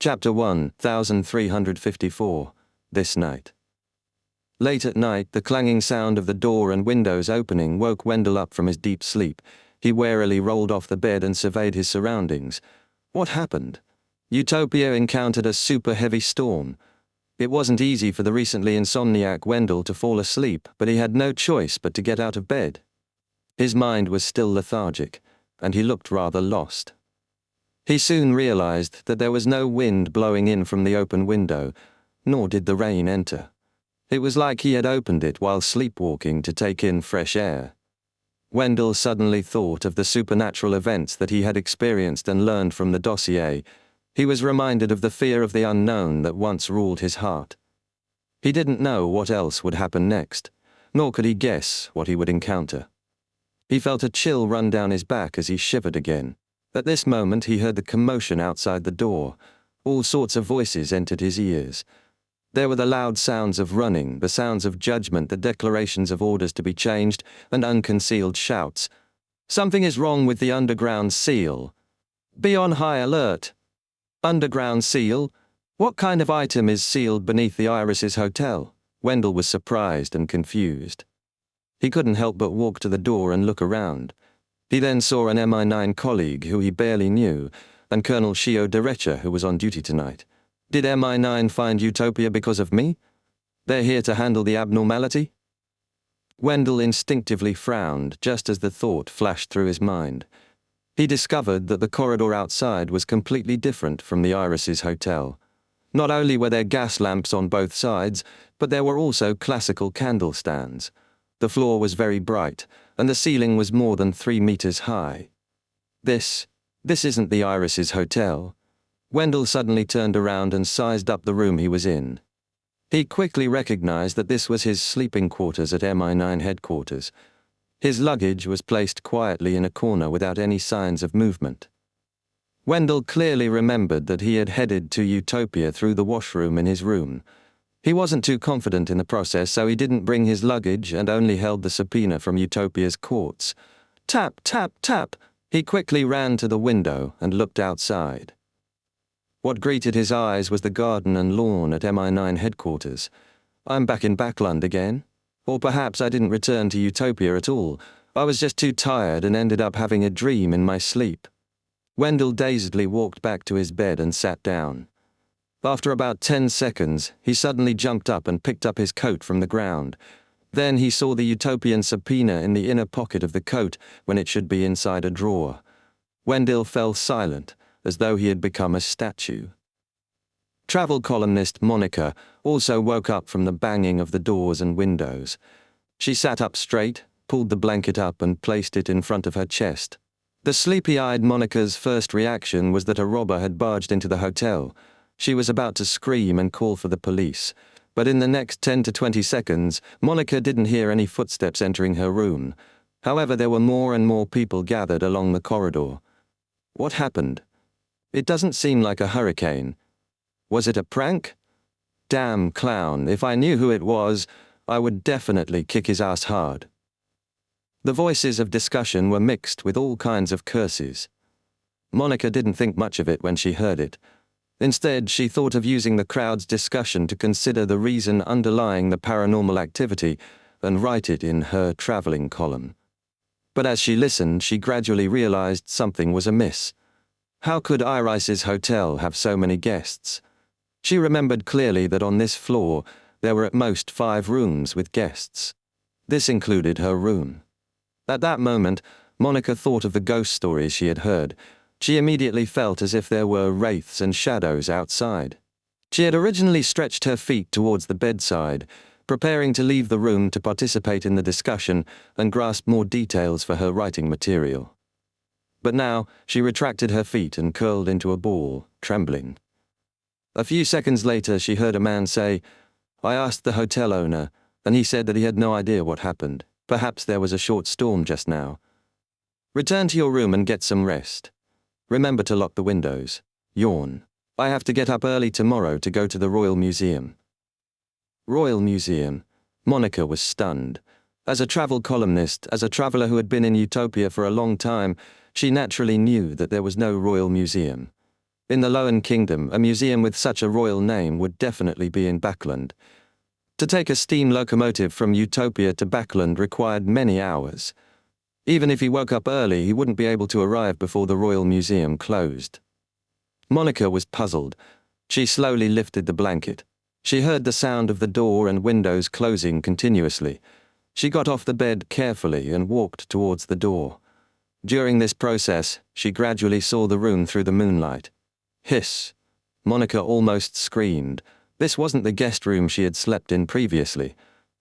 Chapter 1354, This Night. Late at night, the clanging sound of the door and windows opening woke Wendell up from his deep sleep. He warily rolled off the bed and surveyed his surroundings. What happened? Utopia encountered a super-heavy storm. It wasn't easy for the recently insomniac Wendell to fall asleep, but he had no choice but to get out of bed. His mind was still lethargic, and he looked rather lost. He soon realized that there was no wind blowing in from the open window, nor did the rain enter. It was like he had opened it while sleepwalking to take in fresh air. Wendell suddenly thought of the supernatural events that he had experienced and learned from the dossier. He was reminded of the fear of the unknown that once ruled his heart. He didn't know what else would happen next, nor could he guess what he would encounter. He felt a chill run down his back as he shivered again. At this moment he heard the commotion outside the door. All sorts of voices entered his ears. There were the loud sounds of running, the sounds of judgment, the declarations of orders to be changed, and unconcealed shouts. "Something is wrong with the underground seal. Be on high alert. Underground seal? What kind of item is sealed beneath the Iris's hotel?" Wendell was surprised and confused. He couldn't help but walk to the door and look around. He then saw an MI9 colleague who he barely knew, and Colonel Shio Derecha, who was on duty tonight. Did MI9 find Utopia because of me? They're here to handle the abnormality? Wendell instinctively frowned just as the thought flashed through his mind. He discovered that the corridor outside was completely different from the Iris's hotel. Not only were there gas lamps on both sides, but there were also classical candle stands. The floor was very bright, and the ceiling was more than 3 meters high. This isn't the Iris's hotel. Wendell suddenly turned around and sized up the room he was in. He quickly recognized that this was his sleeping quarters at MI9 headquarters. His luggage was placed quietly in a corner without any signs of movement. Wendell clearly remembered that he had headed to Utopia through the washroom in his room. He wasn't too confident in the process, so he didn't bring his luggage and only held the subpoena from Utopia's courts. Tap, tap, tap! He quickly ran to the window and looked outside. What greeted his eyes was the garden and lawn at MI9 headquarters. I'm back in Backland again. Or perhaps I didn't return to Utopia at all. I was just too tired and ended up having a dream in my sleep. Wendell dazedly walked back to his bed and sat down. After about 10 seconds, he suddenly jumped up and picked up his coat from the ground. Then he saw the Utopian subpoena in the inner pocket of the coat when it should be inside a drawer. Wendell fell silent, as though he had become a statue. Travel columnist Monica also woke up from the banging of the doors and windows. She sat up straight, pulled the blanket up and placed it in front of her chest. The sleepy-eyed Monica's first reaction was that a robber had barged into the hotel. She was about to scream and call for the police, but in the next 10 to 20 seconds, Monica didn't hear any footsteps entering her room. However, there were more and more people gathered along the corridor. What happened? It doesn't seem like a hurricane. Was it a prank? Damn clown, if I knew who it was, I would definitely kick his ass hard. The voices of discussion were mixed with all kinds of curses. Monica didn't think much of it when she heard it. Instead, she thought of using the crowd's discussion to consider the reason underlying the paranormal activity and write it in her traveling column. But as she listened, she gradually realized something was amiss. How could Iris's hotel have so many guests? She remembered clearly that on this floor there were at most 5 rooms with guests. This included her room. At that moment, Monica thought of the ghost stories she had heard. She immediately felt as if there were wraiths and shadows outside. She had originally stretched her feet towards the bedside, preparing to leave the room to participate in the discussion and grasp more details for her writing material. But now she retracted her feet and curled into a ball, trembling. A few seconds later she heard a man say, "I asked the hotel owner, and he said that he had no idea what happened. Perhaps there was a short storm just now. Return to your room and get some rest. Remember to lock the windows. Yawn. I have to get up early tomorrow to go to the Royal Museum." Royal Museum. Monica was stunned. As a travel columnist, as a traveler who had been in Utopia for a long time, she naturally knew that there was no Royal Museum. In the Lowen Kingdom, a museum with such a royal name would definitely be in Backland. To take a steam locomotive from Utopia to Backland required many hours. Even if he woke up early, he wouldn't be able to arrive before the Royal Museum closed. Monica was puzzled. She slowly lifted the blanket. She heard the sound of the door and windows closing continuously. She got off the bed carefully and walked towards the door. During this process, she gradually saw the room through the moonlight. Hiss! Monica almost screamed. This wasn't the guest room she had slept in previously.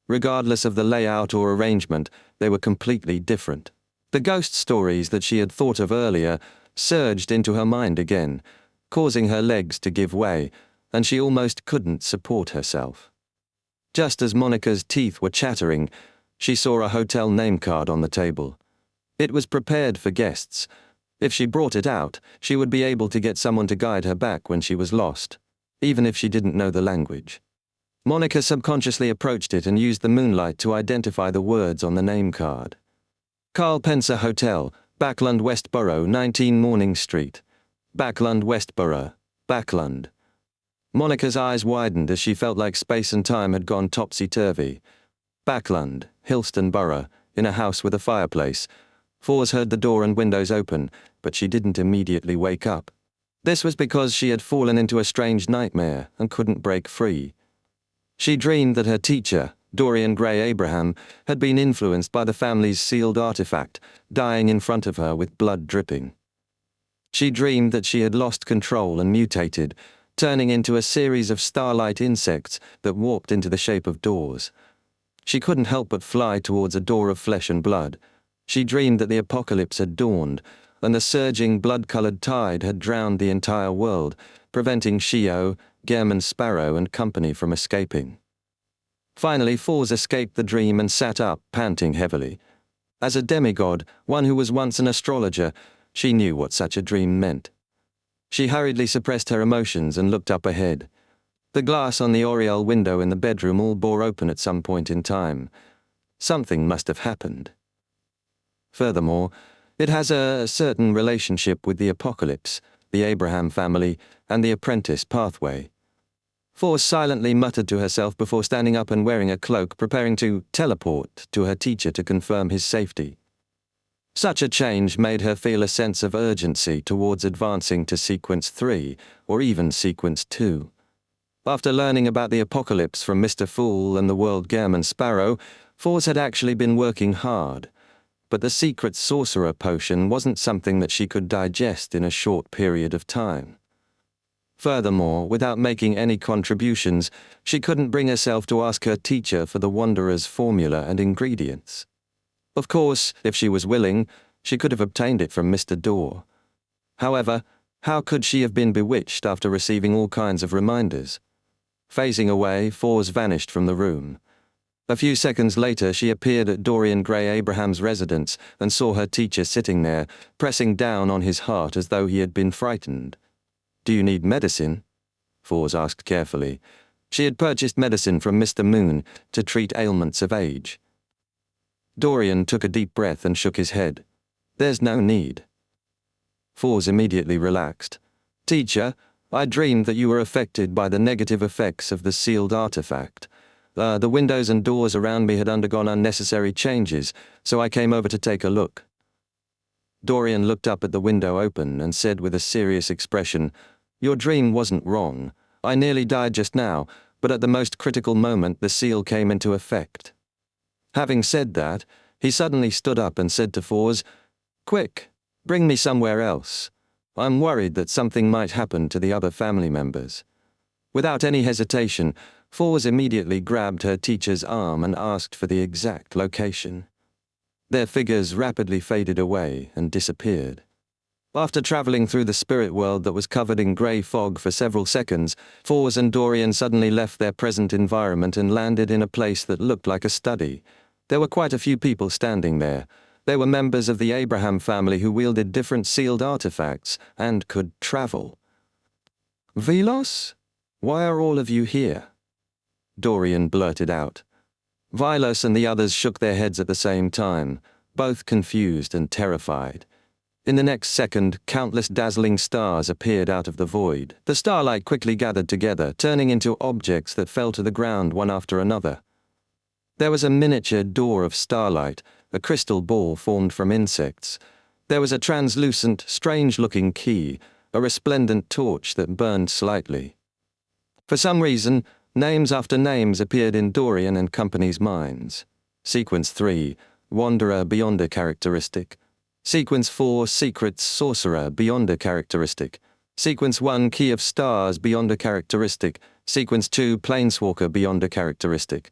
Regardless of the layout or arrangement, they were completely different. The ghost stories that she had thought of earlier surged into her mind again, causing her legs to give way, and she almost couldn't support herself. Just as Monica's teeth were chattering, she saw a hotel name card on the table. It was prepared for guests. If she brought it out, she would be able to get someone to guide her back when she was lost, even if she didn't know the language. Monica subconsciously approached it and used the moonlight to identify the words on the name card. Carl Penser Hotel, Backland Westborough, 19 Morning Street. Backland Westborough, Backland. Monica's eyes widened as she felt like space and time had gone topsy-turvy. Backland, Hilston Borough, in a house with a fireplace. Fours heard the door and windows open, but she didn't immediately wake up. This was because she had fallen into a strange nightmare and couldn't break free. She dreamed that her teacher, Dorian Gray Abraham, had been influenced by the family's sealed artifact, dying in front of her with blood dripping. She dreamed that she had lost control and mutated, turning into a series of starlight insects that warped into the shape of doors. She couldn't help but fly towards a door of flesh and blood. She dreamed that the apocalypse had dawned, and the surging blood-colored tide had drowned the entire world, preventing Shio, Gehrman Sparrow and company from escaping. Finally, Fours escaped the dream and sat up, panting heavily. As a demigod, one who was once an astrologer, she knew what such a dream meant. She hurriedly suppressed her emotions and looked up ahead. The glass on the oriel window in the bedroom all bore open at some point in time. Something must have happened. Furthermore, it has a certain relationship with the apocalypse, the Abraham family, and the apprentice pathway. Fours silently muttered to herself before standing up and wearing a cloak, preparing to teleport to her teacher to confirm his safety. Such a change made her feel a sense of urgency towards advancing to Sequence 3, or even Sequence 2. After learning about the apocalypse from Mr. Fool and the world Gehrman Sparrow, Fours had actually been working hard. But the secret sorcerer potion wasn't something that she could digest in a short period of time. Furthermore, without making any contributions, she couldn't bring herself to ask her teacher for the Wanderer's formula and ingredients. Of course, if she was willing, she could have obtained it from Mr. Dorr. However, how could she have been bewitched after receiving all kinds of reminders? Phasing away, Fours vanished from the room. A few seconds later, she appeared at Dorian Gray Abraham's residence and saw her teacher sitting there, pressing down on his heart as though he had been frightened. "Do you need medicine?" Fours asked carefully. She had purchased medicine from Mr. Moon to treat ailments of age. Dorian took a deep breath and shook his head. "There's no need." Fours immediately relaxed. "Teacher, I dreamed that you were affected by the negative effects of the sealed artifact. The windows and doors around me had undergone unnecessary changes, so I came over to take a look." Dorian looked up at the window open and said with a serious expression, "Your dream wasn't wrong. I nearly died just now, but at the most critical moment the seal came into effect." Having said that, he suddenly stood up and said to Fours, "Quick, bring me somewhere else. I'm worried that something might happen to the other family members." Without any hesitation, Fours immediately grabbed her teacher's arm and asked for the exact location. Their figures rapidly faded away and disappeared. After traveling through the spirit world that was covered in grey fog for several seconds, Fours and Dorian suddenly left their present environment and landed in a place that looked like a study. There were quite a few people standing there. They were members of the Abraham family who wielded different sealed artifacts and could travel. "Vilos? Why are all of you here?" Dorian blurted out. Vilos and the others shook their heads at the same time, both confused and terrified. In the next second, countless dazzling stars appeared out of the void. The starlight quickly gathered together, turning into objects that fell to the ground one after another. There was a miniature door of starlight, a crystal ball formed from insects. There was a translucent, strange-looking key, a resplendent torch that burned slightly. For some reason, names after names appeared in Dorian and company's minds. Sequence 3, Wanderer beyond a characteristic. Sequence 4, Secret Sorcerer beyond a characteristic. Sequence 1, Key of Stars beyond a characteristic. Sequence 2, Planeswalker beyond a characteristic.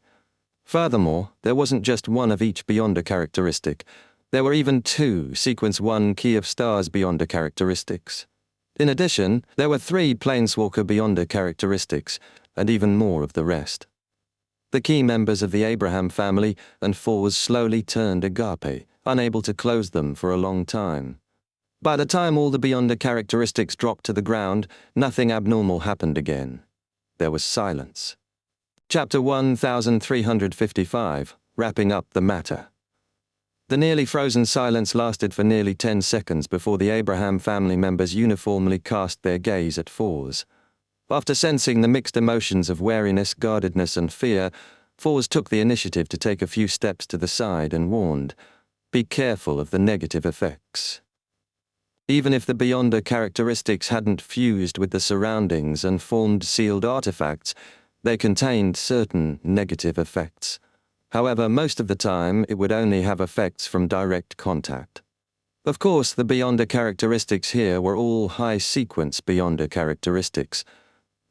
Furthermore, there wasn't just one of each beyond a characteristic. There were even 2, Sequence 1, Key of Stars beyond a characteristics. In addition, there were 3 Planeswalker beyond a characteristics, and even more of the rest. The key members of the Abraham family and Fours slowly turned agape, unable to close them for a long time. By the time all the beyonder characteristics dropped to the ground, nothing abnormal happened again. There was silence. Chapter 1355, Wrapping Up the Matter. The nearly frozen silence lasted for nearly 10 seconds before the Abraham family members uniformly cast their gaze at Fours. After sensing the mixed emotions of wariness, guardedness, and fear, Fours took the initiative to take a few steps to the side and warned, "Be careful of the negative effects." Even if the beyonder characteristics hadn't fused with the surroundings and formed sealed artifacts, they contained certain negative effects. However, most of the time, it would only have effects from direct contact. Of course, the beyonder characteristics here were all high-sequence beyonder characteristics.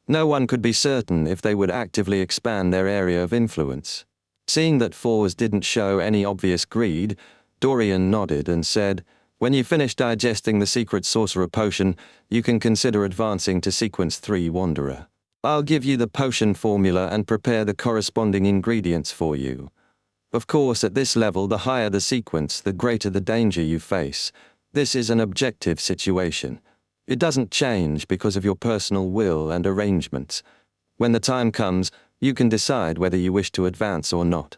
No one could be certain if they would actively expand their area of influence. Seeing that Fours didn't show any obvious greed, Dorian nodded and said, "When you finish digesting the secret sorcerer potion, you can consider advancing to Sequence 3 Wanderer. I'll give you the potion formula and prepare the corresponding ingredients for you. Of course, at this level, the higher the sequence, the greater the danger you face. This is an objective situation. It doesn't change because of your personal will and arrangements. When the time comes, you can decide whether you wish to advance or not."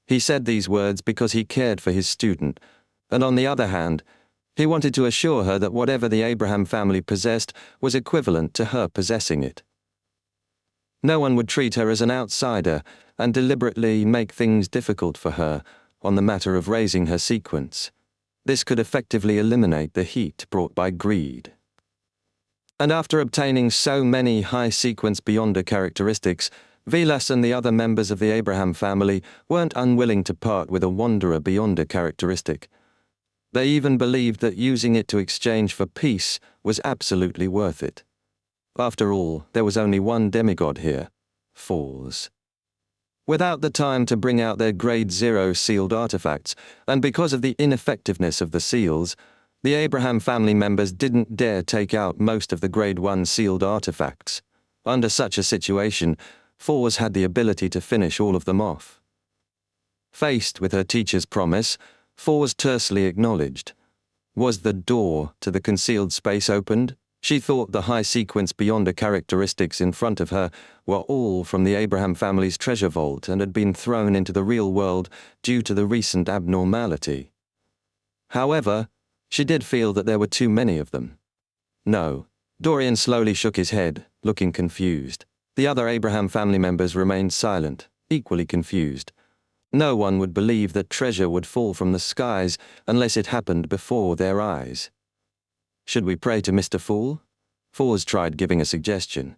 He said these words because he cared for his student, and on the other hand, he wanted to assure her that whatever the Abraham family possessed was equivalent to her possessing it. No one would treat her as an outsider and deliberately make things difficult for her on the matter of raising her sequence. This could effectively eliminate the heat brought by greed. And after obtaining so many high-sequence beyonder characteristics, Vilas and the other members of the Abraham family weren't unwilling to part with a wanderer beyonder characteristic. They even believed that using it to exchange for peace was absolutely worth it. After all, there was only one demigod here, Fours. Without the time to bring out their Grade 0 sealed artifacts, and because of the ineffectiveness of the seals, the Abraham family members didn't dare take out most of the Grade 1 sealed artifacts. Under such a situation, Fours had the ability to finish all of them off. Faced with her teacher's promise, Fours tersely acknowledged. Was the door to the concealed space opened? She thought the high-sequence beyonder characteristics in front of her were all from the Abraham family's treasure vault and had been thrown into the real world due to the recent abnormality. However, she did feel that there were too many of them. No. Dorian slowly shook his head, looking confused. The other Abraham family members remained silent, equally confused. No one would believe that treasure would fall from the skies unless it happened before their eyes. Should we pray to Mr. Fool? Fours tried giving a suggestion.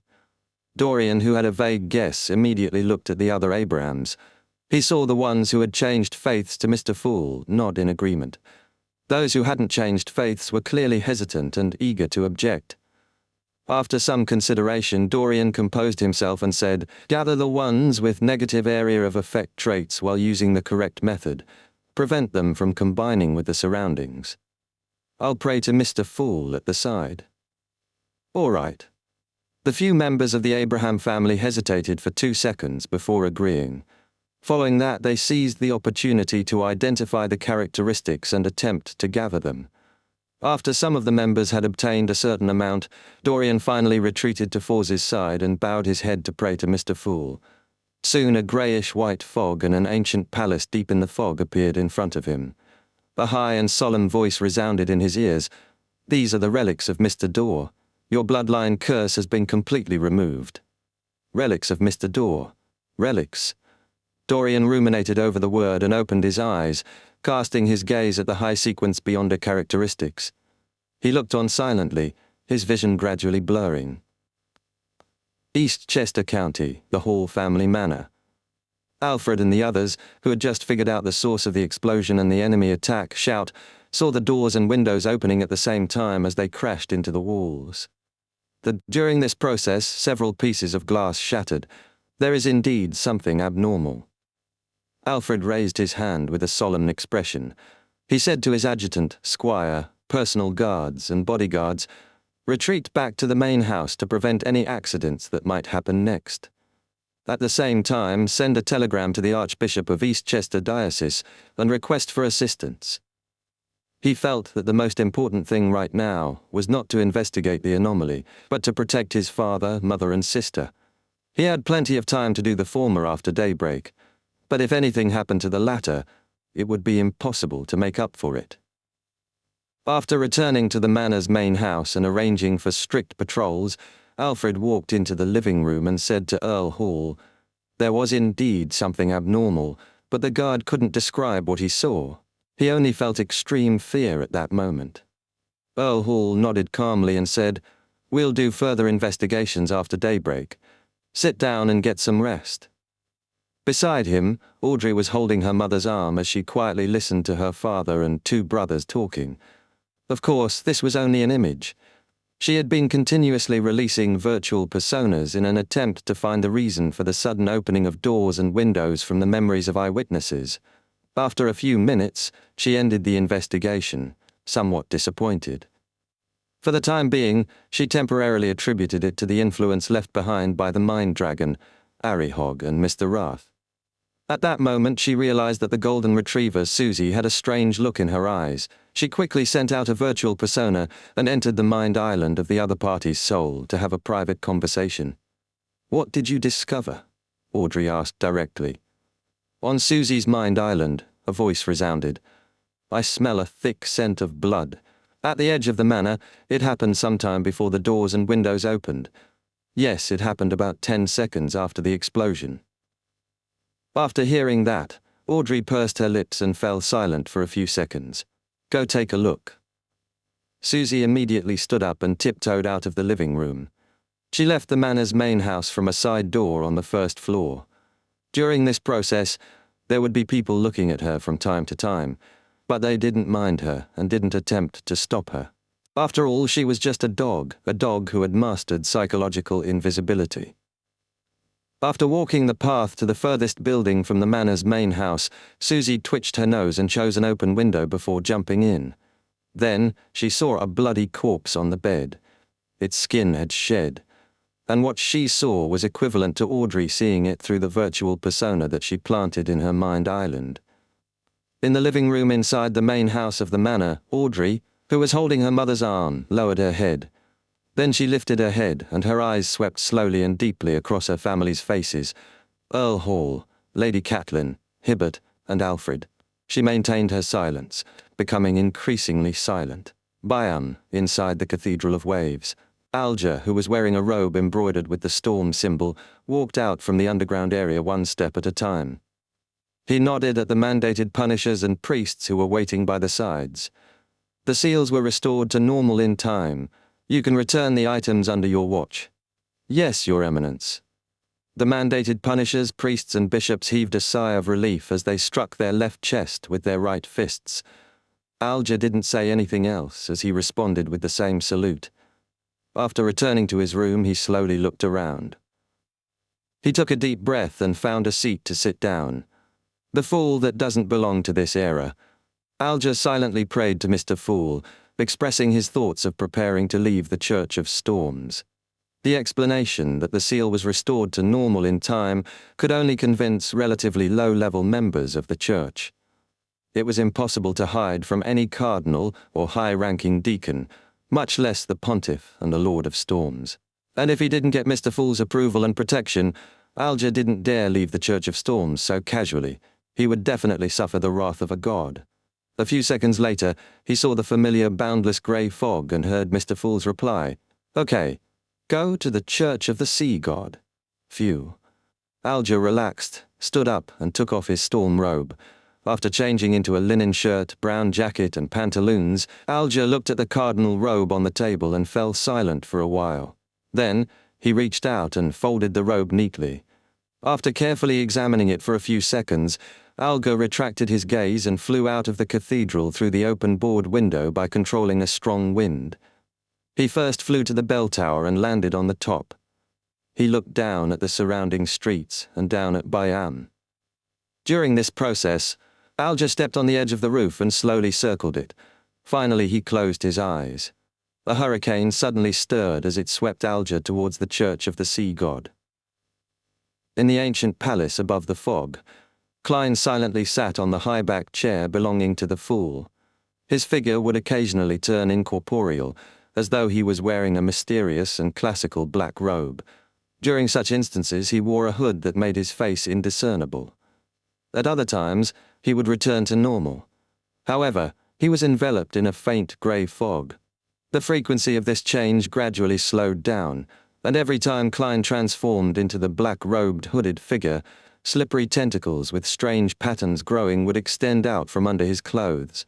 Dorian, who had a vague guess, immediately looked at the other Abrahams. He saw the ones who had changed faiths to Mr. Fool nod in agreement. Those who hadn't changed faiths were clearly hesitant and eager to object. After some consideration, Dorian composed himself and said, "Gather the ones with negative area of effect traits while using the correct method. Prevent them from combining with the surroundings. I'll pray to Mr. Fool at the side." All right. The few members of the Abraham family hesitated for 2 seconds before agreeing. Following that, they seized the opportunity to identify the characteristics and attempt to gather them. After some of the members had obtained a certain amount, Dorian finally retreated to Fours' side and bowed his head to pray to Mr. Fool. Soon a greyish-white fog and an ancient palace deep in the fog appeared in front of him. A high and solemn voice resounded in his ears. "These are the relics of Mr. Dorr. Your bloodline curse has been completely removed." Relics of Mr. Dorr. Relics. Dorian ruminated over the word and opened his eyes, casting his gaze at the high sequence beyond the characteristics. He looked on silently, his vision gradually blurring. East Chester County, the Hall family manor. Alfred and the others, who had just figured out the source of the explosion and the enemy attack, saw the doors and windows opening at the same time as they crashed into the walls. During this process, several pieces of glass shattered. There is indeed something abnormal. Alfred raised his hand with a solemn expression. He said to his adjutant, squire, personal guards, and bodyguards, "Retreat back to the main house to prevent any accidents that might happen next. At the same time, send a telegram to the Archbishop of East Chester Diocese and request for assistance." He felt that the most important thing right now was not to investigate the anomaly, but to protect his father, mother, and sister. He had plenty of time to do the former after daybreak, but if anything happened to the latter, it would be impossible to make up for it. After returning to the manor's main house and arranging for strict patrols, Alfred walked into the living room and said to Earl Hall, there was indeed something abnormal, but the guard couldn't describe what he saw. He only felt extreme fear at that moment. Earl Hall nodded calmly and said, "We'll do further investigations after daybreak. Sit down and get some rest." Beside him, Audrey was holding her mother's arm as she quietly listened to her father and two brothers talking. Of course, this was only an image. She had been continuously releasing virtual personas in an attempt to find the reason for the sudden opening of doors and windows from the memories of eyewitnesses. After a few minutes, she ended the investigation, somewhat disappointed. For the time being, she temporarily attributed it to the influence left behind by the Mind Dragon, Arihog, and Mr. Wrath. At that moment, she realized that the golden retriever, Susie, had a strange look in her eyes. She quickly sent out a virtual persona and entered the mind island of the other party's soul to have a private conversation. "What did you discover?" Audrey asked directly. On Susie's mind island, a voice resounded. "I smell a thick scent of blood. At the edge of the manor, it happened sometime before the doors and windows opened. Yes, it happened about 10 seconds after the explosion." After hearing that, Audrey pursed her lips and fell silent for a few seconds. "Go take a look." Susie immediately stood up and tiptoed out of the living room. She left the manor's main house from a side door on the first floor. During this process, there would be people looking at her from time to time, but they didn't mind her and didn't attempt to stop her. After all, she was just a dog who had mastered psychological invisibility. After walking the path to the furthest building from the manor's main house, Susie twitched her nose and chose an open window before jumping in. Then, she saw a bloody corpse on the bed. Its skin had shed, and what she saw was equivalent to Audrey seeing it through the virtual persona that she planted in her mind island. In the living room inside the main house of the manor, Audrey, who was holding her mother's arm, lowered her head. Then she lifted her head, and her eyes swept slowly and deeply across her family's faces. Earl Hall, Lady Catelyn, Hibbert, and Alfred. She maintained her silence, becoming increasingly silent. Bian, inside the Cathedral of Waves. Alger, who was wearing a robe embroidered with the storm symbol, walked out from the underground area one step at a time. He nodded at the mandated punishers and priests who were waiting by the sides. The seals were restored to normal in time. You can return the items under your watch. Yes, Your Eminence. The mandated punishers, priests, and bishops heaved a sigh of relief as they struck their left chest with their right fists. Alger didn't say anything else as he responded with the same salute. After returning to his room, he slowly looked around. He took a deep breath and found a seat to sit down. The fool that doesn't belong to this era. Alger silently prayed to Mr. Fool, expressing his thoughts of preparing to leave the Church of Storms. The explanation that the seal was restored to normal in time could only convince relatively low-level members of the Church. It was impossible to hide from any cardinal or high-ranking deacon, much less the pontiff and the Lord of Storms. And if he didn't get Mr. Fool's approval and protection, Alger didn't dare leave the Church of Storms so casually. He would definitely suffer the wrath of a god. A few seconds later, he saw the familiar boundless grey fog and heard Mr. Fool's reply. "Okay, go to the Church of the Sea God." Phew. Alger relaxed, stood up, and took off his storm robe. After changing into a linen shirt, brown jacket, and pantaloons, Alger looked at the cardinal robe on the table and fell silent for a while. Then, he reached out and folded the robe neatly. After carefully examining it for a few seconds, Alger retracted his gaze and flew out of the cathedral through the open board window by controlling a strong wind. He first flew to the bell tower and landed on the top. He looked down at the surrounding streets and down at Bayam. During this process, Alger stepped on the edge of the roof and slowly circled it. Finally, he closed his eyes. A hurricane suddenly stirred as it swept Alger towards the Church of the Sea God. In the ancient palace above the fog, Klein silently sat on the high-backed chair belonging to the Fool. His figure would occasionally turn incorporeal, as though he was wearing a mysterious and classical black robe. During such instances, he wore a hood that made his face indiscernible. At other times, he would return to normal. However, he was enveloped in a faint grey fog. The frequency of this change gradually slowed down, and every time Klein transformed into the black-robed, hooded figure, slippery tentacles with strange patterns growing would extend out from under his clothes.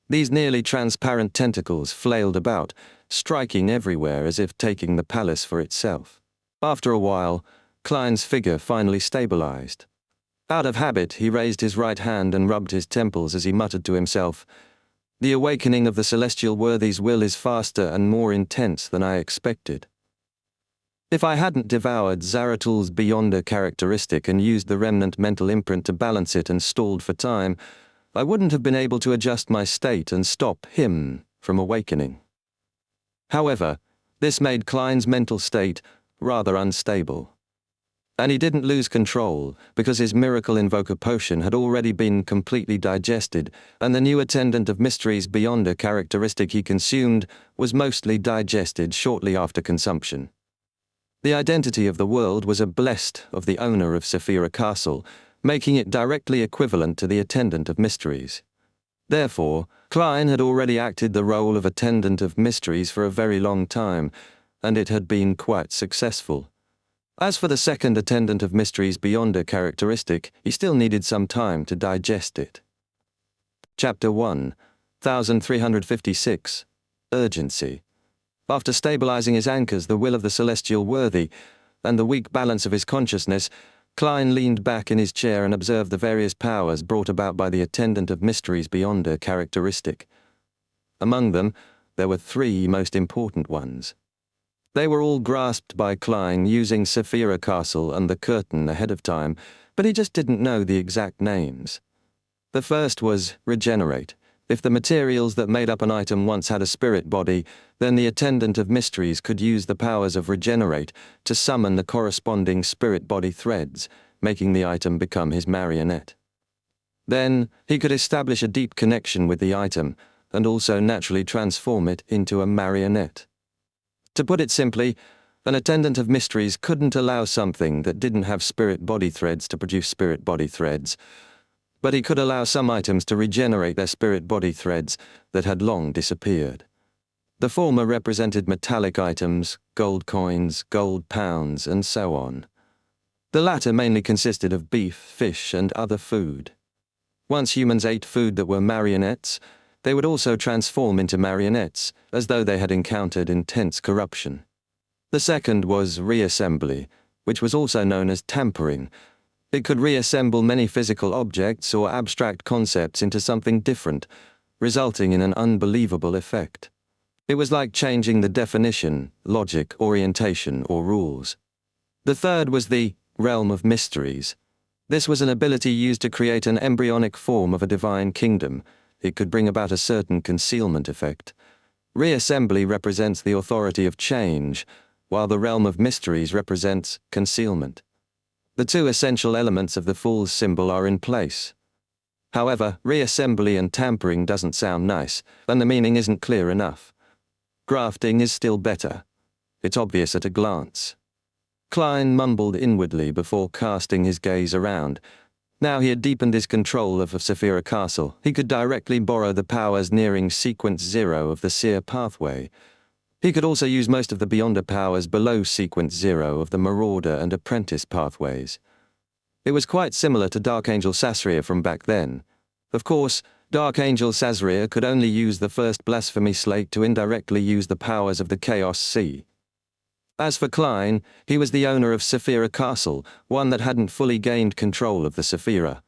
These nearly transparent tentacles flailed about, striking everywhere as if taking the palace for itself. After a while, Klein's figure finally stabilized. Out of habit, he raised his right hand and rubbed his temples as he muttered to himself, "The awakening of the celestial worthy's will is faster and more intense than I expected." If I hadn't devoured Zarathul's Beyonder characteristic and used the remnant mental imprint to balance it and stalled for time, I wouldn't have been able to adjust my state and stop him from awakening. However, this made Klein's mental state rather unstable. And he didn't lose control, because his miracle invoker potion had already been completely digested, and the new attendant of mysteries Beyonder characteristic he consumed was mostly digested shortly after consumption. The identity of the world was a blessed of the owner of Saphira Castle, making it directly equivalent to the attendant of mysteries. Therefore, Klein had already acted the role of attendant of mysteries for a very long time, and it had been quite successful. As for the second attendant of mysteries Beyonder characteristic, he still needed some time to digest it. Chapter 1, 1356, Urgency. After stabilizing his anchors, the will of the celestial worthy, and the weak balance of his consciousness, Klein leaned back in his chair and observed the various powers brought about by the attendant of mysteries Beyonder characteristic. Among them, there were three most important ones. They were all grasped by Klein using Saphira Castle and the Curtain ahead of time, but he just didn't know the exact names. The first was Regenerate. If the materials that made up an item once had a spirit body, then the attendant of mysteries could use the powers of Regenerate to summon the corresponding spirit body threads, making the item become his marionette. Then, he could establish a deep connection with the item, and also naturally transform it into a marionette. To put it simply, an attendant of mysteries couldn't allow something that didn't have spirit body threads to produce spirit body threads, but he could allow some items to regenerate their spirit body threads that had long disappeared. The former represented metallic items, gold coins, gold pounds, and so on. The latter mainly consisted of beef, fish, and other food. Once humans ate food that were marionettes, they would also transform into marionettes, as though they had encountered intense corruption. The second was reassembly, which was also known as tampering. It could reassemble many physical objects or abstract concepts into something different, resulting in an unbelievable effect. It was like changing the definition, logic, orientation, or rules. The third was the realm of mysteries. This was an ability used to create an embryonic form of a divine kingdom. It could bring about a certain concealment effect. Reassembly represents the authority of change, while the realm of mysteries represents concealment. The two essential elements of the Fool's symbol are in place. However, reassembly and tampering doesn't sound nice, and the meaning isn't clear enough. Grafting is still better. It's obvious at a glance. Klein mumbled inwardly before casting his gaze around. Now he had deepened his control of Saphira Castle. He could directly borrow the powers nearing Sequence 0 of the Seer pathway. He could also use most of the Beyonder powers below Sequence 0 of the Marauder and Apprentice pathways. It was quite similar to Dark Angel Sasria from back then. Of course, Dark Angel Sasria could only use the first blasphemy slate to indirectly use the powers of the Chaos Sea. As for Klein, he was the owner of Saphira Castle, one that hadn't fully gained control of the Saphira.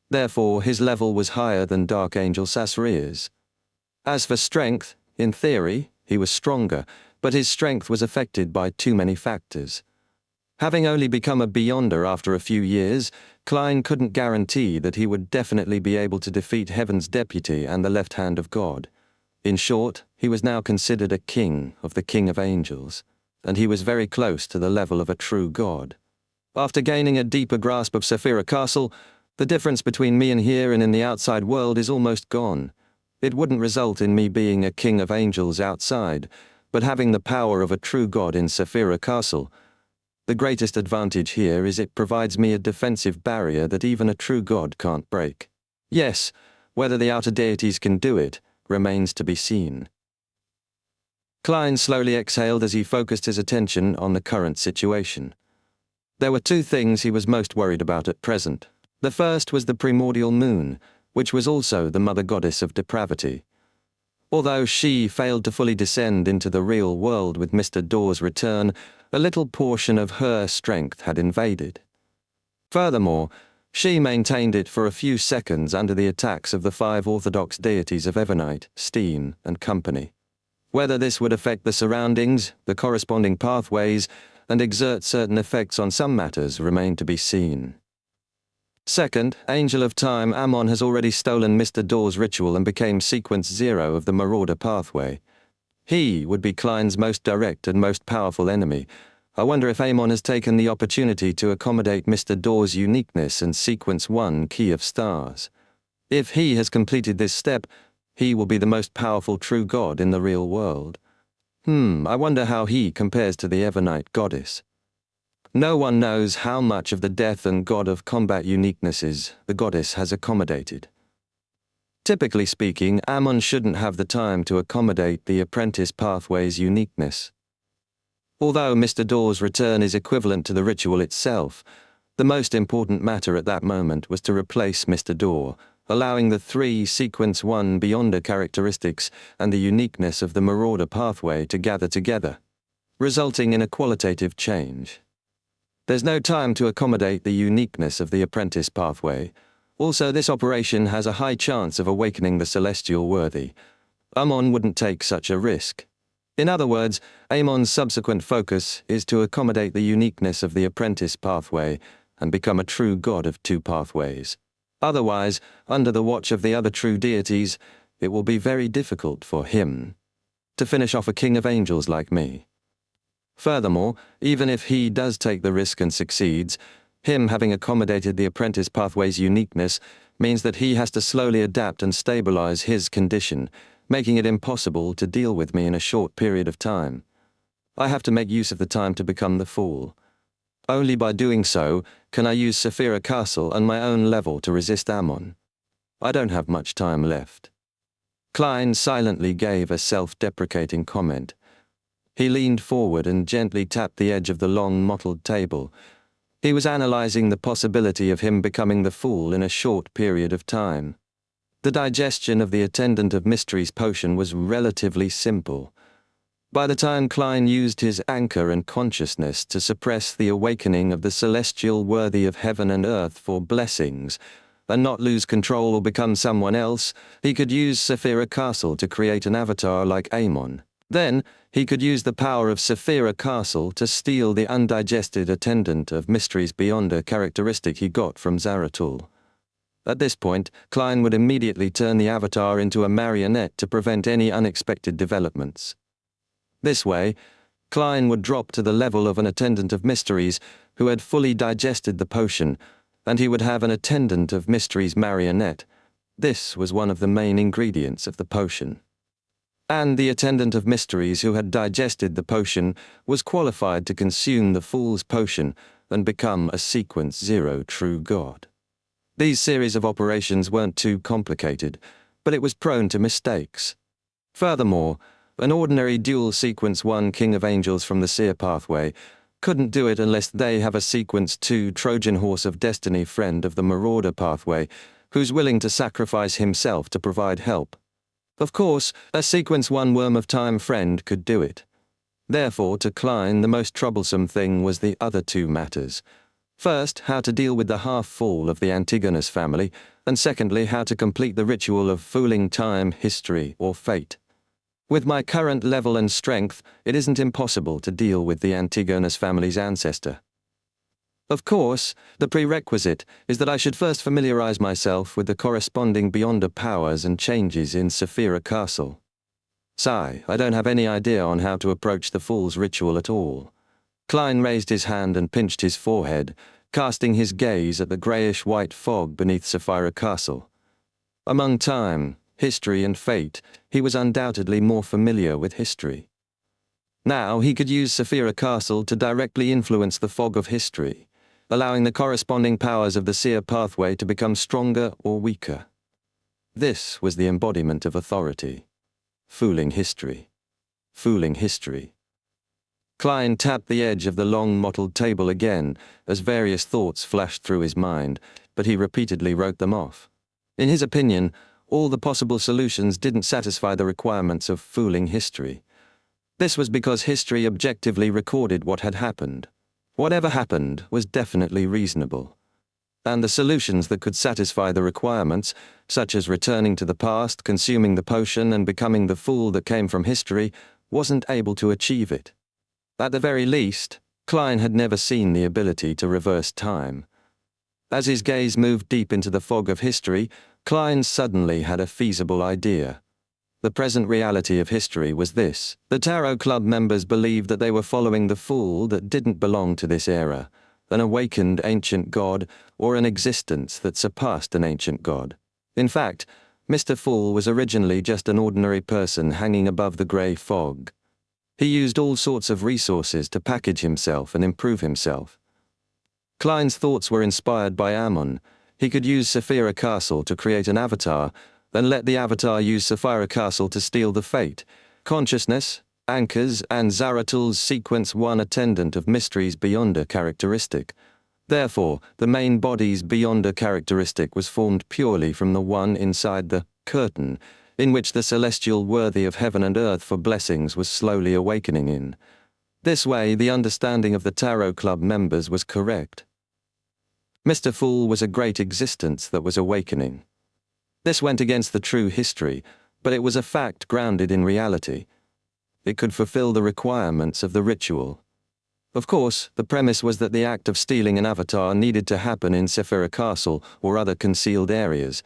Therefore, his level was higher than Dark Angel Sasria's. As for strength, in theory, he was stronger, but his strength was affected by too many factors. Having only become a Beyonder after a few years, Klein couldn't guarantee that he would definitely be able to defeat Heaven's Deputy and the Left Hand of God. In short, he was now considered a king of the King of Angels, and he was very close to the level of a true god. After gaining a deeper grasp of Saphira Castle, the difference between me and here and in the outside world is almost gone. It wouldn't result in me being a king of angels outside, but having the power of a true god in Saphira Castle. The greatest advantage here is it provides me a defensive barrier that even a true god can't break. Yes, whether the outer deities can do it remains to be seen. Klein slowly exhaled as he focused his attention on the current situation. There were two things he was most worried about at present. The first was the primordial moon, which was also the mother goddess of depravity. Although she failed to fully descend into the real world with Mr. Dawes' return, a little portion of her strength had invaded. Furthermore, she maintained it for a few seconds under the attacks of the 5 orthodox deities of Evernite, Steen, and company. Whether this would affect the surroundings, the corresponding pathways, and exert certain effects on some matters remained to be seen. Second, Angel of Time Ammon has already stolen Mr. Dawes' ritual and became Sequence 0 of the Marauder pathway. He would be Klein's most direct and most powerful enemy. I wonder if Ammon has taken the opportunity to accommodate Mr. Dawes' uniqueness and Sequence 1 Key of Stars. If he has completed this step, he will be the most powerful true god in the real world. I wonder how he compares to the Evernite goddess. No one knows how much of the death and god of combat uniquenesses the goddess has accommodated. Typically speaking, Ammon shouldn't have the time to accommodate the apprentice pathway's uniqueness. Although Mr. Dawes' return is equivalent to the ritual itself, the most important matter at that moment was to replace Mr. Daw, allowing the 3 Sequence 1 Beyonder characteristics and the uniqueness of the Marauder pathway to gather together, resulting in a qualitative change. There's no time to accommodate the uniqueness of the apprentice pathway. Also, this operation has a high chance of awakening the celestial worthy. Ammon wouldn't take such a risk. In other words, Ammon's subsequent focus is to accommodate the uniqueness of the apprentice pathway and become a true god of 2 pathways. Otherwise, under the watch of the other true deities, it will be very difficult for him to finish off a king of angels like me. Furthermore, even if he does take the risk and succeeds, him having accommodated the apprentice pathway's uniqueness means that he has to slowly adapt and stabilize his condition, making it impossible to deal with me in a short period of time. I have to make use of the time to become the fool. Only by doing so can I use Saphira Castle and my own level to resist Ammon. I don't have much time left. Klein silently gave a self-deprecating comment. He leaned forward and gently tapped the edge of the long mottled table. He was analyzing the possibility of him becoming the fool in a short period of time. The digestion of the Attendant of Mysteries potion was relatively simple. By the time Klein used his anchor and consciousness to suppress the awakening of the celestial worthy of heaven and earth for blessings, and not lose control or become someone else, he could use Saphira Castle to create an avatar like Ammon. Then, he could use the power of Saphira Castle to steal the undigested Attendant of Mysteries Beyonder characteristic he got from Zaratul. At this point, Klein would immediately turn the avatar into a marionette to prevent any unexpected developments. This way, Klein would drop to the level of an Attendant of Mysteries who had fully digested the potion, and he would have an Attendant of Mysteries marionette. This was one of the main ingredients of the potion. And the Attendant of Mysteries who had digested the potion was qualified to consume the Fool's potion and become a Sequence 0 true god. These series of operations weren't too complicated, but it was prone to mistakes. Furthermore, an ordinary dual sequence 1 King of Angels from the Seer pathway couldn't do it unless they have a sequence 2 Trojan Horse of Destiny friend of the Marauder pathway who's willing to sacrifice himself to provide help. Of course, a sequence 1 Worm of Time friend could do it. Therefore, to Klein, the most troublesome thing was the other two matters. First, how to deal with the half-fool of the Antigonus family, and secondly, how to complete the ritual of fooling time, history, or fate. With my current level and strength, it isn't impossible to deal with the Antigonus family's ancestor. Of course, the prerequisite is that I should first familiarize myself with the corresponding Beyonder powers and changes in Saphira Castle. Sigh, I don't have any idea on how to approach the Fool's ritual at all. Klein raised his hand and pinched his forehead, casting his gaze at the greyish-white fog beneath Saphira Castle. Among time, history, and fate, he was undoubtedly more familiar with history. Now he could use Saphira Castle to directly influence the fog of history, allowing the corresponding powers of the seer pathway to become stronger or weaker. This was the embodiment of authority. Fooling history. Fooling history. Klein tapped the edge of the long mottled table again as various thoughts flashed through his mind, but he repeatedly wrote them off. In his opinion, all the possible solutions didn't satisfy the requirements of fooling history. This was because history objectively recorded what had happened. Whatever happened was definitely reasonable. And the solutions that could satisfy the requirements, such as returning to the past, consuming the potion, and becoming the fool that came from history, wasn't able to achieve it. At the very least, Klein had never seen the ability to reverse time. As his gaze moved deep into the fog of history, Klein suddenly had a feasible idea. The present reality of history was this: the Tarot Club members believed that they were following the fool that didn't belong to this era, an awakened ancient god, or an existence that surpassed an ancient god. In fact, Mr. Fool was originally just an ordinary person hanging above the grey fog. He used all sorts of resources to package himself and improve himself. Klein's thoughts were inspired by Ammon. He could use Saphira Castle to create an avatar, then let the avatar use Saphira Castle to steal the fate, consciousness, anchors, and Zarathul's sequence 1 attendant of mysteries Beyonder characteristic. Therefore, the main body's Beyonder characteristic was formed purely from the one inside the curtain, in which the celestial worthy of heaven and earth for blessings was slowly awakening in. This way, the understanding of the Tarot Club members was correct. Mr. Fool was a great existence that was awakening. This went against the true history, but it was a fact grounded in reality. It could fulfill the requirements of the ritual. Of course, the premise was that the act of stealing an avatar needed to happen in Saphira Castle or other concealed areas.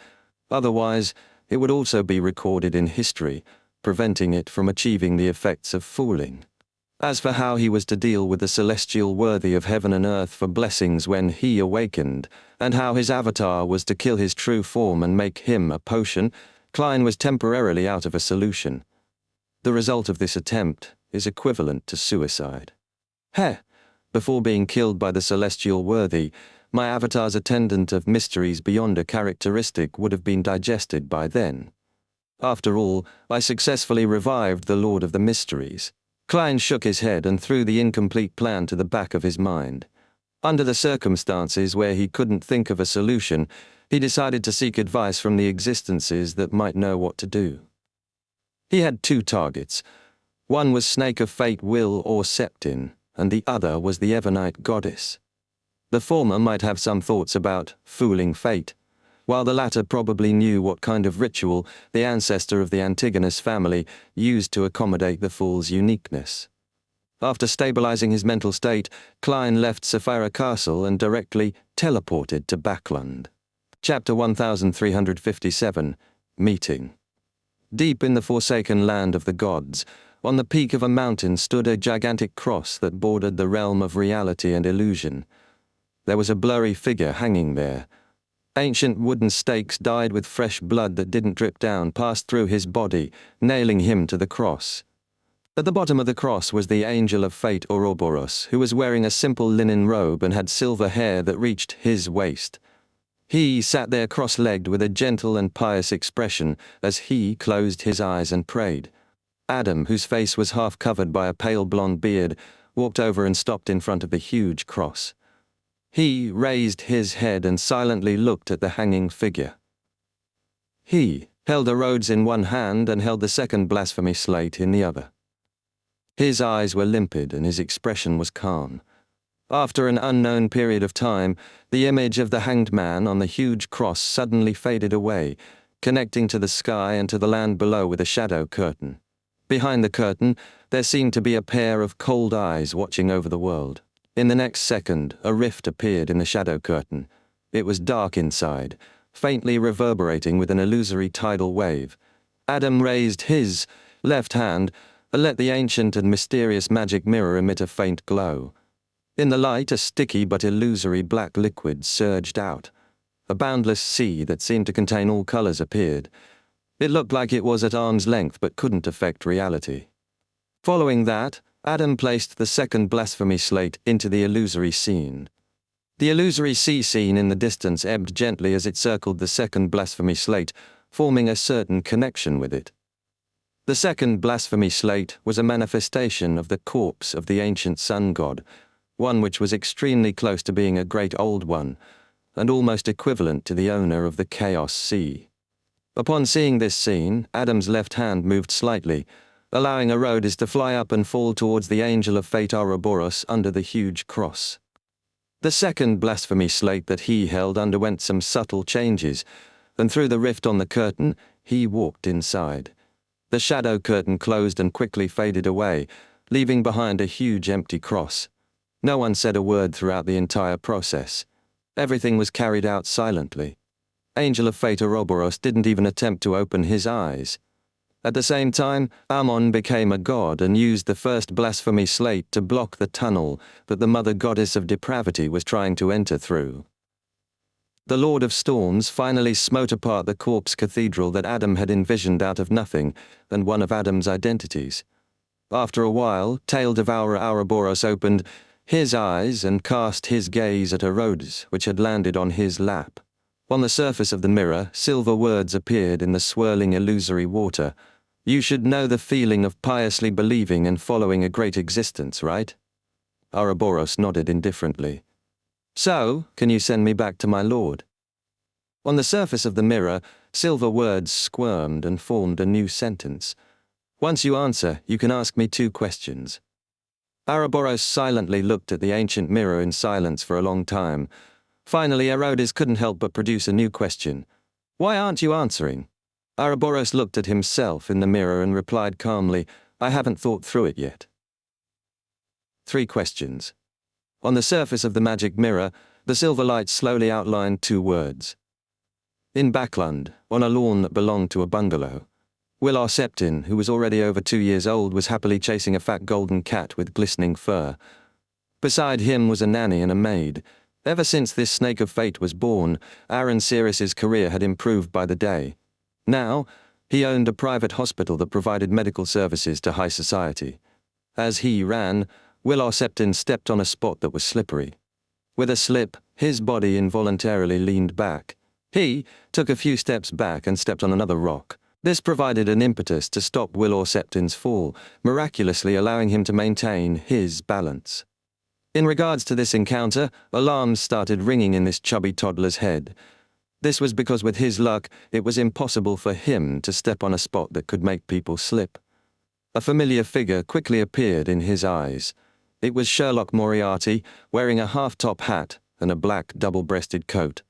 Otherwise, it would also be recorded in history, preventing it from achieving the effects of fooling. As for how he was to deal with the celestial worthy of heaven and earth for blessings when he awakened, and how his avatar was to kill his true form and make him a potion, Klein was temporarily out of a solution. The result of this attempt is equivalent to suicide. Before being killed by the celestial worthy, my avatar's attendant of mysteries beyond a characteristic would have been digested by then. After all, I successfully revived the Lord of the Mysteries. Klein shook his head and threw the incomplete plan to the back of his mind. Under the circumstances where he couldn't think of a solution, he decided to seek advice from the existences that might know what to do. He had two targets. One was Snake of Fate Will or Septin, and the other was the Ebonite Goddess. The former might have some thoughts about fooling fate, while the latter probably knew what kind of ritual the ancestor of the Antigonus family used to accommodate the fool's uniqueness. After stabilizing his mental state, Klein left Saphira Castle and directly teleported to Backlund. Chapter 1357, Meeting. Deep in the forsaken land of the gods, on the peak of a mountain stood a gigantic cross that bordered the realm of reality and illusion. There was a blurry figure hanging there. Ancient wooden stakes dyed with fresh blood that didn't drip down passed through his body, nailing him to the cross. At the bottom of the cross was the angel of fate Ouroboros, who was wearing a simple linen robe and had silver hair that reached his waist. He sat there cross-legged with a gentle and pious expression as he closed his eyes and prayed. Adam, whose face was half covered by a pale blonde beard, walked over and stopped in front of the huge cross. He raised his head and silently looked at the hanging figure. He held a rhodes in one hand and held the second blasphemy slate in the other. His eyes were limpid and his expression was calm. After an unknown period of time, the image of the hanged man on the huge cross suddenly faded away, connecting to the sky and to the land below with a shadow curtain. Behind the curtain, there seemed to be a pair of cold eyes watching over the world. In the next second, a rift appeared in the shadow curtain. It was dark inside, faintly reverberating with an illusory tidal wave. Adam raised his left hand and let the ancient and mysterious magic mirror emit a faint glow. In the light, a sticky but illusory black liquid surged out. A boundless sea that seemed to contain all colors appeared. It looked like it was at arm's length but couldn't affect reality. Following that, Adam placed the second blasphemy slate into the illusory scene. The illusory sea scene in the distance ebbed gently as it circled the second blasphemy slate, forming a certain connection with it. The second blasphemy slate was a manifestation of the corpse of the ancient sun god, one which was extremely close to being a great old one, and almost equivalent to the owner of the Chaos Sea. Upon seeing this scene, Adam's left hand moved slightly, allowing Orodes to fly up and fall towards the angel of fate Ouroboros under the huge cross. The second blasphemy slate that he held underwent some subtle changes, and through the rift on the curtain, he walked inside. The shadow curtain closed and quickly faded away, leaving behind a huge empty cross. No one said a word throughout the entire process. Everything was carried out silently. Angel of Fate Ouroboros didn't even attempt to open his eyes. At the same time, Ammon became a god and used the first blasphemy slate to block the tunnel that the mother goddess of depravity was trying to enter through. The Lord of Storms finally smote apart the corpse cathedral that Adam had envisioned out of nothing and one of Adam's identities. After a while, Tail Devourer Ouroboros opened his eyes and cast his gaze at Orodes, which had landed on his lap. On the surface of the mirror, silver words appeared in the swirling illusory water. You should know the feeling of piously believing and following a great existence, right? Ouroboros nodded indifferently. So, can you send me back to my lord? On the surface of the mirror, silver words squirmed and formed a new sentence. Once you answer, you can ask me 2 questions. Ouroboros silently looked at the ancient mirror in silence for a long time. Finally, Orodes couldn't help but produce a new question. Why aren't you answering? Ouroboros looked at himself in the mirror and replied calmly, I haven't thought through it yet. 3 questions. On the surface of the magic mirror, the silver light slowly outlined 2 words. In Backland, on a lawn that belonged to a bungalow, Will Septin, who was already over 2 years old, was happily chasing a fat golden cat with glistening fur. Beside him was a nanny and a maid. Ever since this snake of fate was born, Aaron Sirius's career had improved by the day. Now, he owned a private hospital that provided medical services to high society. As he ran, Will Septin stepped on a spot that was slippery. With a slip, his body involuntarily leaned back. He took a few steps back and stepped on another rock. This provided an impetus to stop Will Septin's fall, miraculously allowing him to maintain his balance. In regards to this encounter, alarms started ringing in this chubby toddler's head. This was because with his luck, it was impossible for him to step on a spot that could make people slip. A familiar figure quickly appeared in his eyes. It was Sherlock Moriarty, wearing a half-top hat and a black double-breasted coat.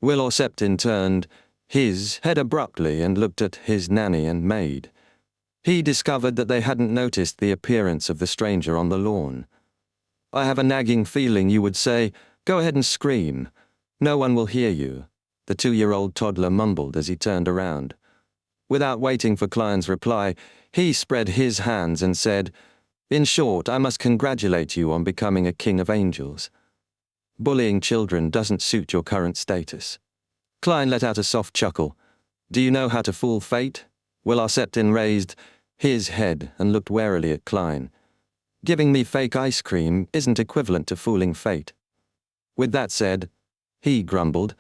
Will Septin turned his head abruptly and looked at his nanny and maid. He discovered that they hadn't noticed the appearance of the stranger on the lawn. I have a nagging feeling you would say, go ahead and scream. No one will hear you, the 2-year-old toddler mumbled as he turned around. Without waiting for Klein's reply, he spread his hands and said, in short, I must congratulate you on becoming a king of angels. Bullying children doesn't suit your current status. Klein let out a soft chuckle. Do you know how to fool fate? Will Septin raised his head and looked warily at Klein. Giving me fake ice cream isn't equivalent to fooling fate. With that said, he grumbled,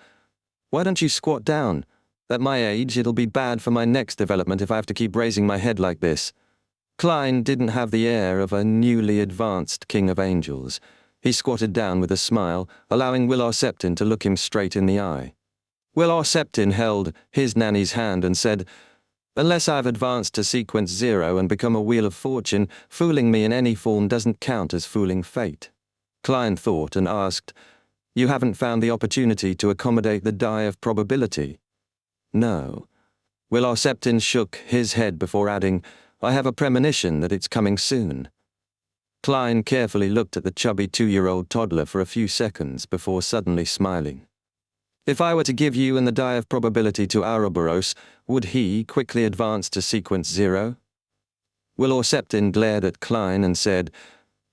Why don't you squat down? At my age, it'll be bad for my next development if I have to keep raising my head like this. Klein didn't have the air of a newly advanced king of angels. He squatted down with a smile, allowing Will Septin to look him straight in the eye. Will Septin held his nanny's hand and said, "Unless I've advanced to sequence 0 and become a wheel of fortune, fooling me in any form doesn't count as fooling fate." Klein thought and asked, "You haven't found the opportunity to accommodate the die of probability?" "No." Will Septin shook his head before adding, "I have a premonition that it's coming soon." Klein carefully looked at the chubby 2-year-old toddler for a few seconds before suddenly smiling. "If I were to give you and the die of probability to Ouroboros, would he quickly advance to sequence 0? Will Septin glared at Klein and said,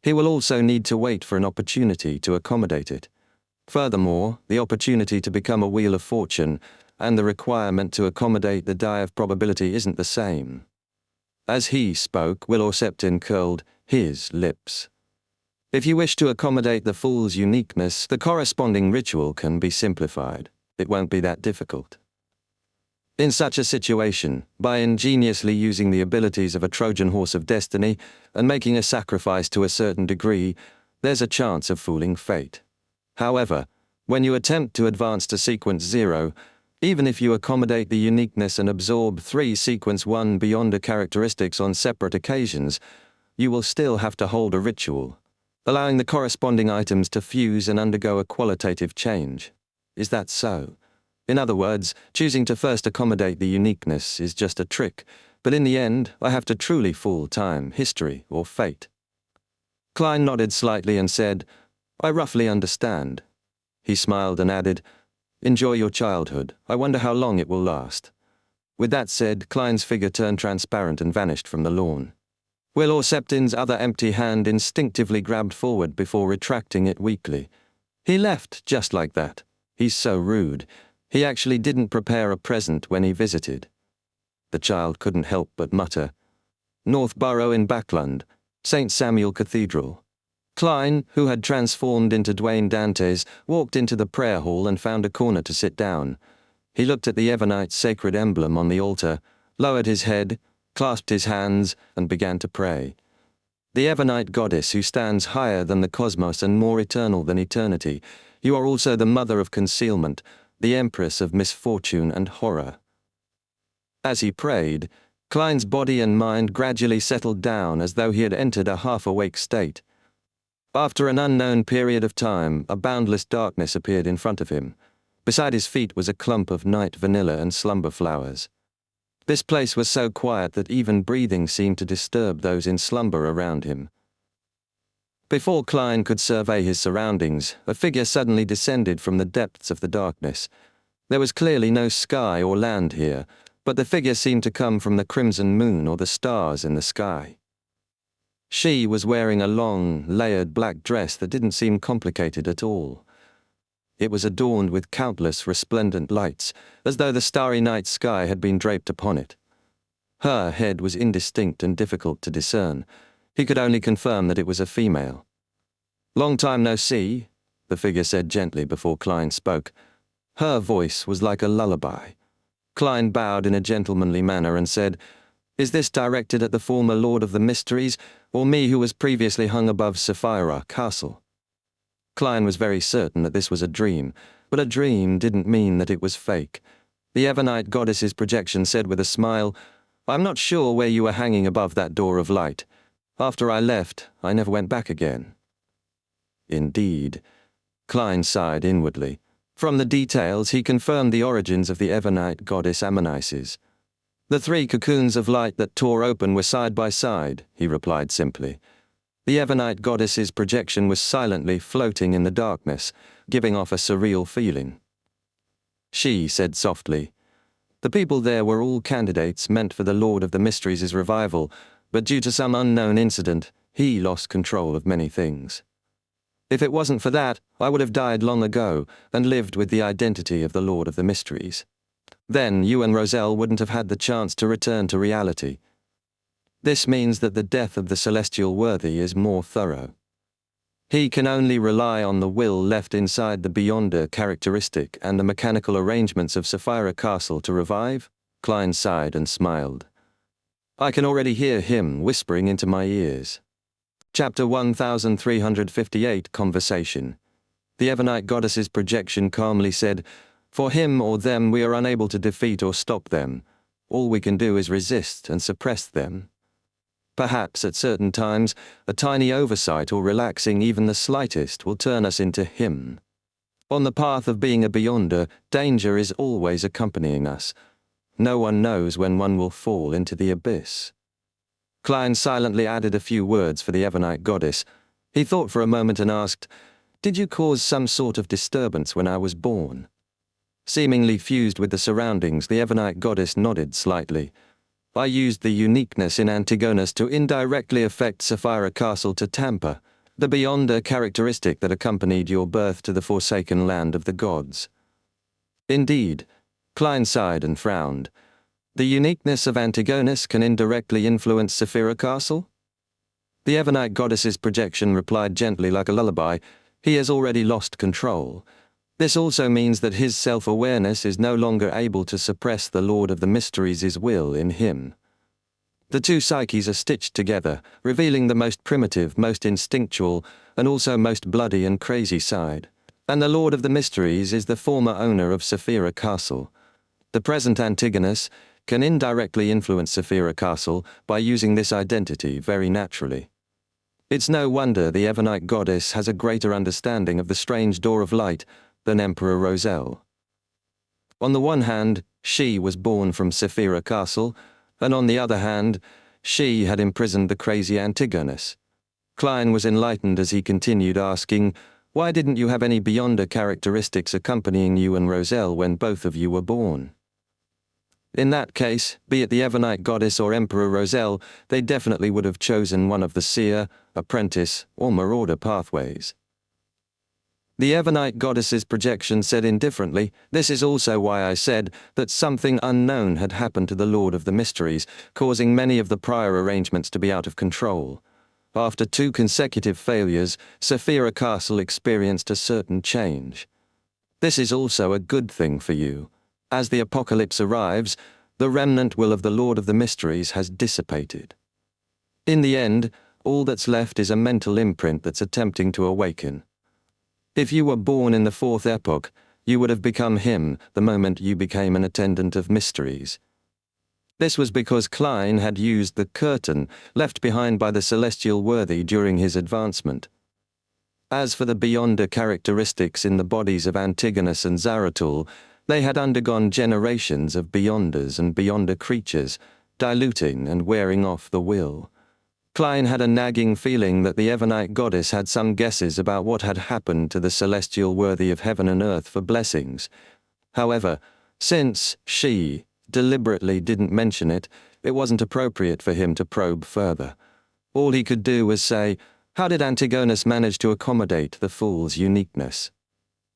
"He will also need to wait for an opportunity to accommodate it. Furthermore, the opportunity to become a wheel of fortune and the requirement to accommodate the die of probability isn't the same." As he spoke, Will Septin curled his lips. "If you wish to accommodate the fool's uniqueness, the corresponding ritual can be simplified. It won't be that difficult." In such a situation, by ingeniously using the abilities of a Trojan horse of destiny and making a sacrifice to a certain degree, there's a chance of fooling fate. However, when you attempt to advance to sequence 0, even if you accommodate the uniqueness and absorb 3 sequence 1 beyonder characteristics on separate occasions, you will still have to hold a ritual, allowing the corresponding items to fuse and undergo a qualitative change. Is that so? In other words, choosing to first accommodate the uniqueness is just a trick, but in the end, I have to truly fool time, history, or fate. Klein nodded slightly and said, "I roughly understand." He smiled and added, "Enjoy your childhood. I wonder how long it will last." With that said, Klein's figure turned transparent and vanished from the lawn. Will Septin's other empty hand instinctively grabbed forward before retracting it weakly. He left just like that. He's so rude. He actually didn't prepare a present when he visited. The child couldn't help but mutter, "Northborough in Backland, St. Samuel Cathedral." Klein, who had transformed into Dwayne Dantes, walked into the prayer hall and found a corner to sit down. He looked at the Evernite sacred emblem on the altar, lowered his head, clasped his hands, and began to pray. "The Evernite goddess who stands higher than the cosmos and more eternal than eternity, you are also the mother of concealment, the empress of misfortune and horror." As he prayed, Klein's body and mind gradually settled down as though he had entered a half-awake state. After an unknown period of time, a boundless darkness appeared in front of him. Beside his feet was a clump of night vanilla and slumber flowers. This place was so quiet that even breathing seemed to disturb those in slumber around him. Before Klein could survey his surroundings, a figure suddenly descended from the depths of the darkness. There was clearly no sky or land here, but the figure seemed to come from the crimson moon or the stars in the sky. She was wearing a long, layered black dress that didn't seem complicated at all. It was adorned with countless resplendent lights, as though the starry night sky had been draped upon it. Her head was indistinct and difficult to discern. He could only confirm that it was a female. "Long time no see," the figure said gently before Klein spoke. Her voice was like a lullaby. Klein bowed in a gentlemanly manner and said, "Is this directed at the former Lord of the Mysteries, or me who was previously hung above Sapphira Castle?" Klein was very certain that this was a dream, but a dream didn't mean that it was fake. The Evernite goddess's projection said with a smile, "I'm not sure where you were hanging above that door of light. After I left, I never went back again." Indeed. Klein sighed inwardly. From the details, he confirmed the origins of the Evernite goddess Ammonices. "The 3 cocoons of light that tore open were side by side," he replied simply. The Evernite goddess's projection was silently floating in the darkness, giving off a surreal feeling. She said softly, "The people there were all candidates meant for the Lord of the Mysteries' revival, but due to some unknown incident, he lost control of many things. If it wasn't for that, I would have died long ago and lived with the identity of the Lord of the Mysteries. Then you and Roselle wouldn't have had the chance to return to reality. This means that the death of the celestial worthy is more thorough." He can only rely on the will left inside the Beyonder characteristic and the mechanical arrangements of Saphira Castle to revive? Klein sighed and smiled. I can already hear him whispering into my ears. Chapter 1358 Conversation. The Evernite goddess's projection calmly said, For him or them we are unable to defeat or stop them. All we can do is resist and suppress them. Perhaps at certain times, a tiny oversight or relaxing even the slightest will turn us into him. On the path of being a Beyonder, danger is always accompanying us. No one knows when one will fall into the abyss. Klein silently added a few words for the Evernite goddess. He thought for a moment and asked, Did you cause some sort of disturbance when I was born? Seemingly fused with the surroundings, the Evernite goddess nodded slightly. I used the uniqueness in Antigonus to indirectly affect Saphira Castle to tamper, the Beyonder characteristic that accompanied your birth to the forsaken land of the gods. Indeed, Klein sighed and frowned. The uniqueness of Antigonus can indirectly influence Saphira Castle? The Evernite goddess's projection replied gently like a lullaby, He has already lost control. This also means that his self-awareness is no longer able to suppress the Lord of the Mysteries' will in him. The two psyches are stitched together, revealing the most primitive, most instinctual, and also most bloody and crazy side. And the Lord of the Mysteries is the former owner of Saphira Castle. The present Antigonus can indirectly influence Saphira Castle by using this identity very naturally. It's no wonder the Evernite goddess has a greater understanding of the strange door of light than Emperor Roselle. On the one hand, she was born from Saphira Castle, and on the other hand, she had imprisoned the crazy Antigonus. Klein was enlightened as he continued asking, Why didn't you have any Beyonder characteristics accompanying you and Roselle when both of you were born? In that case, be it the Evernite goddess or Emperor Roselle, they definitely would have chosen one of the seer, apprentice, or marauder pathways. The Evernite goddess's projection said indifferently, This is also why I said that something unknown had happened to the Lord of the Mysteries, causing many of the prior arrangements to be out of control. After 2 consecutive failures, Saphira Castle experienced a certain change. This is also a good thing for you. As the apocalypse arrives, the remnant will of the Lord of the Mysteries has dissipated. In the end, all that's left is a mental imprint that's attempting to awaken. If you were born in the 4th epoch, you would have become him the moment you became an attendant of mysteries. This was because Klein had used the curtain left behind by the celestial worthy during his advancement. As for the Beyonder characteristics in the bodies of Antigonus and Zaratul, they had undergone generations of Beyonders and Beyonder creatures, diluting and wearing off the will. Klein had a nagging feeling that the Evernite goddess had some guesses about what had happened to the celestial worthy of heaven and earth for blessings. However, since she deliberately didn't mention it, it wasn't appropriate for him to probe further. All he could do was say, How did Antigonus manage to accommodate the fool's uniqueness?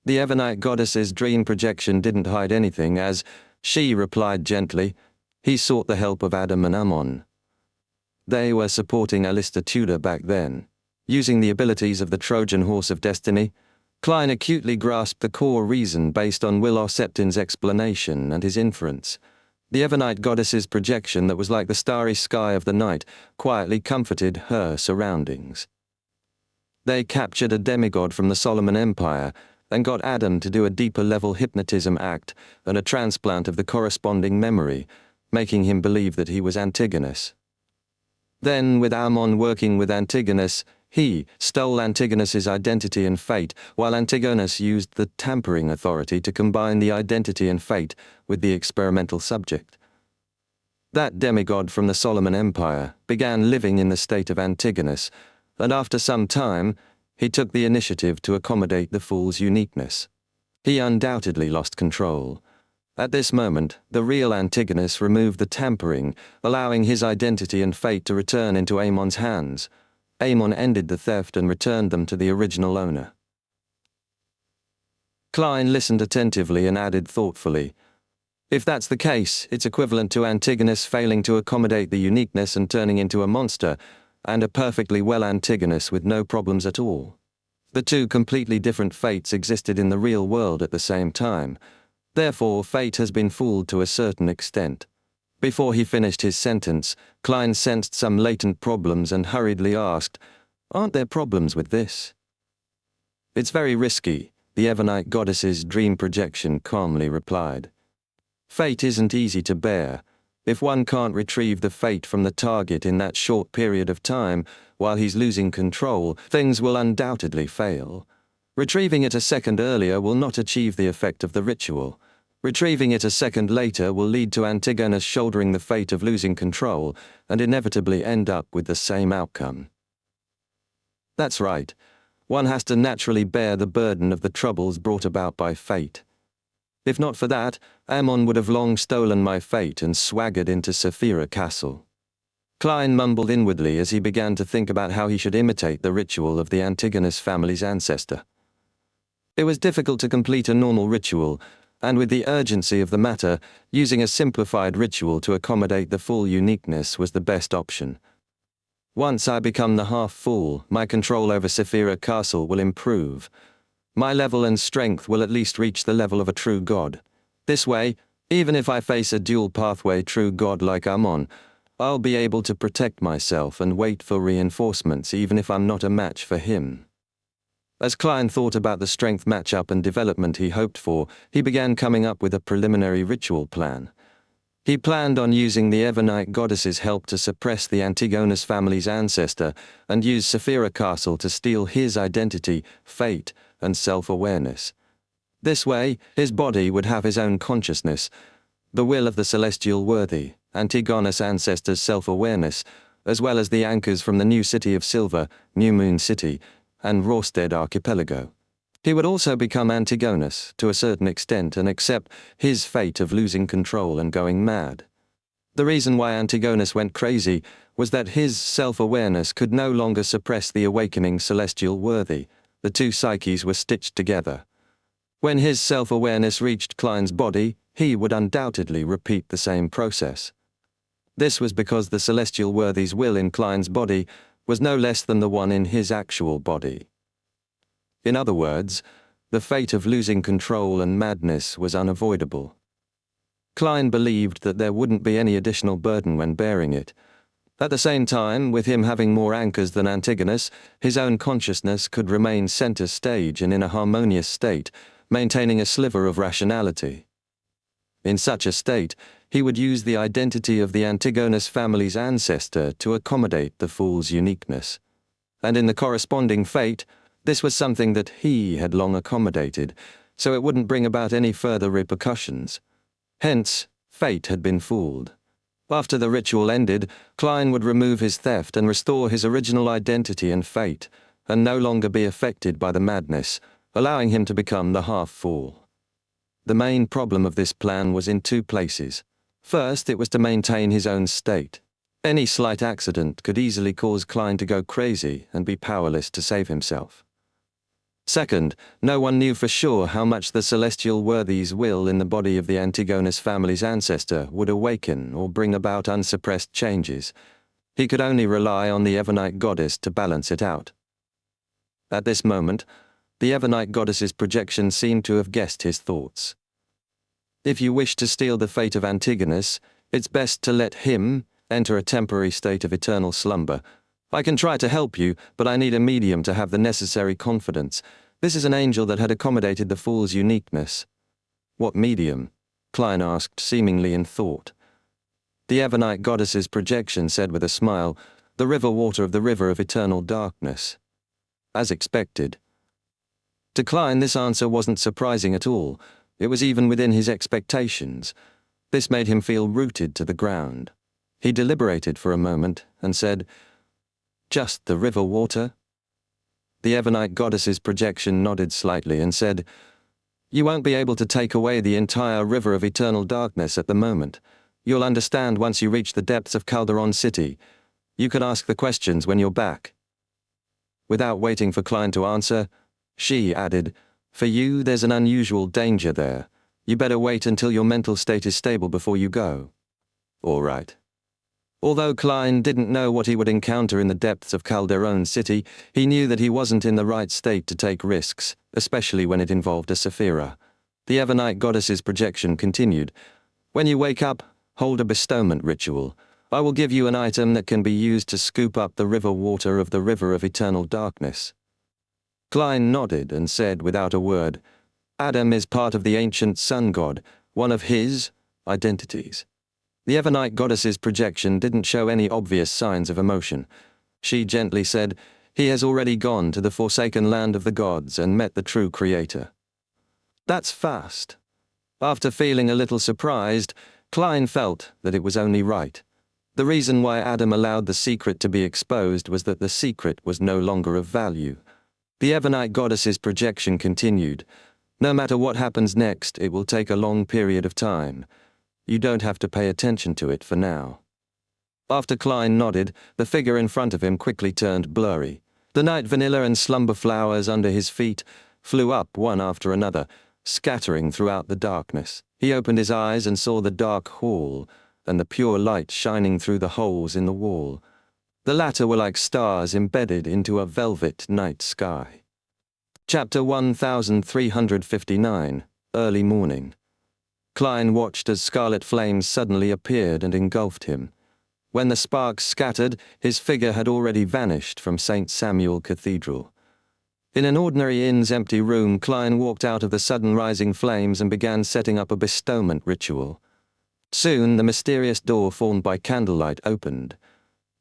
The Evernite goddess's dream projection didn't hide anything as she replied gently, He sought the help of Adam and Ammon. They were supporting Alistair Tudor back then. Using the abilities of the Trojan horse of destiny, Klein acutely grasped the core reason based on Will Septin's explanation and his inference. The Evernite goddess's projection that was like the starry sky of the night quietly comforted her surroundings. They captured a demigod from the Solomon Empire and got Adam to do a deeper level hypnotism act and a transplant of the corresponding memory, making him believe that he was Antigonus. Then, with Ammon working with Antigonus, he stole Antigonus's identity and fate, while Antigonus used the tampering authority to combine the identity and fate with the experimental subject. That demigod from the Solomon Empire began living in the state of Antigonus, and after some time, he took the initiative to accommodate the fool's uniqueness. He undoubtedly lost control. At this moment, the real Antigonus removed the tampering, allowing his identity and fate to return into Ammon's hands. Ammon ended the theft and returned them to the original owner. Klein listened attentively and added thoughtfully, If that's the case, it's equivalent to Antigonus failing to accommodate the uniqueness and turning into a monster, and a perfectly well Antigonus with no problems at all. The two completely different fates existed in the real world at the same time. Therefore, fate has been fooled to a certain extent. Before he finished his sentence, Klein sensed some latent problems and hurriedly asked, "Aren't there problems with this?" "It's very risky," the Evernite goddess's dream projection calmly replied. "Fate isn't easy to bear. If one can't retrieve the fate from the target in that short period of time, while he's losing control, things will undoubtedly fail. Retrieving it a second earlier will not achieve the effect of the ritual. Retrieving it a second later will lead to Antigonus shouldering the fate of losing control and inevitably end up with the same outcome." "That's right. One has to naturally bear the burden of the troubles brought about by fate. If not for that, Ammon would have long stolen my fate and swaggered into Saphira Castle." Klein mumbled inwardly as he began to think about how he should imitate the ritual of the Antigonus family's ancestor. It was difficult to complete a normal ritual, and with the urgency of the matter, using a simplified ritual to accommodate the full uniqueness was the best option. "Once I become the half-fool, my control over Saphira Castle will improve. My level and strength will at least reach the level of a true god. This way, even if I face a dual pathway true god like Ammon, I'll be able to protect myself and wait for reinforcements even if I'm not a match for him." As Klein thought about the strength matchup and development he hoped for, he began coming up with a preliminary ritual plan. He planned on using the Evernite goddess's help to suppress the Antigonus family's ancestor and use Saphira Castle to steal his identity, fate, and self-awareness. This way, his body would have his own consciousness, the will of the celestial worthy, Antigonus ancestors' self-awareness, as well as the anchors from the new city of Silver, New Moon City, and Rorstead Archipelago. He would also become Antigonus, to a certain extent, and accept his fate of losing control and going mad. The reason why Antigonus went crazy was that his self-awareness could no longer suppress the awakening celestial worthy. The two psyches were stitched together. When his self-awareness reached Klein's body, he would undoubtedly repeat the same process. This was because the celestial worthy's will in Klein's body was no less than the one in his actual body. In other words, the fate of losing control and madness was unavoidable. Klein believed that there wouldn't be any additional burden when bearing it. At the same time, with him having more anchors than Antigonus, his own consciousness could remain center stage and in a harmonious state, maintaining a sliver of rationality. In such a state, he would use the identity of the Antigonus family's ancestor to accommodate the fool's uniqueness. And in the corresponding fate, this was something that he had long accommodated, so it wouldn't bring about any further repercussions. Hence, fate had been fooled. After the ritual ended, Klein would remove his theft and restore his original identity and fate, and no longer be affected by the madness, allowing him to become the half-fool. The main problem of this plan was in two places. First, it was to maintain his own state. Any slight accident could easily cause Klein to go crazy and be powerless to save himself. Second, no one knew for sure how much the celestial worthy's will in the body of the Antigonus family's ancestor would awaken or bring about unsuppressed changes. He could only rely on the Evernite goddess to balance it out. At this moment, the Evernite goddess's projection seemed to have guessed his thoughts. "If you wish to steal the fate of Antigonus, it's best to let him enter a temporary state of eternal slumber. I can try to help you, but I need a medium to have the necessary confidence. This is an angel that had accommodated the fool's uniqueness." "What medium?" Klein asked, seemingly in thought. The Evernite goddess's projection said with a smile, "The river water of the river of eternal darkness." As expected. To Klein, this answer wasn't surprising at all. It was even within his expectations. This made him feel rooted to the ground. He deliberated for a moment and said, "Just the river water?" The Evernite goddess's projection nodded slightly and said, "You won't be able to take away the entire river of eternal darkness at the moment. You'll understand once you reach the depths of Calderon City. You can ask the questions when you're back." Without waiting for Klein to answer, she added, "For you, there's an unusual danger there. You better wait until your mental state is stable before you go." "All right." Although Klein didn't know what he would encounter in the depths of Calderon City, he knew that he wasn't in the right state to take risks, especially when it involved a Saphira. The Evernite goddess's projection continued. When you wake up, hold a bestowment ritual. I will give you an item that can be used to scoop up the river water of the river of eternal darkness. Klein nodded and said without a word, Adam is part of the ancient sun god, one of his identities. The Evernite goddess's projection didn't show any obvious signs of emotion. She gently said, he has already gone to the forsaken land of the gods and met the true creator. That's fast. After feeling a little surprised, Klein felt that it was only right. The reason why Adam allowed the secret to be exposed was that the secret was no longer of value. The Evernite goddess's projection continued. No matter what happens next, it will take a long period of time. You don't have to pay attention to it for now. After Klein nodded, the figure in front of him quickly turned blurry. The night vanilla and slumber flowers under his feet flew up one after another, scattering throughout the darkness. He opened his eyes and saw the dark hall and the pure light shining through the holes in the wall. The latter were like stars embedded into a velvet night sky. Chapter 1359, Early Morning. Klein watched as scarlet flames suddenly appeared and engulfed him. When the sparks scattered, his figure had already vanished from St. Samuel Cathedral. In an ordinary inn's empty room, Klein walked out of the sudden rising flames and began setting up a bestowment ritual. Soon, the mysterious door formed by candlelight opened.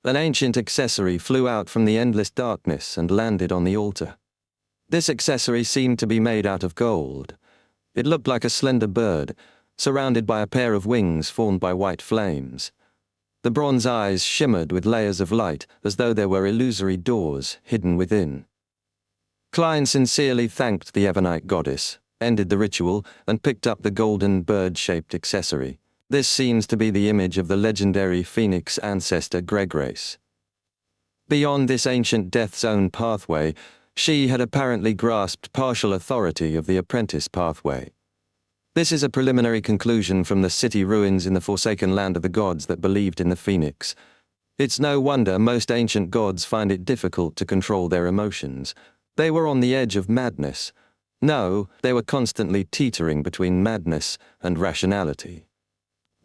An ancient accessory flew out from the endless darkness and landed on the altar. This accessory seemed to be made out of gold. It looked like a slender bird, surrounded by a pair of wings formed by white flames. The bronze eyes shimmered with layers of light as though there were illusory doors hidden within. Klein sincerely thanked the Evernite goddess, ended the ritual, and picked up the golden bird-shaped accessory. This seems to be the image of the legendary phoenix ancestor Greggrace. Beyond this ancient death's own pathway, she had apparently grasped partial authority of the apprentice pathway. This is a preliminary conclusion from the city ruins in the forsaken land of the gods that believed in the phoenix. It's no wonder most ancient gods find it difficult to control their emotions. They were on the edge of madness. No, they were constantly teetering between madness and rationality.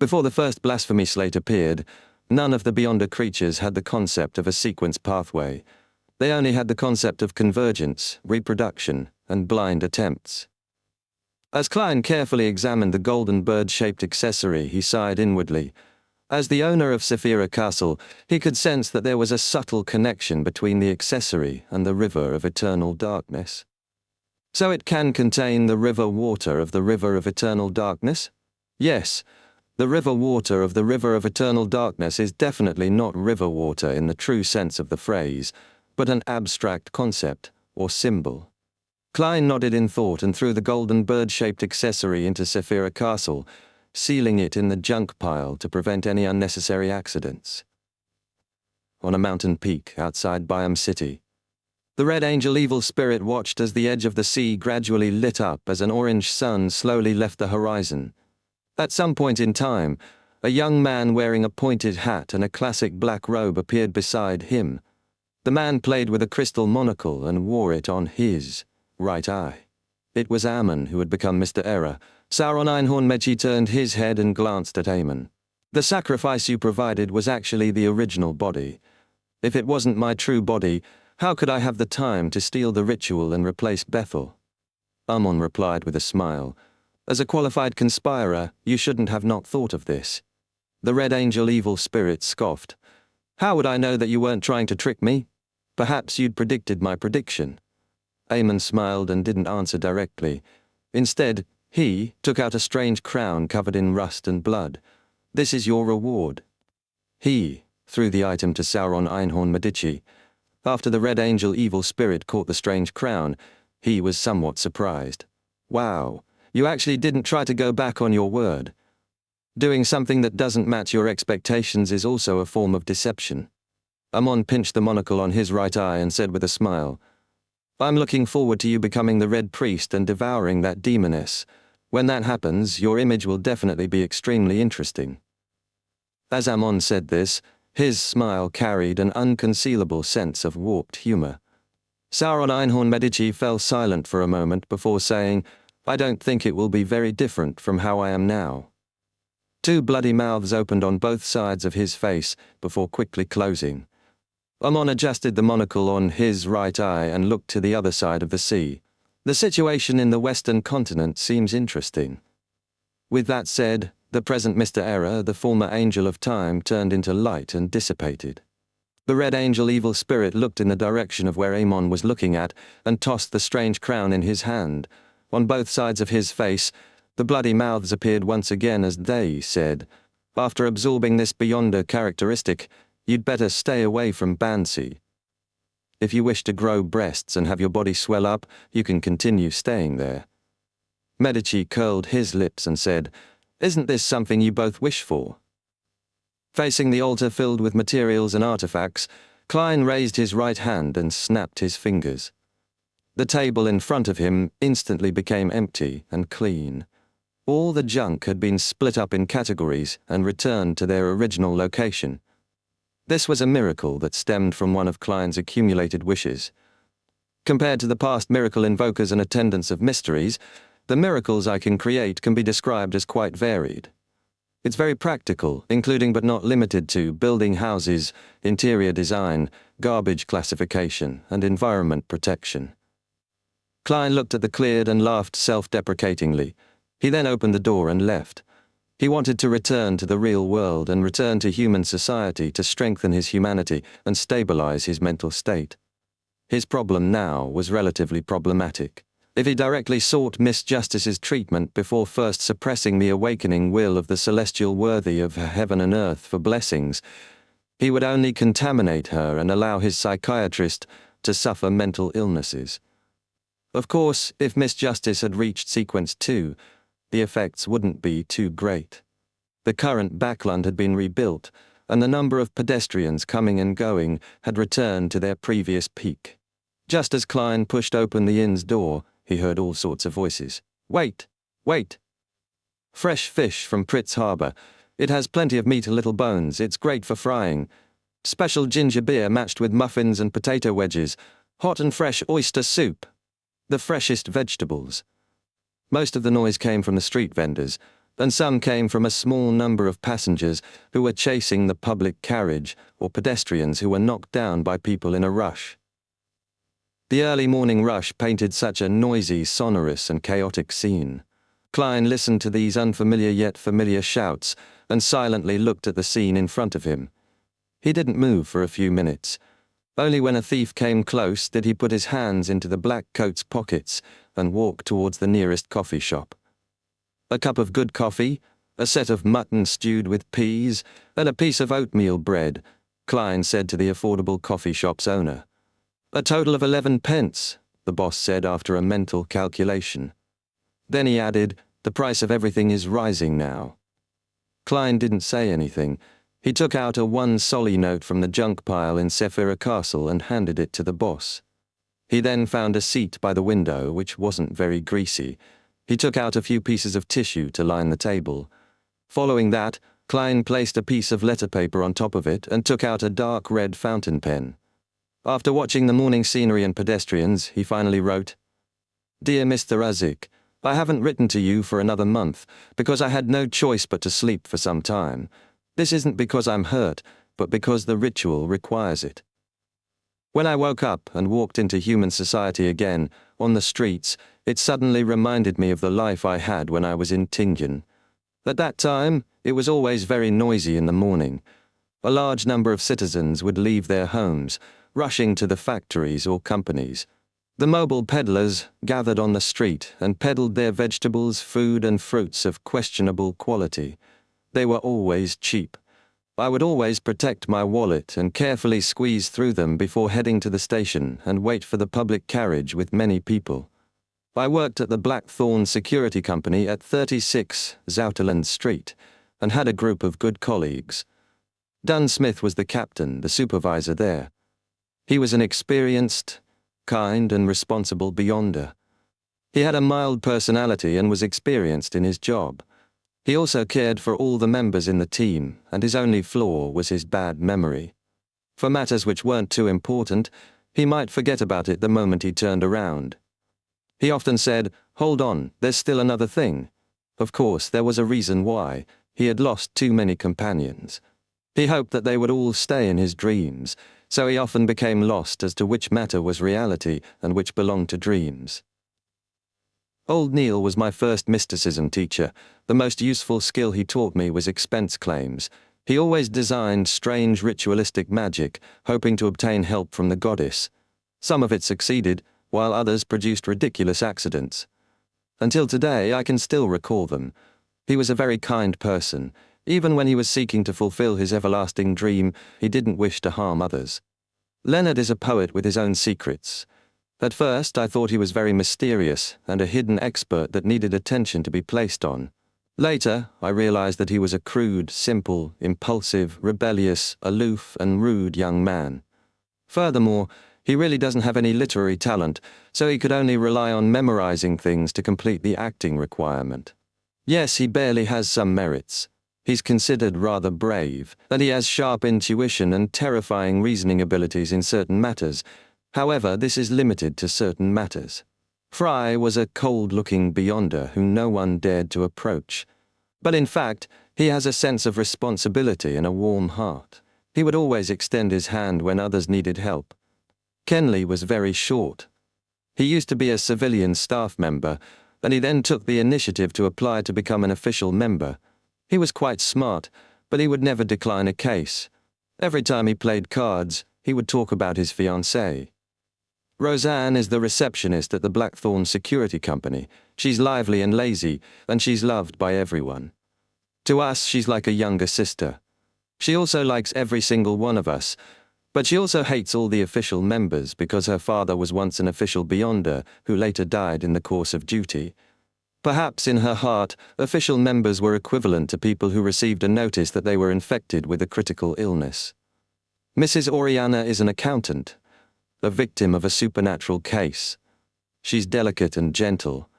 Before the first blasphemy slate appeared, none of the Beyonder creatures had the concept of a sequence pathway. They only had the concept of convergence, reproduction, and blind attempts. As Klein carefully examined the golden bird-shaped accessory, he sighed inwardly. As the owner of Saphira Castle, he could sense that there was a subtle connection between the accessory and the river of eternal darkness. So it can contain the river water of the river of eternal darkness? Yes, the river water of the river of eternal darkness is definitely not river water in the true sense of the phrase, but an abstract concept or symbol. Klein nodded in thought and threw the golden bird-shaped accessory into Saphira Castle, sealing it in the junk pile to prevent any unnecessary accidents. On a mountain peak outside Byam City, the Red Angel evil spirit watched as the edge of the sea gradually lit up as an orange sun slowly left the horizon. At some point in time, a young man wearing a pointed hat and a classic black robe appeared beside him. The man played with a crystal monocle and wore it on his right eye. It was Ammon who had become Mr. Error. Sauron Einhorn Medji turned his head and glanced at Aemon. The sacrifice you provided was actually the original body. If it wasn't my true body, how could I have the time to steal the ritual and replace Bethel? Ammon replied with a smile. As a qualified conspirer, you shouldn't have not thought of this. The Red Angel evil spirit scoffed. How would I know that you weren't trying to trick me? Perhaps you'd predicted my prediction. Aemon smiled and didn't answer directly. Instead, he took out a strange crown covered in rust and blood. This is your reward. He threw the item to Sauron Einhorn Medici. After the Red Angel evil spirit caught the strange crown, he was somewhat surprised. Wow, you actually didn't try to go back on your word. Doing something that doesn't match your expectations is also a form of deception. Ammon pinched the monocle on his right eye and said with a smile, I'm looking forward to you becoming the Red Priest and devouring that demoness. When that happens, your image will definitely be extremely interesting. As Ammon said this, His smile carried an unconcealable sense of warped humor. Sauron Einhorn Medici fell silent for a moment before saying, "I don't think it will be very different from how I am now." Two bloody mouths opened on both sides of his face before quickly closing. Amon adjusted the monocle on his right eye and looked to the other side of the sea. The situation in the Western continent seems interesting. With that said, the present Mr. Error, the former angel of time, turned into light and dissipated. The red angel evil spirit looked in the direction of where Amon was looking at and tossed the strange crown in his hand. On both sides of his face, the bloody mouths appeared once again as they said, "After absorbing this Beyonder characteristic, you'd better stay away from Bansi. If you wish to grow breasts and have your body swell up, you can continue staying there." Medici curled his lips and said, "Isn't this something you both wish for?" Facing the altar filled with materials and artifacts, Klein raised his right hand and snapped his fingers. The table in front of him instantly became empty and clean. All the junk had been split up in categories and returned to their original location. This was a miracle that stemmed from one of Klein's accumulated wishes. Compared to the past miracle invokers and attendants of mysteries, the miracles I can create can be described as quite varied. It's very practical, including but not limited to building houses, interior design, garbage classification, and environment protection. Klein looked at the cleared and laughed self-deprecatingly. He then opened the door and left. He wanted to return to the real world and return to human society to strengthen his humanity and stabilize his mental state. His problem now was relatively problematic. If he directly sought Miss Justice's treatment before first suppressing the awakening will of the celestial worthy of heaven and earth for blessings, he would only contaminate her and allow his psychiatrist to suffer mental illnesses. Of course, if Miss Justice had reached Sequence 2, the effects wouldn't be too great. The current Backland had been rebuilt, and the number of pedestrians coming and going had returned to their previous peak. Just as Klein pushed open the inn's door, he heard all sorts of voices. "Wait! Wait! Fresh fish from Pritz Harbor. It has plenty of meat and little bones. It's great for frying. Special ginger beer matched with muffins and potato wedges. Hot and fresh oyster soup. The freshest vegetables." Most of the noise came from the street vendors, and some came from a small number of passengers who were chasing the public carriage or pedestrians who were knocked down by people in a rush. The early morning rush painted such a noisy, sonorous, and chaotic scene. Klein listened to these unfamiliar yet familiar shouts and silently looked at the scene in front of him. He didn't move for a few minutes. Only when a thief came close did he put his hands into the black coat's pockets and walk towards the nearest coffee shop. A cup of good coffee, a set of mutton stewed with peas, and a piece of oatmeal bread, Klein said to the affordable coffee shop's owner. "A total of 11 pence, the boss said after a mental calculation. Then he added, "The price of everything is rising now." Klein didn't say anything. He took out a 1 solly note from the junk pile in Sephira Castle and handed it to the boss. He then found a seat by the window, which wasn't very greasy. He took out a few pieces of tissue to line the table. Following that, Klein placed a piece of letter paper on top of it and took out a dark red fountain pen. After watching the morning scenery and pedestrians, he finally wrote, "Dear Mr. Razik, I haven't written to you for another month because I had no choice but to sleep for some time. This isn't because I'm hurt, but because the ritual requires it. When I woke up and walked into human society again, on the streets, it suddenly reminded me of the life I had when I was in Tingen. At that time, it was always very noisy in the morning. A large number of citizens would leave their homes, rushing to the factories or companies. The mobile peddlers gathered on the street and peddled their vegetables, food, and fruits of questionable quality. They were always cheap. I would always protect my wallet and carefully squeeze through them before heading to the station and wait for the public carriage with many people. I worked at the Blackthorn Security Company at 36 Zouterland Street and had a group of good colleagues. Dunn Smith was the captain, the supervisor there. He was an experienced, kind, and responsible Beyonder. He had a mild personality and was experienced in his job. He also cared for all the members in the team, and his only flaw was his bad memory. For matters which weren't too important, he might forget about it the moment he turned around. He often said, "Hold on, there's still another thing." Of course, there was a reason why. He had lost too many companions. He hoped that they would all stay in his dreams, so he often became lost as to which matter was reality and which belonged to dreams. Old Neil was my first mysticism teacher. The most useful skill he taught me was expense claims. He always designed strange ritualistic magic, hoping to obtain help from the goddess. Some of it succeeded, while others produced ridiculous accidents. Until today, I can still recall them. He was a very kind person. Even when he was seeking to fulfill his everlasting dream, he didn't wish to harm others. Leonard is a poet with his own secrets. At first, I thought he was very mysterious and a hidden expert that needed attention to be placed on. Later, I realized that he was a crude, simple, impulsive, rebellious, aloof, and rude young man. Furthermore, he really doesn't have any literary talent, so he could only rely on memorizing things to complete the acting requirement. Yes, he barely has some merits. He's considered rather brave, and he has sharp intuition and terrifying reasoning abilities in certain matters. However, this is limited to certain matters. Fry was a cold-looking beyonder who no one dared to approach. But in fact, he has a sense of responsibility and a warm heart. He would always extend his hand when others needed help. Kenley was very short. He used to be a civilian staff member, and he then took the initiative to apply to become an official member. He was quite smart, but he would never decline a case. Every time he played cards, he would talk about his fiancée. Roseanne is the receptionist at the Blackthorn Security Company. She's lively and lazy, and she's loved by everyone. To us, she's like a younger sister. She also likes every single one of us, but she also hates all the official members because her father was once an official beyonder who later died in the course of duty. Perhaps in her heart, official members were equivalent to people who received a notice that they were infected with a critical illness. Mrs. Oriana is an accountant, a victim of a supernatural case. She's delicate and gentle,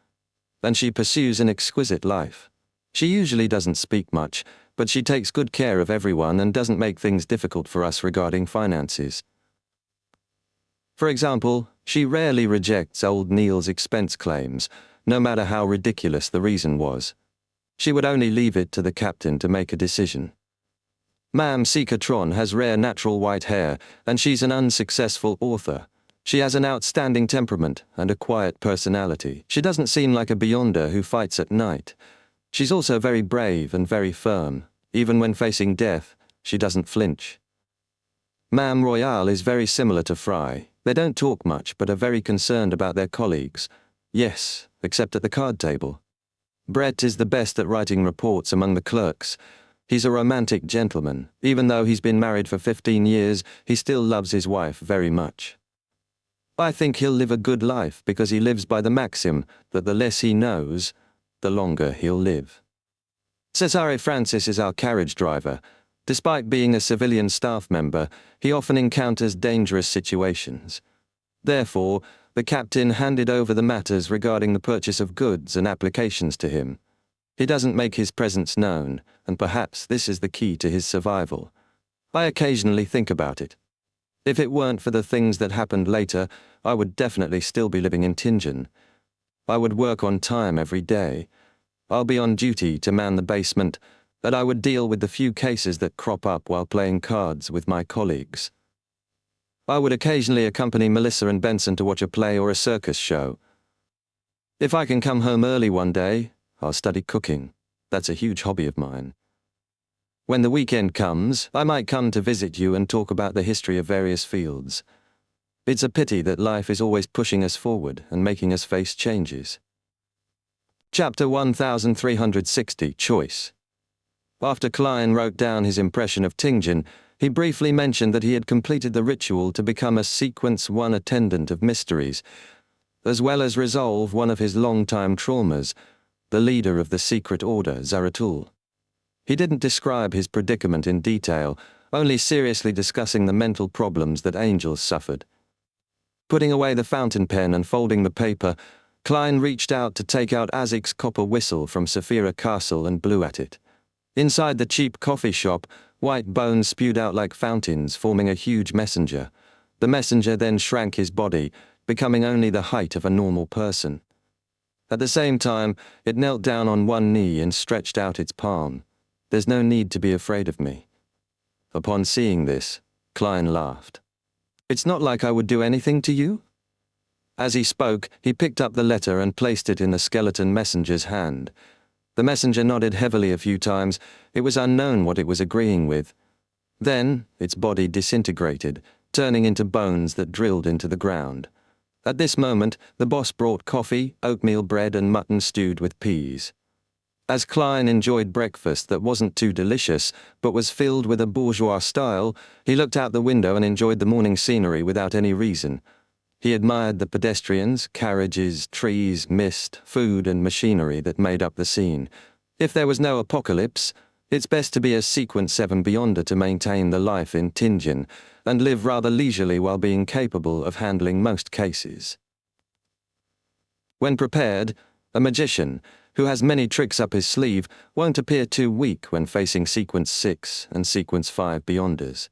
and she pursues an exquisite life. She usually doesn't speak much, but she takes good care of everyone and doesn't make things difficult for us regarding finances. For example, she rarely rejects old Neil's expense claims, no matter how ridiculous the reason was. She would only leave it to the captain to make a decision. Ma'am Seekatron has rare natural white hair, and she's an unsuccessful author. She has an outstanding temperament and a quiet personality. She doesn't seem like a beyonder who fights at night. She's also very brave and very firm. Even when facing death, she doesn't flinch. Ma'am Royale is very similar to Fry. They don't talk much, but are very concerned about their colleagues. Yes, except at the card table. Brett is the best at writing reports among the clerks. He's a romantic gentleman. Even though he's been married for 15 years, he still loves his wife very much. I think he'll live a good life because he lives by the maxim that the less he knows, the longer he'll live. Cesare Francis is our carriage driver. Despite being a civilian staff member, he often encounters dangerous situations. Therefore, the captain handed over the matters regarding the purchase of goods and applications to him. He doesn't make his presence known, and perhaps this is the key to his survival. I occasionally think about it. If it weren't for the things that happened later, I would definitely still be living in Tingen. I would work on time every day. I'll be on duty to man the basement, and I would deal with the few cases that crop up while playing cards with my colleagues. I would occasionally accompany Melissa and Benson to watch a play or a circus show. If I can come home early one day, I'll study cooking. That's a huge hobby of mine. When the weekend comes, I might come to visit you and talk about the history of various fields. It's a pity that life is always pushing us forward and making us face changes. Chapter 1360, Choice. After Klein wrote down his impression of Tingen, he briefly mentioned that he had completed the ritual to become a Sequence 1 attendant of mysteries, as well as resolve one of his long-time traumas, the leader of the secret order, Zaratul. He didn't describe his predicament in detail, only seriously discussing the mental problems that angels suffered. Putting away the fountain pen and folding the paper, Klein reached out to take out Azic's copper whistle from Saphira Castle and blew at it. Inside the cheap coffee shop, white bones spewed out like fountains, forming a huge messenger. The messenger then shrank his body, becoming only the height of a normal person. At the same time, it knelt down on one knee and stretched out its palm. "There's no need to be afraid of me." Upon seeing this, Klein laughed. "It's not like I would do anything to you?" As he spoke, he picked up the letter and placed it in the skeleton messenger's hand. The messenger nodded heavily a few times. It was unknown what it was agreeing with. Then, its body disintegrated, turning into bones that drilled into the ground. At this moment, the boss brought coffee, oatmeal bread and mutton stewed with peas. As Klein enjoyed breakfast that wasn't too delicious, but was filled with a bourgeois style, he looked out the window and enjoyed the morning scenery without any reason. He admired the pedestrians, carriages, trees, mist, food and machinery that made up the scene. If there was no apocalypse, it's best to be a Sequence 7 Beyonder to maintain the life in Tinjin and live rather leisurely while being capable of handling most cases. When prepared, a magician, who has many tricks up his sleeve, won't appear too weak when facing Sequence 6 and Sequence 5 Beyonders.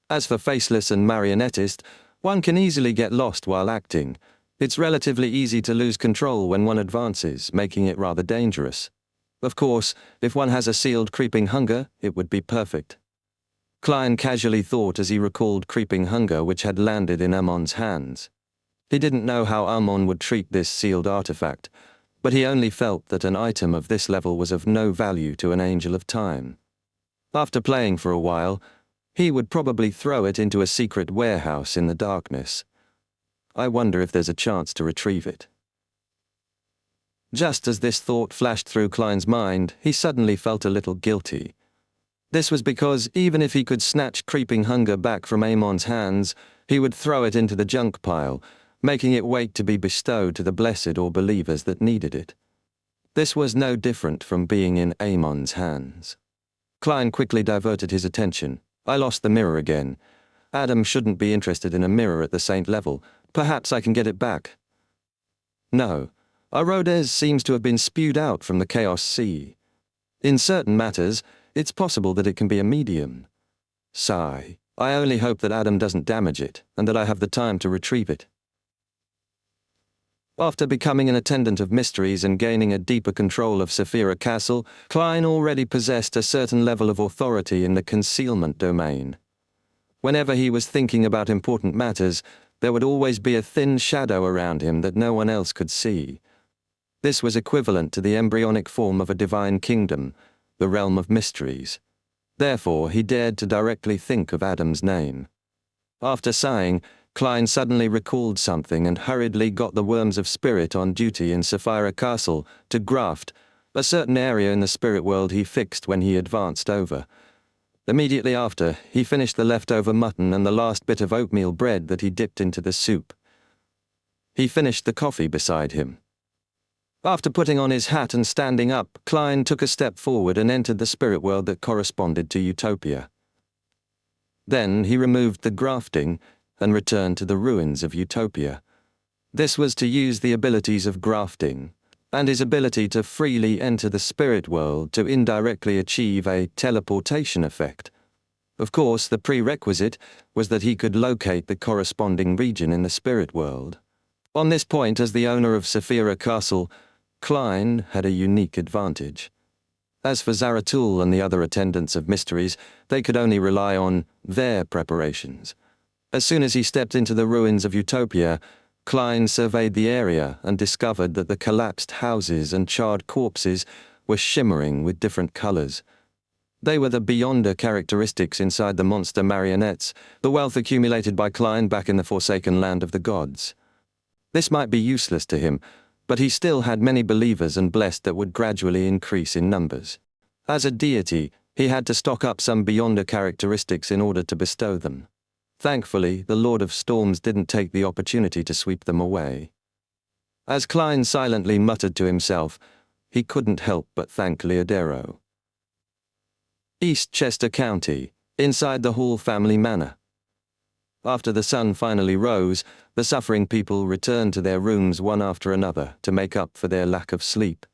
As for Faceless and Marionettist, one can easily get lost while acting. It's relatively easy to lose control when one advances, making it rather dangerous. Of course, if one has a sealed Creeping Hunger, it would be perfect. Klein casually thought as he recalled Creeping Hunger which had landed in Amon's hands. He didn't know how Amon would treat this sealed artifact, but he only felt that an item of this level was of no value to an Angel of Time. After playing for a while, he would probably throw it into a secret warehouse in the darkness. I wonder if there's a chance to retrieve it. Just as this thought flashed through Klein's mind, he suddenly felt a little guilty. This was because even if he could snatch Creeping Hunger back from Amon's hands, he would throw it into the junk pile, making it wait to be bestowed to the blessed or believers that needed it. This was no different from being in Amon's hands. Klein quickly diverted his attention. "I lost the mirror again. Adam shouldn't be interested in a mirror at the saint level. Perhaps I can get it back." No, Arodes seems to have been spewed out from the Chaos Sea. In certain matters, it's possible that it can be a medium. Sigh. I only hope that Adam doesn't damage it, and that I have the time to retrieve it. After becoming an attendant of mysteries and gaining a deeper control of Saphira Castle, Klein already possessed a certain level of authority in the concealment domain. Whenever he was thinking about important matters, there would always be a thin shadow around him that no one else could see. This was equivalent to the embryonic form of a divine kingdom, the realm of mysteries. Therefore, he dared to directly think of Adam's name. After sighing, Klein suddenly recalled something and hurriedly got the Worms of Spirit on duty in Saphira Castle to graft a certain area in the spirit world he fixed when he advanced over. Immediately after, he finished the leftover mutton and the last bit of oatmeal bread that he dipped into the soup. He finished the coffee beside him. After putting on his hat and standing up, Klein took a step forward and entered the spirit world that corresponded to Utopia. Then he removed the grafting and returned to the ruins of Utopia. This was to use the abilities of grafting, and his ability to freely enter the spirit world to indirectly achieve a teleportation effect. Of course, the prerequisite was that he could locate the corresponding region in the spirit world. On this point, as the owner of Saphira Castle, Klein had a unique advantage. As for Zaratul and the other attendants of mysteries, they could only rely on their preparations. As soon as he stepped into the ruins of Utopia, Klein surveyed the area and discovered that the collapsed houses and charred corpses were shimmering with different colors. They were the Beyonder characteristics inside the monster marionettes, the wealth accumulated by Klein back in the Forsaken Land of the Gods. This might be useless to him, but he still had many believers and blessed that would gradually increase in numbers. As a deity, he had to stock up some Beyonder characteristics in order to bestow them. Thankfully, the Lord of Storms didn't take the opportunity to sweep them away. As Klein silently muttered to himself, he couldn't help but thank Leodero. East Chester County, inside the Hall family manor. After the sun finally rose, the the suffering people returned to their rooms one after another to make up for their lack of sleep.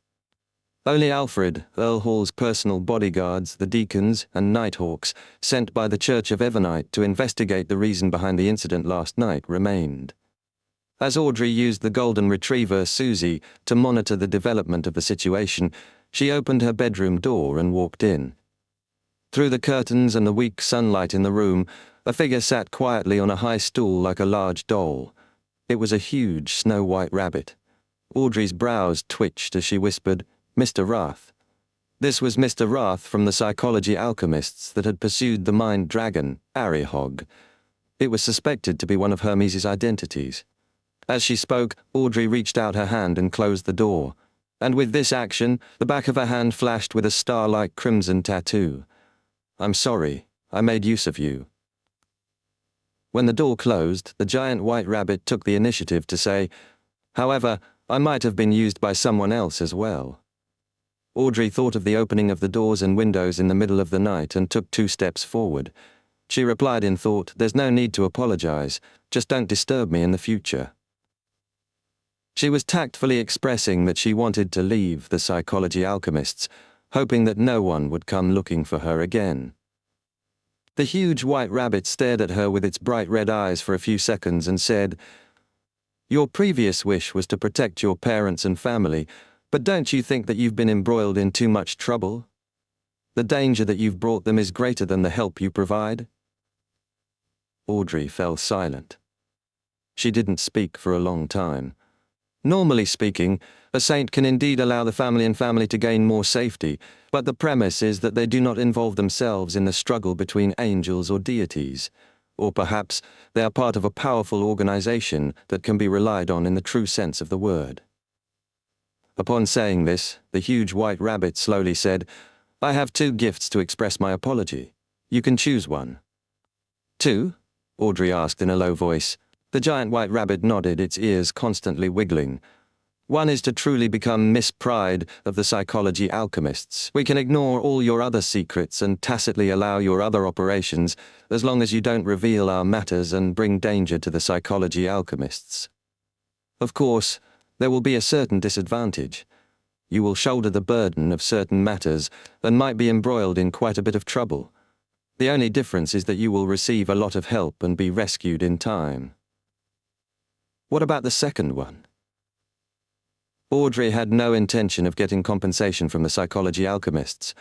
Only Alfred, Earl Hall's personal bodyguards, the deacons and nighthawks, sent by the Church of Evernite to investigate the reason behind the incident last night, remained. As Audrey used the golden retriever, Susie, to monitor the development of the situation, she opened her bedroom door and walked in. Through the curtains and the weak sunlight in the room, a figure sat quietly on a high stool like a large doll. It was a huge snow-white rabbit. Audrey's brows twitched as she whispered, "Mr. Wrath." This was Mr. Wrath from the psychology alchemists that had pursued the mind dragon, Arihog. It was suspected to be one of Hermes' identities. As she spoke, Audrey reached out her hand and closed the door. And with this action, the back of her hand flashed with a star-like crimson tattoo. "I'm sorry, I made use of you." When the door closed, the giant white rabbit took the initiative to say, "However, I might have been used by someone else as well." Audrey thought of the opening of the doors and windows in the middle of the night and took 2 steps forward. She replied in thought, "There's no need to apologize, just don't disturb me in the future." She was tactfully expressing that she wanted to leave the psychology alchemists, hoping that no one would come looking for her again. The huge white rabbit stared at her with its bright red eyes for a few seconds and said, "Your previous wish was to protect your parents and family, but don't you think that you've been embroiled in too much trouble? The danger that you've brought them is greater than the help you provide?" Audrey fell silent. She didn't speak for a long time. Normally speaking, a saint can indeed allow the family to gain more safety, but the premise is that they do not involve themselves in the struggle between angels or deities. Or perhaps they are part of a powerful organization that can be relied on in the true sense of the word. Upon saying this, the huge white rabbit slowly said, "I have 2 gifts to express my apology. You can choose one." "2?" Audrey asked in a low voice. The giant white rabbit nodded, its ears constantly wiggling. "One is to truly become Miss Pride of the psychology alchemists. We can ignore all your other secrets and tacitly allow your other operations, as long as you don't reveal our matters and bring danger to the psychology alchemists. Of course, there will be a certain disadvantage. You will shoulder the burden of certain matters and might be embroiled in quite a bit of trouble. The only difference is that you will receive a lot of help and be rescued in time." "What about the second one?" Audrey had no intention of getting compensation from the psychology alchemists.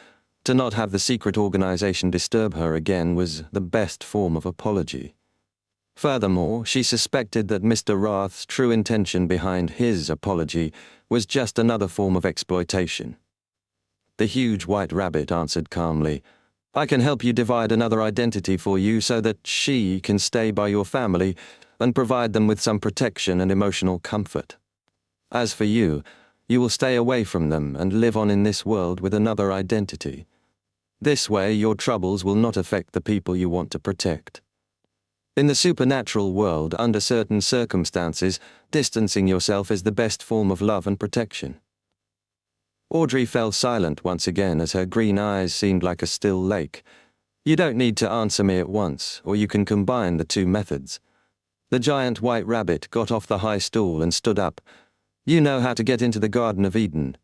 To not have the secret organization disturb her again was the best form of apology. Furthermore, she suspected that Mr. Wrath's true intention behind his apology was just another form of exploitation. The huge white rabbit answered calmly, "I can help you divide another identity for you so that she can stay by your family and provide them with some protection and emotional comfort. As for you, you will stay away from them and live on in this world with another identity. This way, your troubles will not affect the people you want to protect. In the supernatural world, under certain circumstances, distancing yourself is the best form of love and protection." Audrey fell silent once again as her green eyes seemed like a still lake. "You don't need to answer me at once, or you can combine the 2 methods." The giant white rabbit got off the high stool and stood up. "You know how to get into the Garden of Eden."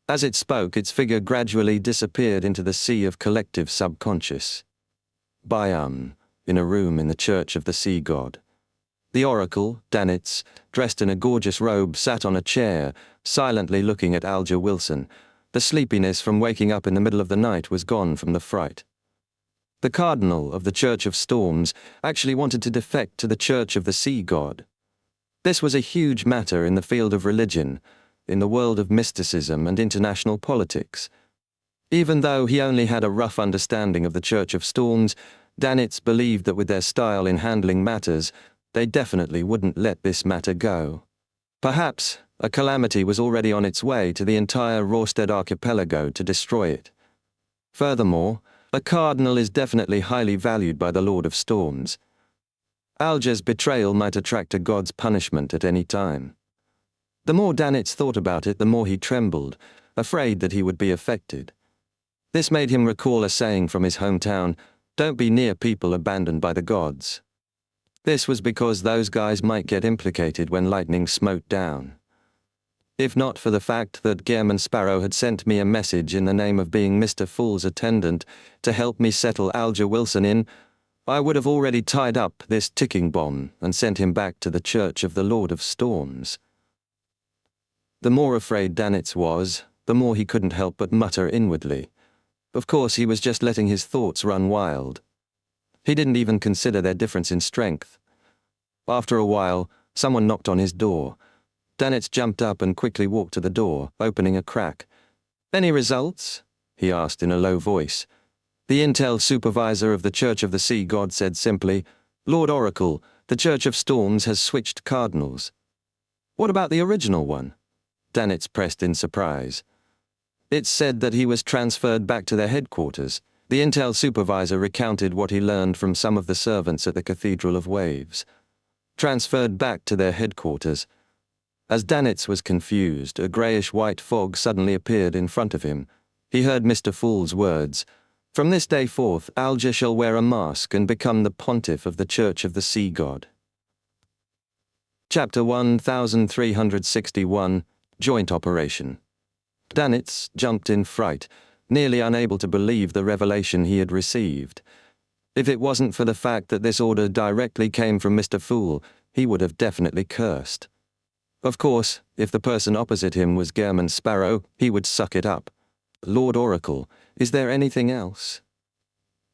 As it spoke, its figure gradually disappeared into the sea of collective subconscious. Biam, in a room in the Church of the Sea God. The oracle, Danitz, dressed in a gorgeous robe, sat on a chair, silently looking at Alger Wilson. The sleepiness from waking up in the middle of the night was gone from the fright. The cardinal of the Church of Storms actually wanted to defect to the Church of the Sea God. This was a huge matter in the field of religion, in the world of mysticism and international politics. Even though he only had a rough understanding of the Church of Storms, Danitz believed that with their style in handling matters, they definitely wouldn't let this matter go. Perhaps a calamity was already on its way to the entire Rorstead archipelago to destroy it. Furthermore, a cardinal is definitely highly valued by the Lord of Storms. Alger's betrayal might attract a god's punishment at any time. The more Danitz thought about it, the more he trembled, afraid that he would be affected. This made him recall a saying from his hometown, "Don't be near people abandoned by the gods." This was because those guys might get implicated when lightning smote down. If not for the fact that Gehrman Sparrow had sent me a message in the name of being Mr. Fool's attendant to help me settle Alger Wilson in, I would have already tied up this ticking bomb and sent him back to the Church of the Lord of Storms. The more afraid Danitz was, the more he couldn't help but mutter inwardly. Of course, he was just letting his thoughts run wild. He didn't even consider their difference in strength. After a while, someone knocked on his door. Danitz jumped up and quickly walked to the door, opening a crack. "Any results?" he asked in a low voice. The intel supervisor of the Church of the Sea God said simply, "Lord Oracle, the Church of Storms has switched cardinals." "What about the original one?" Danitz pressed in surprise. "It's said that he was transferred back to their headquarters." The intel supervisor recounted what he learned from some of the servants at the Cathedral of Waves. Transferred back to their headquarters. As Danitz was confused, a greyish-white fog suddenly appeared in front of him. He heard Mr. Fool's words. "From this day forth, Alger shall wear a mask and become the pontiff of the Church of the Sea God." Chapter 1361, Joint Operation. Danitz jumped in fright, nearly unable to believe the revelation he had received. If it wasn't for the fact that this order directly came from Mr. Fool, he would have definitely cursed. Of course, if the person opposite him was Gehrman Sparrow, he would suck it up. "Lord Oracle, is there anything else?"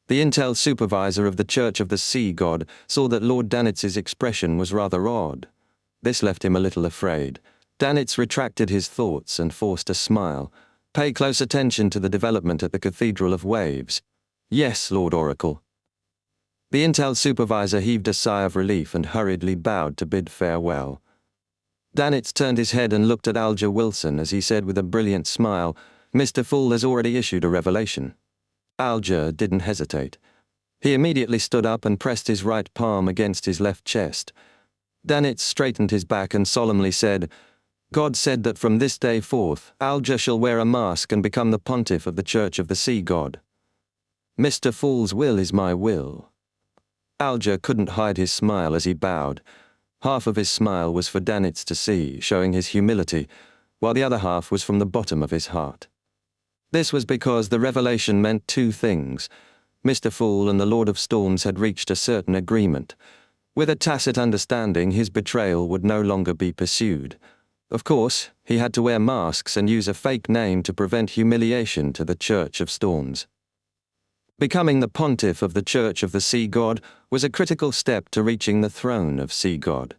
The intel supervisor of the Church of the Sea God saw that Lord Danitz's expression was rather odd. This left him a little afraid. Danitz retracted his thoughts and forced a smile. "Pay close attention to the development at the Cathedral of Waves." "Yes, Lord Oracle." The intel supervisor heaved a sigh of relief and hurriedly bowed to bid farewell. Danitz turned his head and looked at Alger Wilson as he said with a brilliant smile, "Mr. Fool has already issued a revelation." Alger didn't hesitate. He immediately stood up and pressed his right palm against his left chest. Danitz straightened his back and solemnly said, "God said that from this day forth, Alger shall wear a mask and become the pontiff of the Church of the Sea God. Mr. Fool's will is my will." Alger couldn't hide his smile as he bowed. Half of his smile was for Danitz to see, showing his humility, while the other half was from the bottom of his heart. This was because the revelation meant two things. Mr. Fool and the Lord of Storms had reached a certain agreement. With a tacit understanding, his betrayal would no longer be pursued. Of course, he had to wear masks and use a fake name to prevent humiliation to the Church of Storms. Becoming the pontiff of the Church of the Sea God was a critical step to reaching the throne of Sea God.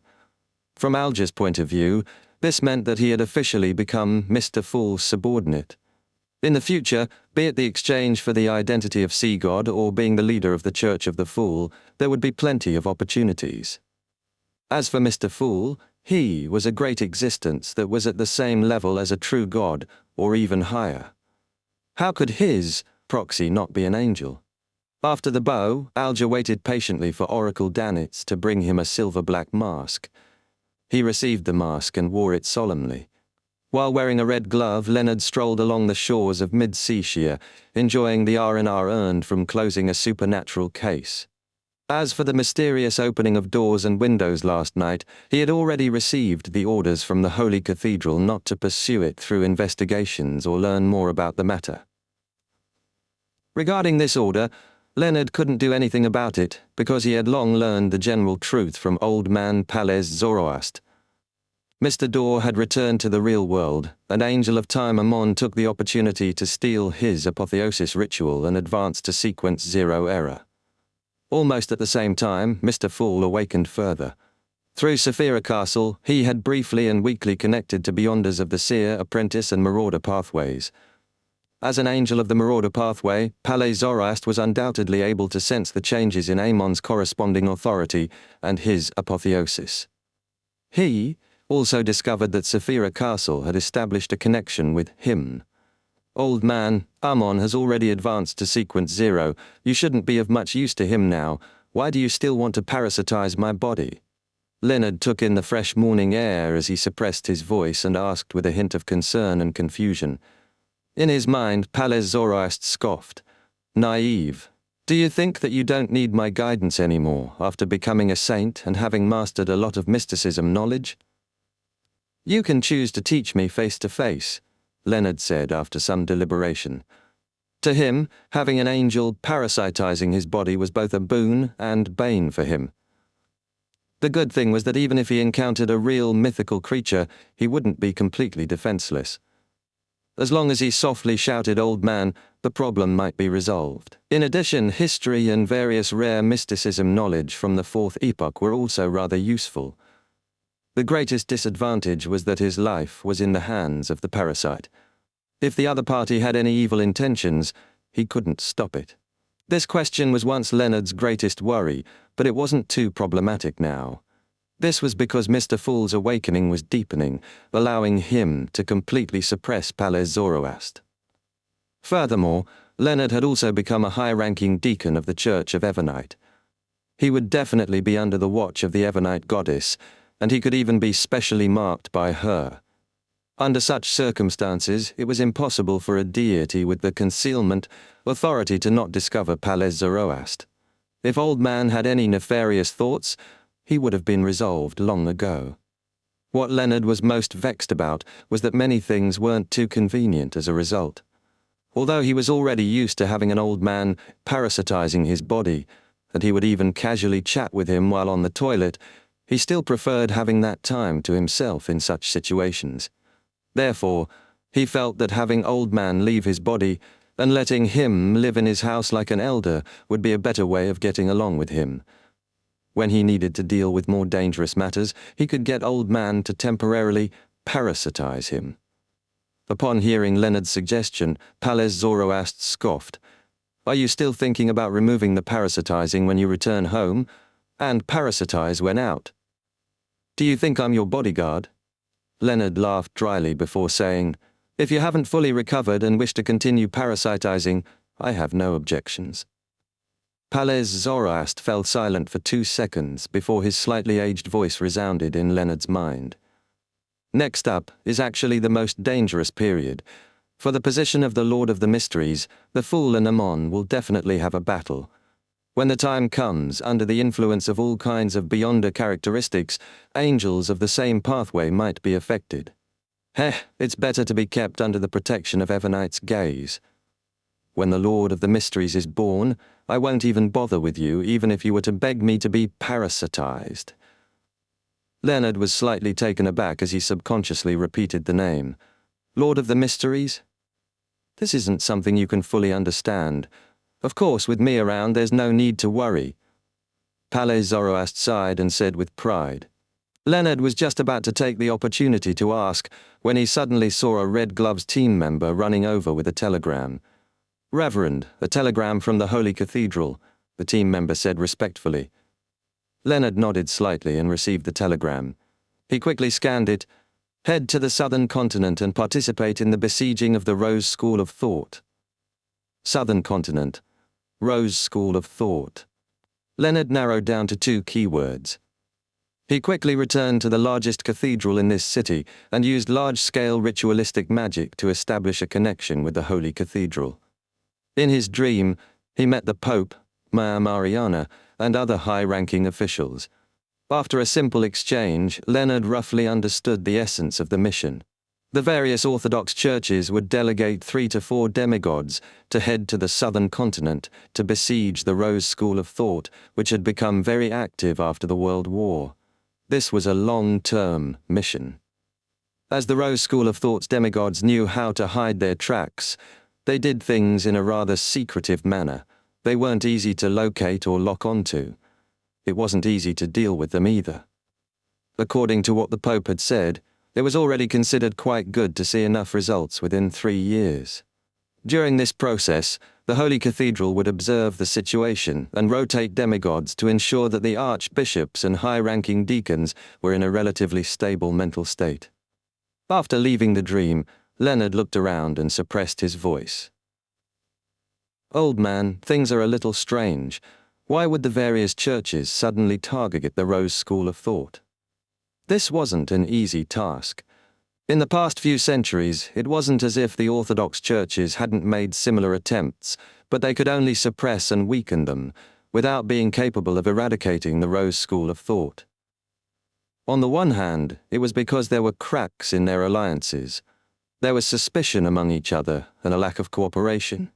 From Alger's point of view, this meant that he had officially become Mr. Fool's subordinate. In the future, be it the exchange for the identity of Sea God or being the leader of the Church of the Fool, there would be plenty of opportunities. As for Mr. Fool, he was a great existence that was at the same level as a true god, or even higher. How could his proxy not be an angel? After the bow, Alger waited patiently for Oracle Danitz to bring him a silver-black mask. He received the mask and wore it solemnly. While wearing a red glove, Leonard strolled along the shores of Mid-Seashire, enjoying the R&R earned from closing a supernatural case. As for the mysterious opening of doors and windows last night, he had already received the orders from the Holy Cathedral not to pursue it through investigations or learn more about the matter. Regarding this order, Leonard couldn't do anything about it because he had long learned the general truth from old man Palez Zoroast. Mr. Dorr had returned to the real world, and Angel of Time Amon took the opportunity to steal his apotheosis ritual and advance to sequence 0 error. Almost at the same time, Mr. Fool awakened further. Through Saphira Castle, he had briefly and weakly connected to Beyonders of the Seer, Apprentice and Marauder pathways. As an angel of the Marauder pathway, Palais Zoroast was undoubtedly able to sense the changes in Amon's corresponding authority and his apotheosis. He also discovered that Saphira Castle had established a connection with him. "Old man, Amon has already advanced to sequence 0. You shouldn't be of much use to him now. Why do you still want to parasitize my body?" Leonard took in the fresh morning air as he suppressed his voice and asked with a hint of concern and confusion. In his mind, Palez Zoroast scoffed. Naive. Do you think that you don't need my guidance anymore after becoming a saint and having mastered a lot of mysticism knowledge? You can choose to teach me face to face, Leonard said after some deliberation. To him, having an angel parasitizing his body was both a boon and bane for him. The good thing was that even if he encountered a real mythical creature, he wouldn't be completely defenseless. As long as he softly shouted "Old Man," the problem might be resolved. In addition, history and various rare mysticism knowledge from the Fourth Epoch were also rather useful. The greatest disadvantage was that his life was in the hands of the parasite. If the other party had any evil intentions, he couldn't stop it. This question was once Leonard's greatest worry, but it wasn't too problematic now. This was because Mr. Fool's awakening was deepening, allowing him to completely suppress Palais Zoroast. Furthermore, Leonard had also become a high-ranking deacon of the Church of Evernite. He would definitely be under the watch of the Evernite goddess, and he could even be specially marked by her. Under such circumstances, it was impossible for a deity with the concealment authority to not discover Palais Zoroast. If Old Man had any nefarious thoughts, he would have been resolved long ago. What Leonard was most vexed about was that many things weren't too convenient as a result. Although he was already used to having an old man parasitizing his body, and he would even casually chat with him while on the toilet, he still preferred having that time to himself in such situations. Therefore, he felt that having Old Man leave his body and letting him live in his house like an elder would be a better way of getting along with him. When he needed to deal with more dangerous matters, he could get Old Man to temporarily parasitize him. Upon hearing Leonard's suggestion, Palais Zoroast scoffed. "Are you still thinking about removing the parasitizing when you return home, and parasitize when out? Do you think I'm your bodyguard?" Leonard laughed dryly before saying, "If you haven't fully recovered and wish to continue parasitizing, I have no objections." Palais Zoroast fell silent for 2 seconds before his slightly aged voice resounded in Leonard's mind. Next up is actually the most dangerous period. For the position of the Lord of the Mysteries, the Fool and Amon will definitely have a battle. When the time comes, under the influence of all kinds of beyonder characteristics, angels of the same pathway might be affected. It's better to be kept under the protection of Evernite's gaze. When the Lord of the Mysteries is born, I won't even bother with you, even if you were to beg me to be parasitized. Leonard was slightly taken aback as he subconsciously repeated the name. Lord of the Mysteries? This isn't something you can fully understand. Of course, with me around, there's no need to worry. Palais Zoroast sighed and said with pride. Leonard was just about to take the opportunity to ask when he suddenly saw a Red Gloves team member running over with a telegram. "Reverend, a telegram from the Holy Cathedral," the team member said respectfully. Leonard nodded slightly and received the telegram. He quickly scanned it. "Head to the southern continent and participate in the besieging of the Rose School of Thought." Southern continent. Rose School of Thought. Leonard narrowed down to 2 keywords. He quickly returned to the largest cathedral in this city and used large-scale ritualistic magic to establish a connection with the Holy Cathedral. In his dream, he met the Pope, Maya Mariana, and other high-ranking officials. After a simple exchange, Leonard roughly understood the essence of the mission. The various Orthodox churches would delegate 3 to 4 demigods to head to the southern continent to besiege the Rose School of Thought, which had become very active after the World War. This was a long-term mission. As the Rose School of Thought's demigods knew how to hide their tracks, they did things in a rather secretive manner. They weren't easy to locate or lock onto. It wasn't easy to deal with them either. According to what the Pope had said, it was already considered quite good to see enough results within 3 years. During this process, the Holy Cathedral would observe the situation and rotate demigods to ensure that the archbishops and high-ranking deacons were in a relatively stable mental state. After leaving the dream, Leonard looked around and suppressed his voice. "Old Man, things are a little strange. Why would the various churches suddenly target the Rose School of Thought?" This wasn't an easy task. In the past few centuries, it wasn't as if the Orthodox churches hadn't made similar attempts, but they could only suppress and weaken them, without being capable of eradicating the Rose school of thought. On the one hand, it was because there were cracks in their alliances. There was suspicion among each other and a lack of cooperation.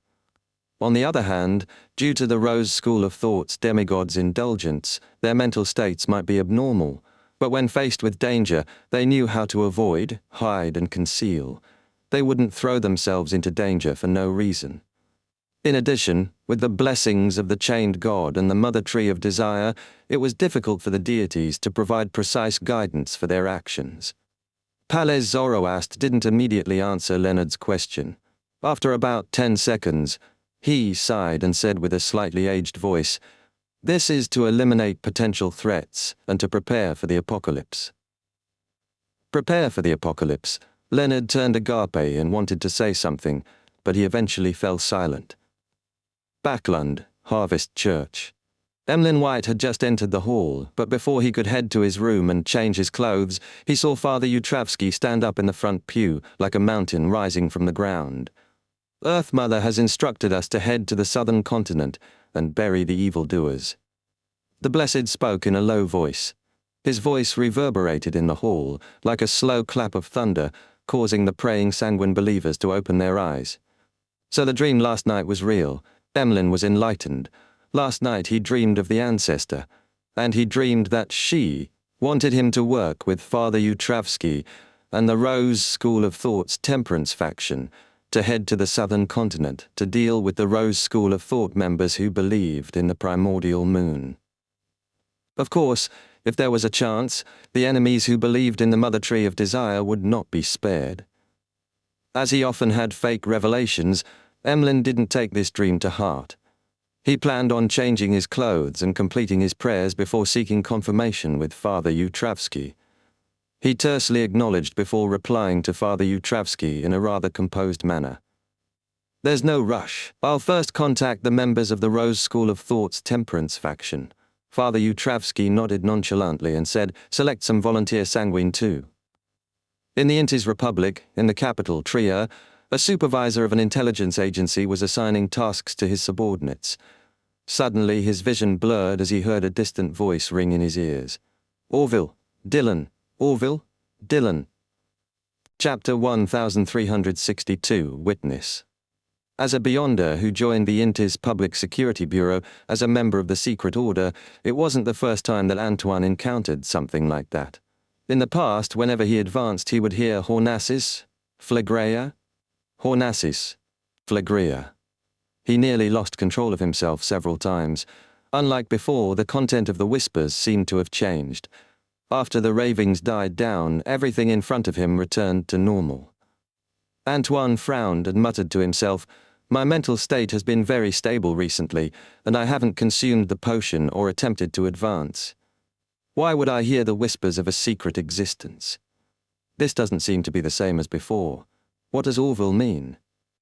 On the other hand, due to the Rose school of thought's demigod's indulgence, their mental states might be abnormal, but when faced with danger, they knew how to avoid, hide, and conceal. They wouldn't throw themselves into danger for no reason. In addition, with the blessings of the chained god and the mother tree of desire, it was difficult for the deities to provide precise guidance for their actions. Palez Zoroast didn't immediately answer Leonard's question. After about 10 seconds, he sighed and said with a slightly aged voice, "This is to eliminate potential threats and to prepare for the apocalypse." Prepare for the apocalypse. Leonard turned agape and wanted to say something, but he eventually fell silent. Backlund, Harvest Church. Emlyn White had just entered the hall, but before he could head to his room and change his clothes, he saw Father Utravsky stand up in the front pew, like a mountain rising from the ground. "Earth Mother has instructed us to head to the southern continent and bury the evildoers." The Blessed spoke in a low voice. His voice reverberated in the hall, like a slow clap of thunder, causing the praying sanguine believers to open their eyes. So the dream last night was real. Emlyn was enlightened. Last night he dreamed of the ancestor, and he dreamed that she wanted him to work with Father Utravsky and the Rose School of Thought's temperance faction to head to the southern continent to deal with the Rose School of Thought members who believed in the primordial moon. Of course, if there was a chance, the enemies who believed in the Mother Tree of Desire would not be spared. As he often had fake revelations, Emlyn didn't take this dream to heart. He planned on changing his clothes and completing his prayers before seeking confirmation with Father Utravsky. He tersely acknowledged before replying to Father Utravsky in a rather composed manner. "There's no rush. I'll first contact the members of the Rose School of Thought's temperance faction." Father Utravsky nodded nonchalantly and said, "Select some volunteer sanguine too." In the Intis Republic, in the capital, Trier, a supervisor of an intelligence agency was assigning tasks to his subordinates. Suddenly his vision blurred as he heard a distant voice ring in his ears. "Orville, Dylan, Orville, Dylan." Chapter 1362, Witness. As a Beyonder who joined the Intis Public Security Bureau as a member of the Secret Order, it wasn't the first time that Antoine encountered something like that. In the past, whenever he advanced, he would hear Hornassis, Phlegrea, Hornassis, Phlegrea. He nearly lost control of himself several times. Unlike before, the content of the whispers seemed to have changed. After the ravings died down, everything in front of him returned to normal. Antoine frowned and muttered to himself, "My mental state has been very stable recently, and I haven't consumed the potion or attempted to advance. Why would I hear the whispers of a secret existence? This doesn't seem to be the same as before. What does Orville mean?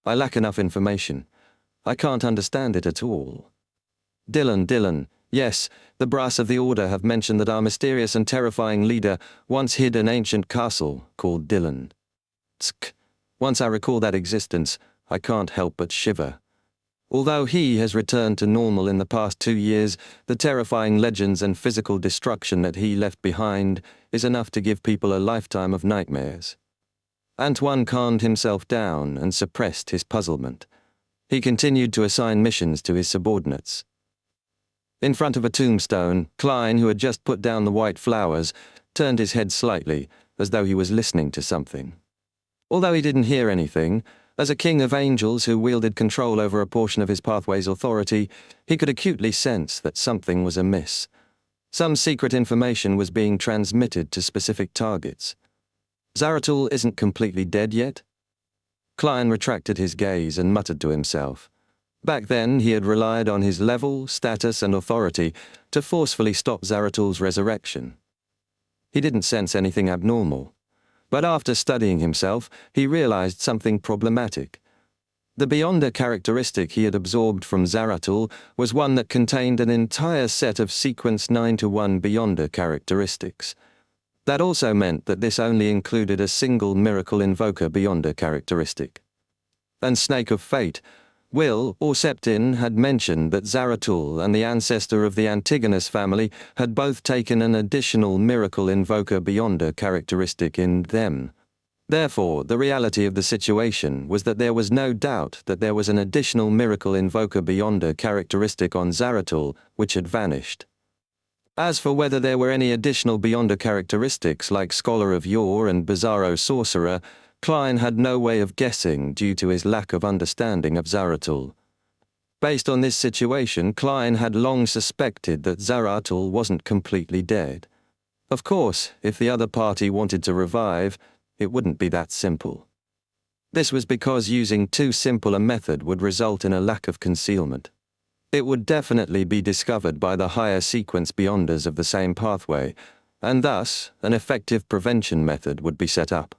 I lack enough information. I can't understand it at all." Dylan, yes, the brass of the Order have mentioned that our mysterious and terrifying leader once hid an ancient castle called Dylan. Tsk. Once I recall that existence, I can't help but shiver. Although he has returned to normal in the past 2 years, the terrifying legends and physical destruction that he left behind is enough to give people a lifetime of nightmares. Antoine calmed himself down and suppressed his puzzlement. He continued to assign missions to his subordinates. In front of a tombstone, Klein, who had just put down the white flowers, turned his head slightly, as though he was listening to something. Although he didn't hear anything, as a king of angels who wielded control over a portion of his pathway's authority, he could acutely sense that something was amiss. Some secret information was being transmitted to specific targets. Zaratul isn't completely dead yet? Klein retracted his gaze and muttered to himself. Back then, he had relied on his level, status, and authority to forcefully stop Zaratul's resurrection. He didn't sense anything abnormal. But after studying himself, he realized something problematic. The Beyonder characteristic he had absorbed from Zaratul was one that contained an entire set of sequence 9-to-1 Beyonder characteristics. That also meant that this only included a single Miracle Invoker Beyonder characteristic. And Snake of Fate, Will or Septin had mentioned that Zaratul and the ancestor of the Antigonus family had both taken an additional miracle invoker beyonder characteristic in them. Therefore, the reality of the situation was that there was no doubt that there was an additional miracle invoker beyonder characteristic on Zaratul, which had vanished. As for whether there were any additional beyonder characteristics like Scholar of Yore and Bizarro Sorcerer, Klein had no way of guessing due to his lack of understanding of Zaratul. Based on this situation, Klein had long suspected that Zaratul wasn't completely dead. Of course, if the other party wanted to revive, it wouldn't be that simple. This was because using too simple a method would result in a lack of concealment. It would definitely be discovered by the higher sequence beyonders of the same pathway, and thus an effective prevention method would be set up.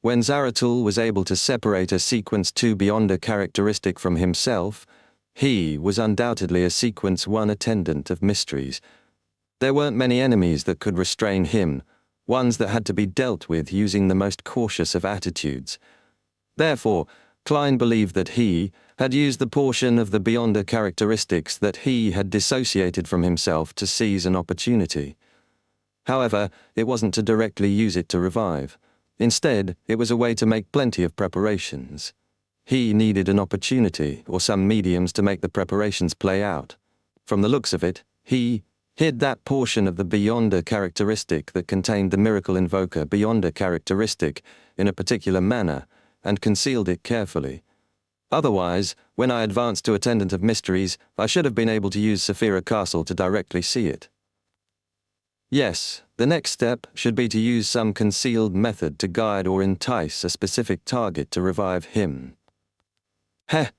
When Zaratul was able to separate a sequence 2 beyonder characteristic from himself, he was undoubtedly a sequence 1 attendant of mysteries. There weren't many enemies that could restrain him, ones that had to be dealt with using the most cautious of attitudes. Therefore, Klein believed that he had used the portion of the beyonder characteristics that he had dissociated from himself to seize an opportunity. However, it wasn't to directly use it to revive. Instead, it was a way to make plenty of preparations. He needed an opportunity or some mediums to make the preparations play out. From the looks of it, he hid that portion of the beyonder characteristic that contained the miracle invoker beyonder characteristic in a particular manner and concealed it carefully. Otherwise, when I advanced to Attendant of Mysteries, I should have been able to use Saphira Castle to directly see it. Yes, the next step should be to use some concealed method to guide or entice a specific target to revive him. Heh,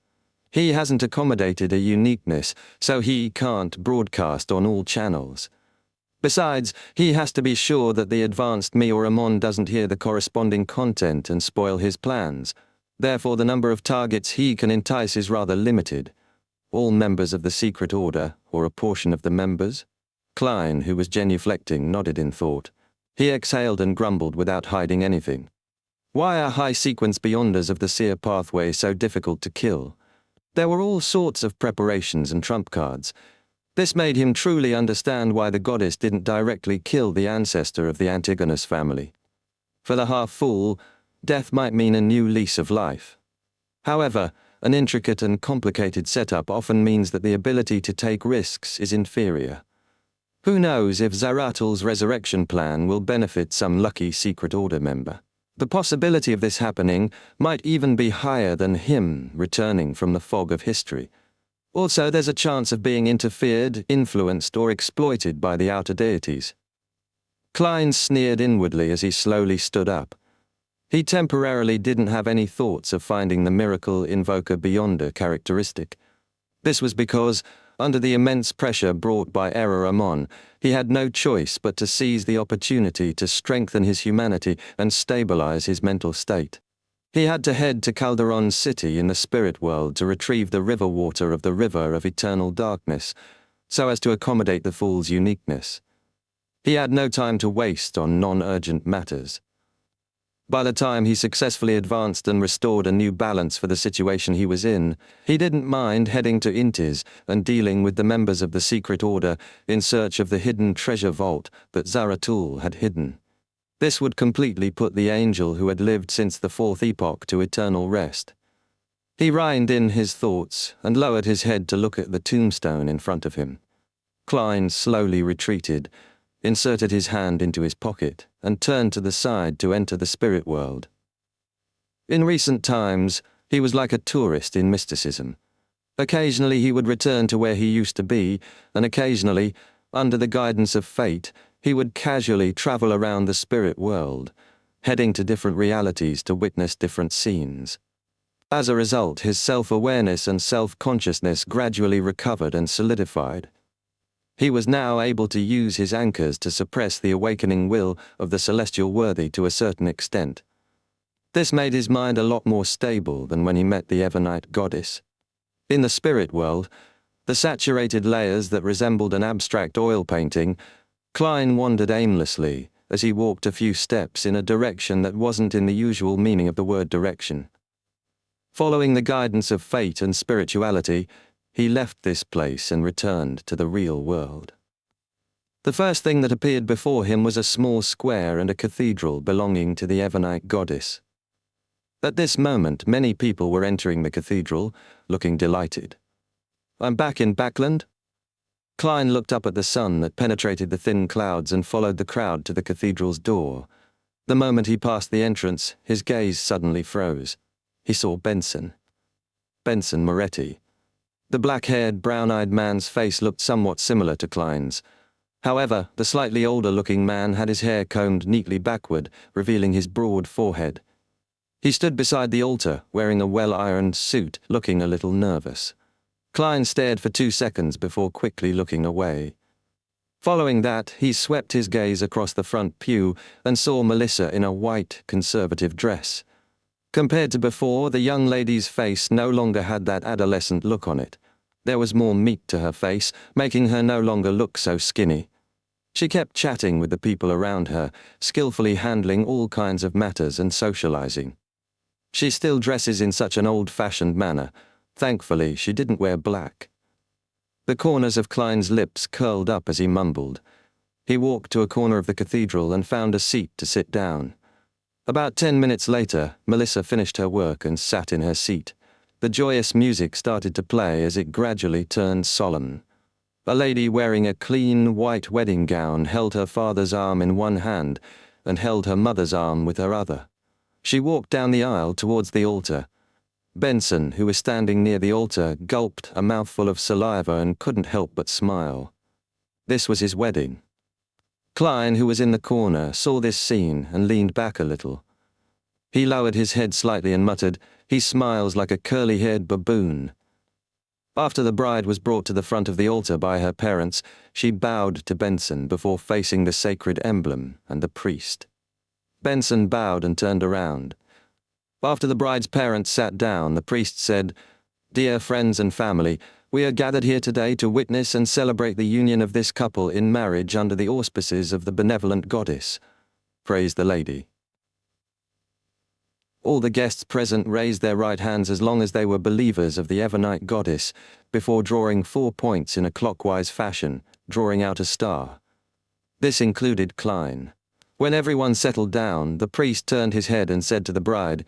he hasn't accommodated a uniqueness, so he can't broadcast on all channels. Besides, he has to be sure that the advanced me or Amon doesn't hear the corresponding content and spoil his plans. Therefore, the number of targets he can entice is rather limited. All members of the secret order, or a portion of the members? Klein, who was genuflecting, nodded in thought. He exhaled and grumbled without hiding anything. Why are high-sequence beyonders of the seer pathway so difficult to kill? There were all sorts of preparations and trump cards. This made him truly understand why the goddess didn't directly kill the ancestor of the Antigonus family. For the half-fool, death might mean a new lease of life. However, an intricate and complicated setup often means that the ability to take risks is inferior. Who knows if Zaratul's resurrection plan will benefit some lucky secret order member? The possibility of this happening might even be higher than him returning from the fog of history. Also, there's a chance of being interfered, influenced, or exploited by the outer deities. Klein sneered inwardly as he slowly stood up. He temporarily didn't have any thoughts of finding the miracle invoker beyonder characteristic. This was because, under the immense pressure brought by Error Amon, he had no choice but to seize the opportunity to strengthen his humanity and stabilize his mental state. He had to head to Calderon's city in the spirit world to retrieve the river water of the river of eternal darkness, so as to accommodate the fool's uniqueness. He had no time to waste on non-urgent matters. By the time he successfully advanced and restored a new balance for the situation he was in, he didn't mind heading to Intis and dealing with the members of the secret order in search of the hidden treasure vault that Zaratul had hidden. This would completely put the angel who had lived since the fourth epoch to eternal rest. He reined in his thoughts and lowered his head to look at the tombstone in front of him. Klein slowly retreated, inserted his hand into his pocket, and turned to the side to enter the spirit world. In recent times, he was like a tourist in mysticism. Occasionally he would return to where he used to be, and occasionally, under the guidance of fate, he would casually travel around the spirit world, heading to different realities to witness different scenes. As a result, his self-awareness and self-consciousness gradually recovered and solidified. He was now able to use his anchors to suppress the awakening will of the celestial worthy to a certain extent. This made his mind a lot more stable than when he met the Evernight goddess. In the spirit world, the saturated layers that resembled an abstract oil painting, Klein wandered aimlessly as he walked a few steps in a direction that wasn't in the usual meaning of the word direction. Following the guidance of fate and spirituality, he left this place and returned to the real world. The first thing that appeared before him was a small square and a cathedral belonging to the Ebonite goddess. At this moment, many people were entering the cathedral, looking delighted. "I'm back in Backland?" Klein looked up at the sun that penetrated the thin clouds and followed the crowd to the cathedral's door. The moment he passed the entrance, his gaze suddenly froze. He saw Benson. Benson Moretti. The black-haired, brown-eyed man's face looked somewhat similar to Klein's. However, the slightly older-looking man had his hair combed neatly backward, revealing his broad forehead. He stood beside the altar, wearing a well-ironed suit, looking a little nervous. Klein stared for 2 seconds before quickly looking away. Following that, he swept his gaze across the front pew and saw Melissa in a white, conservative dress. Compared to before, the young lady's face no longer had that adolescent look on it. There was more meat to her face, making her no longer look so skinny. She kept chatting with the people around her, skillfully handling all kinds of matters and socializing. She still dresses in such an old-fashioned manner. Thankfully, she didn't wear black. The corners of Klein's lips curled up as he mumbled. He walked to a corner of the cathedral and found a seat to sit down. About 10 minutes later, Melissa finished her work and sat in her seat. The joyous music started to play as it gradually turned solemn. A lady wearing a clean, white wedding gown held her father's arm in one hand and held her mother's arm with her other. She walked down the aisle towards the altar. Benson, who was standing near the altar, gulped a mouthful of saliva and couldn't help but smile. This was his wedding. Klein, who was in the corner, saw this scene and leaned back a little. He lowered his head slightly and muttered, "He smiles like a curly-haired baboon." After the bride was brought to the front of the altar by her parents, she bowed to Benson before facing the sacred emblem and the priest. Benson bowed and turned around. After the bride's parents sat down, the priest said, "Dear friends and family, we are gathered here today to witness and celebrate the union of this couple in marriage under the auspices of the benevolent goddess. Praise the lady." All the guests present raised their right hands as long as they were believers of the Ebonite goddess, before drawing 4 points in a clockwise fashion, drawing out a star. This included Klein. When everyone settled down, the priest turned his head and said to the bride,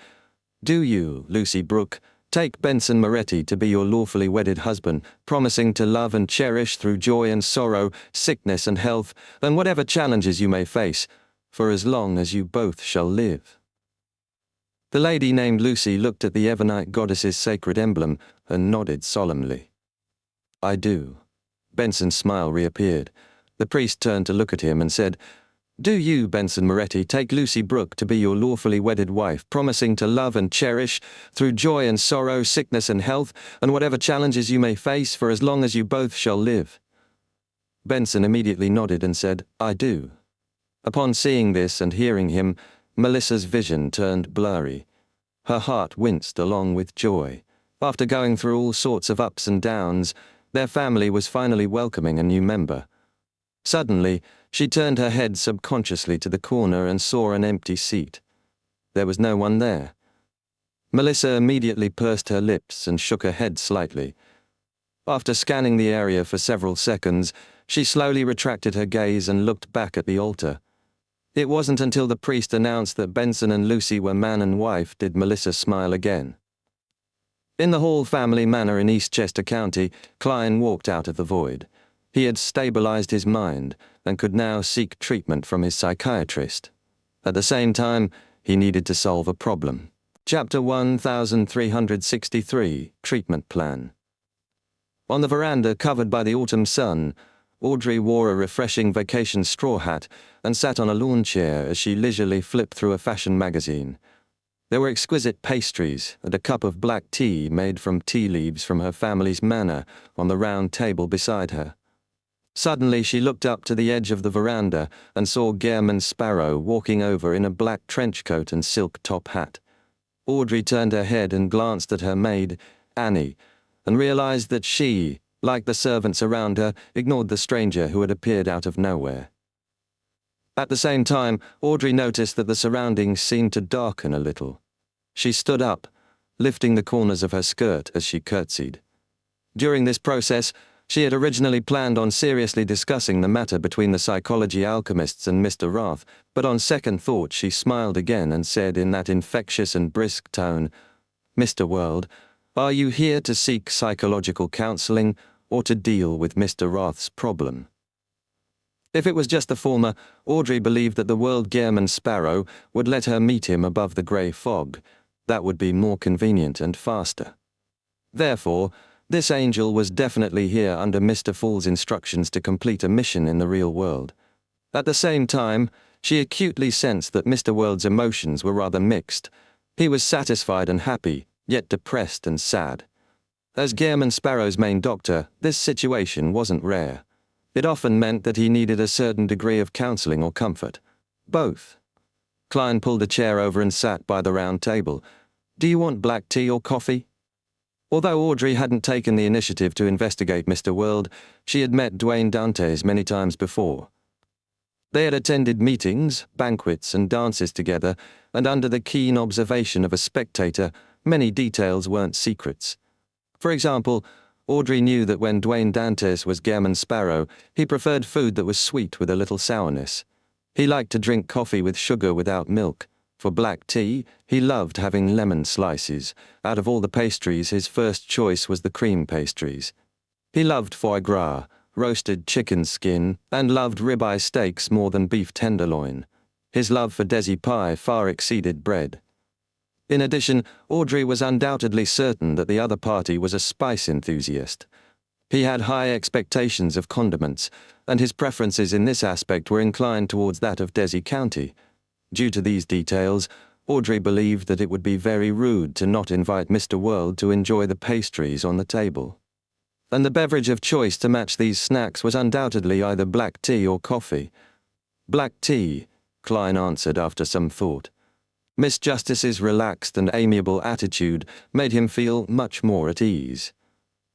"Do you, Lucy Brooke, take Benson Moretti to be your lawfully wedded husband, promising to love and cherish through joy and sorrow, sickness and health, and whatever challenges you may face, for as long as you both shall live?" The lady named Lucy looked at the Ebonite goddess's sacred emblem and nodded solemnly. "I do." Benson's smile reappeared. The priest turned to look at him and said, "Do you, Benson Moretti, take Lucy Brooke to be your lawfully wedded wife, promising to love and cherish, through joy and sorrow, sickness and health, and whatever challenges you may face, for as long as you both shall live?" Benson immediately nodded and said, "I do." Upon seeing this and hearing him, Melissa's vision turned blurry. Her heart winced along with joy. After going through all sorts of ups and downs, their family was finally welcoming a new member. Suddenly, she turned her head subconsciously to the corner and saw an empty seat. There was no one there. Melissa immediately pursed her lips and shook her head slightly. After scanning the area for several seconds, she slowly retracted her gaze and looked back at the altar. It wasn't until the priest announced that Benson and Lucy were man and wife did Melissa smile again. In the Hall family manor in Eastchester County, Klein walked out of the void. He had stabilized his mind and could now seek treatment from his psychiatrist. At the same time, he needed to solve a problem. Chapter 1363, Treatment Plan. On the veranda covered by the autumn sun, Audrey wore a refreshing vacation straw hat and sat on a lawn chair as she leisurely flipped through a fashion magazine. There were exquisite pastries and a cup of black tea made from tea leaves from her family's manor on the round table beside her. Suddenly she looked up to the edge of the veranda and saw Gehrman Sparrow walking over in a black trench coat and silk top hat. Audrey turned her head and glanced at her maid, Annie, and realized that she, like the servants around her, ignored the stranger who had appeared out of nowhere. At the same time, Audrey noticed that the surroundings seemed to darken a little. She stood up, lifting the corners of her skirt as she curtsied. During this process, she had originally planned on seriously discussing the matter between the psychology alchemists and Mr. Roth, but on second thought she smiled again and said in that infectious and brisk tone, "Mr. World, are you here to seek psychological counseling or to deal with Mr. Roth's problem?" If it was just the former, Audrey believed that the world Gehrman Sparrow would let her meet him above the grey fog. That would be more convenient and faster. Therefore, this angel was definitely here under Mr. Fool's instructions to complete a mission in the real world. At the same time, she acutely sensed that Mr. World's emotions were rather mixed. He was satisfied and happy, yet depressed and sad. As Gehrman Sparrow's main doctor, this situation wasn't rare. It often meant that he needed a certain degree of counseling or comfort. Both. Klein pulled a chair over and sat by the round table. "Do you want black tea or coffee?" Although Audrey hadn't taken the initiative to investigate Mr. World, she had met Dwayne Dantes many times before. They had attended meetings, banquets, and dances together, and under the keen observation of a spectator, many details weren't secrets. For example, Audrey knew that when Dwayne Dantes was Gehrman Sparrow, he preferred food that was sweet with a little sourness. He liked to drink coffee with sugar without milk. For black tea, he loved having lemon slices. Out of all the pastries, his first choice was the cream pastries. He loved foie gras, roasted chicken skin, and loved ribeye steaks more than beef tenderloin. His love for desi pie far exceeded bread. In addition, Audrey was undoubtedly certain that the other party was a spice enthusiast. He had high expectations of condiments, and his preferences in this aspect were inclined towards that of Desi County. Due to these details, Audrey believed that it would be very rude to not invite Mr. World to enjoy the pastries on the table. And the beverage of choice to match these snacks was undoubtedly either black tea or coffee. "Black tea," Klein answered after some thought. Miss Justice's relaxed and amiable attitude made him feel much more at ease.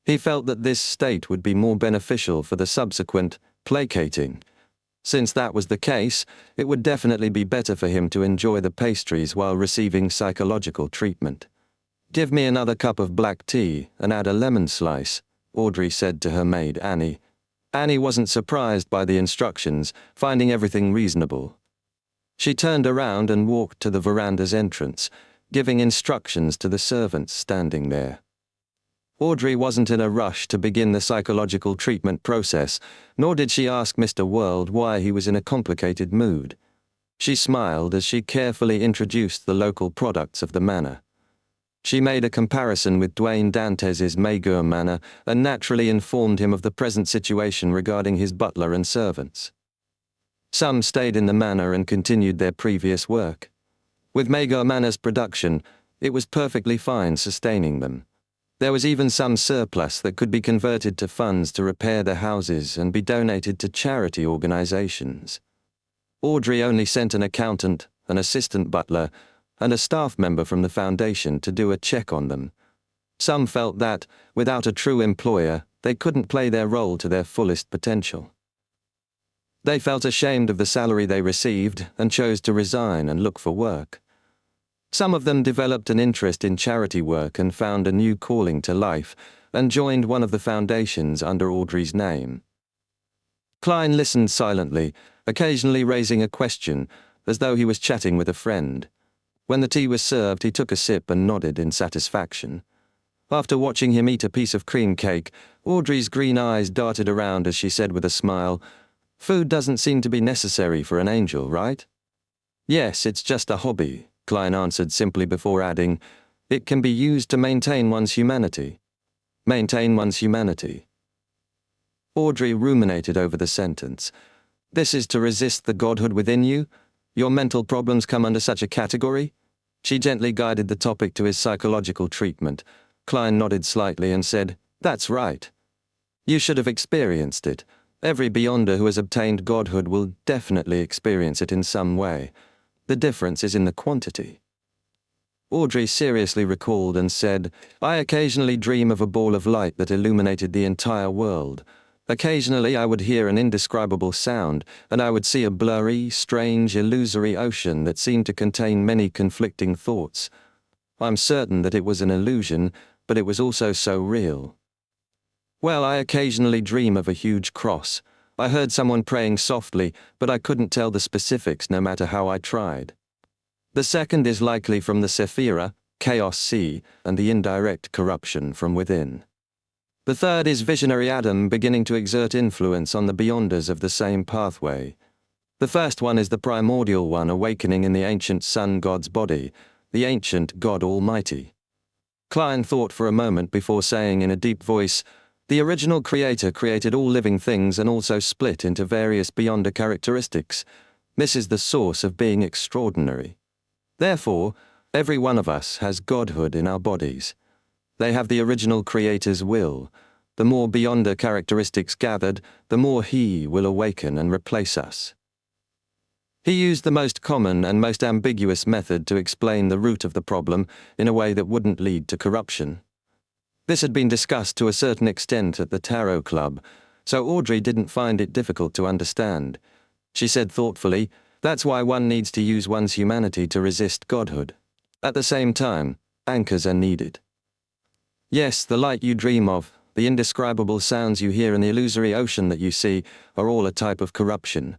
He felt that this state would be more beneficial for the subsequent placating. Since that was the case, it would definitely be better for him to enjoy the pastries while receiving psychological treatment. "Give me another cup of black tea and add a lemon slice," Audrey said to her maid Annie. Annie wasn't surprised by the instructions, finding everything reasonable. She turned around and walked to the veranda's entrance, giving instructions to the servants standing there. Audrey wasn't in a rush to begin the psychological treatment process, nor did she ask Mr. World why he was in a complicated mood. She smiled as she carefully introduced the local products of the manor. She made a comparison with Dwayne Dantes's Maygur manor and naturally informed him of the present situation regarding his butler and servants. Some stayed in the manor and continued their previous work. With Maygur Manor's production, it was perfectly fine sustaining them. There was even some surplus that could be converted to funds to repair their houses and be donated to charity organizations. Audrey only sent an accountant, an assistant butler, and a staff member from the foundation to do a check on them. Some felt that, without a true employer, they couldn't play their role to their fullest potential. They felt ashamed of the salary they received and chose to resign and look for work. Some of them developed an interest in charity work and found a new calling to life, and joined one of the foundations under Audrey's name. Klein listened silently, occasionally raising a question, as though he was chatting with a friend. When the tea was served, he took a sip and nodded in satisfaction. After watching him eat a piece of cream cake, Audrey's green eyes darted around as she said with a smile, "Food doesn't seem to be necessary for an angel, right?" "Yes, it's just a hobby," Klein answered simply before adding, "It can be used to maintain one's humanity." Maintain one's humanity. Audrey ruminated over the sentence. "This is to resist the godhood within you? Your mental problems come under such a category?" She gently guided the topic to his psychological treatment. Klein nodded slightly and said, "That's right. You should have experienced it. Every Beyonder who has obtained godhood will definitely experience it in some way. The difference is in the quantity." Audrey seriously recalled and said, "I occasionally dream of a ball of light that illuminated the entire world. Occasionally I would hear an indescribable sound, and I would see a blurry, strange, illusory ocean that seemed to contain many conflicting thoughts. I'm certain that it was an illusion, but it was also so real. Well, I occasionally dream of a huge cross. I heard someone praying softly, but I couldn't tell the specifics no matter how I tried. The second is likely from the Sephira, Chaos Sea, and the indirect corruption from within. The third is visionary Adam beginning to exert influence on the beyonders of the same pathway. The first one is the primordial one awakening in the ancient sun god's body, the ancient God Almighty. Klein thought for a moment before saying in a deep voice, "The original creator created all living things and also split into various beyonder characteristics. This is the source of being extraordinary. Therefore, every one of us has godhood in our bodies. They have the original creator's will. The more beyonder characteristics gathered, the more he will awaken and replace us." He used the most common and most ambiguous method to explain the root of the problem in a way that wouldn't lead to corruption. This had been discussed to a certain extent at the Tarot Club, so Audrey didn't find it difficult to understand. She said thoughtfully, "That's why one needs to use one's humanity to resist godhood. At the same time, anchors are needed. Yes, the light you dream of, the indescribable sounds you hear and the illusory ocean that you see are all a type of corruption.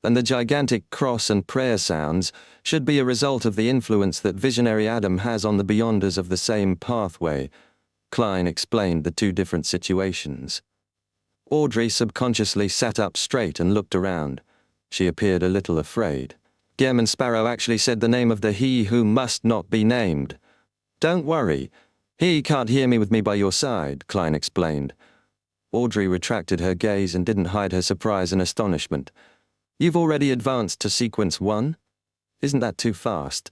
And the gigantic cross and prayer sounds should be a result of the influence that visionary Adam has on the beyonders of the same pathway." Klein explained the two different situations. Audrey subconsciously sat up straight and looked around. She appeared a little afraid. "Gehrman Sparrow actually said the name of the he who must not be named. Don't worry. He can't hear me with me by your side," Klein explained. Audrey retracted her gaze and didn't hide her surprise and astonishment. "You've already advanced to Sequence 1? Isn't that too fast?"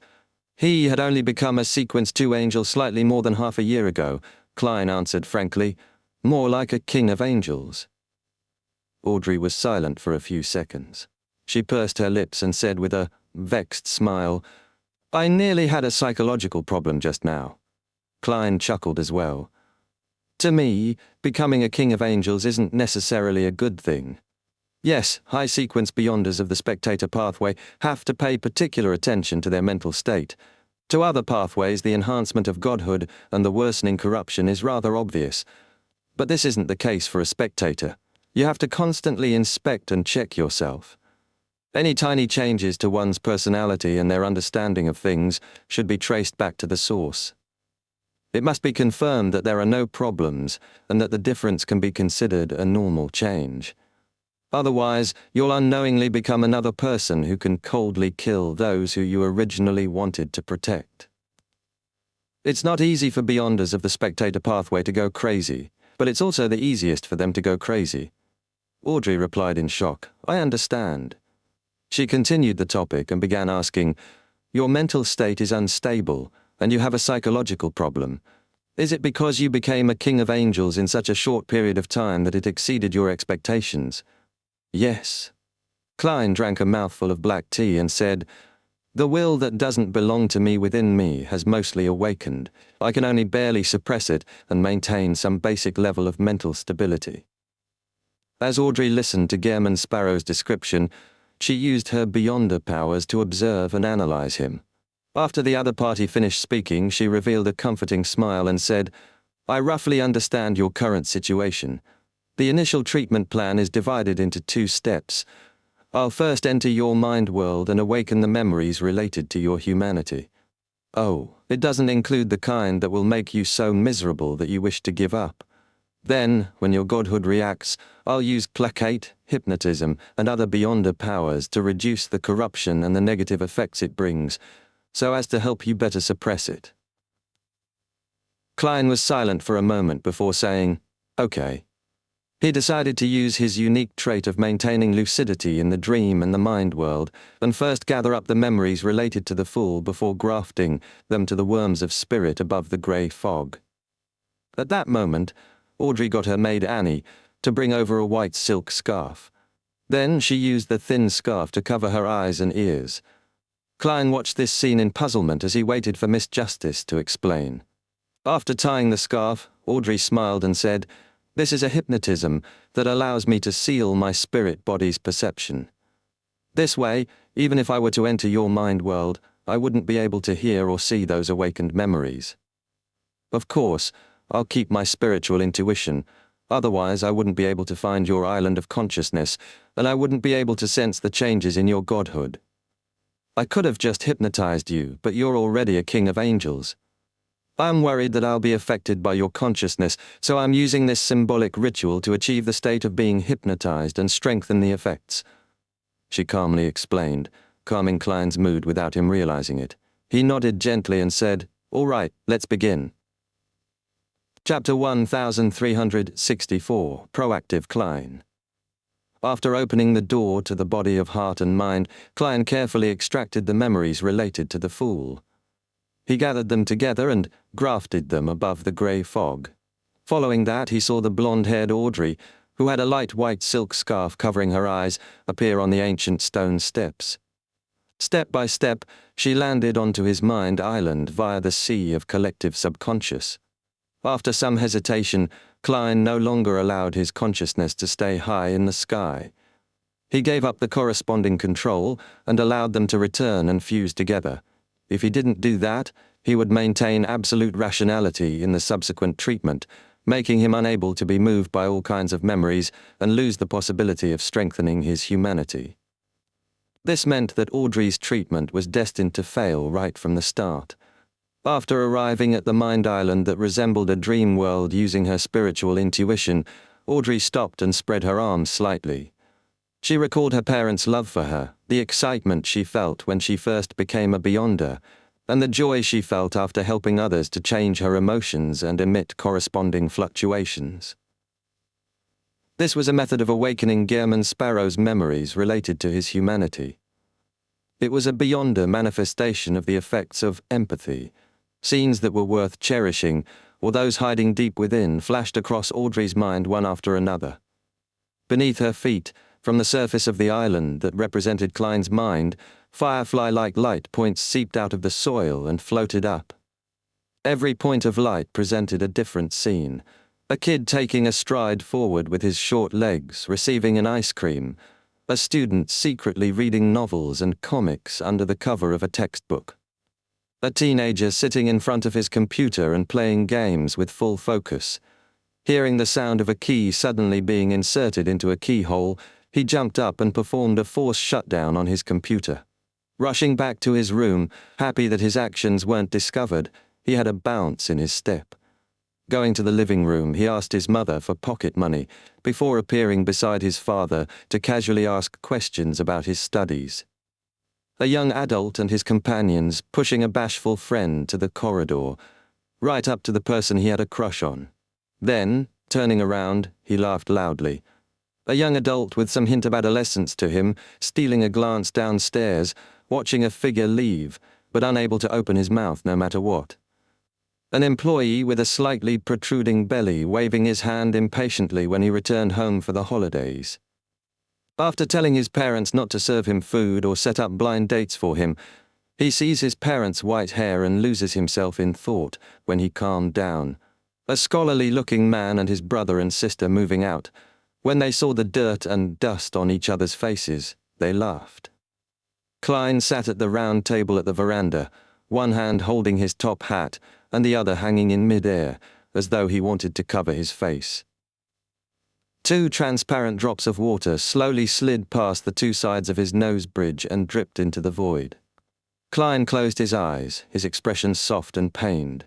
"He had only become a Sequence 2 angel slightly more than half a year ago," Klein answered frankly. "More like a king of angels." Audrey was silent for a few seconds. She pursed her lips and said with a vexed smile, "I nearly had a psychological problem just now." Klein chuckled as well. "To me, becoming a king of angels isn't necessarily a good thing. Yes, high-sequence beyonders of the spectator pathway have to pay particular attention to their mental state. To other pathways, the enhancement of godhood and the worsening corruption is rather obvious. But this isn't the case for a spectator. You have to constantly inspect and check yourself. Any tiny changes to one's personality and their understanding of things should be traced back to the source. It must be confirmed that there are no problems and that the difference can be considered a normal change. Otherwise, you'll unknowingly become another person who can coldly kill those who you originally wanted to protect. It's not easy for beyonders of the spectator pathway to go crazy, but it's also the easiest for them to go crazy." Audrey replied in shock, "I understand." She continued the topic and began asking, "Your mental state is unstable, and you have a psychological problem. Is it because you became a king of angels in such a short period of time that it exceeded your expectations?" "Yes." Klein drank a mouthful of black tea and said, "The will that doesn't belong to me within me has mostly awakened. I can only barely suppress it and maintain some basic level of mental stability." As Audrey listened to Gehrman Sparrow's description, she used her beyonder powers to observe and analyze him. After the other party finished speaking, she revealed a comforting smile and said, "I roughly understand your current situation. The initial treatment plan is divided into 2 steps. I'll first enter your mind world and awaken the memories related to your humanity. Oh, it doesn't include the kind that will make you so miserable that you wish to give up. Then, when your godhood reacts, I'll use placate, hypnotism, and other beyonder powers to reduce the corruption and the negative effects it brings, so as to help you better suppress it." Klein was silent for a moment before saying, "Okay." He decided to use his unique trait of maintaining lucidity in the dream and the mind world, and first gather up the memories related to the fool before grafting them to the worms of spirit above the grey fog. At that moment, Audrey got her maid Annie to bring over a white silk scarf. Then she used the thin scarf to cover her eyes and ears. Klein watched this scene in puzzlement as he waited for Miss Justice to explain. After tying the scarf, Audrey smiled and said, "This is a hypnotism that allows me to seal my spirit body's perception. This way, even if I were to enter your mind world, I wouldn't be able to hear or see those awakened memories. Of course, I'll keep my spiritual intuition, otherwise I wouldn't be able to find your island of consciousness, and I wouldn't be able to sense the changes in your godhood. I could have just hypnotized you, but you're already a king of angels. I'm worried that I'll be affected by your consciousness, so I'm using this symbolic ritual to achieve the state of being hypnotized and strengthen the effects. She calmly explained, calming Klein's mood without him realizing it. He nodded gently and said, "All right, let's begin." Chapter 1364, Proactive Klein. After opening the door to the body of heart and mind, Klein carefully extracted the memories related to the fool. He gathered them together and grafted them above the grey fog. Following that, he saw the blonde-haired Audrey, who had a light white silk scarf covering her eyes, appear on the ancient stone steps. Step by step, she landed onto his mind island via the sea of collective subconscious. After some hesitation, Klein no longer allowed his consciousness to stay high in the sky. He gave up the corresponding control and allowed them to return and fuse together. If he didn't do that, he would maintain absolute rationality in the subsequent treatment, making him unable to be moved by all kinds of memories and lose the possibility of strengthening his humanity. This meant that Audrey's treatment was destined to fail right from the start. After arriving at the mind island that resembled a dream world using her spiritual intuition, Audrey stopped and spread her arms slightly. She recalled her parents' love for her, the excitement she felt when she first became a Beyonder, and the joy she felt after helping others to change her emotions and emit corresponding fluctuations. This was a method of awakening Gehrman Sparrow's memories related to his humanity. It was a Beyonder manifestation of the effects of empathy. Scenes that were worth cherishing, or those hiding deep within, flashed across Audrey's mind one after another. Beneath her feet, from the surface of the island that represented Klein's mind, firefly-like light points seeped out of the soil and floated up. Every point of light presented a different scene. A kid taking a stride forward with his short legs, receiving an ice cream. A student secretly reading novels and comics under the cover of a textbook. A teenager sitting in front of his computer and playing games with full focus. Hearing the sound of a key suddenly being inserted into a keyhole, he jumped up and performed a force shutdown on his computer. Rushing back to his room, happy that his actions weren't discovered, he had a bounce in his step. Going to the living room, he asked his mother for pocket money before appearing beside his father to casually ask questions about his studies. A young adult and his companions pushing a bashful friend to the corridor, right up to the person he had a crush on. Then, turning around, he laughed loudly. A young adult with some hint of adolescence to him, stealing a glance downstairs, watching a figure leave, but unable to open his mouth no matter what. An employee with a slightly protruding belly waving his hand impatiently when he returned home for the holidays. After telling his parents not to serve him food or set up blind dates for him, he sees his parents' white hair and loses himself in thought when he calmed down. A scholarly-looking man and his brother and sister moving out. When they saw the dirt and dust on each other's faces, they laughed. Klein sat at the round table at the veranda, one hand holding his top hat and the other hanging in mid-air, as though he wanted to cover his face. 2 transparent drops of water slowly slid past the 2 sides of his nose bridge and dripped into the void. Klein closed his eyes, his expression soft and pained.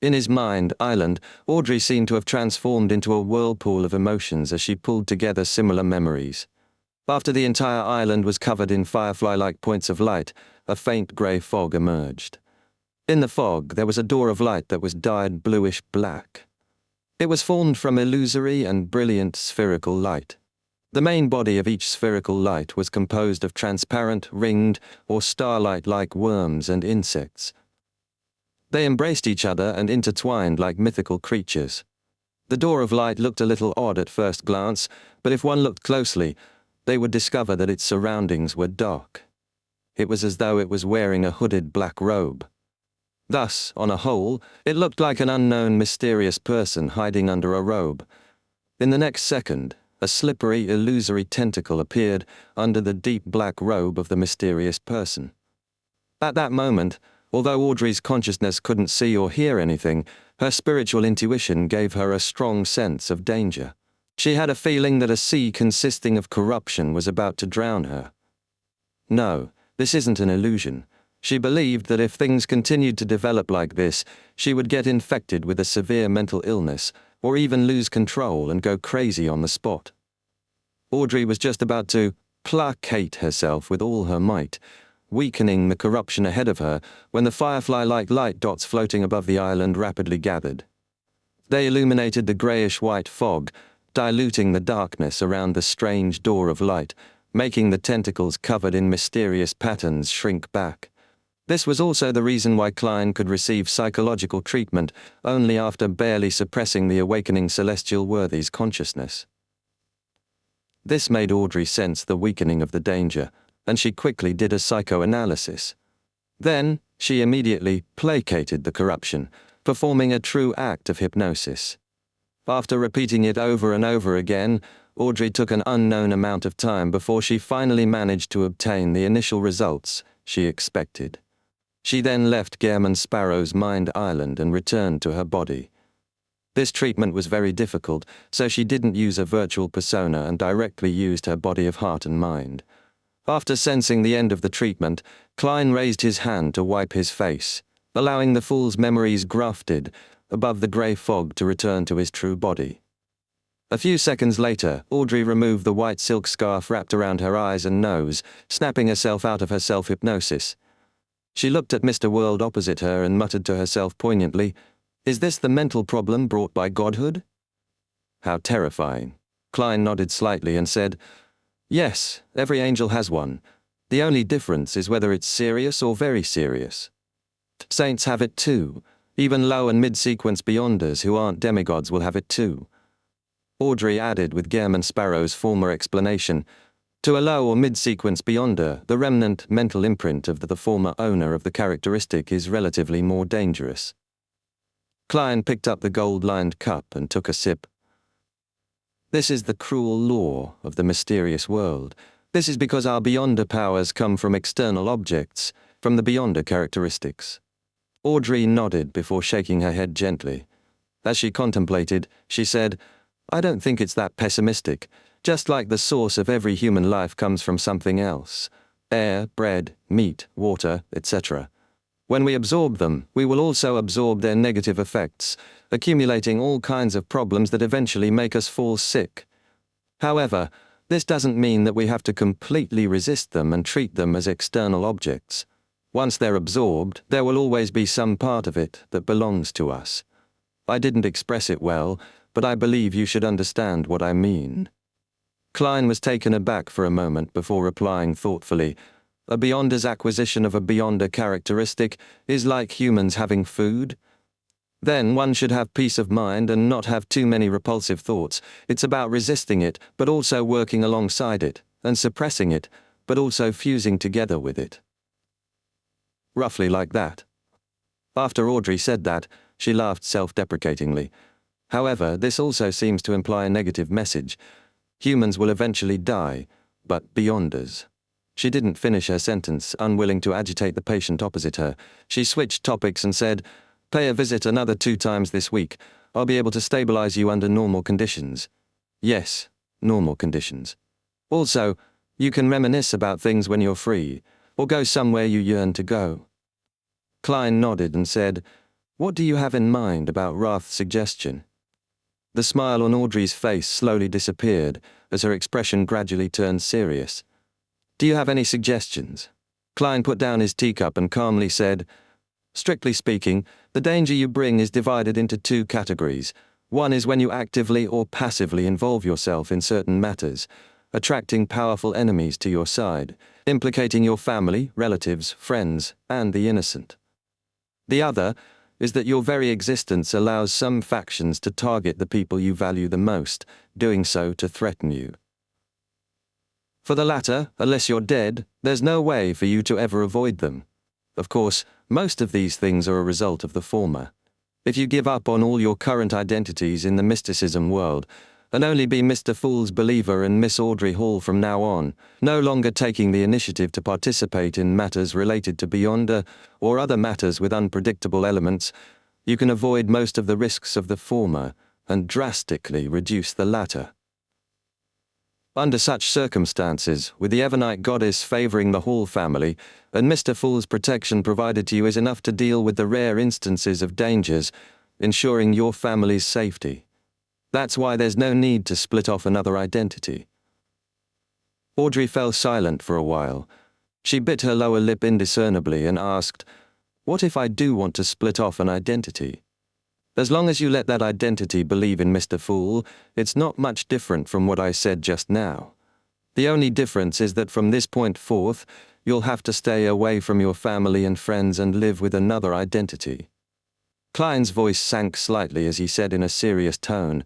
In his mind island, Audrey seemed to have transformed into a whirlpool of emotions as she pulled together similar memories. After the entire island was covered in firefly-like points of light, a faint grey fog emerged. In the fog, there was a door of light that was dyed bluish-black. It was formed from illusory and brilliant spherical light. The main body of each spherical light was composed of transparent, ringed, or starlight-like worms and insects. They embraced each other and intertwined like mythical creatures. The door of light looked a little odd at first glance, but if one looked closely, they would discover that its surroundings were dark. It was as though it was wearing a hooded black robe. Thus, on a whole, it looked like an unknown mysterious person hiding under a robe. In the next second, a slippery, illusory tentacle appeared under the deep black robe of the mysterious person. At that moment, although Audrey's consciousness couldn't see or hear anything, her spiritual intuition gave her a strong sense of danger. She had a feeling that a sea consisting of corruption was about to drown her. No, this isn't an illusion. She believed that if things continued to develop like this, she would get infected with a severe mental illness, or even lose control and go crazy on the spot. Audrey was just about to placate herself with all her might, weakening the corruption ahead of her, when the firefly-like light dots floating above the island rapidly gathered. They illuminated the greyish-white fog, diluting the darkness around the strange door of light, making the tentacles covered in mysterious patterns shrink back. This was also the reason why Klein could receive psychological treatment only after barely suppressing the awakening celestial worthy's consciousness. This made Audrey sense the weakening of the danger, and she quickly did a psychoanalysis. Then, she immediately placated the corruption, performing a true act of hypnosis. After repeating it over and over again, Audrey took an unknown amount of time before she finally managed to obtain the initial results she expected. She then left Gehrman Sparrow's mind island and returned to her body. This treatment was very difficult, so she didn't use a virtual persona and directly used her body of heart and mind. After sensing the end of the treatment, Klein raised his hand to wipe his face, allowing the fool's memories grafted above the grey fog to return to his true body. A few seconds later, Audrey removed the white silk scarf wrapped around her eyes and nose, snapping herself out of her self-hypnosis. She looked at Mr. World opposite her and muttered to herself poignantly, "Is this the mental problem brought by godhood?" How terrifying. Klein nodded slightly and said, "Yes, every angel has one. The only difference is whether it's serious or very serious. Saints have it too. Even low and mid-sequence beyonders who aren't demigods will have it too." Audrey added with Gehrman Sparrow's former explanation, "To a low or mid-sequence beyonder, the remnant mental imprint of the former owner of the characteristic is relatively more dangerous." Klein picked up the gold-lined cup and took a sip. "This is the cruel law of the mysterious world. This is because our beyonder powers come from external objects, from the beyonder characteristics." Audrey nodded before shaking her head gently. As she contemplated, she said, "I don't think it's that pessimistic. Just like the source of every human life comes from something else. Air, bread, meat, water, etc. When we absorb them, we will also absorb their negative effects, accumulating all kinds of problems that eventually make us fall sick. However, this doesn't mean that we have to completely resist them and treat them as external objects. Once they're absorbed, there will always be some part of it that belongs to us. I didn't express it well, but I believe you should understand what I mean." Klein was taken aback for a moment before replying thoughtfully, "A beyonder's acquisition of a beyonder characteristic is like humans having food. Then one should have peace of mind and not have too many repulsive thoughts. It's about resisting it, but also working alongside it, and suppressing it, but also fusing together with it." Roughly like that. After Audrey said that, she laughed self-deprecatingly. However, this also seems to imply a negative message. Humans will eventually die, but beyonders. She didn't finish her sentence, unwilling to agitate the patient opposite her. She switched topics and said, "Pay a visit another 2 times this week. I'll be able to stabilize you under normal conditions." Yes, normal conditions. Also, you can reminisce about things when you're free, or go somewhere you yearn to go. Klein nodded and said, "What do you have in mind about Rath's suggestion?" The smile on Audrey's face slowly disappeared as her expression gradually turned serious. "Do you have any suggestions?" Klein put down his teacup and calmly said, "Strictly speaking, the danger you bring is divided into 2 categories. One is when you actively or passively involve yourself in certain matters, attracting powerful enemies to your side, implicating your family, relatives, friends, and the innocent. The other is that your very existence allows some factions to target the people you value the most, doing so to threaten you. For the latter, unless you're dead, there's no way for you to ever avoid them. Of course, most of these things are a result of the former. If you give up on all your current identities in the mysticism world, and only be Mr. Fool's believer and Miss Audrey Hall from now on, no longer taking the initiative to participate in matters related to Beyonder or other matters with unpredictable elements, you can avoid most of the risks of the former and drastically reduce the latter. Under such circumstances, with the Evernite goddess favoring the Hall family, and Mr. Fool's protection provided to you is enough to deal with the rare instances of dangers, ensuring your family's safety. That's why there's no need to split off another identity. Audrey fell silent for a while. She bit her lower lip indiscernibly and asked, "What if I do want to split off an identity? As long as you let that identity believe in Mr. Fool, it's not much different from what I said just now. The only difference is that from this point forth, you'll have to stay away from your family and friends and live with another identity." Klein's voice sank slightly as he said in a serious tone,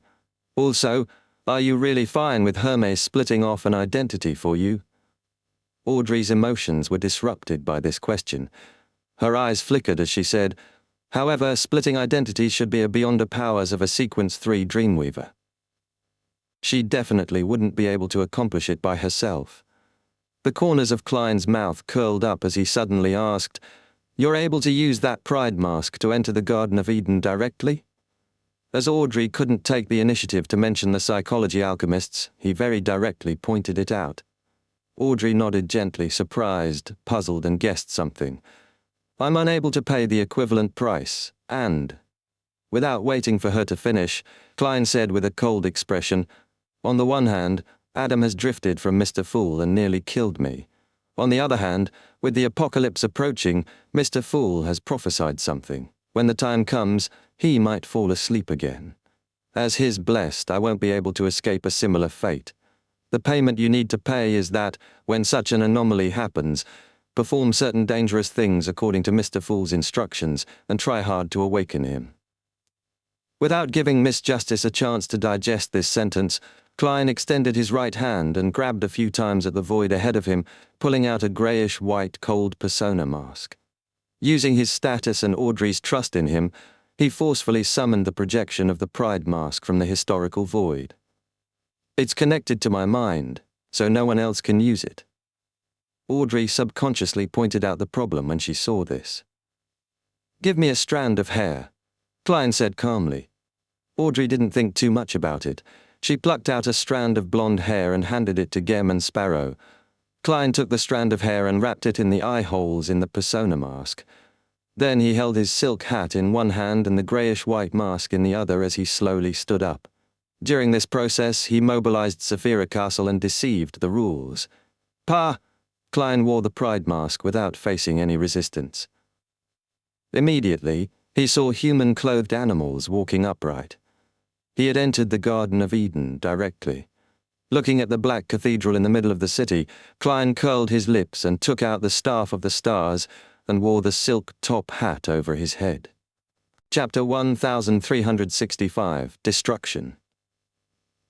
"Also, are you really fine with Hermes splitting off an identity for you?" Audrey's emotions were disrupted by this question. Her eyes flickered as she said, "However, splitting identities should be beyond the powers of a Sequence 3 Dreamweaver. She definitely wouldn't be able to accomplish it by herself." The corners of Klein's mouth curled up as he suddenly asked, "You're able to use that pride mask to enter the Garden of Eden directly?" As Audrey couldn't take the initiative to mention the psychology alchemists, he very directly pointed it out. Audrey nodded gently, surprised, puzzled, and guessed something. "I'm unable to pay the equivalent price, and..." Without waiting for her to finish, Klein said with a cold expression, "On the one hand, Adam has drifted from Mr. Fool and nearly killed me. On the other hand, with the apocalypse approaching, Mr. Fool has prophesied something. When the time comes, he might fall asleep again. As his blessed, I won't be able to escape a similar fate. The payment you need to pay is that, when such an anomaly happens, perform certain dangerous things according to Mr. Fool's instructions and try hard to awaken him." Without giving Miss Justice a chance to digest this sentence, Klein extended his right hand and grabbed a few times at the void ahead of him, pulling out a greyish-white cold persona mask. Using his status and Audrey's trust in him, he forcefully summoned the projection of the pride mask from the historical void. "It's connected to my mind, so no one else can use it." Audrey subconsciously pointed out the problem when she saw this. "Give me a strand of hair," Klein said calmly. Audrey didn't think too much about it. She plucked out a strand of blonde hair and handed it to Gem Sparrow. Klein took the strand of hair and wrapped it in the eye holes in the persona mask. Then he held his silk hat in one hand and the greyish-white mask in the other as he slowly stood up. During this process, he mobilized Saphira Castle and deceived the rules. "Pa!" Klein wore the pride mask without facing any resistance. Immediately, he saw human-clothed animals walking upright. He had entered the Garden of Eden directly. Looking at the black cathedral in the middle of the city, Klein curled his lips and took out the Staff of the Stars and wore the silk top hat over his head. Chapter 1365, Destruction.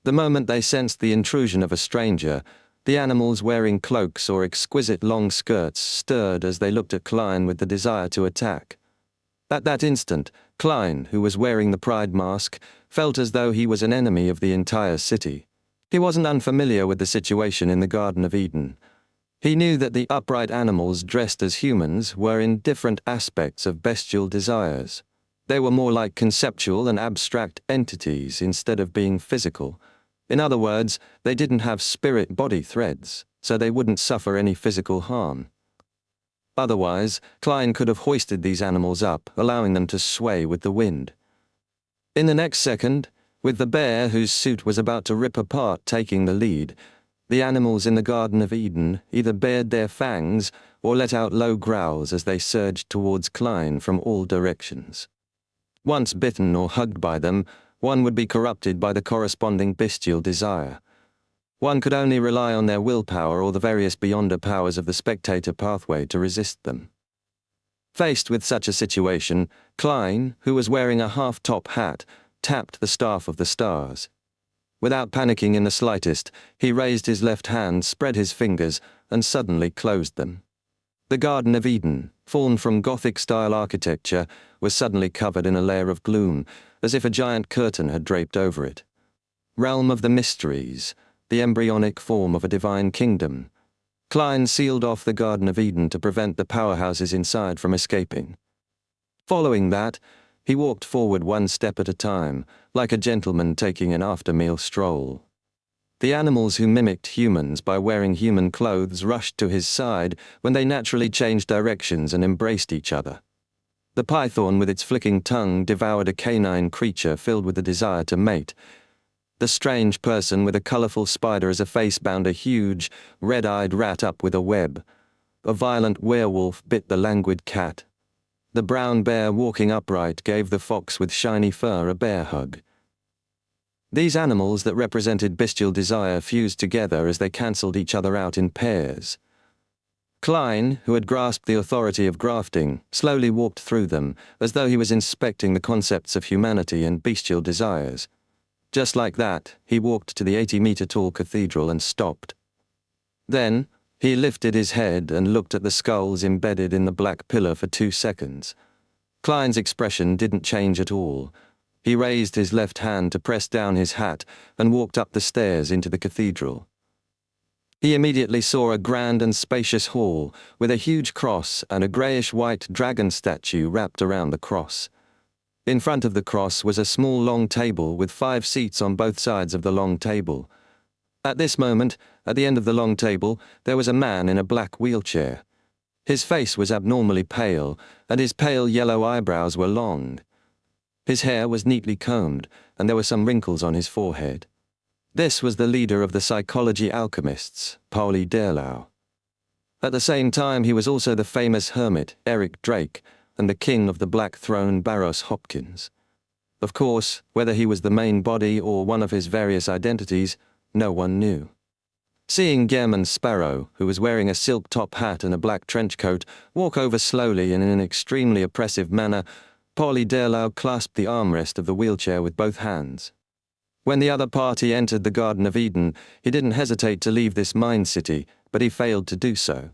The moment they sensed the intrusion of a stranger, the animals wearing cloaks or exquisite long skirts stirred as they looked at Klein with the desire to attack. At that instant, Klein, who was wearing the pride mask, felt as though he was an enemy of the entire city. He wasn't unfamiliar with the situation in the Garden of Eden. He knew that the upright animals dressed as humans were in different aspects of bestial desires. They were more like conceptual and abstract entities instead of being physical. In other words, they didn't have spirit-body threads, so they wouldn't suffer any physical harm. Otherwise, Klein could have hoisted these animals up, allowing them to sway with the wind. In the next second, with the bear whose suit was about to rip apart taking the lead, the animals in the Garden of Eden either bared their fangs or let out low growls as they surged towards Klein from all directions. Once bitten or hugged by them, one would be corrupted by the corresponding bestial desire. One could only rely on their willpower or the various beyonder powers of the spectator pathway to resist them. Faced with such a situation, Klein, who was wearing a half-top hat, tapped the Staff of the Stars. Without panicking in the slightest, he raised his left hand, spread his fingers, and suddenly closed them. The Garden of Eden, formed from Gothic-style architecture, was suddenly covered in a layer of gloom, as if a giant curtain had draped over it. realm of the mysteries, the embryonic form of a divine kingdom. Klein sealed off the Garden of Eden to prevent the powerhouses inside from escaping. Following that, he walked forward one step at a time, like a gentleman taking an after-meal stroll. The animals who mimicked humans by wearing human clothes rushed to his side when they naturally changed directions and embraced each other. The python with its flicking tongue devoured a canine creature filled with the desire to mate. The strange person with a colorful spider as a face bound a huge, red-eyed rat up with a web. A violent werewolf bit the languid cat. The brown bear walking upright gave the fox with shiny fur a bear hug. These animals that represented bestial desire fused together as they cancelled each other out in pairs. Klein, who had grasped the authority of grafting, slowly walked through them, as though he was inspecting the concepts of humanity and bestial desires. Just like that, he walked to the 80-meter-tall cathedral and stopped. Then, he lifted his head and looked at the skulls embedded in the black pillar for 2 seconds. Klein's expression didn't change at all. He raised his left hand to press down his hat and walked up the stairs into the cathedral. He immediately saw a grand and spacious hall with a huge cross and a greyish-white dragon statue wrapped around the cross. In front of the cross was a small long table with 5 seats on both sides of the long table. At this moment, at the end of the long table, there was a man in a black wheelchair. His face was abnormally pale, and his pale yellow eyebrows were long. His hair was neatly combed, and there were some wrinkles on his forehead. This was the leader of the psychology alchemists, Pauli Derlau. At the same time, he was also the famous hermit, Eric Drake, and the king of the Black Throne, Barros Hopkins. Of course, whether he was the main body or one of his various identities, no one knew. Seeing German Sparrow, who was wearing a silk top hat and a black trench coat, walk over slowly and in an extremely oppressive manner, Pauli Derlau clasped the armrest of the wheelchair with both hands. When the other party entered the Garden of Eden, he didn't hesitate to leave this mind city, but he failed to do so.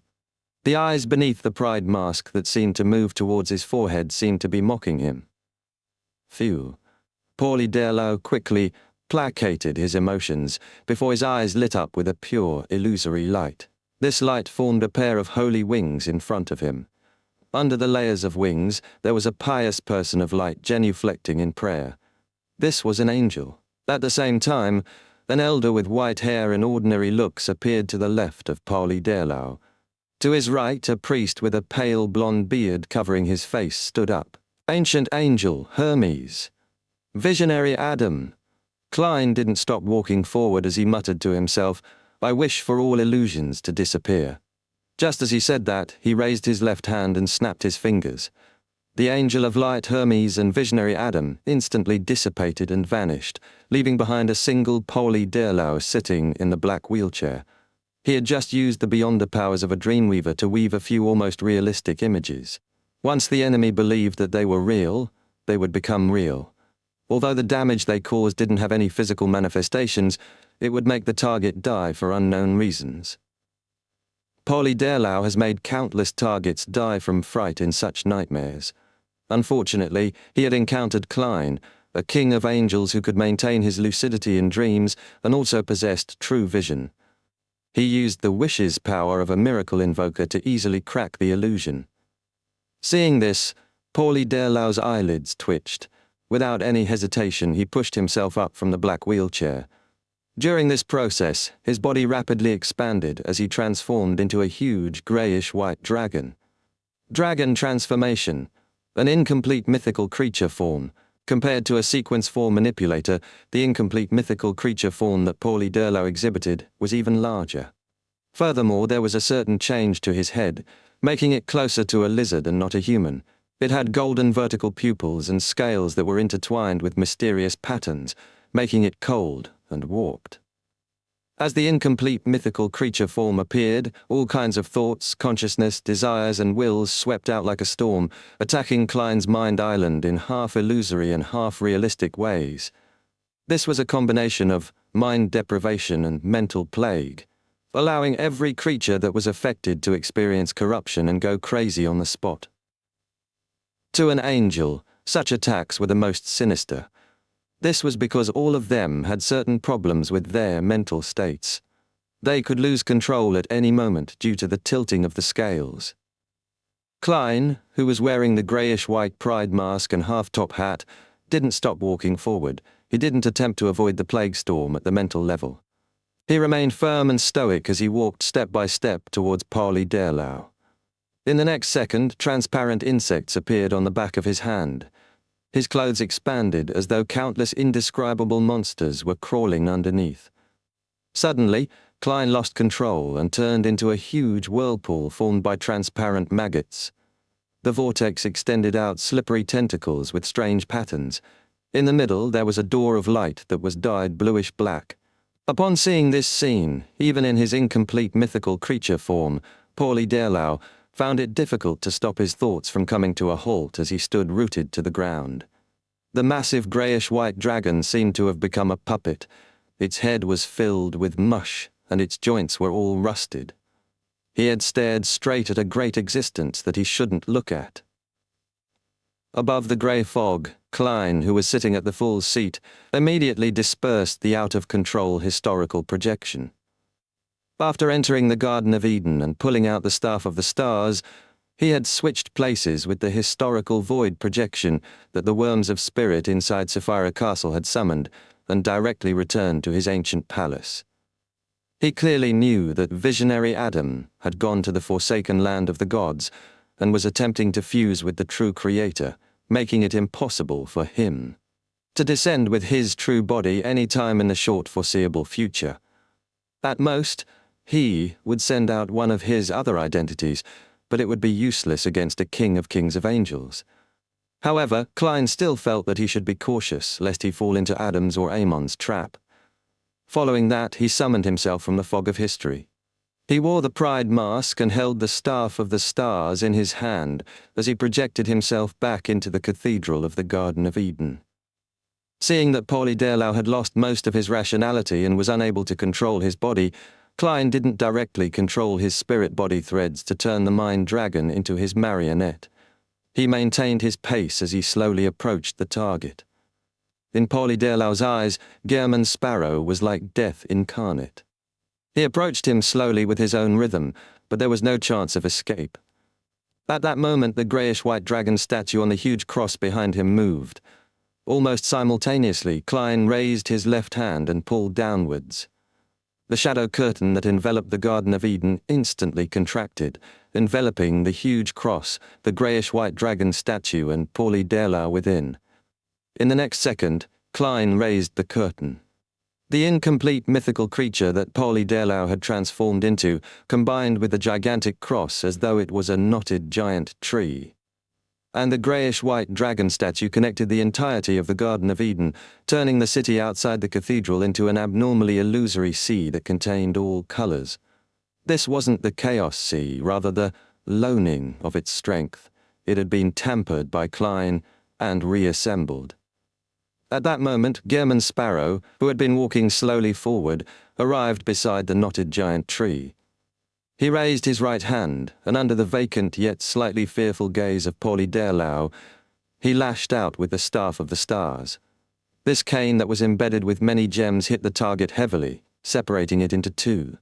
The eyes beneath the pride mask that seemed to move towards his forehead seemed to be mocking him. Phew. Pauli Derlau quickly placated his emotions before his eyes lit up with a pure, illusory light. This light formed a pair of holy wings in front of him. Under the layers of wings, there was a pious person of light genuflecting in prayer. This was an angel. At the same time, an elder with white hair and ordinary looks appeared to the left of Pauli Derlau. To his right, a priest with a pale blonde beard covering his face stood up. Ancient angel, Hermes. Visionary Adam. Klein didn't stop walking forward as he muttered to himself, "I wish for all illusions to disappear." Just as he said that, he raised his left hand and snapped his fingers. The angel of light Hermes and visionary Adam instantly dissipated and vanished, leaving behind a single Pauli Derlau sitting in the black wheelchair. He had just used the beyond the powers of a dreamweaver to weave a few almost realistic images. Once the enemy believed that they were real, they would become real. Although the damage they caused didn't have any physical manifestations, it would make the target die for unknown reasons. Pauli Derlau has made countless targets die from fright in such nightmares. Unfortunately, he had encountered Klein, a king of angels who could maintain his lucidity in dreams and also possessed true vision. He used the wishes power of a miracle invoker to easily crack the illusion. Seeing this, Pauli Derlau's eyelids twitched. Without any hesitation, he pushed himself up from the black wheelchair. During this process, his body rapidly expanded as he transformed into a huge greyish-white dragon. Dragon transformation, an incomplete mythical creature form. Compared to a sequence 4 manipulator, the incomplete mythical creature form that Pauli Derlau exhibited was even larger. Furthermore, there was a certain change to his head, making it closer to a lizard and not a human. It had golden vertical pupils and scales that were intertwined with mysterious patterns, making it cold and warped. As the incomplete mythical creature form appeared, all kinds of thoughts, consciousness, desires, and wills swept out like a storm, attacking Klein's mind island in half-illusory and half-realistic ways. This was a combination of mind deprivation and mental plague, allowing every creature that was affected to experience corruption and go crazy on the spot. To an angel, such attacks were the most sinister. This was because all of them had certain problems with their mental states. They could lose control at any moment due to the tilting of the scales. Klein, who was wearing the greyish-white pride mask and half-top hat, didn't stop walking forward. He didn't attempt to avoid the plague storm at the mental level. He remained firm and stoic as he walked step by step towards Polly Derlau. In the next second, transparent insects appeared on the back of his hand. His clothes expanded as though countless indescribable monsters were crawling underneath. Suddenly, Klein lost control and turned into a huge whirlpool formed by transparent maggots. The vortex extended out slippery tentacles with strange patterns. In the middle, there was a door of light that was dyed bluish-black. Upon seeing this scene, even in his incomplete mythical creature form, Polly Derlau found it difficult to stop his thoughts from coming to a halt as he stood rooted to the ground. The massive greyish-white dragon seemed to have become a puppet. Its head was filled with mush, and its joints were all rusted. He had stared straight at a great existence that he shouldn't look at. Above the grey fog, Klein, who was sitting at the fool's seat, immediately dispersed the out-of-control historical projection. After entering the Garden of Eden and pulling out the Staff of the Stars, he had switched places with the historical void projection that the worms of spirit inside Sapphira Castle had summoned, and directly returned to his ancient palace. He clearly knew that visionary Adam had gone to the forsaken land of the gods and was attempting to fuse with the true Creator, making it impossible for him to descend with his true body any time in the short foreseeable future. At most, he would send out one of his other identities, but it would be useless against a king of kings of angels. However, Klein still felt that he should be cautious lest he fall into Adam's or Amon's trap. Following that, he summoned himself from the fog of history. He wore the pride mask and held the Staff of the Stars in his hand as he projected himself back into the cathedral of the Garden of Eden. Seeing that Polly Derlau had lost most of his rationality and was unable to control his body, Klein didn't directly control his spirit-body threads to turn the mind dragon into his marionette. He maintained his pace as he slowly approached the target. In Polly Derlau's eyes, Gehrman Sparrow was like death incarnate. He approached him slowly with his own rhythm, but there was no chance of escape. At that moment, the greyish-white dragon statue on the huge cross behind him moved. Almost simultaneously, Klein raised his left hand and pulled downwards. The shadow curtain that enveloped the Garden of Eden instantly contracted, enveloping the huge cross, the greyish-white dragon statue, and Polly Derlau within. In the next second, Klein raised the curtain. The incomplete mythical creature that Polly Derlau had transformed into combined with the gigantic cross as though it was a knotted giant tree. And the greyish-white dragon statue connected the entirety of the Garden of Eden, turning the city outside the cathedral into an abnormally illusory sea that contained all colours. This wasn't the chaos sea, rather the loaning of its strength. It had been tampered by Klein and reassembled. At that moment, Gehrman Sparrow, who had been walking slowly forward, arrived beside the knotted giant tree. He raised his right hand, and under the vacant yet slightly fearful gaze of Polly Derlau, he lashed out with the Staff of the Stars. This cane that was embedded with many gems hit the target heavily, separating it into two.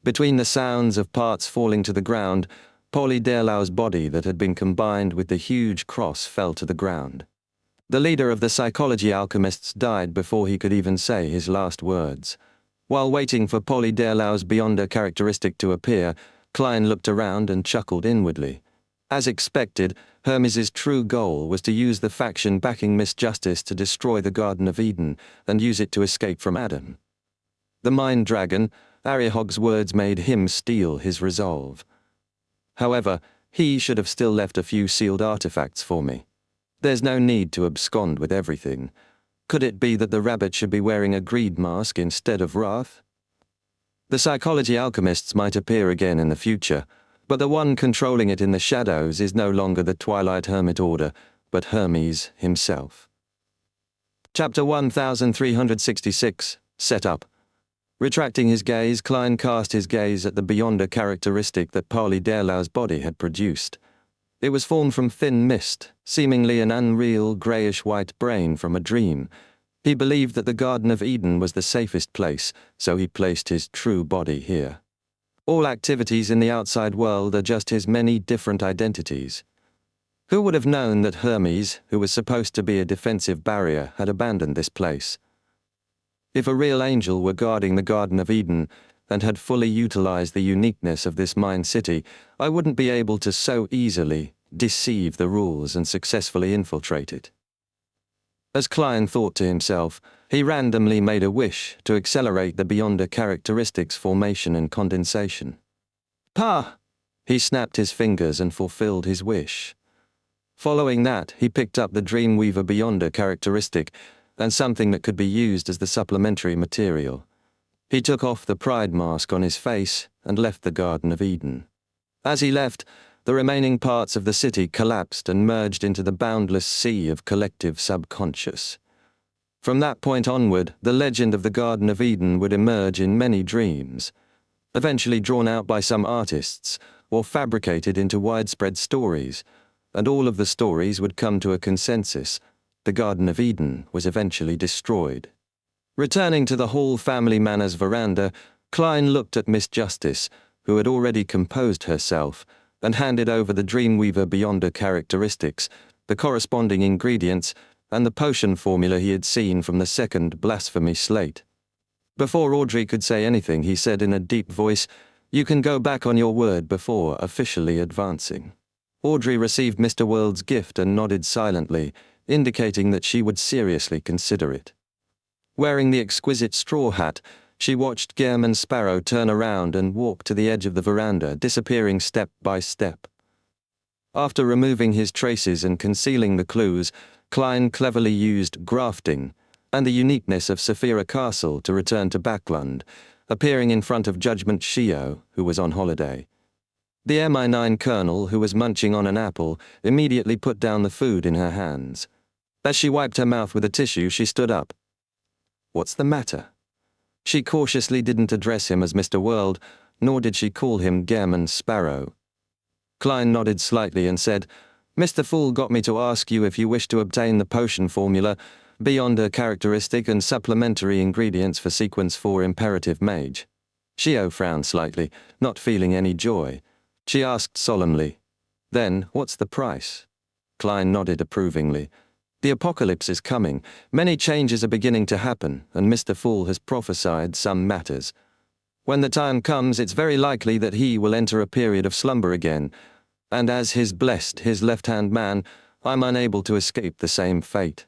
Between the sounds of parts falling to the ground, Polly Derlau's body that had been combined with the huge cross fell to the ground. The leader of the psychology alchemists died before he could even say his last words. While waiting for Polly Derlau's Beyonder characteristic to appear, Klein looked around and chuckled inwardly. As expected, Hermes's true goal was to use the faction backing Miss Justice to destroy the Garden of Eden and use it to escape from Adam. The mind dragon, Ariehog's words made him steel his resolve. However, he should have still left a few sealed artifacts for me. There's no need to abscond with everything. Could it be that the rabbit should be wearing a greed mask instead of wrath? The psychology alchemists might appear again in the future, but the one controlling it in the shadows is no longer the Twilight Hermit Order, but Hermes himself. Chapter 1366, Setup. Retracting his gaze, Klein cast his gaze at the Beyonder characteristic that Polly Derlau's body had produced. It was formed from thin mist, seemingly an unreal greyish-white brain from a dream. He believed that the Garden of Eden was the safest place, so he placed his true body here. All activities in the outside world are just his many different identities. Who would have known that Hermes, who was supposed to be a defensive barrier, had abandoned this place? If a real angel were guarding the Garden of Eden and had fully utilized the uniqueness of this mind city, I wouldn't be able to so easily deceive the rules and successfully infiltrate it. As Klein thought to himself, he randomly made a wish to accelerate the Beyonder characteristics formation and condensation. "Pa!" He snapped his fingers and fulfilled his wish. Following that, he picked up the Dreamweaver Beyonder characteristic and something that could be used as the supplementary material. He took off the pride mask on his face and left the Garden of Eden. As he left, the remaining parts of the city collapsed and merged into the boundless sea of collective subconscious. From that point onward, the legend of the Garden of Eden would emerge in many dreams, eventually drawn out by some artists or fabricated into widespread stories, and all of the stories would come to a consensus. The Garden of Eden was eventually destroyed. Returning to the Hall family manor's veranda, Klein looked at Miss Justice, who had already composed herself, and handed over the Dreamweaver Beyonder characteristics, the corresponding ingredients, and the potion formula he had seen from the second blasphemy slate. Before Audrey could say anything, he said in a deep voice, "You can go back on your word before officially advancing." Audrey received Mr. World's gift and nodded silently, indicating that she would seriously consider it. Wearing the exquisite straw hat, she watched Gehrman Sparrow turn around and walk to the edge of the veranda, disappearing step by step. After removing his traces and concealing the clues, Klein cleverly used grafting and the uniqueness of Saphira Castle to return to Backlund, appearing in front of Judgment Shio, who was on holiday. The MI9 colonel, who was munching on an apple, immediately put down the food in her hands. As she wiped her mouth with a tissue, she stood up. "What's the matter?" She cautiously didn't address him as Mr. World, nor did she call him Gehrman Sparrow. Klein nodded slightly and said, "Mr. Fool got me to ask you if you wish to obtain the potion formula, Beyonder characteristic and supplementary ingredients for Sequence 4 Imperative Mage." Shio frowned slightly, not feeling any joy. She asked solemnly, "Then, what's the price?" Klein nodded approvingly. "The apocalypse is coming. Many changes are beginning to happen, and Mr. Fool has prophesied some matters. When the time comes, it's very likely that he will enter a period of slumber again, and as his left-hand man, I'm unable to escape the same fate.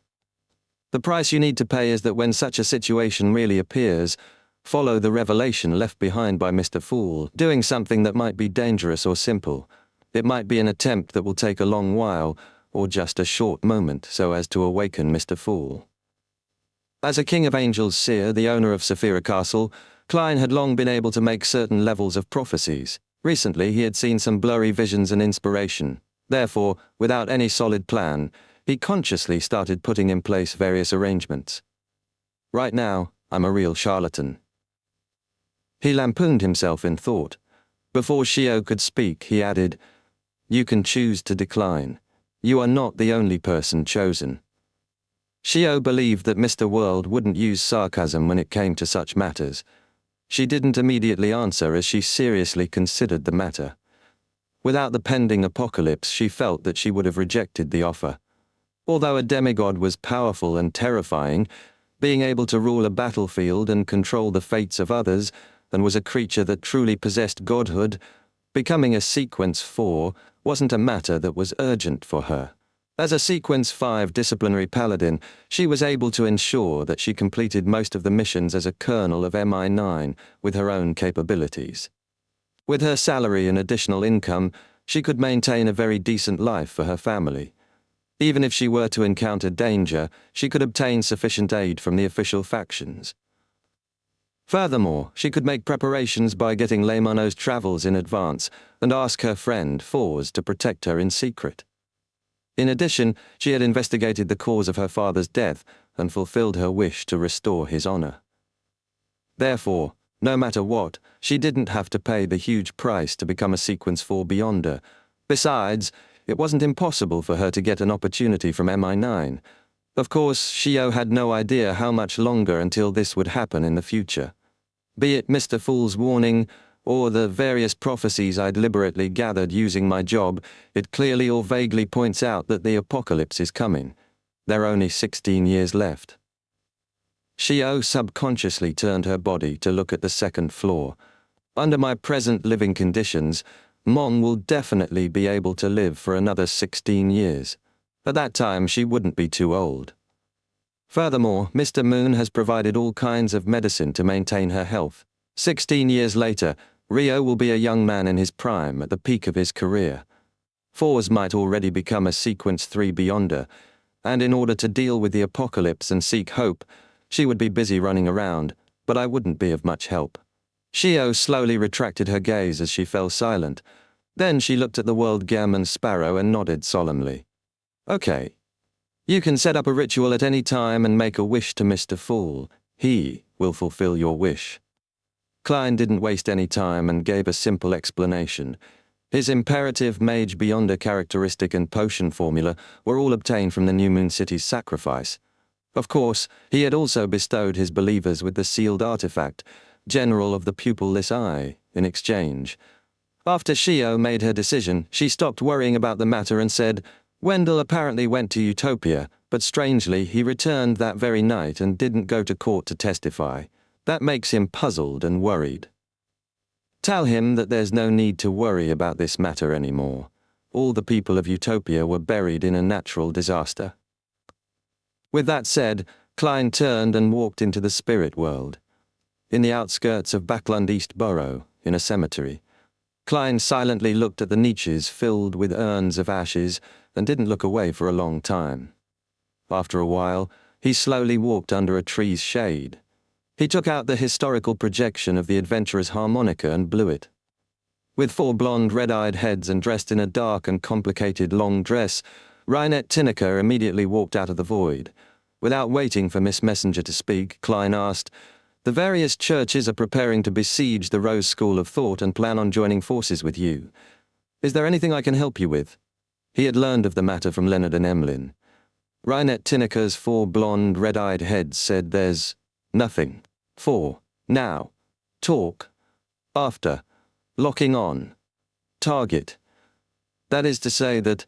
The price you need to pay is that when such a situation really appears, follow the revelation left behind by Mr. Fool, doing something that might be dangerous or simple. It might be an attempt that will take a long while, or just a short moment, so as to awaken Mr. Fool." As a King of Angels seer, the owner of Saphira Castle, Klein had long been able to make certain levels of prophecies. Recently, he had seen some blurry visions and inspiration. Therefore, without any solid plan, he consciously started putting in place various arrangements. "Right now, I'm a real charlatan." He lampooned himself in thought. Before Shio could speak, he added, "You can choose to decline. You are not the only person chosen." Shio believed that Mr. World wouldn't use sarcasm when it came to such matters. She didn't immediately answer as she seriously considered the matter. Without the pending apocalypse, she felt that she would have rejected the offer. Although a demigod was powerful and terrifying, being able to rule a battlefield and control the fates of others, and was a creature that truly possessed godhood, becoming a Sequence 4 wasn't a matter that was urgent for her. As a Sequence 5 disciplinary paladin, she was able to ensure that she completed most of the missions as a colonel of MI9 with her own capabilities. With her salary and additional income, she could maintain a very decent life for her family. Even if she were to encounter danger, she could obtain sufficient aid from the official factions. Furthermore, she could make preparations by getting Leymano's travels in advance and ask her friend, Fors, to protect her in secret. In addition, she had investigated the cause of her father's death and fulfilled her wish to restore his honor. Therefore, no matter what, she didn't have to pay the huge price to become a Sequence 4 Beyonder. Besides, it wasn't impossible for her to get an opportunity from MI9. Of course, Shio had no idea how much longer until this would happen in the future. Be it Mr. Fool's warning, or the various prophecies I'd deliberately gathered using my job, it clearly or vaguely points out that the apocalypse is coming. There are only 16 years left. Shio subconsciously turned her body to look at the second floor. Under my present living conditions, Mon will definitely be able to live for another 16 years. At that time, she wouldn't be too old. Furthermore, Mr. Moon has provided all kinds of medicine to maintain her health. 16 years later, Rio will be a young man in his prime at the peak of his career. Fours might already become a Sequence 3 Beyonder, and in order to deal with the apocalypse and seek hope, she would be busy running around, but I wouldn't be of much help. Shio slowly retracted her gaze as she fell silent. Then she looked at the world Gammon Sparrow and nodded solemnly. Okay. You can set up a ritual at any time and make a wish to Mr. Fool. He will fulfill your wish. Klein didn't waste any time and gave a simple explanation. His imperative Mage Beyonder characteristic and potion formula were all obtained from the New Moon City's sacrifice. Of course, he had also bestowed his believers with the sealed artifact, General of the Pupilless Eye, in exchange. After Shio made her decision, she stopped worrying about the matter and said, Wendell apparently went to Utopia, but strangely he returned that very night and didn't go to court to testify. That makes him puzzled and worried. Tell him that there's no need to worry about this matter anymore. All the people of Utopia were buried in a natural disaster. With that said, Klein turned and walked into the spirit world. In the outskirts of Backlund East Borough, in a cemetery, Klein silently looked at the niches filled with urns of ashes and didn't look away for a long time. After a while, he slowly walked under a tree's shade. He took out the historical projection of the adventurer's harmonica and blew it. With 4 blonde, red-eyed heads and dressed in a dark and complicated long dress, Reinette Tinnecker immediately walked out of the void. Without waiting for Miss Messenger to speak, Klein asked, The various churches are preparing to besiege the Rose School of Thought and plan on joining forces with you. Is there anything I can help you with? He had learned of the matter from Leonard and Emlyn. Reinette Tinnecker's 4 blonde, red-eyed heads said there's nothing. 4. Now. Talk. After. Locking on. Target. That is to say that,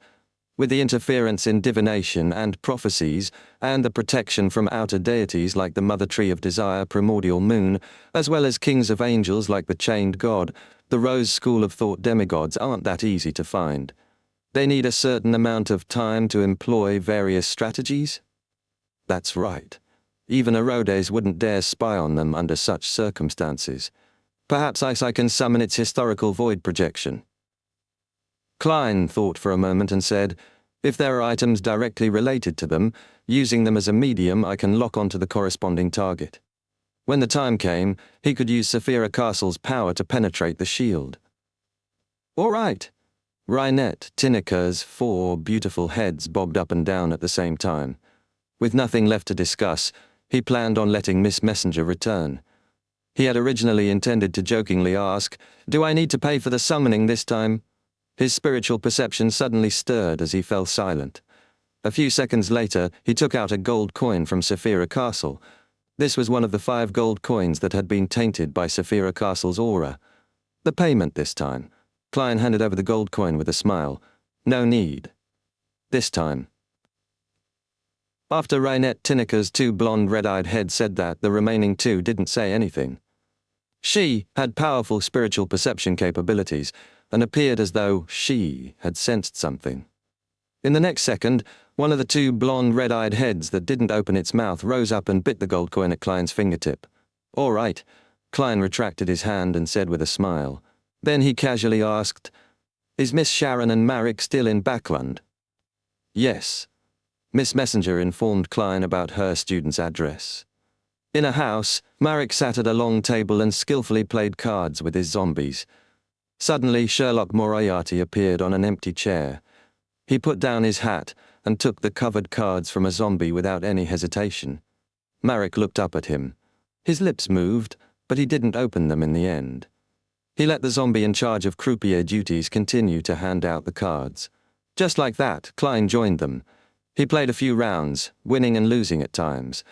with the interference in divination and prophecies, and the protection from outer deities like the Mother Tree of Desire, Primordial Moon, as well as kings of angels like the Chained God, the Rose School of Thought demigods aren't that easy to find. They need a certain amount of time to employ various strategies? That's right. Even Herodes wouldn't dare spy on them under such circumstances. Perhaps I can summon its historical void projection. Klein thought for a moment and said, If there are items directly related to them, using them as a medium I can lock onto the corresponding target. When the time came, he could use Saphira Castle's power to penetrate the shield. All right. Reinette Tinnecker's 4 beautiful heads bobbed up and down at the same time. With nothing left to discuss, he planned on letting Miss Messenger return. He had originally intended to jokingly ask, Do I need to pay for the summoning this time? His spiritual perception suddenly stirred as he fell silent. A few seconds later, he took out a gold coin from Saphira Castle. This was one of the 5 gold coins that had been tainted by Saphira Castle's aura. The payment this time. Klein handed over the gold coin with a smile. No need. This time. After Reinette Tinnecker's 2 blonde red-eyed heads said that, the remaining 2 didn't say anything. She had powerful spiritual perception capabilities, and appeared as though she had sensed something. In the next second, one of the 2 blonde red-eyed heads that didn't open its mouth rose up and bit the gold coin at Klein's fingertip. All right. Klein retracted his hand and said with a smile. Then he casually asked, Is Miss Sharon and Marek still in Backlund? Yes. Miss Messenger informed Klein about her student's address. In a house, Marek sat at a long table and skillfully played cards with his zombies. Suddenly, Sherlock Moriarty appeared on an empty chair. He put down his hat and took the covered cards from a zombie without any hesitation. Marek looked up at him. His lips moved, but he didn't open them in the end. He let the zombie in charge of croupier duties continue to hand out the cards. Just like that, Klein joined them. He played a few rounds, winning and losing at times.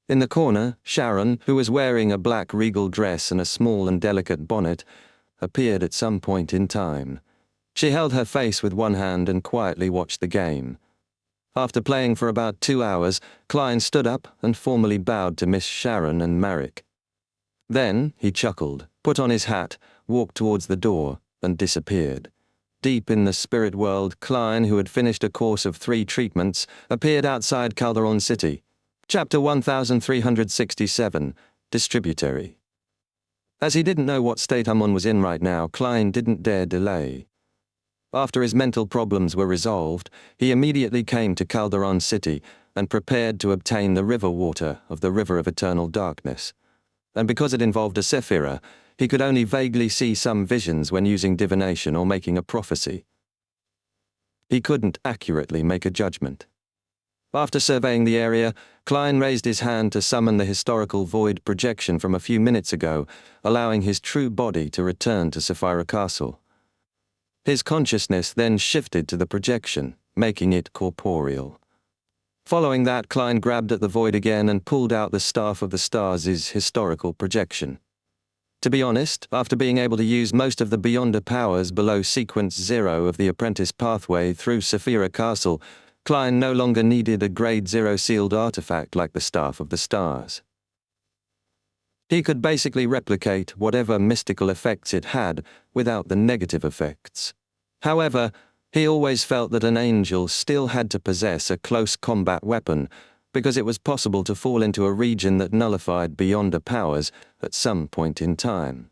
In the corner, Sharon, who was wearing a black regal dress and a small and delicate bonnet, appeared at some point in time. She held her face with one hand and quietly watched the game. After playing for about 2 hours, Klein stood up and formally bowed to Miss Sharon and Marek. Then he chuckled, put on his hat, walked towards the door, and disappeared. Deep in the spirit world, Klein, who had finished a course of 3 treatments, appeared outside Calderon City. Chapter 1367, Distributary. As he didn't know what state Amon was in right now, Klein didn't dare delay. After his mental problems were resolved, he immediately came to Calderon City and prepared to obtain the river water of the River of Eternal Darkness. And because it involved a sephira, he could only vaguely see some visions when using divination or making a prophecy. He couldn't accurately make a judgment. After surveying the area, Klein raised his hand to summon the historical void projection from a few minutes ago, allowing his true body to return to Sapphira Castle. His consciousness then shifted to the projection, making it corporeal. Following that, Klein grabbed at the void again and pulled out the Staff of the Stars' historical projection. To be honest, after being able to use most of the Beyonder powers below Sequence 0 of the Apprentice pathway through Sapphira Castle, Klein no longer needed a Grade 0 sealed artifact like the Staff of the Stars. He could basically replicate whatever mystical effects it had without the negative effects. However, he always felt that an angel still had to possess a close combat weapon, because it was possible to fall into a region that nullified Beyonder powers at some point in time.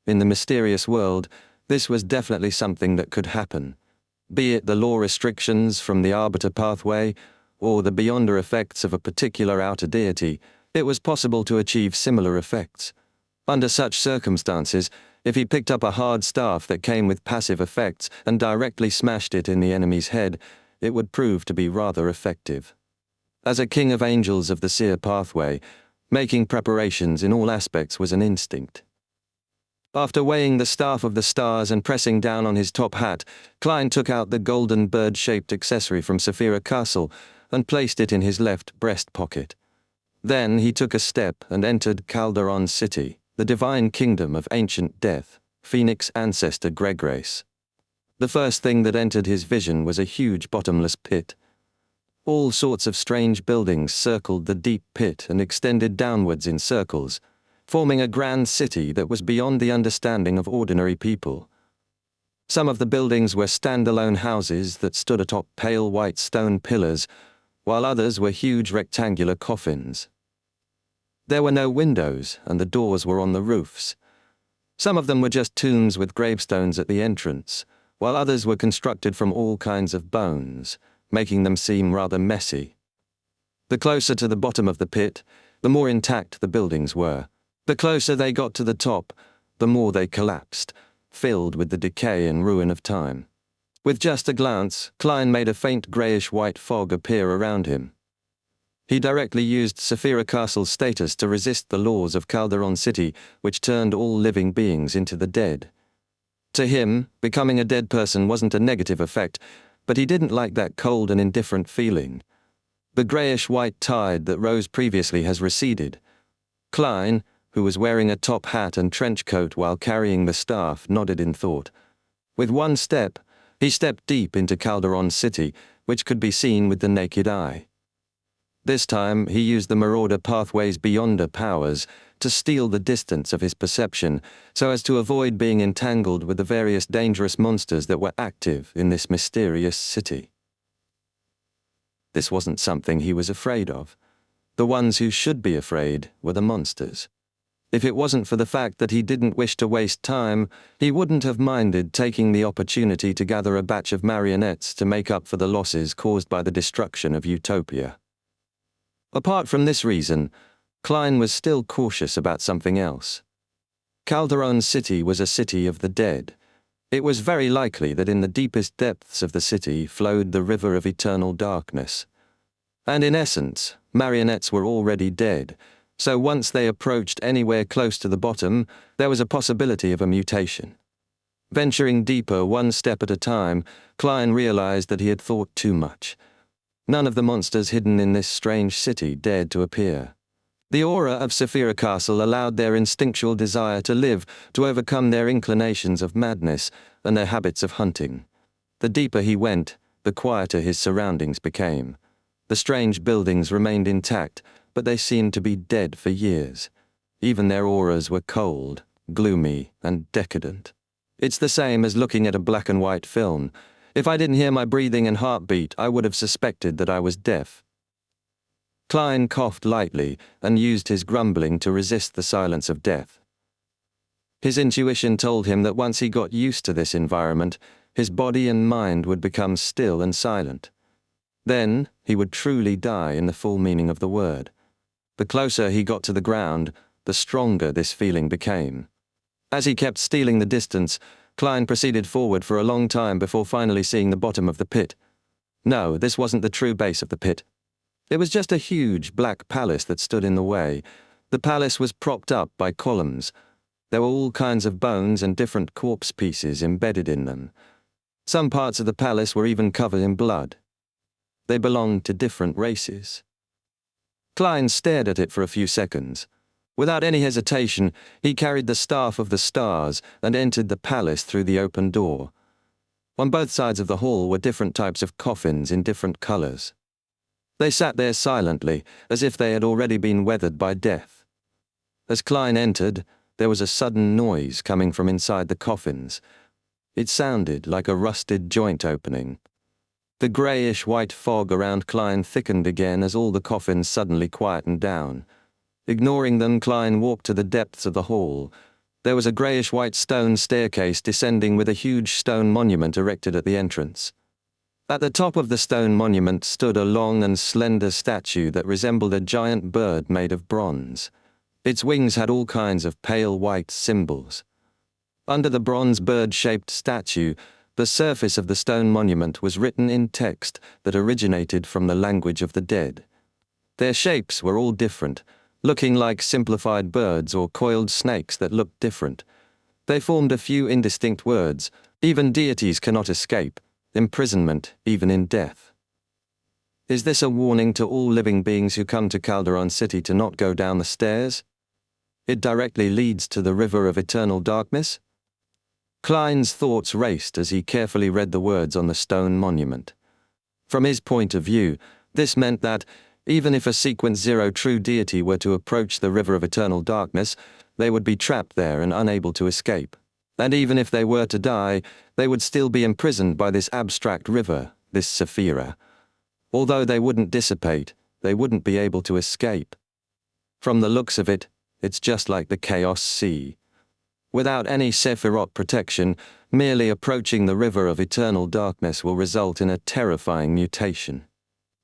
In the mysterious world, this was definitely something that could happen, be it the law restrictions from the Arbiter pathway or the Beyonder effects of a particular outer deity. It was possible to achieve similar effects. Under such circumstances, if he picked up a hard staff that came with passive effects and directly smashed it in the enemy's head, it would prove to be rather effective. As a king of angels of the seer pathway, making preparations in all aspects was an instinct. After weighing the Staff of the Stars and pressing down on his top hat, Klein took out the golden bird-shaped accessory from Sapphira Castle and placed it in his left breast pocket. Then he took a step and entered Calderon City, the divine kingdom of ancient death, Phoenix ancestor Gregrace. The first thing that entered his vision was a huge bottomless pit. All sorts of strange buildings circled the deep pit and extended downwards in circles, forming a grand city that was beyond the understanding of ordinary people. Some of the buildings were standalone houses that stood atop pale white stone pillars, while others were huge rectangular coffins. There were no windows, and the doors were on the roofs. Some of them were just tombs with gravestones at the entrance, while others were constructed from all kinds of bones, making them seem rather messy. The closer to the bottom of the pit, the more intact the buildings were. The closer they got to the top, the more they collapsed, filled with the decay and ruin of time. With just a glance, Klein made a faint greyish-white fog appear around him. He directly used Sapphira Castle's status to resist the laws of Calderon City, which turned all living beings into the dead. To him, becoming a dead person wasn't a negative effect, but he didn't like that cold and indifferent feeling. The greyish-white tide that rose previously has receded. Klein, who was wearing a top hat and trench coat while carrying the staff, nodded in thought. With one step, he stepped deep into Calderon City, which could be seen with the naked eye. This time, he used the Marauder Pathway's Beyonder powers to steal the distance of his perception so as to avoid being entangled with the various dangerous monsters that were active in this mysterious city. This wasn't something he was afraid of. The ones who should be afraid were the monsters. If it wasn't for the fact that he didn't wish to waste time, he wouldn't have minded taking the opportunity to gather a batch of marionettes to make up for the losses caused by the destruction of Utopia. Apart from this reason, Klein was still cautious about something else. Calderon City was a city of the dead. It was very likely that in the deepest depths of the city flowed the River of Eternal Darkness. And in essence, marionettes were already dead, so once they approached anywhere close to the bottom, there was a possibility of a mutation. Venturing deeper one step at a time, Klein realized that he had thought too much. None of the monsters hidden in this strange city dared to appear. The aura of Saphira Castle allowed their instinctual desire to live to overcome their inclinations of madness and their habits of hunting. The deeper he went, the quieter his surroundings became. The strange buildings remained intact, but they seemed to be dead for years. Even their auras were cold, gloomy, and decadent. It's the same as looking at a black and white film. If I didn't hear my breathing and heartbeat, I would have suspected that I was deaf. Klein coughed lightly and used his grumbling to resist the silence of death. His intuition told him that once he got used to this environment, his body and mind would become still and silent. Then he would truly die in the full meaning of the word. The closer he got to the ground, the stronger this feeling became. As he kept stealing the distance, Klein proceeded forward for a long time before finally seeing the bottom of the pit. No, this wasn't the true base of the pit. It was just a huge black palace that stood in the way. The palace was propped up by columns. There were all kinds of bones and different corpse pieces embedded in them. Some parts of the palace were even covered in blood. They belonged to different races. Klein stared at it for a few seconds. Without any hesitation, he carried the Staff of the Stars and entered the palace through the open door. On both sides of the hall were different types of coffins in different colors. They sat there silently, as if they had already been weathered by death. As Klein entered, there was a sudden noise coming from inside the coffins. It sounded like a rusted joint opening. The greyish-white fog around Klein thickened again as all the coffins suddenly quietened down. Ignoring them, Klein walked to the depths of the hall. There was a greyish-white stone staircase descending with a huge stone monument erected at the entrance. At the top of the stone monument stood a long and slender statue that resembled a giant bird made of bronze. Its wings had all kinds of pale white symbols. Under the bronze bird-shaped statue, the surface of the stone monument was written in text that originated from the language of the dead. Their shapes were all different, looking like simplified birds or coiled snakes that looked different. They formed a few indistinct words. Even deities cannot escape. Imprisonment, even in death. Is this a warning to all living beings who come to Calderon City to not go down the stairs? It directly leads to the river of eternal darkness? Klein's thoughts raced as he carefully read the words on the stone monument. From his point of view, this meant that, even if a Sequence Zero true deity were to approach the river of eternal darkness, they would be trapped there and unable to escape. And even if they were to die, they would still be imprisoned by this abstract river, this Saphira. Although they wouldn't dissipate, they wouldn't be able to escape. From the looks of it, it's just like the Chaos Sea. Without any Sephirot protection, merely approaching the river of eternal darkness will result in a terrifying mutation.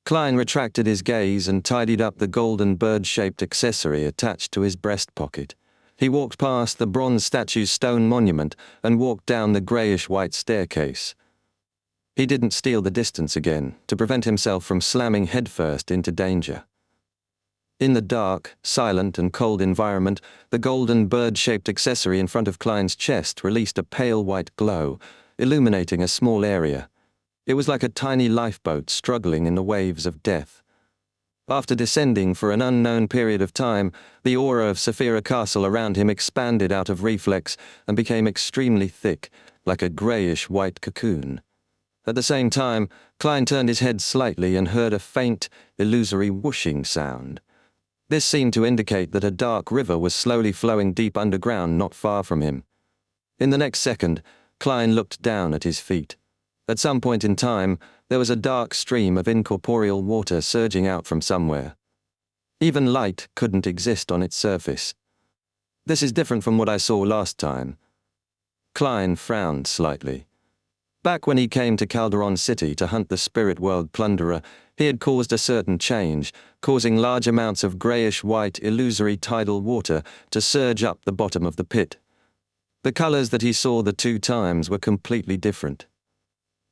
Klein retracted his gaze and tidied up the golden bird-shaped accessory attached to his breast pocket. He walked past the bronze statue's stone monument and walked down the greyish-white staircase. He didn't steal the distance again, to prevent himself from slamming headfirst into danger. In the dark, silent and cold environment, the golden bird-shaped accessory in front of Klein's chest released a pale white glow, illuminating a small area. It was like a tiny lifeboat struggling in the waves of death. After descending for an unknown period of time, the aura of Saphira Castle around him expanded out of reflex and became extremely thick, like a greyish-white cocoon. At the same time, Klein turned his head slightly and heard a faint, illusory whooshing sound. This seemed to indicate that a dark river was slowly flowing deep underground not far from him. In the next second, Klein looked down at his feet. At some point in time, there was a dark stream of incorporeal water surging out from somewhere. Even light couldn't exist on its surface. This is different from what I saw last time. Klein frowned slightly. Back when he came to Calderon City to hunt the spirit world plunderer, he had caused a certain change, causing large amounts of greyish-white illusory tidal water to surge up the bottom of the pit. The colors that he saw the two times were completely different.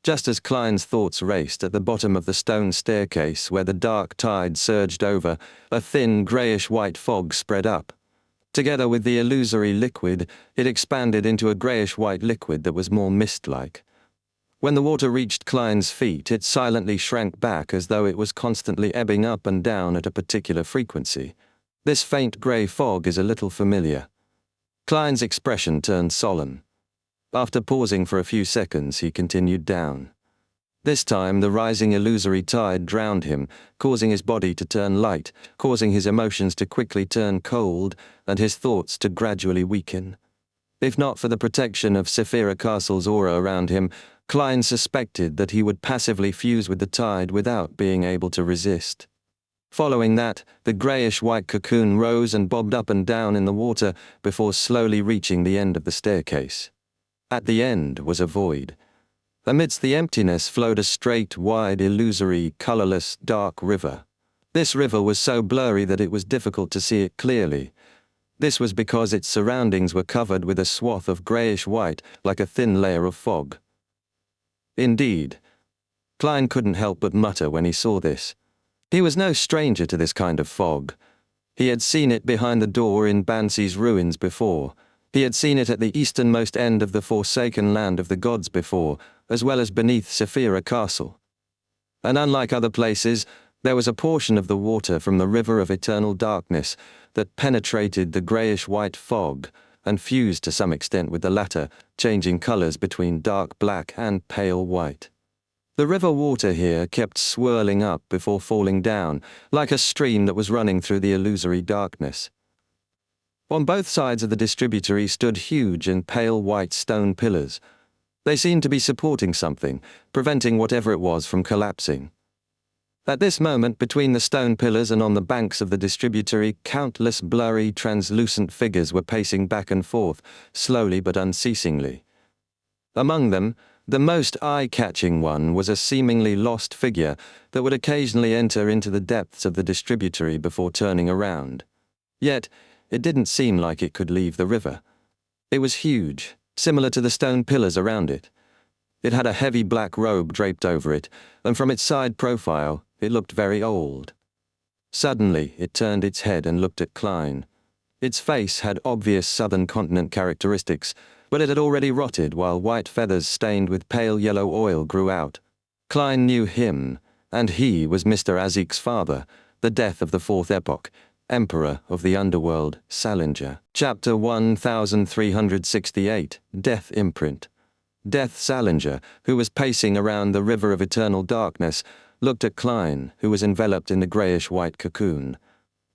Just as Klein's thoughts raced at the bottom of the stone staircase where the dark tide surged over, a thin greyish-white fog spread up. Together with the illusory liquid, it expanded into a greyish-white liquid that was more mist-like. When the water reached Klein's feet, it silently shrank back as though it was constantly ebbing up and down at a particular frequency. This faint grey fog is a little familiar. Klein's expression turned solemn. After pausing for a few seconds, he continued down. This time, the rising illusory tide drowned him, causing his body to turn light, causing his emotions to quickly turn cold, and his thoughts to gradually weaken. If not for the protection of Saphira Castle's aura around him, Klein suspected that he would passively fuse with the tide without being able to resist. Following that, the greyish-white cocoon rose and bobbed up and down in the water before slowly reaching the end of the staircase. At the end was a void. Amidst the emptiness flowed a straight, wide, illusory, colourless, dark river. This river was so blurry that it was difficult to see it clearly. This was because its surroundings were covered with a swath of greyish-white, like a thin layer of fog. Indeed. Klein couldn't help but mutter when he saw this. He was no stranger to this kind of fog. He had seen it behind the door in Bansi's ruins before. He had seen it at the easternmost end of the forsaken land of the gods before, as well as beneath Saphira Castle. And unlike other places, there was a portion of the water from the river of eternal darkness that penetrated the greyish-white fog and fused to some extent with the latter, changing colours between dark black and pale white. The river water here kept swirling up before falling down, like a stream that was running through the illusory darkness. On both sides of the distributary stood huge and pale white stone pillars. They seemed to be supporting something, preventing whatever it was from collapsing. At this moment, between the stone pillars and on the banks of the distributary, countless blurry, translucent figures were pacing back and forth, slowly but unceasingly. Among them, the most eye-catching one was a seemingly lost figure that would occasionally enter into the depths of the distributary before turning around. Yet, it didn't seem like it could leave the river. It was huge, similar to the stone pillars around it. It had a heavy black robe draped over it, and from its side profile, it looked very old. Suddenly, it turned its head and looked at Klein. Its face had obvious southern continent characteristics, but it had already rotted while white feathers stained with pale yellow oil grew out. Klein knew him, and he was Mr. Azik's father, the death of the Fourth Epoch, Emperor of the Underworld, Salinger. Chapter 1368, Death Imprint. Death Salinger, who was pacing around the river of eternal darkness, looked at Klein, who was enveloped in the greyish-white cocoon.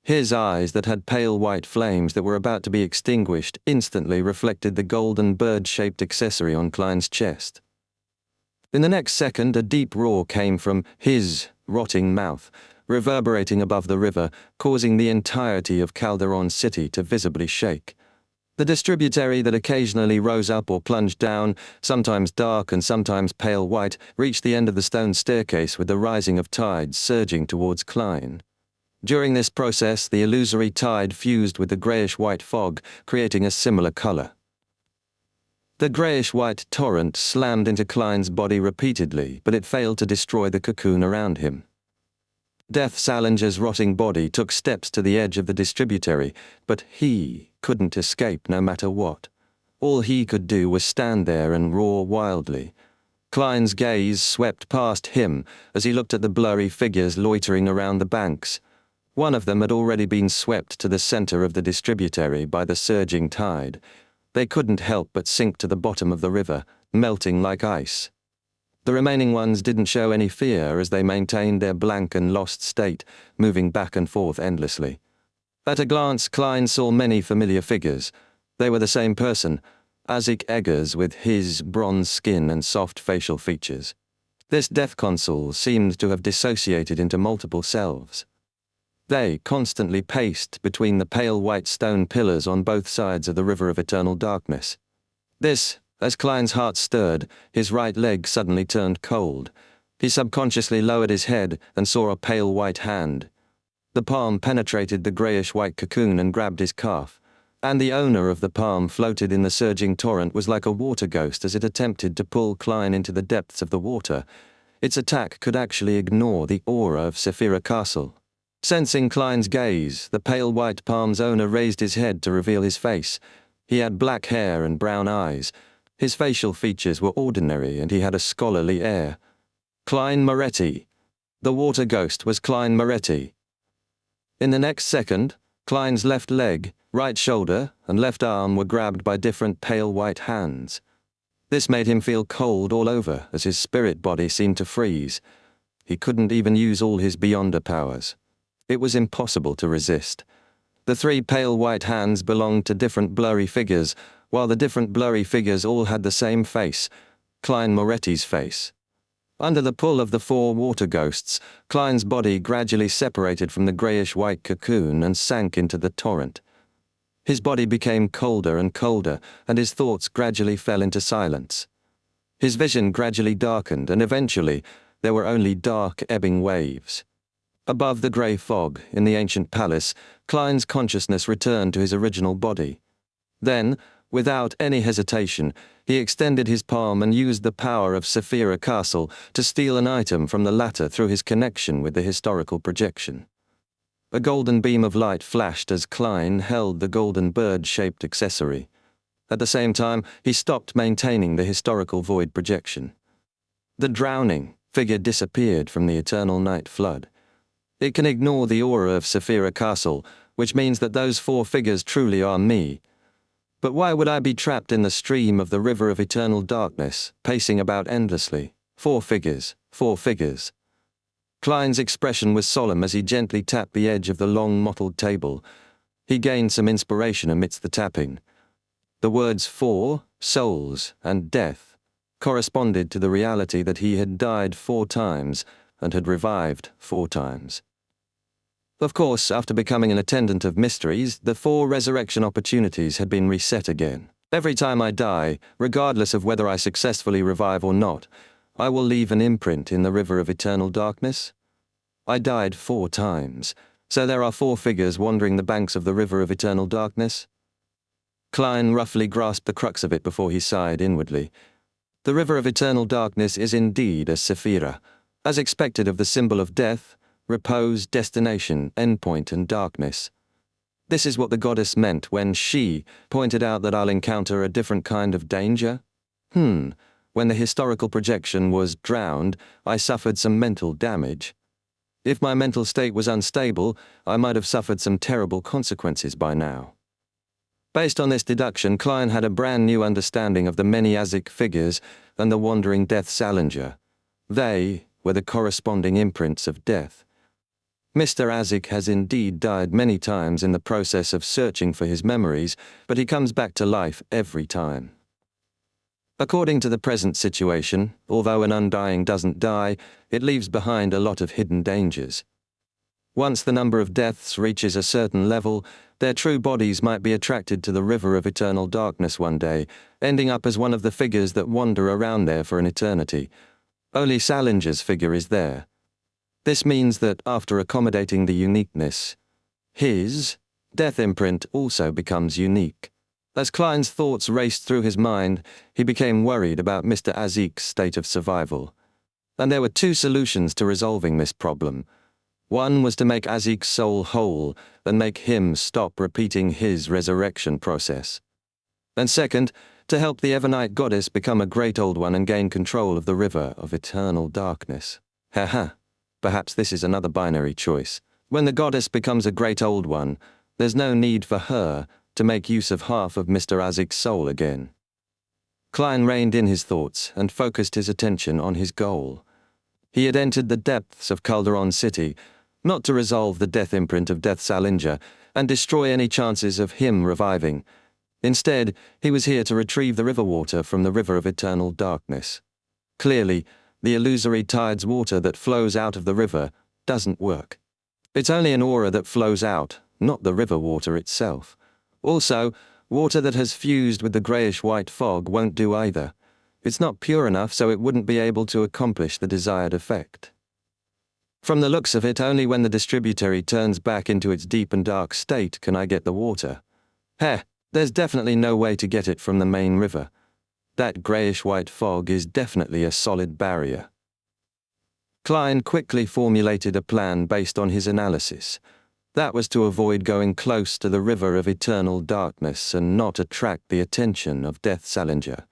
His eyes, that had pale white flames that were about to be extinguished, instantly reflected the golden bird-shaped accessory on Klein's chest. In the next second, a deep roar came from his rotting mouth, reverberating above the river, causing the entirety of Calderon City to visibly shake. The distributary that occasionally rose up or plunged down, sometimes dark and sometimes pale white, reached the end of the stone staircase with the rising of tides surging towards Klein. During this process, the illusory tide fused with the greyish-white fog, creating a similar colour. The greyish-white torrent slammed into Klein's body repeatedly, but it failed to destroy the cocoon around him. Death Salinger's rotting body took steps to the edge of the distributary, but he couldn't escape no matter what. All he could do was stand there and roar wildly. Klein's gaze swept past him as he looked at the blurry figures loitering around the banks. One of them had already been swept to the center of the distributary by the surging tide. They couldn't help but sink to the bottom of the river, melting like ice. The remaining ones didn't show any fear as they maintained their blank and lost state, moving back and forth endlessly. At a glance, Klein saw many familiar figures. They were the same person, Azik Eggers, with his bronze skin and soft facial features. This death consul seemed to have dissociated into multiple selves. They constantly paced between the pale white stone pillars on both sides of the river of eternal darkness. As Klein's heart stirred, his right leg suddenly turned cold. He subconsciously lowered his head and saw a pale white hand. The palm penetrated the greyish-white cocoon and grabbed his calf, and the owner of the palm floated in the surging torrent was like a water ghost as it attempted to pull Klein into the depths of the water. Its attack could actually ignore the aura of Saphira Castle. Sensing Klein's gaze, the pale white palm's owner raised his head to reveal his face. He had black hair and brown eyes. His facial features were ordinary and he had a scholarly air. Klein Moretti. The water ghost was Klein Moretti. In the next second, Klein's left leg, right shoulder, and left arm were grabbed by different pale white hands. This made him feel cold all over as his spirit body seemed to freeze. He couldn't even use all his Beyonder powers. It was impossible to resist. The three pale white hands belonged to different blurry figures, while the different blurry figures all had the same face, Klein Moretti's face. Under the pull of the four water ghosts, Klein's body gradually separated from the greyish-white cocoon and sank into the torrent. His body became colder and colder, and his thoughts gradually fell into silence. His vision gradually darkened, and eventually there were only dark, ebbing waves. Above the grey fog, in the ancient palace, Klein's consciousness returned to his original body. Then, without any hesitation, he extended his palm and used the power of Saphira Castle to steal an item from the latter through his connection with the historical projection. A golden beam of light flashed as Klein held the golden bird-shaped accessory. At the same time, he stopped maintaining the historical void projection. The drowning figure disappeared from the eternal night flood. It can ignore the aura of Saphira Castle, which means that those four figures truly are me. But why would I be trapped in the stream of the river of eternal darkness, pacing about endlessly? 4 figures, 4 figures. Klein's expression was solemn as he gently tapped the edge of the long mottled table. He gained some inspiration amidst the tapping. The words 4, souls, and death corresponded to the reality that he had died 4 times and had revived 4 times. Of course, after becoming an attendant of mysteries, the 4 resurrection opportunities had been reset again. Every time I die, regardless of whether I successfully revive or not, I will leave an imprint in the river of eternal darkness. I died 4 times, so there are 4 figures wandering the banks of the river of eternal darkness. Klein roughly grasped the crux of it before he sighed inwardly. The river of eternal darkness is indeed a Saphira, as expected of the symbol of death, repose, destination, endpoint, and darkness. This is what the goddess meant when she pointed out that I'll encounter a different kind of danger. When the historical projection was drowned, I suffered some mental damage. If my mental state was unstable, I might have suffered some terrible consequences by now. Based on this deduction, Klein had a brand new understanding of the many Azik figures and the wandering Death Salinger. They were the corresponding imprints of death. Mr. Azik has indeed died many times in the process of searching for his memories, but he comes back to life every time. According to the present situation, although an undying doesn't die, it leaves behind a lot of hidden dangers. Once the number of deaths reaches a certain level, their true bodies might be attracted to the river of eternal darkness one day, ending up as one of the figures that wander around there for an eternity. Only Salinger's figure is there. This means that after accommodating the uniqueness, his death imprint also becomes unique. As Klein's thoughts raced through his mind, he became worried about Mr. Azik's state of survival. And there were 2 solutions to resolving this problem. One was to make Azik's soul whole and make him stop repeating his resurrection process. And second, to help the Evernight goddess become a great old one and gain control of the river of eternal darkness. Perhaps this is another binary choice. When the goddess becomes a great old one, there's no need for her to make use of half of Mr. Azik's soul again. Klein reined in his thoughts and focused his attention on his goal. He had entered the depths of Calderon City, not to resolve the death imprint of Death Salinger and destroy any chances of him reviving. Instead, he was here to retrieve the river water from the river of eternal darkness. Clearly, the illusory tide's water that flows out of the river doesn't work. It's only an aura that flows out, not the river water itself. Also, water that has fused with the greyish-white fog won't do either. It's not pure enough, so it wouldn't be able to accomplish the desired effect. From the looks of it, only when the distributary turns back into its deep and dark state can I get the water. There's definitely no way to get it from the main river. That greyish-white fog is definitely a solid barrier. Klein quickly formulated a plan based on his analysis. That was to avoid going close to the river of eternal darkness and not attract the attention of Death Salinger.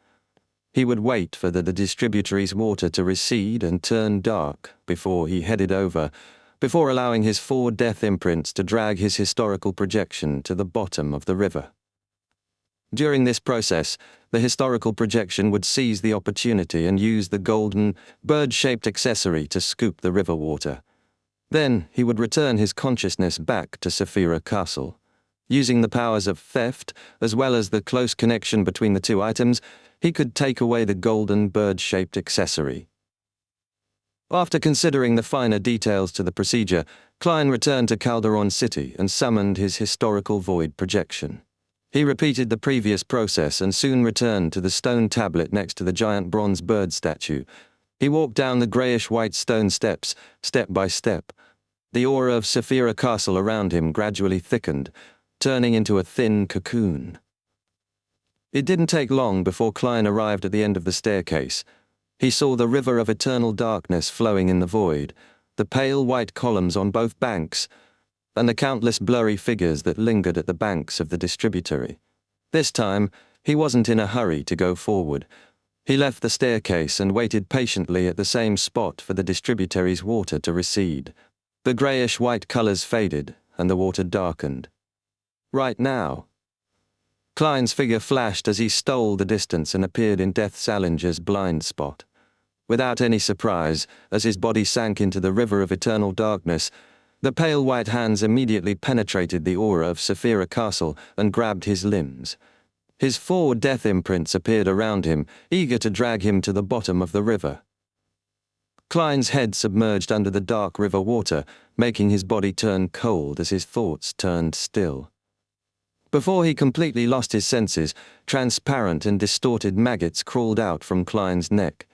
He would wait for the distributary's water to recede and turn dark before he headed over, before allowing his 4 death imprints to drag his historical projection to the bottom of the river. During this process, the historical projection would seize the opportunity and use the golden, bird-shaped accessory to scoop the river water. Then he would return his consciousness back to Saphira Castle. Using the powers of theft, as well as the close connection between the 2 items, he could take away the golden, bird-shaped accessory. After considering the finer details to the procedure, Klein returned to Calderon City and summoned his historical void projection. He repeated the previous process and soon returned to the stone tablet next to the giant bronze bird statue. He walked down the grayish-white stone steps, step by step. The aura of Saphira Castle around him gradually thickened, turning into a thin cocoon. It didn't take long before Klein arrived at the end of the staircase. He saw the river of eternal darkness flowing in the void, the pale white columns on both banks, and the countless blurry figures that lingered at the banks of the distributary. This time, he wasn't in a hurry to go forward. He left the staircase and waited patiently at the same spot for the distributary's water to recede. The greyish-white colours faded, and the water darkened. Right now. Klein's figure flashed as he stole the distance and appeared in Death Salinger's blind spot. Without any surprise, as his body sank into the river of eternal darkness, the pale white hands immediately penetrated the aura of Saphira Castle and grabbed his limbs. His 4 death imprints appeared around him, eager to drag him to the bottom of the river. Klein's head submerged under the dark river water, making his body turn cold as his thoughts turned still. Before he completely lost his senses, transparent and distorted maggots crawled out from Klein's neck.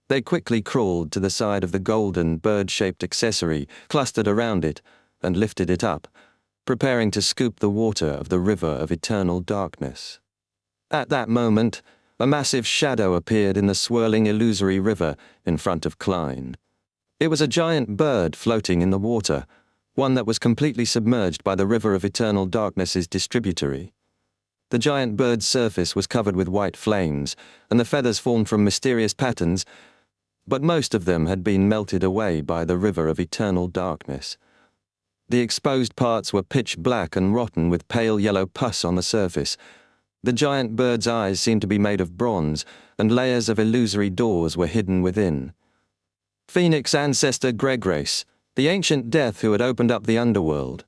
They quickly crawled to the side of the golden, bird-shaped accessory clustered around it and lifted it up, preparing to scoop the water of the river of eternal darkness. At that moment, a massive shadow appeared in the swirling illusory river in front of Klein. It was a giant bird floating in the water, one that was completely submerged by the river of eternal darkness's distributary. The giant bird's surface was covered with white flames, and the feathers formed from mysterious patterns, but most of them had been melted away by the river of eternal darkness. The exposed parts were pitch black and rotten with pale yellow pus on the surface. The giant bird's eyes seemed to be made of bronze, and layers of illusory doors were hidden within. Phoenix ancestor Gregrace, the ancient death who had opened up the underworld.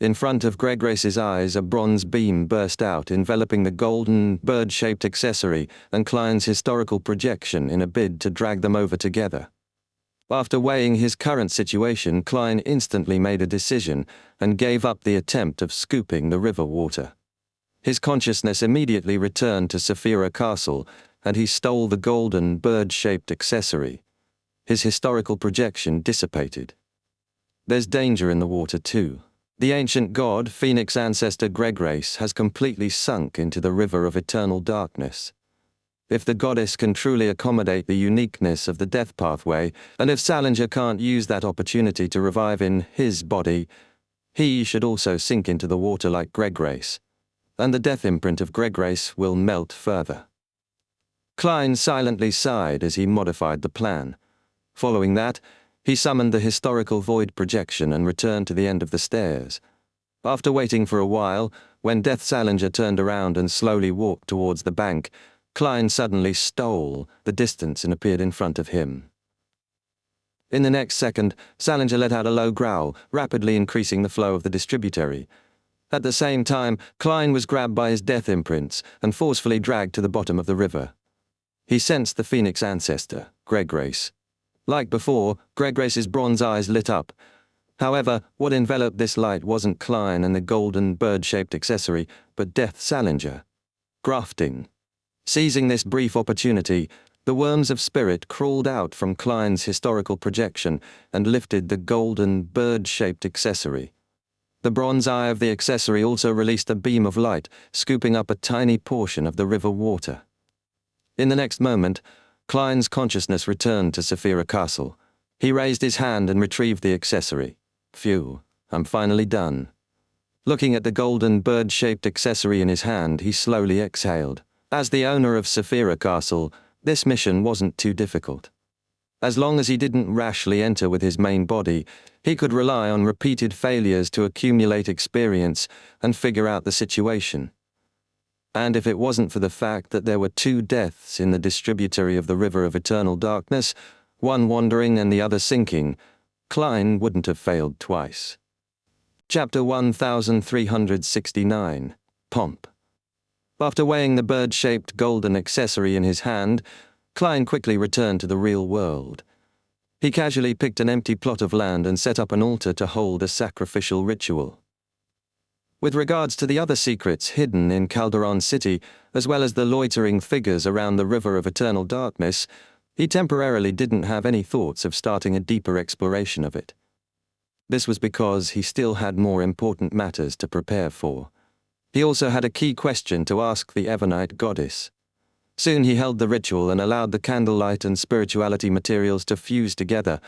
In front of Gregrace's eyes, a bronze beam burst out, enveloping the golden, bird-shaped accessory and Klein's historical projection in a bid to drag them over together. After weighing his current situation, Klein instantly made a decision and gave up the attempt of scooping the river water. His consciousness immediately returned to Saphira Castle, and he stole the golden, bird-shaped accessory. His historical projection dissipated. There's danger in the water too. The ancient god, Phoenix ancestor Gregrace, has completely sunk into the river of eternal darkness. If the goddess can truly accommodate the uniqueness of the death pathway, and if Salinger can't use that opportunity to revive in his body, he should also sink into the water like Gregrace, and the death imprint of Gregrace will melt further. Klein silently sighed as he modified the plan. Following that, he summoned the historical void projection and returned to the end of the stairs. After waiting for a while, when Death Salinger turned around and slowly walked towards the bank, Klein suddenly stole the distance and appeared in front of him. In the next second, Salinger let out a low growl, rapidly increasing the flow of the distributary. At the same time, Klein was grabbed by his death imprints and forcefully dragged to the bottom of the river. He sensed the Phoenix ancestor, Gregrace. Like before, Gregrace's bronze eyes lit up. However, what enveloped this light wasn't Klein and the golden, bird-shaped accessory, but Death Salinger. Grafting. Seizing this brief opportunity, the worms of spirit crawled out from Klein's historical projection and lifted the golden, bird-shaped accessory. The bronze eye of the accessory also released a beam of light, scooping up a tiny portion of the river water. In the next moment, Klein's consciousness returned to Saphira Castle. He raised his hand and retrieved the accessory. Phew, I'm finally done. Looking at the golden bird-shaped accessory in his hand, he slowly exhaled. As the owner of Saphira Castle, this mission wasn't too difficult. As long as he didn't rashly enter with his main body, he could rely on repeated failures to accumulate experience and figure out the situation. And if it wasn't for the fact that there were 2 deaths in the distributary of the River of Eternal Darkness, one wandering and the other sinking, Klein wouldn't have failed twice. Chapter 1369, Pomp. After weighing the bird-shaped golden accessory in his hand, Klein quickly returned to the real world. He casually picked an empty plot of land and set up an altar to hold a sacrificial ritual. With regards to the other secrets hidden in Calderon City, as well as the loitering figures around the River of Eternal Darkness, he temporarily didn't have any thoughts of starting a deeper exploration of it. This was because he still had more important matters to prepare for. He also had a key question to ask the Ebonite goddess. Soon he held the ritual and allowed the candlelight and spirituality materials to fuse together,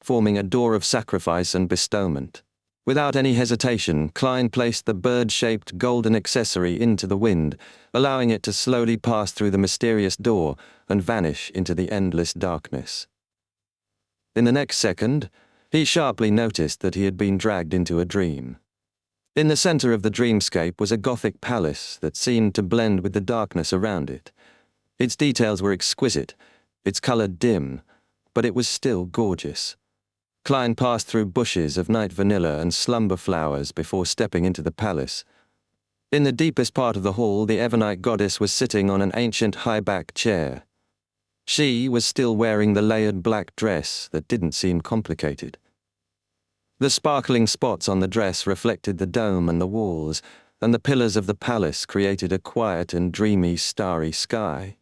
forming a door of sacrifice and bestowment. Without any hesitation, Klein placed the bird-shaped golden accessory into the wind, allowing it to slowly pass through the mysterious door and vanish into the endless darkness. In the next second, he sharply noticed that he had been dragged into a dream. In the center of the dreamscape was a Gothic palace that seemed to blend with the darkness around it. Its details were exquisite, its color dim, but it was still gorgeous. Klein passed through bushes of night vanilla and slumber flowers before stepping into the palace. In the deepest part of the hall, the Ebonite goddess was sitting on an ancient high-back chair. She was still wearing the layered black dress that didn't seem complicated. The sparkling spots on the dress reflected the dome and the walls, and the pillars of the palace created a quiet and dreamy starry sky.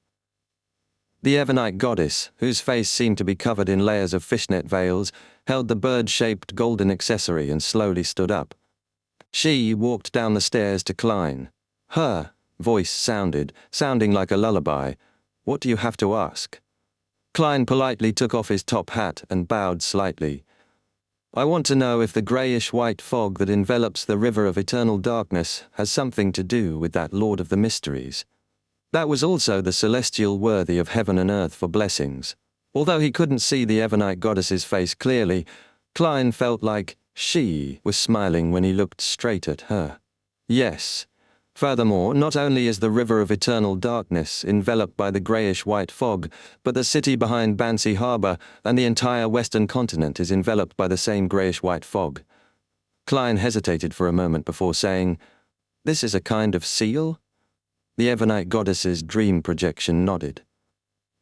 The Ebonite goddess, whose face seemed to be covered in layers of fishnet veils, held the bird-shaped golden accessory and slowly stood up. She walked down the stairs to Klein. Her voice sounding like a lullaby. "What do you have to ask?" Klein politely took off his top hat and bowed slightly. "I want to know if the greyish-white fog that envelops the River of Eternal Darkness has something to do with that Lord of the Mysteries." That was also the celestial worthy of heaven and earth for blessings. Although he couldn't see the Ebonite goddess's face clearly, Klein felt like she was smiling when he looked straight at her. Yes. Furthermore, not only is the River of Eternal Darkness enveloped by the greyish-white fog, but the city behind Bansi Harbour and the entire western continent is enveloped by the same greyish-white fog. Klein hesitated for a moment before saying, "This is a kind of seal?" The Ebonite goddess's dream projection nodded.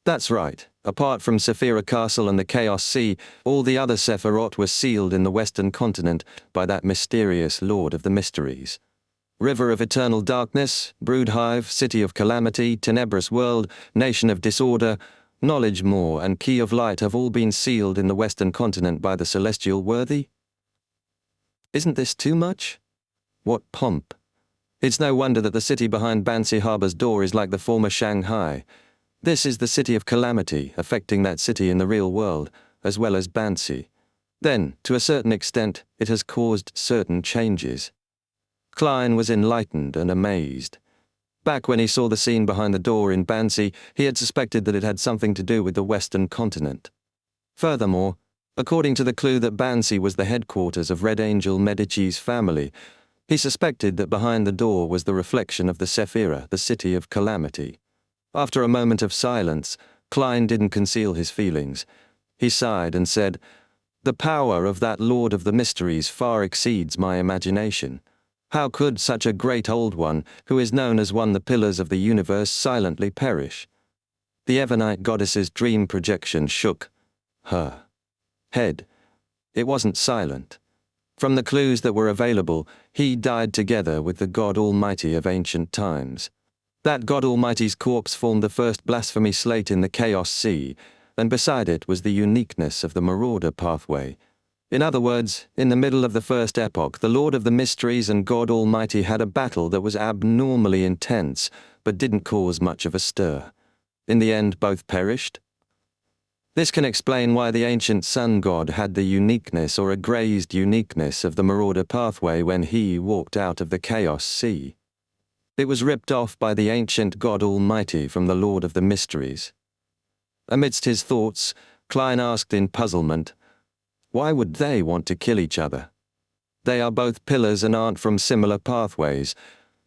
"That's right. Apart from Saphira Castle and the Chaos Sea, all the other Sephiroth were sealed in the western continent by that mysterious Lord of the Mysteries. River of Eternal Darkness, Broodhive, City of Calamity, Tenebrous World, Nation of Disorder, Knowledge More, and Key of Light have all been sealed in the western continent by the celestial worthy? Isn't this too much? What pomp! It's no wonder that the city behind Bansi Harbour's door is like the former Shanghai. This is the City of Calamity, affecting that city in the real world, as well as Bansi. Then, to a certain extent, it has caused certain changes." Klein was enlightened and amazed. Back when he saw the scene behind the door in Bansi, he had suspected that it had something to do with the western continent. Furthermore, according to the clue that Bansi was the headquarters of Red Angel Medici's family, he suspected that behind the door was the reflection of the Sephira, the City of Calamity. After a moment of silence, Klein didn't conceal his feelings. He sighed and said, "The power of that Lord of the Mysteries far exceeds my imagination. How could such a great old one, who is known as one of the pillars of the universe, silently perish?" The Ebonite goddess's dream projection shook her head. It wasn't silent. From the clues that were available, he died together with the God Almighty of ancient times. That God Almighty's corpse formed the first blasphemy slate in the Chaos Sea, and beside it was the uniqueness of the Marauder pathway. In other words, in the middle of the first epoch, the Lord of the Mysteries and God Almighty had a battle that was abnormally intense, but didn't cause much of a stir. In the end, both perished. This can explain why the ancient sun god had the uniqueness or a grazed uniqueness of the marauder pathway when he walked out of the Chaos Sea. It was ripped off by the ancient God Almighty from the Lord of the Mysteries. Amidst his thoughts, Klein asked in puzzlement, why would they want to kill each other? They are both pillars and aren't from similar pathways.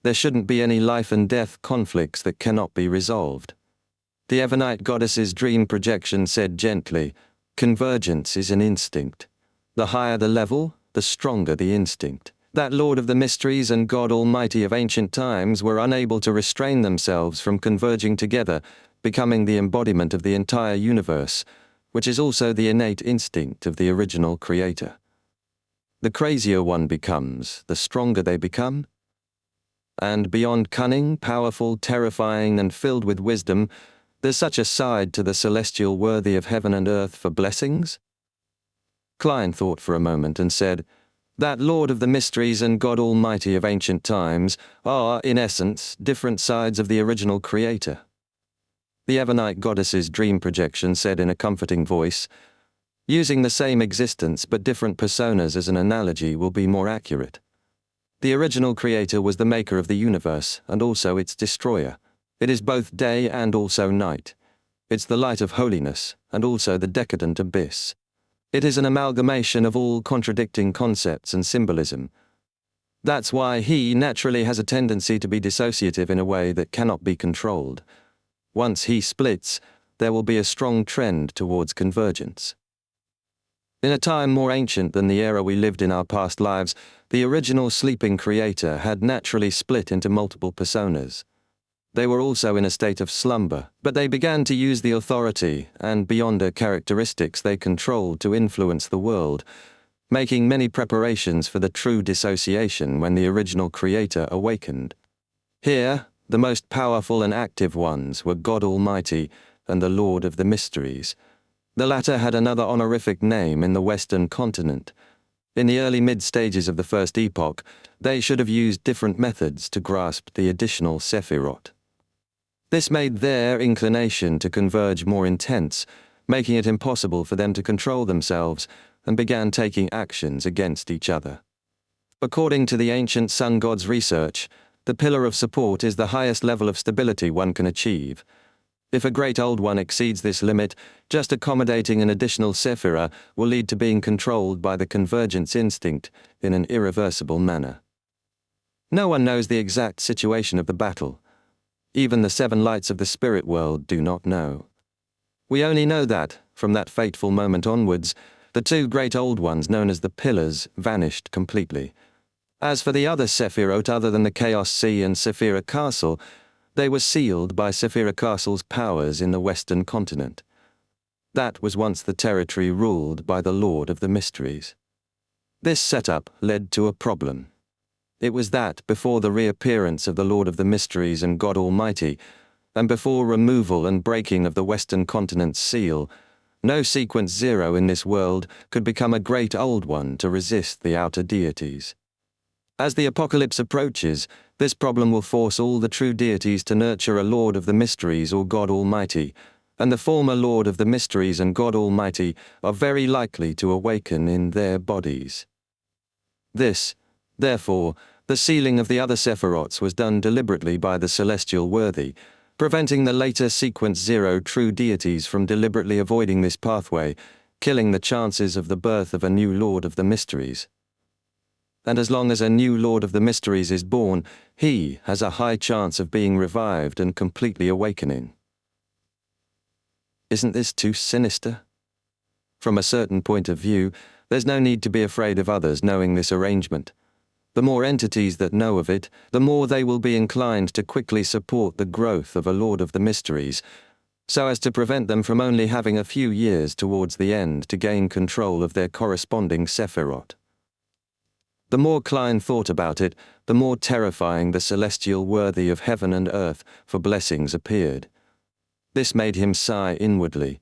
There shouldn't be any life and death conflicts that cannot be resolved. The Evernite goddess's dream projection said gently, convergence is an instinct. The higher the level, the stronger the instinct. That Lord of the Mysteries and God Almighty of ancient times were unable to restrain themselves from converging together, becoming the embodiment of the entire universe, which is also the innate instinct of the original creator. The crazier one becomes, the stronger they become. And beyond cunning, powerful, terrifying, and filled with wisdom, there's such a side to the celestial worthy of heaven and earth for blessings? Klein thought for a moment and said, that Lord of the Mysteries and God Almighty of ancient times are, in essence, different sides of the original creator. The Evernite goddess's dream projection said in a comforting voice, using the same existence but different personas as an analogy will be more accurate. The original creator was the maker of the universe and also its destroyer. It is both day and also night. It's the light of holiness and also the decadent abyss. It is an amalgamation of all contradicting concepts and symbolism. That's why he naturally has a tendency to be dissociative in a way that cannot be controlled. Once he splits, there will be a strong trend towards convergence. In a time more ancient than the era we lived in our past lives, the original sleeping creator had naturally split into multiple personas. They were also in a state of slumber, but they began to use the authority and beyonder characteristics they controlled to influence the world, making many preparations for the true dissociation when the original creator awakened. Here, the most powerful and active ones were God Almighty and the Lord of the Mysteries. The latter had another honorific name in the Western continent. In the early mid-stages of the First Epoch, they should have used different methods to grasp the additional Sephirot. This made their inclination to converge more intense, making it impossible for them to control themselves, and began taking actions against each other. According to the ancient sun god's research, the pillar of support is the highest level of stability one can achieve. If a great old one exceeds this limit, just accommodating an additional Sephirah will lead to being controlled by the convergence instinct in an irreversible manner. No one knows the exact situation of the battle. Even the seven lights of the spirit world do not know. We only know that, from that fateful moment onwards, the two great old ones known as the Pillars vanished completely. As for the other Sephirot other than the Chaos Sea and Sephirah Castle, they were sealed by Sephirah Castle's powers in the Western continent. That was once the territory ruled by the Lord of the Mysteries. This setup led to a problem. It was that before the reappearance of the Lord of the Mysteries and God Almighty, and before removal and breaking of the Western continent's seal, no sequence zero in this world could become a great old one to resist the outer deities. As the apocalypse approaches, this problem will force all the true deities to nurture a Lord of the Mysteries or God Almighty, and the former Lord of the Mysteries and God Almighty are very likely to awaken in their bodies. This, therefore, the sealing of the other Sephirots was done deliberately by the celestial worthy, preventing the later sequence zero true deities from deliberately avoiding this pathway, killing the chances of the birth of a new Lord of the Mysteries. And as long as a new Lord of the Mysteries is born, he has a high chance of being revived and completely awakening. Isn't this too sinister? From a certain point of view, there's no need to be afraid of others knowing this arrangement. The more entities that know of it, the more they will be inclined to quickly support the growth of a Lord of the Mysteries, so as to prevent them from only having a few years towards the end to gain control of their corresponding Sephirot. The more Klein thought about it, the more terrifying the celestial worthy of heaven and earth for blessings appeared. This made him sigh inwardly.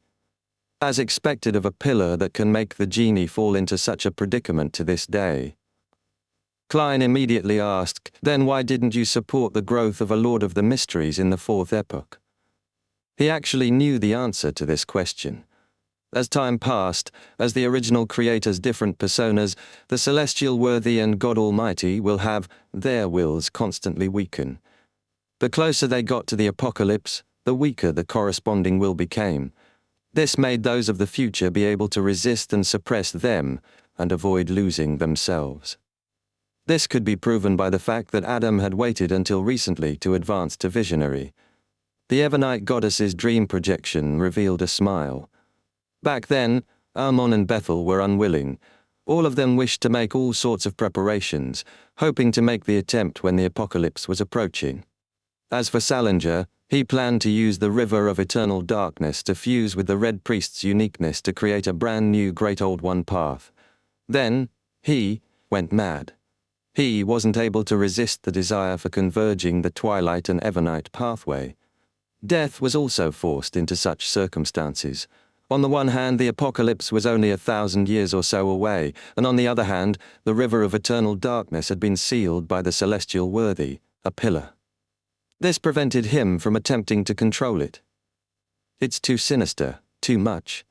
As expected of a pillar that can make the genie fall into such a predicament to this day. Klein immediately asked, then why didn't you support the growth of a Lord of the Mysteries in the Fourth Epoch? He actually knew the answer to this question. As time passed, as the original creator's different personas, the celestial worthy and God Almighty will have their wills constantly weaken. The closer they got to the apocalypse, the weaker the corresponding will became. This made those of the future be able to resist and suppress them and avoid losing themselves. This could be proven by the fact that Adam had waited until recently to advance to visionary. The Ebonite goddess's dream projection revealed a smile. Back then, Ammon and Bethel were unwilling. All of them wished to make all sorts of preparations, hoping to make the attempt when the apocalypse was approaching. As for Salinger, he planned to use the river of eternal darkness to fuse with the Red Priest's uniqueness to create a brand new Great Old One path. Then, he went mad. He wasn't able to resist the desire for converging the Twilight and Ebonite pathway. Death was also forced into such circumstances. On the one hand, the apocalypse was only 1,000 years or so away, and on the other hand, the river of eternal darkness had been sealed by the celestial worthy, a pillar. This prevented him from attempting to control it. It's too sinister, too much.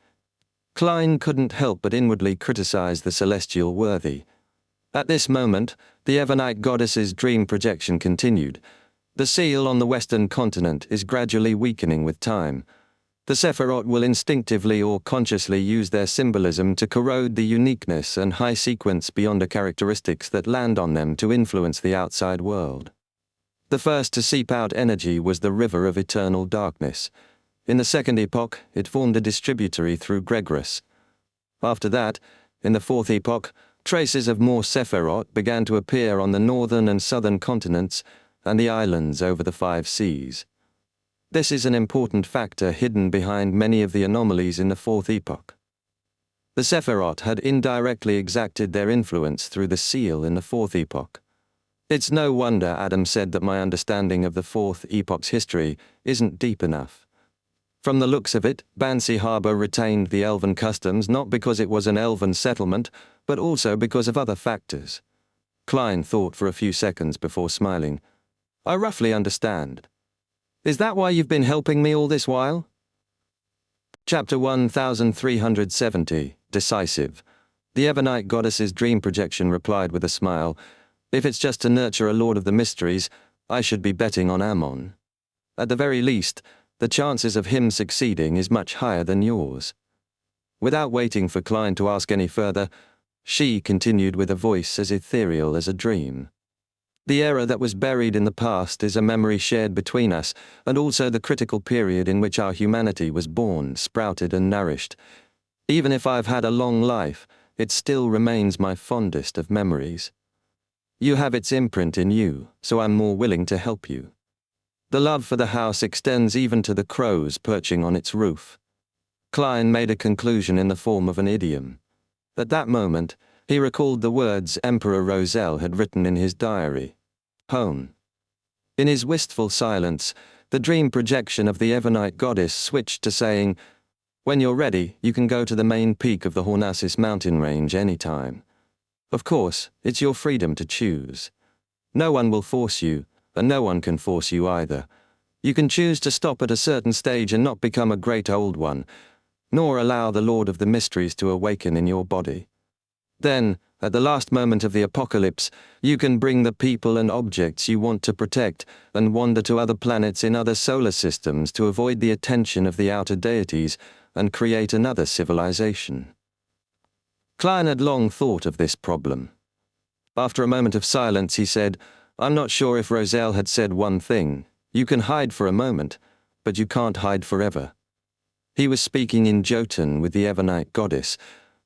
Klein couldn't help but inwardly criticize the celestial worthy. At this moment, the Ebonite goddess's dream projection continued. The seal on the western continent is gradually weakening with time. The Sephiroth will instinctively or consciously use their symbolism to corrode the uniqueness and high sequence beyond characteristics that land on them to influence the outside world. The first to seep out energy was the river of eternal darkness. In the second epoch, it formed a distributary through Gregorus. After that, in the fourth epoch, traces of more Sephiroth began to appear on the northern and southern continents and the islands over the 5 seas. This is an important factor hidden behind many of the anomalies in the fourth epoch. The Sephiroth had indirectly exacted their influence through the seal in the fourth epoch. It's no wonder Adam said that my understanding of the fourth epoch's history isn't deep enough. From the looks of it, Bansi Harbor retained the elven customs not because it was an elven settlement, but also because of other factors. Klein thought for a few seconds before smiling. I roughly understand. Is that why you've been helping me all this while? Chapter 1370, Decisive. The Ebonite goddess's dream projection replied with a smile. If it's just to nurture a Lord of the Mysteries, I should be betting on Ammon. At the very least, the chances of him succeeding is much higher than yours. Without waiting for Klein to ask any further, she continued with a voice as ethereal as a dream. The era that was buried in the past is a memory shared between us, and also the critical period in which our humanity was born, sprouted and nourished. Even if I've had a long life, it still remains my fondest of memories. You have its imprint in you, so I'm more willing to help you. The love for the house extends even to the crows perching on its roof. Klein made a conclusion in the form of an idiom. At that moment, he recalled the words Emperor Roselle had written in his diary. Home. In his wistful silence, the dream projection of the Ebonite goddess switched to saying, when you're ready, you can go to the main peak of the Hornasis mountain range anytime. Of course, it's your freedom to choose. No one will force you, and no one can force you either. You can choose to stop at a certain stage and not become a great old one, nor allow the Lord of the Mysteries to awaken in your body. Then, at the last moment of the apocalypse, you can bring the people and objects you want to protect and wander to other planets in other solar systems to avoid the attention of the outer deities and create another civilization. Klein had long thought of this problem. After a moment of silence, he said, I'm not sure if Roselle had said one thing. You can hide for a moment, but you can't hide forever. He was speaking in Jotun with the Ebonite goddess,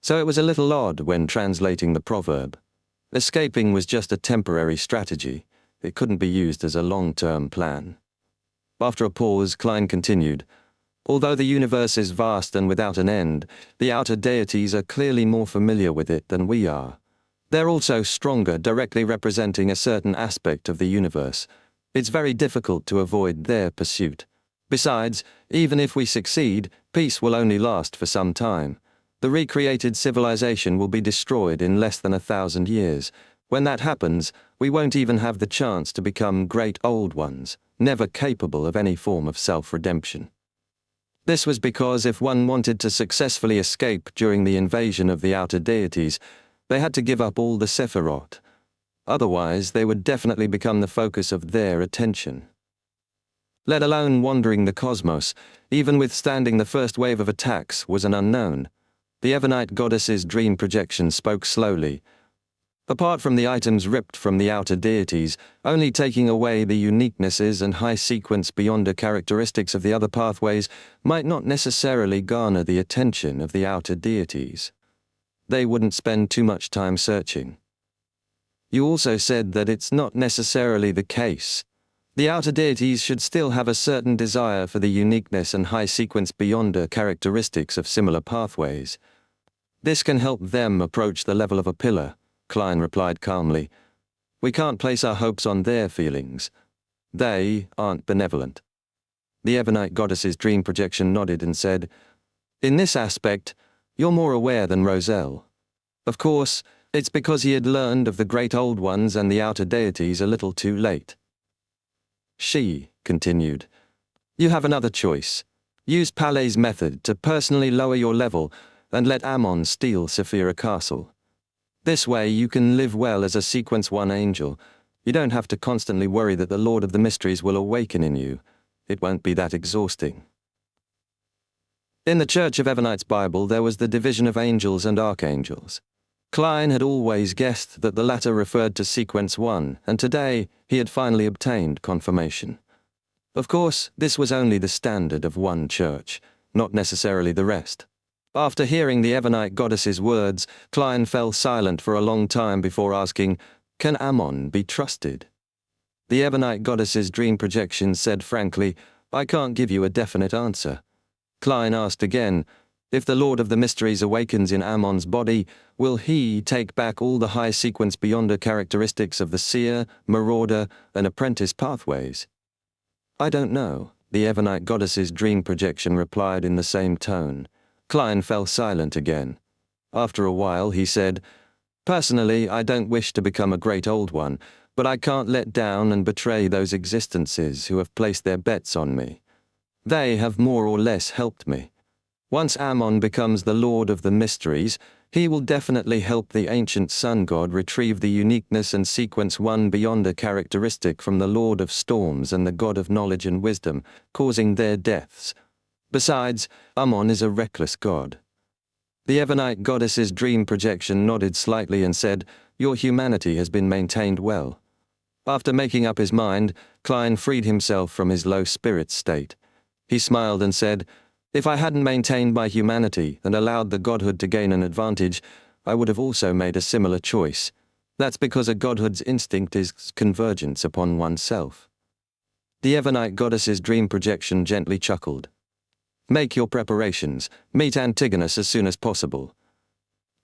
so it was a little odd when translating the proverb. Escaping was just a temporary strategy. It couldn't be used as a long-term plan. After a pause, Klein continued, although the universe is vast and without an end, the outer deities are clearly more familiar with it than we are. They're also stronger, directly representing a certain aspect of the universe. It's very difficult to avoid their pursuit. Besides, even if we succeed, peace will only last for some time. The recreated civilization will be destroyed in less than 1,000 years. When that happens, we won't even have the chance to become great old ones, never capable of any form of self-redemption. This was because if one wanted to successfully escape during the invasion of the outer deities, they had to give up all the Sephiroth. Otherwise, they would definitely become the focus of their attention. Let alone wandering the cosmos, even withstanding the first wave of attacks was an unknown. The Ebonite goddess's dream projection spoke slowly. Apart from the items ripped from the outer deities, only taking away the uniquenesses and high-sequence beyonder characteristics of the other pathways might not necessarily garner the attention of the outer deities. They wouldn't spend too much time searching. You also said that it's not necessarily the case. The outer deities should still have a certain desire for the uniqueness and high-sequence beyonder characteristics of similar pathways. This can help them approach the level of a pillar, Klein replied calmly. We can't place our hopes on their feelings. They aren't benevolent. The Ebonite goddess's dream projection nodded and said, In this aspect, you're more aware than Roselle. Of course, it's because he had learned of the great old ones and the outer deities a little too late. She continued, You have another choice. Use Palais' method to personally lower your level and let Ammon steal Saphira Castle. This way you can live well as a Sequence 1 angel. You don't have to constantly worry that the Lord of the Mysteries will awaken in you. It won't be that exhausting. In the Church of Ebonite's Bible there was the division of angels and archangels. Klein had always guessed that the latter referred to Sequence 1, and today he had finally obtained confirmation. Of course, this was only the standard of one church, not necessarily the rest. After hearing the Ebonite goddess's words, Klein fell silent for a long time before asking, Can Ammon be trusted? The Ebonite goddess's dream projection said frankly, I can't give you a definite answer. Klein asked again, If the Lord of the Mysteries awakens in Ammon's body, will he take back all the high-sequence beyonder characteristics of the seer, marauder, and apprentice pathways? I don't know, the Ebonite goddess's dream projection replied in the same tone. Klein fell silent again. After a while he said, Personally, I don't wish to become a great old one, but I can't let down and betray those existences who have placed their bets on me. They have more or less helped me. Once Ammon becomes the Lord of the Mysteries, he will definitely help the ancient sun god retrieve the uniqueness and Sequence 1 beyonder characteristic from the Lord of Storms and the God of Knowledge and Wisdom, causing their deaths. Besides, Ammon is a reckless god. The Ebonite goddess's dream projection nodded slightly and said, Your humanity has been maintained well. After making up his mind, Klein freed himself from his low spirit state. He smiled and said, If I hadn't maintained my humanity and allowed the godhood to gain an advantage, I would have also made a similar choice. That's because a godhood's instinct is convergence upon oneself. The Ebonite goddess's dream projection gently chuckled. Make your preparations. Meet Antigonus as soon as possible.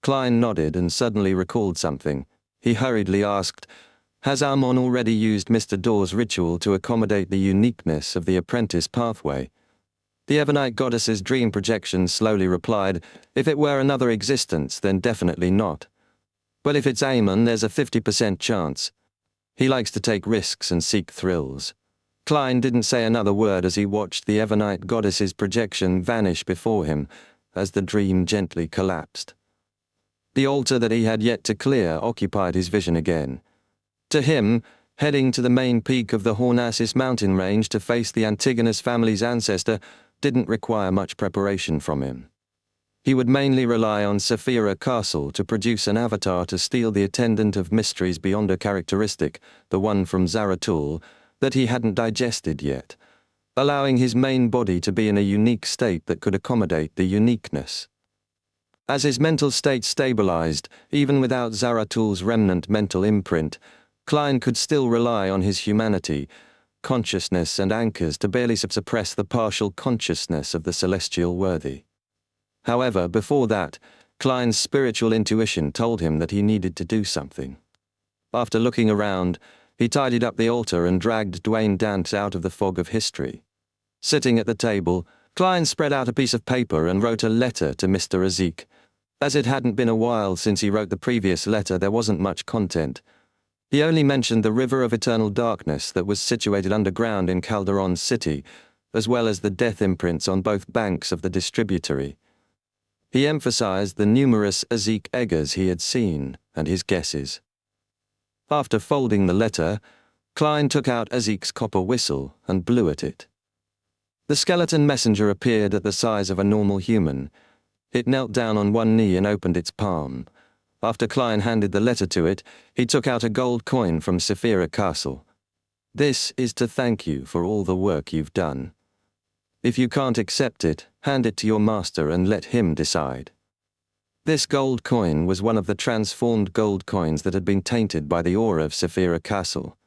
Klein nodded and suddenly recalled something. He hurriedly asked, Has Ammon already used Mr. Dawes' ritual to accommodate the uniqueness of the apprentice pathway? The Ebonite goddess's dream projection slowly replied, If it were another existence, then definitely not. But if it's Ammon, there's a 50% chance. He likes to take risks and seek thrills. Klein didn't say another word as he watched the Ebonite goddess's projection vanish before him as the dream gently collapsed. The altar that he had yet to clear occupied his vision again. To him, heading to the main peak of the Hornassus mountain range to face the Antigonus family's ancestor didn't require much preparation from him. He would mainly rely on Saphira Castle to produce an avatar to steal the attendant of mysteries beyond a characteristic, the one from Zaratul, that he hadn't digested yet, allowing his main body to be in a unique state that could accommodate the uniqueness. As his mental state stabilized, even without Zaratul's remnant mental imprint, Klein could still rely on his humanity, consciousness and anchors to barely suppress the partial consciousness of the celestial worthy. However, before that, Klein's spiritual intuition told him that he needed to do something. After looking around, he tidied up the altar and dragged Dwayne Dant out of the fog of history. Sitting at the table, Klein spread out a piece of paper and wrote a letter to Mr. Azik. As it hadn't been a while since he wrote the previous letter, there wasn't much content. He only mentioned the River of Eternal Darkness that was situated underground in Calderon City, as well as the death imprints on both banks of the distributary. He emphasized the numerous Ezek eggers he had seen and his guesses. After folding the letter, Klein took out Ezek's copper whistle and blew at it. The skeleton messenger appeared at the size of a normal human. It knelt down on one knee and opened its palm. After Klein handed the letter to it, he took out a gold coin from Saphira Castle. "This is to thank you for all the work you've done. If you can't accept it, hand it to your master and let him decide." This gold coin was one of the transformed gold coins that had been tainted by the aura of Saphira Castle.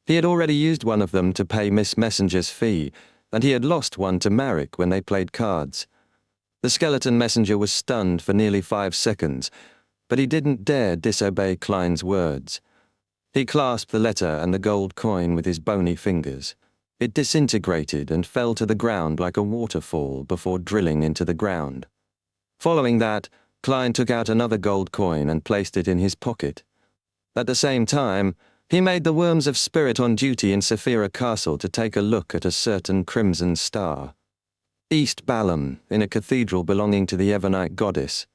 He had already used one of them to pay Miss Messenger's fee, and he had lost one to Marek when they played cards. The skeleton messenger was stunned for nearly 5 seconds, but he didn't dare disobey Klein's words. He clasped the letter and the gold coin with his bony fingers. It disintegrated and fell to the ground like a waterfall before drilling into the ground. Following that, Klein took out another gold coin and placed it in his pocket. At the same time, he made the Worms of Spirit on duty in Saphira Castle to take a look at a certain crimson star. East Balam, in a cathedral belonging to the Evernite goddess.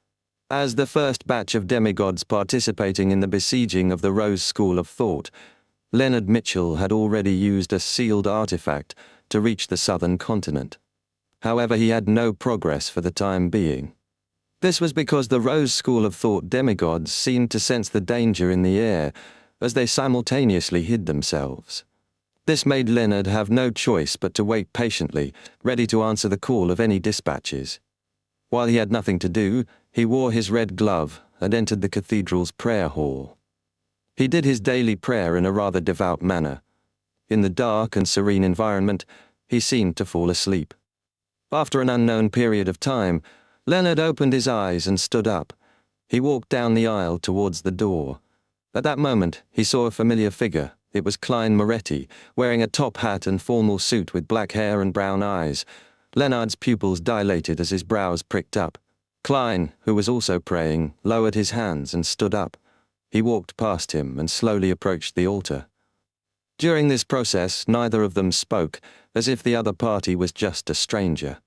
As the first batch of demigods participating in the besieging of the Rose School of Thought, Leonard Mitchell had already used a sealed artifact to reach the southern continent. However, he had no progress for the time being. This was because the Rose School of Thought demigods seemed to sense the danger in the air, as they simultaneously hid themselves. This made Leonard have no choice but to wait patiently, ready to answer the call of any dispatches. While he had nothing to do, he wore his red glove and entered the cathedral's prayer hall. He did his daily prayer in a rather devout manner. In the dark and serene environment, he seemed to fall asleep. After an unknown period of time, Leonard opened his eyes and stood up. He walked down the aisle towards the door. At that moment, he saw a familiar figure. It was Klein Moretti, wearing a top hat and formal suit with black hair and brown eyes. Leonard's pupils dilated as his brows pricked up. Klein, who was also praying, lowered his hands and stood up. He walked past him and slowly approached the altar. During this process, neither of them spoke, as if the other party was just a stranger.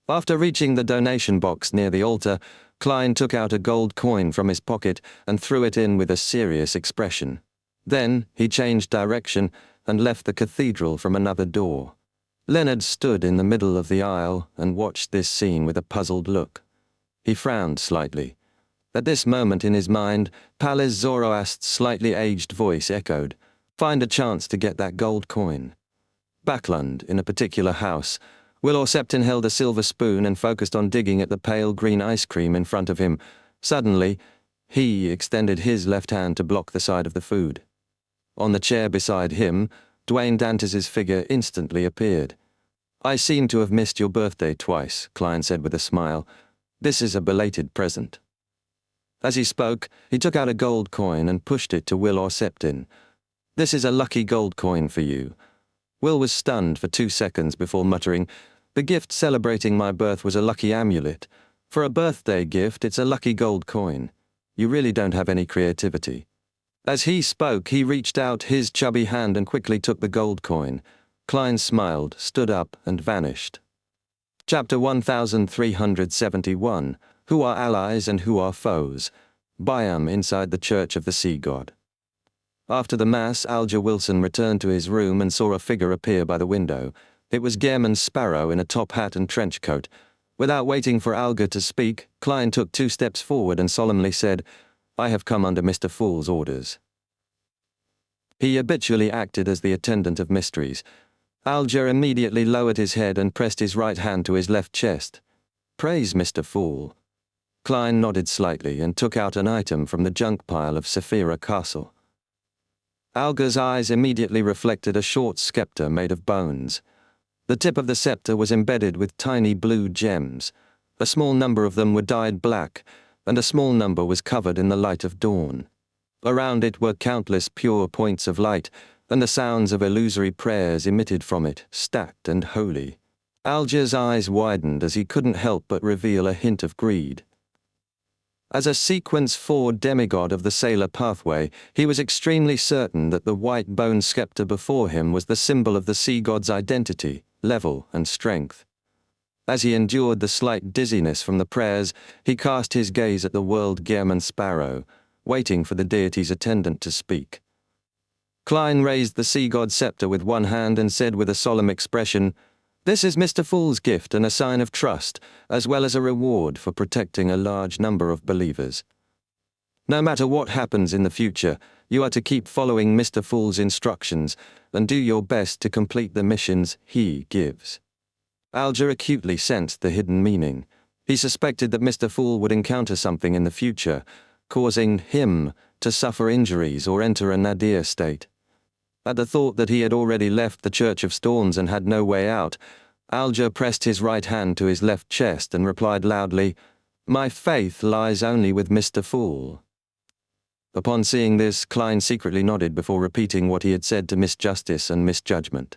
After reaching the donation box near the altar, Klein took out a gold coin from his pocket and threw it in with a serious expression. Then he changed direction and left the cathedral from another door. Leonard stood in the middle of the aisle and watched this scene with a puzzled look. He frowned slightly. At this moment in his mind, Palez Zoroast's slightly aged voice echoed, "Find a chance to get that gold coin." Backlund, in a particular house, Will Septon held a silver spoon and focused on digging at the pale green ice cream in front of him. Suddenly, he extended his left hand to block the side of the food. On the chair beside him, Dwayne Dantes's figure instantly appeared. "I seem to have missed your birthday twice," Klein said with a smile. "This is a belated present." As he spoke, he took out a gold coin and pushed it to Will Septon. "This is a lucky gold coin for you." Will was stunned for 2 seconds before muttering, "The gift celebrating my birth was a lucky amulet. For a birthday gift, it's a lucky gold coin. You really don't have any creativity." As he spoke, he reached out his chubby hand and quickly took the gold coin. Klein smiled, stood up, and vanished. Chapter 1371, Who Are Allies and Who Are Foes? Biam inside the Church of the Sea God. After the Mass, Alger Wilson returned to his room and saw a figure appear by the window. It was Gehrman Sparrow in a top hat and trench coat. Without waiting for Alger to speak, Klein took 2 steps forward and solemnly said, "I have come under Mr. Fool's orders." He habitually acted as the attendant of mysteries. Alger immediately lowered his head and pressed his right hand to his left chest. "Praise Mr. Fool." Klein nodded slightly and took out an item from the junk pile of Saphira Castle. Alger's eyes immediately reflected a short scepter made of bones. The tip of the scepter was embedded with tiny blue gems. A small number of them were dyed black, and a small number was covered in the light of dawn. Around it were countless pure points of light, and the sounds of illusory prayers emitted from it, stacked and holy. Alger's eyes widened as he couldn't help but reveal a hint of greed. As a Sequence 4 demigod of the Sailor Pathway, he was extremely certain that the white bone scepter before him was the symbol of the sea god's identity, level, and strength. As he endured the slight dizziness from the prayers, he cast his gaze at the whirled Gehrman sparrow, waiting for the deity's attendant to speak. Klein raised the sea god's scepter with one hand and said with a solemn expression, "This is Mr. Fool's gift and a sign of trust, as well as a reward for protecting a large number of believers. No matter what happens in the future, you are to keep following Mr. Fool's instructions and do your best to complete the missions he gives." Alger acutely sensed the hidden meaning. He suspected that Mr. Fool would encounter something in the future, causing him to suffer injuries or enter a nadir state. At the thought that he had already left the Church of Storms and had no way out, Alger pressed his right hand to his left chest and replied loudly, "My faith lies only with Mr. Fool." Upon seeing this, Klein secretly nodded before repeating what he had said to Miss Justice and Misjudgment.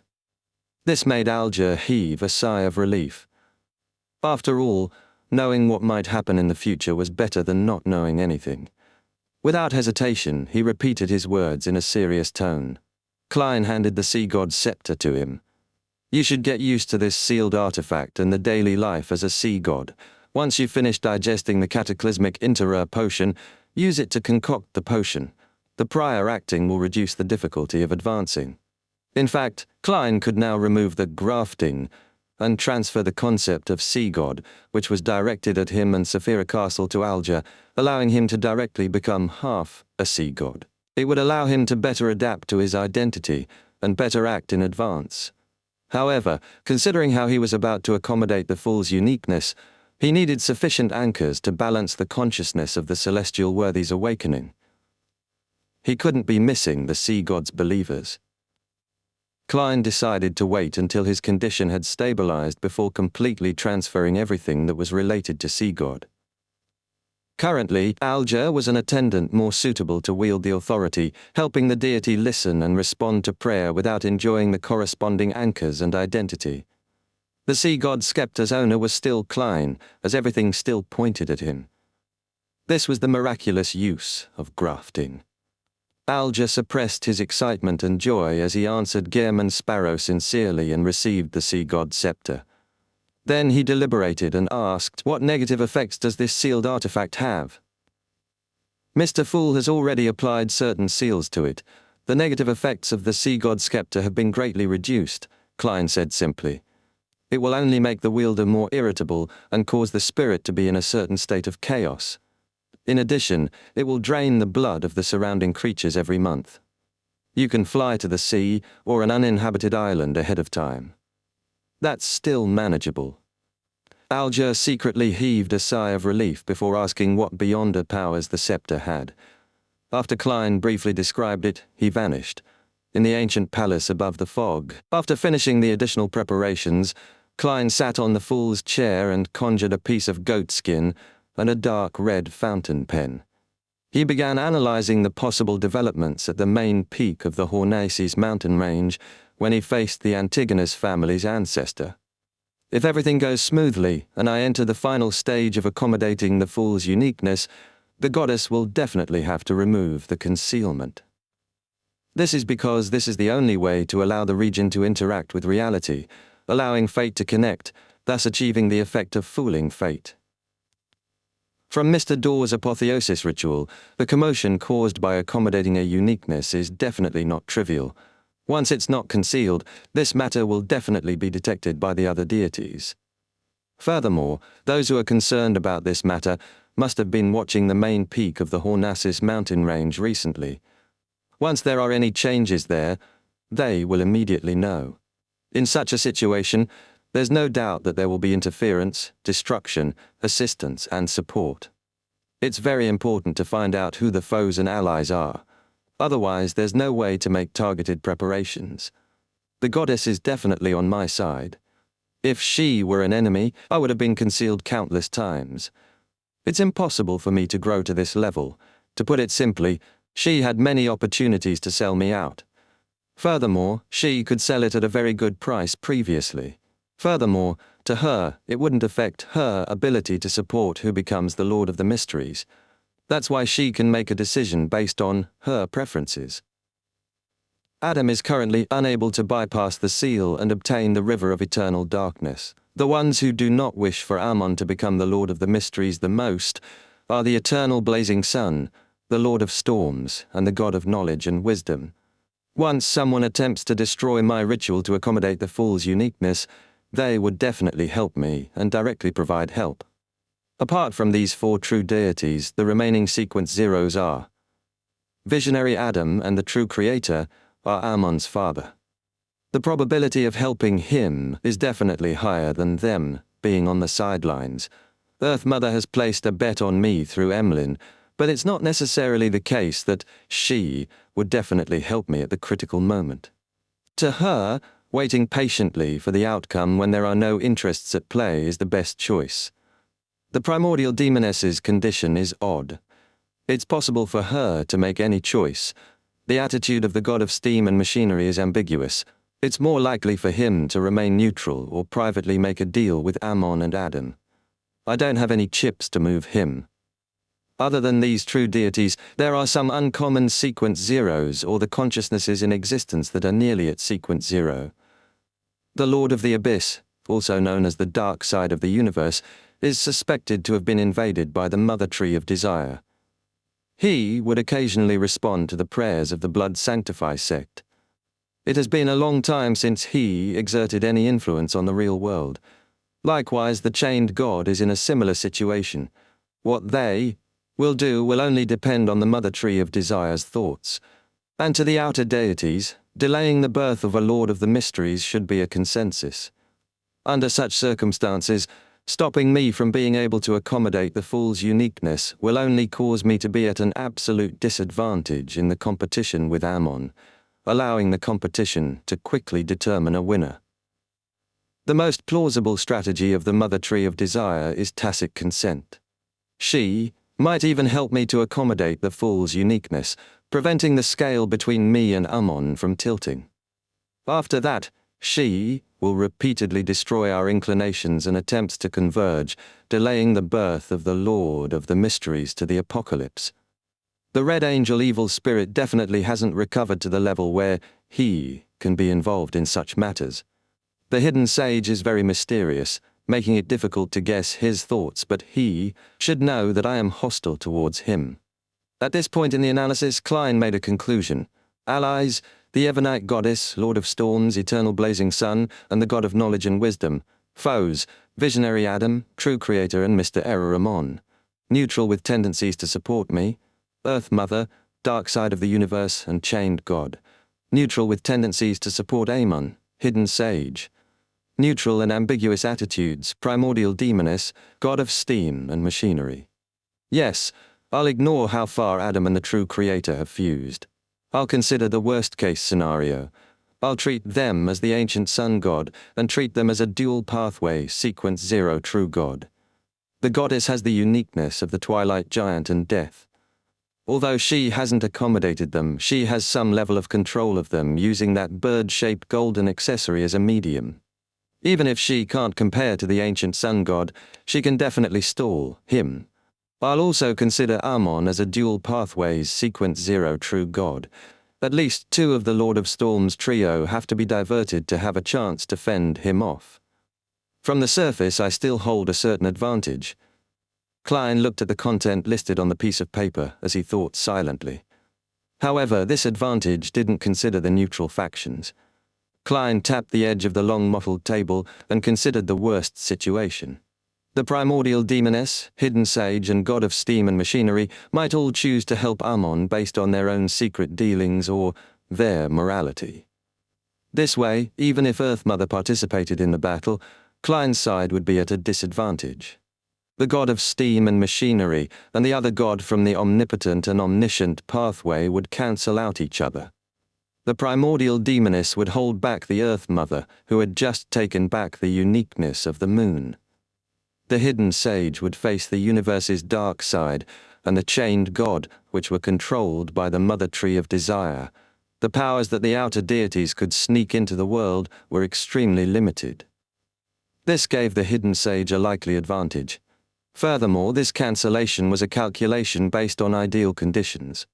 This made Alger heave a sigh of relief. After all, knowing what might happen in the future was better than not knowing anything. Without hesitation, he repeated his words in a serious tone. Klein handed the sea god's scepter to him. "You should get used to this sealed artifact and the daily life as a sea god. Once you finish digesting the cataclysmic Intera potion, use it to concoct the potion. The prior acting will reduce the difficulty of advancing." In fact, Klein could now remove the grafting and transfer the concept of sea god, which was directed at him and Saphira Castle, to Alger, allowing him to directly become half a sea god. It would allow him to better adapt to his identity and better act in advance. However, considering how he was about to accommodate the Fool's uniqueness, he needed sufficient anchors to balance the consciousness of the celestial worthy's awakening. He couldn't be missing the sea god's believers. Klein decided to wait until his condition had stabilized before completely transferring everything that was related to Sea God. Currently, Alger was an attendant more suitable to wield the authority, helping the deity listen and respond to prayer without enjoying the corresponding anchors and identity. The Sea God's scepter's owner was still Klein, as everything still pointed at him. This was the miraculous use of grafting. Alger suppressed his excitement and joy as he answered Gehrman Sparrow sincerely and received the Sea God's scepter. Then he deliberated and asked, "What negative effects does this sealed artifact have?" "Mr. Fool has already applied certain seals to it. The negative effects of the Sea God's scepter have been greatly reduced," Klein said simply. "It will only make the wielder more irritable and cause the spirit to be in a certain state of chaos. In addition, it will drain the blood of the surrounding creatures every month. You can fly to the sea or an uninhabited island ahead of time. That's still manageable." Alger secretly heaved a sigh of relief before asking what beyonder powers the scepter had. After Klein briefly described it, he vanished in the ancient palace above the fog. After finishing the additional preparations, Klein sat on the Fool's chair and conjured a piece of goat skin and a dark red fountain pen. He began analyzing the possible developments at the main peak of the Hornaces mountain range when he faced the Antigonus family's ancestor. If everything goes smoothly and I enter the final stage of accommodating the Fool's uniqueness, the goddess will definitely have to remove the concealment. This is because this is the only way to allow the region to interact with reality, allowing fate to connect, thus achieving the effect of fooling fate. From Mr. Dawes' apotheosis ritual, the commotion caused by accommodating a uniqueness is definitely not trivial. Once it's not concealed, this matter will definitely be detected by the other deities. Furthermore, those who are concerned about this matter must have been watching the main peak of the Hornaces mountain range recently. Once there are any changes there, they will immediately know. In such a situation, there's no doubt that there will be interference, destruction, assistance, and support. It's very important to find out who the foes and allies are. Otherwise, there's no way to make targeted preparations. The goddess is definitely on my side. If she were an enemy, I would have been concealed countless times. It's impossible for me to grow to this level. To put it simply, she had many opportunities to sell me out. Furthermore, she could sell it at a very good price previously. Furthermore, to her, it wouldn't affect her ability to support who becomes the Lord of the Mysteries. That's why she can make a decision based on her preferences. Adam is currently unable to bypass the seal and obtain the river of eternal darkness. The ones who do not wish for Ammon to become the Lord of the Mysteries the most are the eternal blazing sun, the Lord of Storms, and the God of Knowledge and Wisdom. Once someone attempts to destroy my ritual to accommodate the fool's uniqueness, they would definitely help me and directly provide help. Apart from these four true deities, the remaining sequence zeros are Visionary Adam and the true creator are Ammon's father. The probability of helping him is definitely higher than them being on the sidelines. Earth Mother has placed a bet on me through Emlyn, but it's not necessarily the case that she would definitely help me at the critical moment. To her, waiting patiently for the outcome when there are no interests at play is the best choice. The primordial demoness's condition is odd. It's possible for her to make any choice. The attitude of the god of steam and machinery is ambiguous. It's more likely for him to remain neutral or privately make a deal with Ammon and Adam. I don't have any chips to move him. Other than these true deities, there are some uncommon sequence zeros or the consciousnesses in existence that are nearly at sequence zero. The Lord of the Abyss, also known as the dark side of the universe, is suspected to have been invaded by the Mother Tree of Desire. He would occasionally respond to the prayers of the Blood Sanctify sect. It has been a long time since he exerted any influence on the real world. Likewise, the chained god is in a similar situation. What they will do will only depend on the Mother Tree of Desire's thoughts. And to the outer deities, delaying the birth of a Lord of the Mysteries should be a consensus. Under such circumstances, stopping me from being able to accommodate the fool's uniqueness will only cause me to be at an absolute disadvantage in the competition with Ammon, allowing the competition to quickly determine a winner. The most plausible strategy of the Mother Tree of Desire is tacit consent. She might even help me to accommodate the fool's uniqueness, preventing the scale between me and Ammon from tilting. After that, she will repeatedly destroy our inclinations and attempts to converge, delaying the birth of the Lord of the Mysteries to the apocalypse. The Red Angel evil spirit definitely hasn't recovered to the level where he can be involved in such matters. The hidden sage is very mysterious, making it difficult to guess his thoughts, but he should know that I am hostile towards him. At this point in the analysis, Klein made a conclusion. Allies, the Evernite goddess, Lord of Storms, Eternal Blazing Sun, and the God of Knowledge and Wisdom. Foes, Visionary Adam, True Creator, and Mr. Error Amon. Neutral with tendencies to support me. Earth Mother, Dark Side of the Universe, and Chained God. Neutral with tendencies to support Amon, Hidden Sage. Neutral and ambiguous attitudes, Primordial Demoness, God of Steam and Machinery. Yes, I'll ignore how far Adam and the True Creator have fused. I'll consider the worst-case scenario. I'll treat them as the ancient sun god and treat them as a dual pathway, sequence zero true god. The goddess has the uniqueness of the Twilight Giant and Death. Although she hasn't accommodated them, she has some level of control of them, using that bird-shaped golden accessory as a medium. Even if she can't compare to the ancient sun god, she can definitely stall him. I'll also consider Ammon as a dual pathways sequence zero true god. At least two of the Lord of Storms trio have to be diverted to have a chance to fend him off. From the surface, I still hold a certain advantage. Klein looked at the content listed on the piece of paper as he thought silently. However, this advantage didn't consider the neutral factions. Klein tapped the edge of the long mottled table and considered the worst situation. The Primordial Demoness, Hidden Sage, and God of Steam and Machinery might all choose to help Ammon based on their own secret dealings or their morality. This way, even if Earth Mother participated in the battle, Klein's side would be at a disadvantage. The God of Steam and Machinery and the other god from the omnipotent and omniscient pathway would cancel out each other. The Primordial Demoness would hold back the Earth Mother, who had just taken back the uniqueness of the moon. The Hidden Sage would face the universe's dark side, and the Chained God, which were controlled by the Mother Tree of Desire. The powers that the outer deities could sneak into the world were extremely limited. This gave the Hidden Sage a likely advantage. Furthermore, this cancellation was a calculation based on ideal conditions.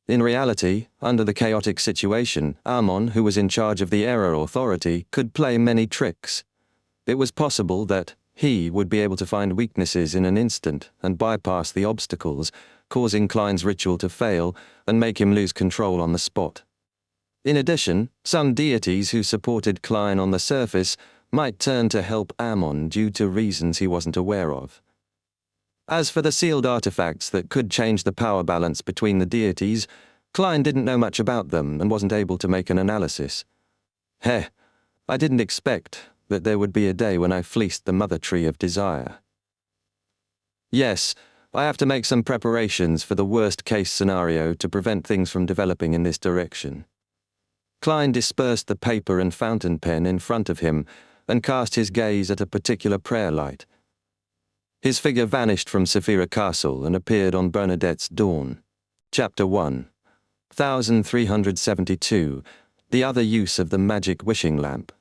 In reality, under the chaotic situation, Amon, who was in charge of the Error Authority, could play many tricks. It was possible that he would be able to find weaknesses in an instant and bypass the obstacles, causing Klein's ritual to fail and make him lose control on the spot. In addition, some deities who supported Klein on the surface might turn to help Amon due to reasons he wasn't aware of. As for the sealed artifacts that could change the power balance between the deities, Klein didn't know much about them and wasn't able to make an analysis. I didn't expect that there would be a day when I fleeced the mother tree of desire. Yes, I have to make some preparations for the worst-case scenario to prevent things from developing in this direction. Klein dispersed the paper and fountain pen in front of him and cast his gaze at a particular prayer light. His figure vanished from Saphira Castle and appeared on Bernadette's dawn. Chapter 1. 1372. The Other Use of the Magic Wishing Lamp.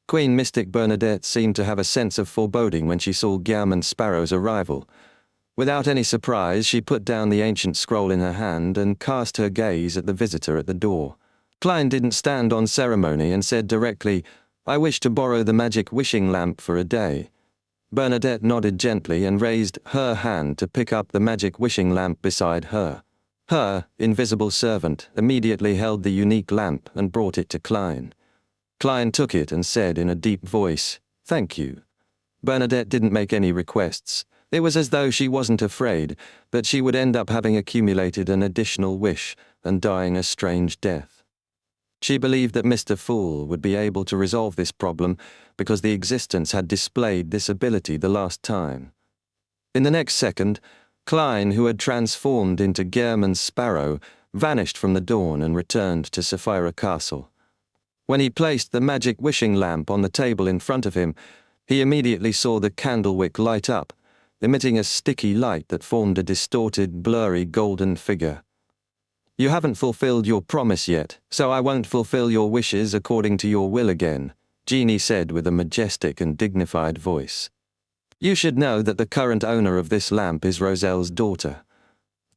Queen Mystic Bernadette seemed to have a sense of foreboding when she saw Guillermin Sparrow's arrival. Without any surprise, she put down the ancient scroll in her hand and cast her gaze at the visitor at the door. Klein didn't stand on ceremony and said directly, "I wish to borrow the magic wishing lamp for a day." Bernadette nodded gently and raised her hand to pick up the magic wishing lamp beside her. Her invisible servant immediately held the unique lamp and brought it to Klein. Klein took it and said in a deep voice, "Thank you." Bernadette didn't make any requests. It was as though she wasn't afraid that she would end up having accumulated an additional wish and dying a strange death. She believed that Mr. Fool would be able to resolve this problem because the existence had displayed this ability the last time. In the next second, Klein, who had transformed into Guillermin Sparrow, vanished from the dawn and returned to Saphira Castle. When he placed the magic wishing lamp on the table in front of him, he immediately saw the candle wick light up, emitting a sticky light that formed a distorted, blurry golden figure. "You haven't fulfilled your promise yet, so I won't fulfill your wishes according to your will again," Genie said with a majestic and dignified voice. "You should know that the current owner of this lamp is Roselle's daughter.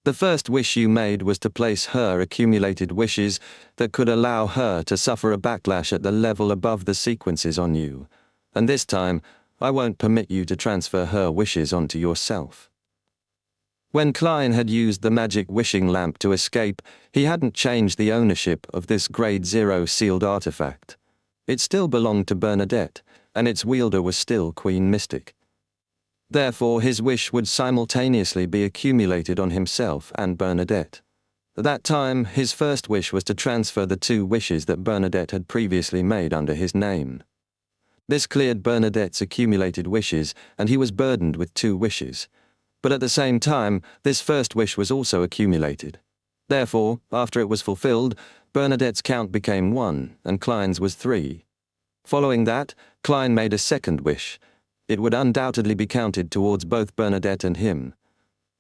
The first wish you made was to place her accumulated wishes that could allow her to suffer a backlash at the level above the sequences on you, and this time I won't permit you to transfer her wishes onto yourself." When Klein had used the magic wishing lamp to escape, he hadn't changed the ownership of this Grade 0 sealed artifact. It still belonged to Bernadette, and its wielder was still Queen Mystic. Therefore, his wish would simultaneously be accumulated on himself and Bernadette. At that time, his first wish was to transfer the 2 wishes that Bernadette had previously made under his name. This cleared Bernadette's accumulated wishes, and he was burdened with 2 wishes. But at the same time, this first wish was also accumulated. Therefore, after it was fulfilled, Bernadette's count became 1, and Klein's was 3. Following that, Klein made a second wish. It would undoubtedly be counted towards both Bernadette and him.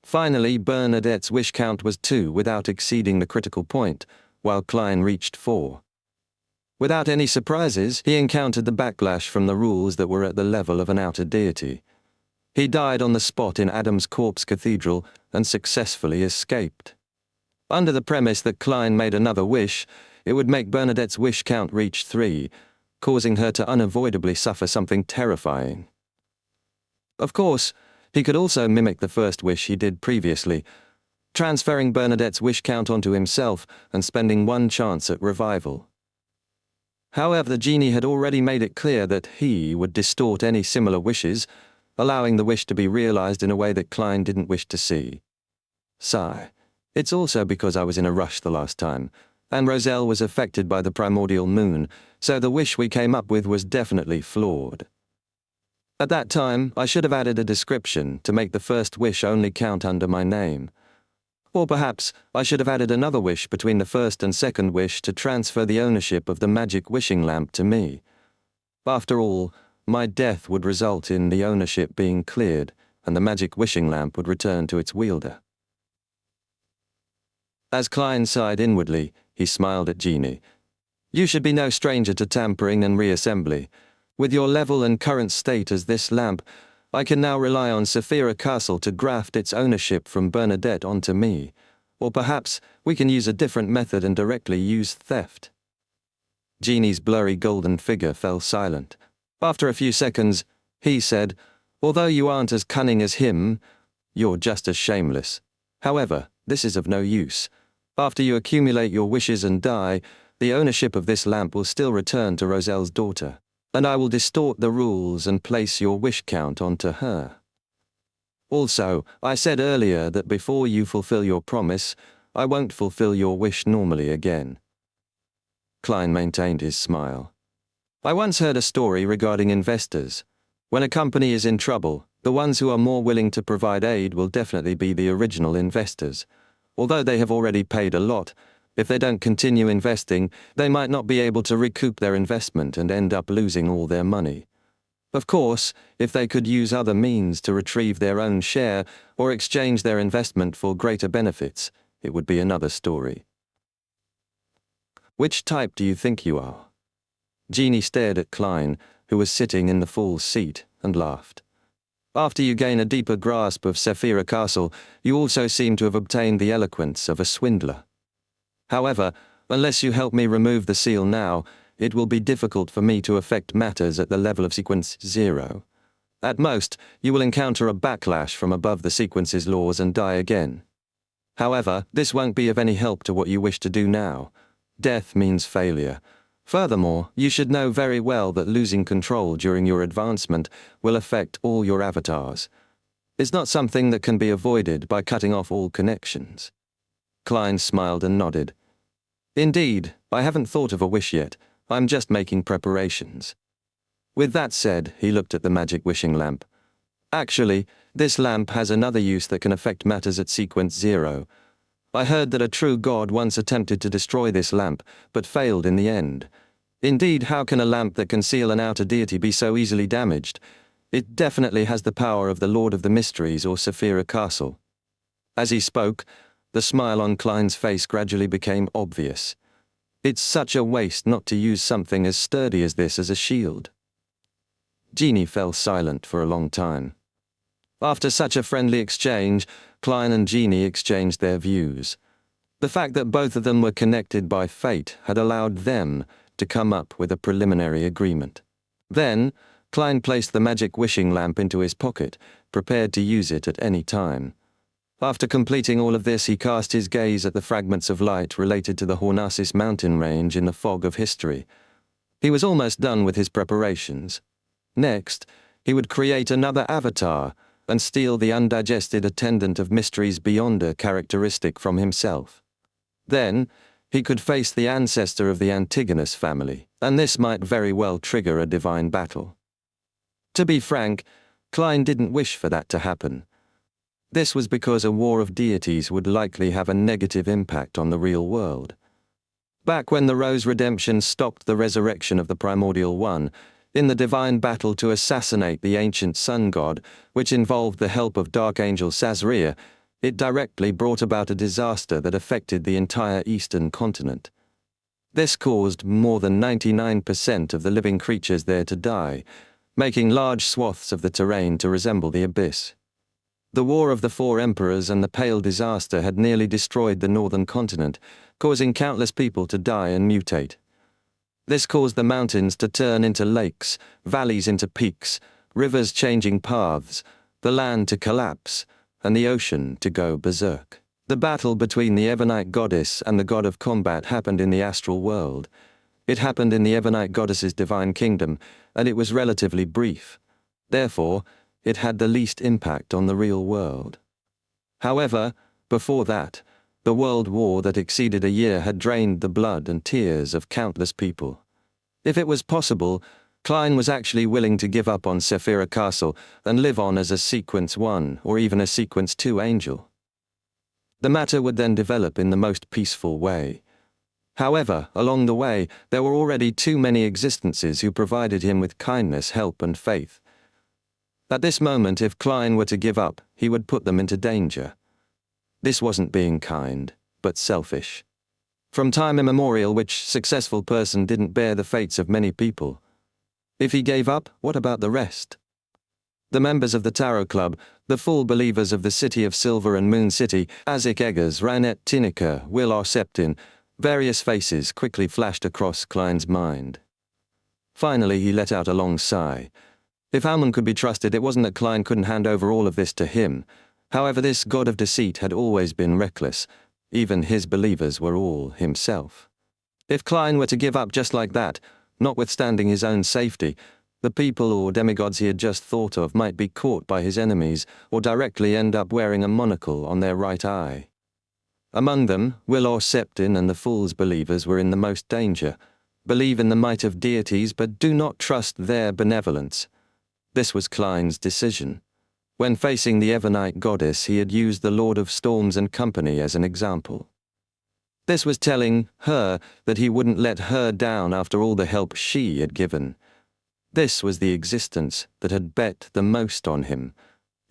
Finally, Bernadette's wish count was 2 without exceeding the critical point, while Klein reached 4. Without any surprises, he encountered the backlash from the rules that were at the level of an outer deity. He died on the spot in Adam's Corpse Cathedral and successfully escaped. Under the premise that Klein made another wish, it would make Bernadette's wish count reach 3, causing her to unavoidably suffer something terrifying. Of course, he could also mimic the first wish he did previously, transferring Bernadette's wish count onto himself and spending 1 chance at revival. However, the genie had already made it clear that he would distort any similar wishes, allowing the wish to be realized in a way that Klein didn't wish to see. Sigh. It's also because I was in a rush the last time, and Roselle was affected by the primordial moon, so the wish we came up with was definitely flawed. At that time, I should have added a description to make the first wish only count under my name. Or perhaps I should have added another wish between the first and second wish to transfer the ownership of the magic wishing lamp to me. After all, my death would result in the ownership being cleared, and the magic wishing lamp would return to its wielder. As Klein sighed inwardly, he smiled at Genie. "You should be no stranger to tampering and reassembly. With your level and current state as this lamp, I can now rely on Saphira Castle to graft its ownership from Bernadette onto me. Or perhaps we can use a different method and directly use theft." Jeannie's blurry golden figure fell silent. After a few seconds, he said, "Although you aren't as cunning as him, you're just as shameless. However, this is of no use. After you accumulate your wishes and die, the ownership of this lamp will still return to Roselle's daughter, and I will distort the rules and place your wish count onto her. Also, I said earlier that before you fulfill your promise, I won't fulfill your wish normally again." Klein maintained his smile. "I once heard a story regarding investors. When a company is in trouble, the ones who are more willing to provide aid will definitely be the original investors. Although they have already paid a lot, if they don't continue investing, they might not be able to recoup their investment and end up losing all their money. Of course, if they could use other means to retrieve their own share or exchange their investment for greater benefits, it would be another story." "Which type do you think you are?" Jeannie stared at Klein, who was sitting in the fool's seat, and laughed. "After you gain a deeper grasp of Sephira Castle, you also seem to have obtained the eloquence of a swindler. However, unless you help me remove the seal now, it will be difficult for me to affect matters at the level of Sequence 0. At most, you will encounter a backlash from above the sequence's laws and die again. However, this won't be of any help to what you wish to do now. Death means failure. Furthermore, you should know very well that losing control during your advancement will affect all your avatars. It's not something that can be avoided by cutting off all connections." Klein smiled and nodded. "Indeed, I haven't thought of a wish yet. I'm just making preparations." With that said, he looked at the magic wishing lamp. "Actually, this lamp has another use that can affect matters at Sequence 0. I heard that a true god once attempted to destroy this lamp, but failed in the end. Indeed, how can a lamp that can seal an outer deity be so easily damaged? It definitely has the power of the Lord of the Mysteries or Sephira Castle." As he spoke, the smile on Klein's face gradually became obvious. It's such a waste not to use something as sturdy as this as a shield. Jeannie fell silent for a long time. After such a friendly exchange, Klein and Jeannie exchanged their views. The fact that both of them were connected by fate had allowed them to come up with a preliminary agreement. Then, Klein placed the magic wishing lamp into his pocket, prepared to use it at any time. After completing all of this, he cast his gaze at the fragments of light related to the Hornasis mountain range in the fog of history. He was almost done with his preparations. Next, he would create another avatar and steal the undigested attendant of mysteries beyonder characteristic from himself. Then, he could face the ancestor of the Antigonus family, and this might very well trigger a divine battle. To be frank, Klein didn't wish for that to happen. This was because a war of deities would likely have a negative impact on the real world. Back when the Rose Redemption stopped the resurrection of the Primordial One, in the divine battle to assassinate the ancient sun god, which involved the help of Dark Angel Sazria, it directly brought about a disaster that affected the entire eastern continent. This caused more than 99% of the living creatures there to die, making large swaths of the terrain to resemble the abyss. The War of the Four Emperors and the Pale Disaster had nearly destroyed the northern continent, causing countless people to die and mutate. This caused the mountains to turn into lakes, valleys into peaks, rivers changing paths, the land to collapse, and the ocean to go berserk. The battle between the Ebonite goddess and the god of combat happened in the astral world. It happened in the Ebonite goddess's divine kingdom, and it was relatively brief. Therefore, it had the least impact on the real world. However, before that, the world war that exceeded a year had drained the blood and tears of countless people. If it was possible, Klein was actually willing to give up on Sephira Castle and live on as a Sequence 1 or even a Sequence 2 angel. The matter would then develop in the most peaceful way. However, along the way, there were already too many existences who provided him with kindness, help, and faith. At this moment, if Klein were to give up, he would put them into danger. This wasn't being kind, but selfish. From time immemorial, which successful person didn't bear the fates of many people? If he gave up, what about the rest? The members of the Tarot Club, the full believers of the City of Silver and Moon City, Azik Eggers, Rainet Tinica, Will Septin, various faces quickly flashed across Klein's mind. Finally, he let out a long sigh. If Hammond could be trusted, it wasn't that Klein couldn't hand over all of this to him. However, this god of deceit had always been reckless. Even his believers were all himself. If Klein were to give up just like that, notwithstanding his own safety, the people or demigods he had just thought of might be caught by his enemies or directly end up wearing a monocle on their right eye. Among them, Will Septin and the Fool's believers were in the most danger. Believe in the might of deities, but do not trust their benevolence. This was Klein's decision. When facing the Evernite goddess, he had used the Lord of Storms and Company as an example. This was telling her that he wouldn't let her down after all the help she had given. This was the existence that had bet the most on him.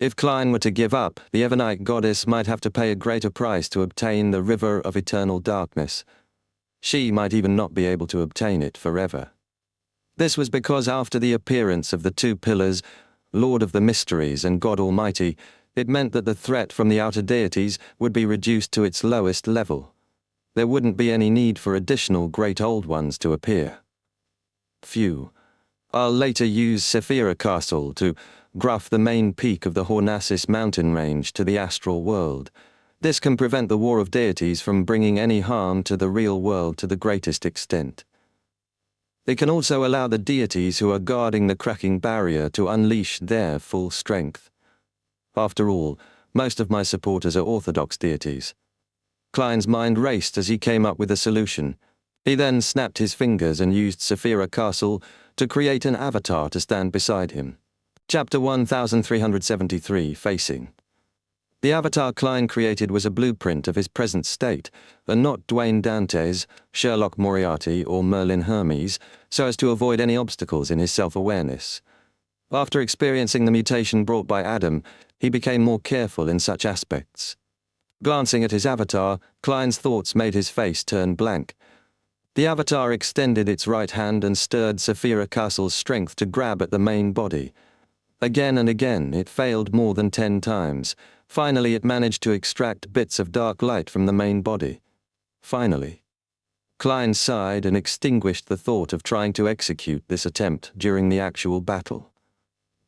If Klein were to give up, the Evernite goddess might have to pay a greater price to obtain the River of Eternal Darkness. She might even not be able to obtain it forever. This was because after the appearance of the two pillars, Lord of the Mysteries and God Almighty, it meant that the threat from the outer deities would be reduced to its lowest level. There wouldn't be any need for additional great old ones to appear. Phew. I'll later use Sephira Castle to gruff the main peak of the Hornassus mountain range to the astral world. This can prevent the war of deities from bringing any harm to the real world to the greatest extent. It can also allow the deities who are guarding the cracking barrier to unleash their full strength. After all, most of my supporters are orthodox deities. Klein's mind raced as he came up with a solution. He then snapped his fingers and used Sephira Castle to create an avatar to stand beside him. Chapter 1373, Facing. The avatar Klein created was a blueprint of his present state, and not Dwayne Dantes, Sherlock Moriarty, or Merlin Hermes, so as to avoid any obstacles in his self-awareness. After experiencing the mutation brought by Adam, he became more careful in such aspects. Glancing at his avatar, Klein's thoughts made his face turn blank. The avatar extended its right hand and stirred Sephira Castle's strength to grab at the main body. Again and again, it failed more than 10 times. Finally, it managed to extract bits of dark light from the main body. Finally. Klein sighed and extinguished the thought of trying to execute this attempt during the actual battle.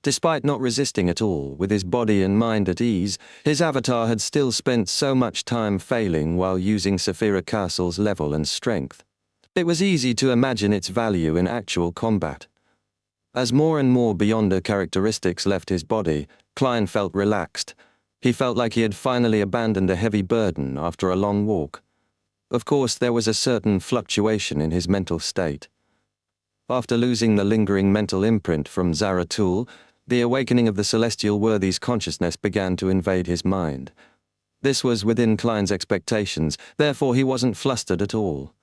Despite not resisting at all, with his body and mind at ease, his avatar had still spent so much time failing while using Sephira Castle's level and strength. It was easy to imagine its value in actual combat. As more and more Beyonder characteristics left his body, Klein felt relaxed. He felt like he had finally abandoned a heavy burden after a long walk. Of course, there was a certain fluctuation in his mental state. After losing the lingering mental imprint from Zaratul, the awakening of the celestial worthy's consciousness began to invade his mind. This was within Klein's expectations, therefore he wasn't flustered at all.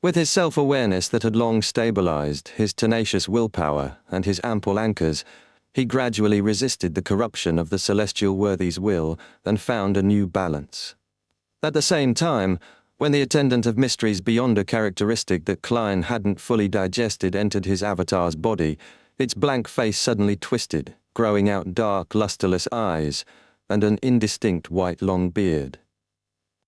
With his self-awareness that had long stabilized, his tenacious willpower, and his ample anchors, he gradually resisted the corruption of the celestial worthy's will and found a new balance. At the same time, when the attendant of mysteries beyond a characteristic that Klein hadn't fully digested entered his avatar's body, its blank face suddenly twisted, growing out dark, lusterless eyes, and an indistinct white long beard.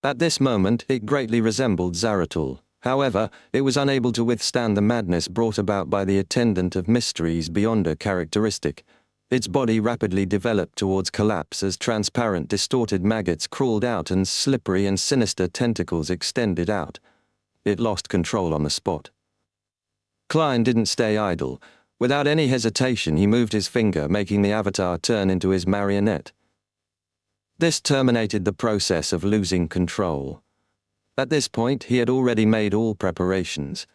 At this moment, it greatly resembled Zaratul. However, it was unable to withstand the madness brought about by the attendant of mysteries beyond a characteristic. Its body rapidly developed towards collapse as transparent, distorted maggots crawled out and slippery and sinister tentacles extended out. It lost control on the spot. Klein didn't stay idle. Without any hesitation, he moved his finger, making the avatar turn into his marionette. This terminated the process of losing control. At this point, he had already made all preparations.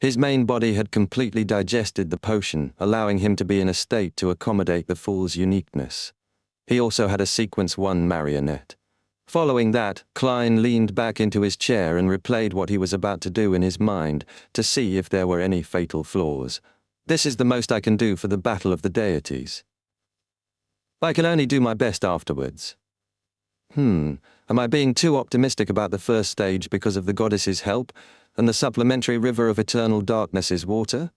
His main body had completely digested the potion, allowing him to be in a state to accommodate the fool's uniqueness. He also had a Sequence 1 marionette. Following that, Klein leaned back into his chair and replayed what he was about to do in his mind to see if there were any fatal flaws. This is the most I can do for the Battle of the Deities. I can only do my best afterwards. Am I being too optimistic about the first stage because of the goddess's help and the supplementary River of Eternal Darkness's water?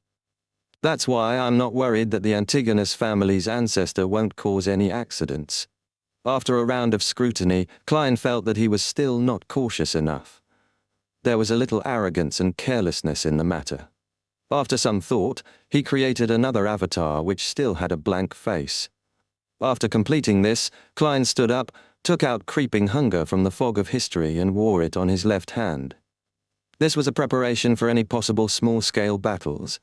That's why I'm not worried that the Antigonus family's ancestor won't cause any accidents. After a round of scrutiny, Klein felt that he was still not cautious enough. There was a little arrogance and carelessness in the matter. After some thought, he created another avatar which still had a blank face. After completing this, Klein stood up, took out Creeping Hunger from the fog of history and wore it on his left hand. This was a preparation for any possible small-scale battles.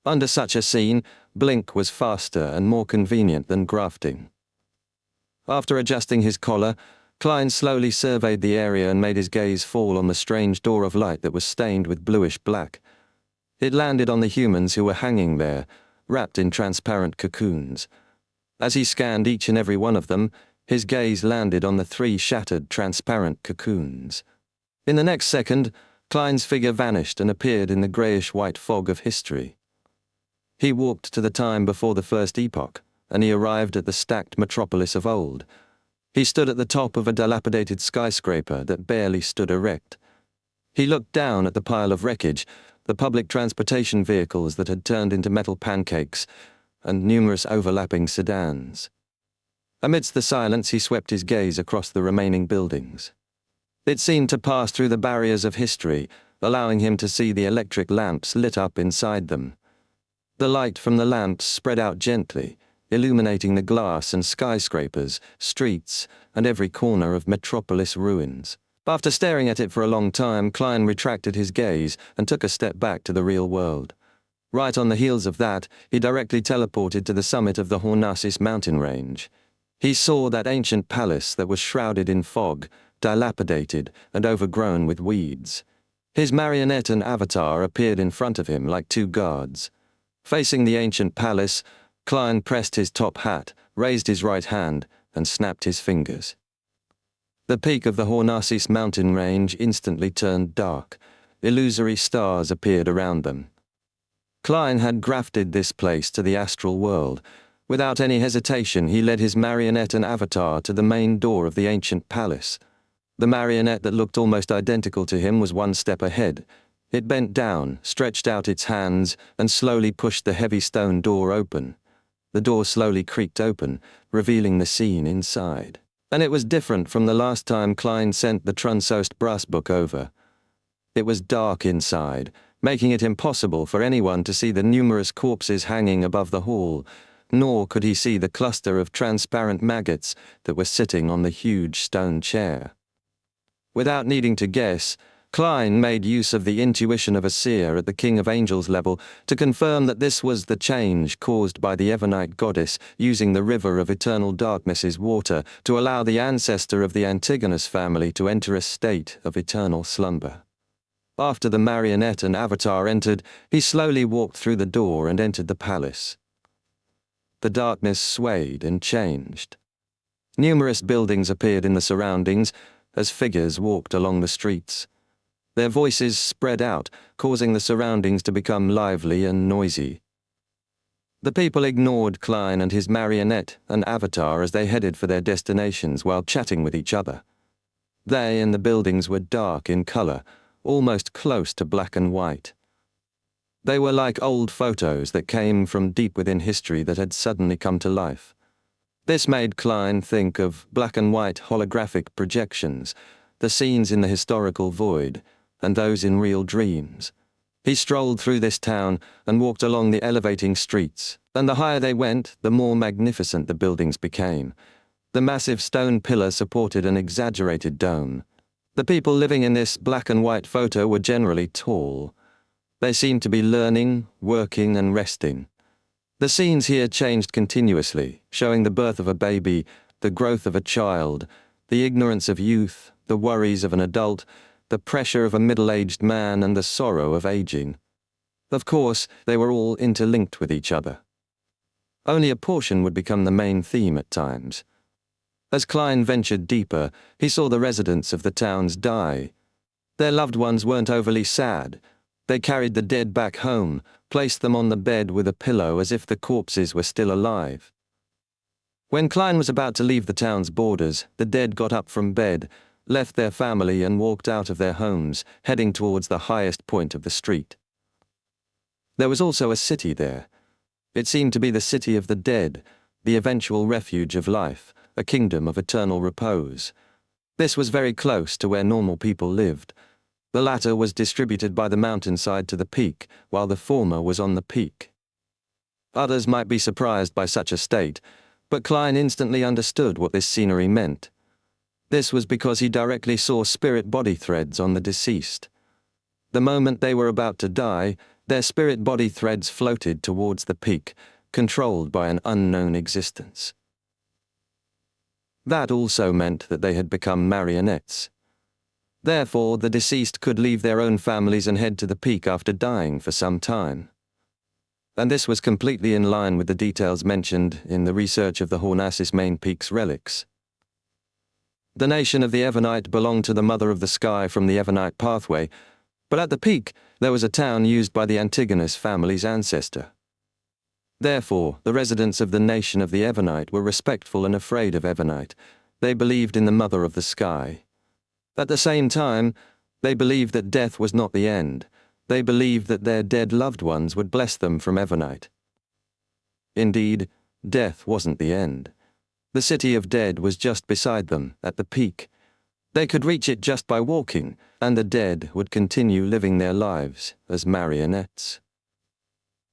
Under such a scene, Blink was faster and more convenient than grafting. After adjusting his collar, Klein slowly surveyed the area and made his gaze fall on the strange door of light that was stained with bluish black. It landed on the humans who were hanging there, wrapped in transparent cocoons. As he scanned each and every one of them, his gaze landed on the 3 shattered, transparent cocoons. In the next second, Klein's figure vanished and appeared in the greyish-white fog of history. He walked to the time before the first epoch, and he arrived at the stacked metropolis of old. He stood at the top of a dilapidated skyscraper that barely stood erect. He looked down at the pile of wreckage, the public transportation vehicles that had turned into metal pancakes, and numerous overlapping sedans. Amidst the silence, he swept his gaze across the remaining buildings. It seemed to pass through the barriers of history, allowing him to see the electric lamps lit up inside them. The light from the lamps spread out gently, illuminating the glass and skyscrapers, streets, and every corner of metropolis ruins. After staring at it for a long time, Klein retracted his gaze and took a step back to the real world. Right on the heels of that, he directly teleported to the summit of the Hornacis mountain range. He saw that ancient palace that was shrouded in fog, dilapidated and overgrown with weeds. His marionette and avatar appeared in front of him like 2 guards. Facing the ancient palace, Klein pressed his top hat, raised his right hand, and snapped his fingers. The peak of the Hornacis mountain range instantly turned dark. Illusory stars appeared around them. Klein had grafted this place to the astral world. Without any hesitation, he led his marionette and avatar to the main door of the ancient palace. The marionette that looked almost identical to him was 1 step ahead. It bent down, stretched out its hands, and slowly pushed the heavy stone door open. The door slowly creaked open, revealing the scene inside. And it was different from the last time Klein sent the Trunsost brass book over. It was dark inside, making it impossible for anyone to see the numerous corpses hanging above the hall, nor could he see the cluster of transparent maggots that were sitting on the huge stone chair. Without needing to guess, Klein made use of the intuition of a seer at the King of Angels level to confirm that this was the change caused by the Evernite goddess using the river of eternal darkness's water to allow the ancestor of the Antigonus family to enter a state of eternal slumber. After the marionette and avatar entered, he slowly walked through the door and entered the palace. The darkness swayed and changed. Numerous buildings appeared in the surroundings as figures walked along the streets. Their voices spread out, causing the surroundings to become lively and noisy. The people ignored Klein and his marionette and avatar as they headed for their destinations while chatting with each other. They and the buildings were dark in color, almost close to black and white. They were like old photos that came from deep within history that had suddenly come to life. This made Klein think of black and white holographic projections, the scenes in the historical void, and those in real dreams. He strolled through this town and walked along the elevating streets, and the higher they went, the more magnificent the buildings became. The massive stone pillar supported an exaggerated dome. The people living in this black and white photo were generally tall. They seemed to be learning, working, and resting. The scenes here changed continuously, showing the birth of a baby, the growth of a child, the ignorance of youth, the worries of an adult, the pressure of a middle-aged man, and the sorrow of aging. Of course, they were all interlinked with each other. Only a portion would become the main theme at times. As Klein ventured deeper, he saw the residents of the towns die. Their loved ones weren't overly sad. They carried the dead back home, placed them on the bed with a pillow as if the corpses were still alive. When Klein was about to leave the town's borders, the dead got up from bed, left their family and walked out of their homes, heading towards the highest point of the street. There was also a city there. It seemed to be the city of the dead, the eventual refuge of life, a kingdom of eternal repose. This was very close to where normal people lived. The latter was distributed by the mountainside to the peak, while the former was on the peak. Others might be surprised by such a state, but Klein instantly understood what this scenery meant. This was because he directly saw spirit body threads on the deceased. The moment they were about to die, their spirit body threads floated towards the peak, controlled by an unknown existence. That also meant that they had become marionettes. Therefore, the deceased could leave their own families and head to the peak after dying for some time. And this was completely in line with the details mentioned in the research of the Hornassus main peak's relics. The nation of the Evernite belonged to the Mother of the Sky from the Evernite pathway, but at the peak there was a town used by the Antigonus family's ancestor. Therefore, the residents of the nation of the Evernite were respectful and afraid of Evernite. They believed in the Mother of the Sky. At the same time, they believed that death was not the end. They believed that their dead loved ones would bless them from Evernite. Indeed, death wasn't the end. The city of dead was just beside them, at the peak. They could reach it just by walking, and the dead would continue living their lives as marionettes.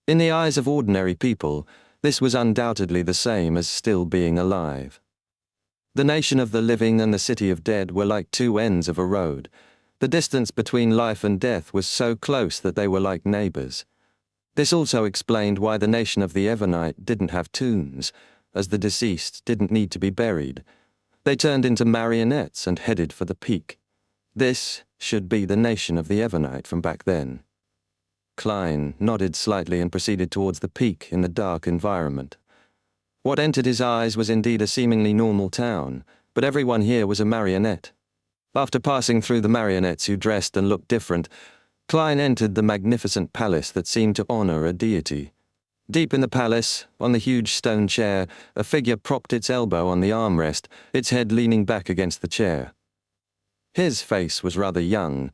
In the eyes of ordinary people, this was undoubtedly the same as still being alive. The nation of the living and the city of dead were like two ends of a road. The distance between life and death was so close that they were like neighbors. This also explained why the nation of the Evernite didn't have tombs, as the deceased didn't need to be buried. They turned into marionettes and headed for the peak. This should be the nation of the Evernite from back then. Klein nodded slightly and proceeded towards the peak in the dark environment. What entered his eyes was indeed a seemingly normal town, but everyone here was a marionette. After passing through the marionettes who dressed and looked different, Klein entered the magnificent palace that seemed to honor a deity. Deep in the palace, on the huge stone chair, a figure propped its elbow on the armrest, its head leaning back against the chair. His face was rather young,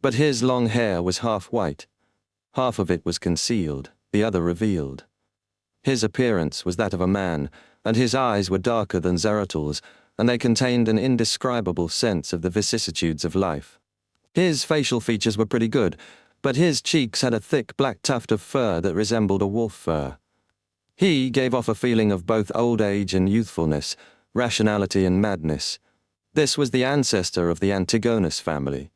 but his long hair was half white. Half of it was concealed, the other revealed. His appearance was that of a man, and his eyes were darker than Zaratul's, and they contained an indescribable sense of the vicissitudes of life. His facial features were pretty good, but his cheeks had a thick black tuft of fur that resembled a wolf fur. He gave off a feeling of both old age and youthfulness, rationality and madness. This was the ancestor of the Antigonus family.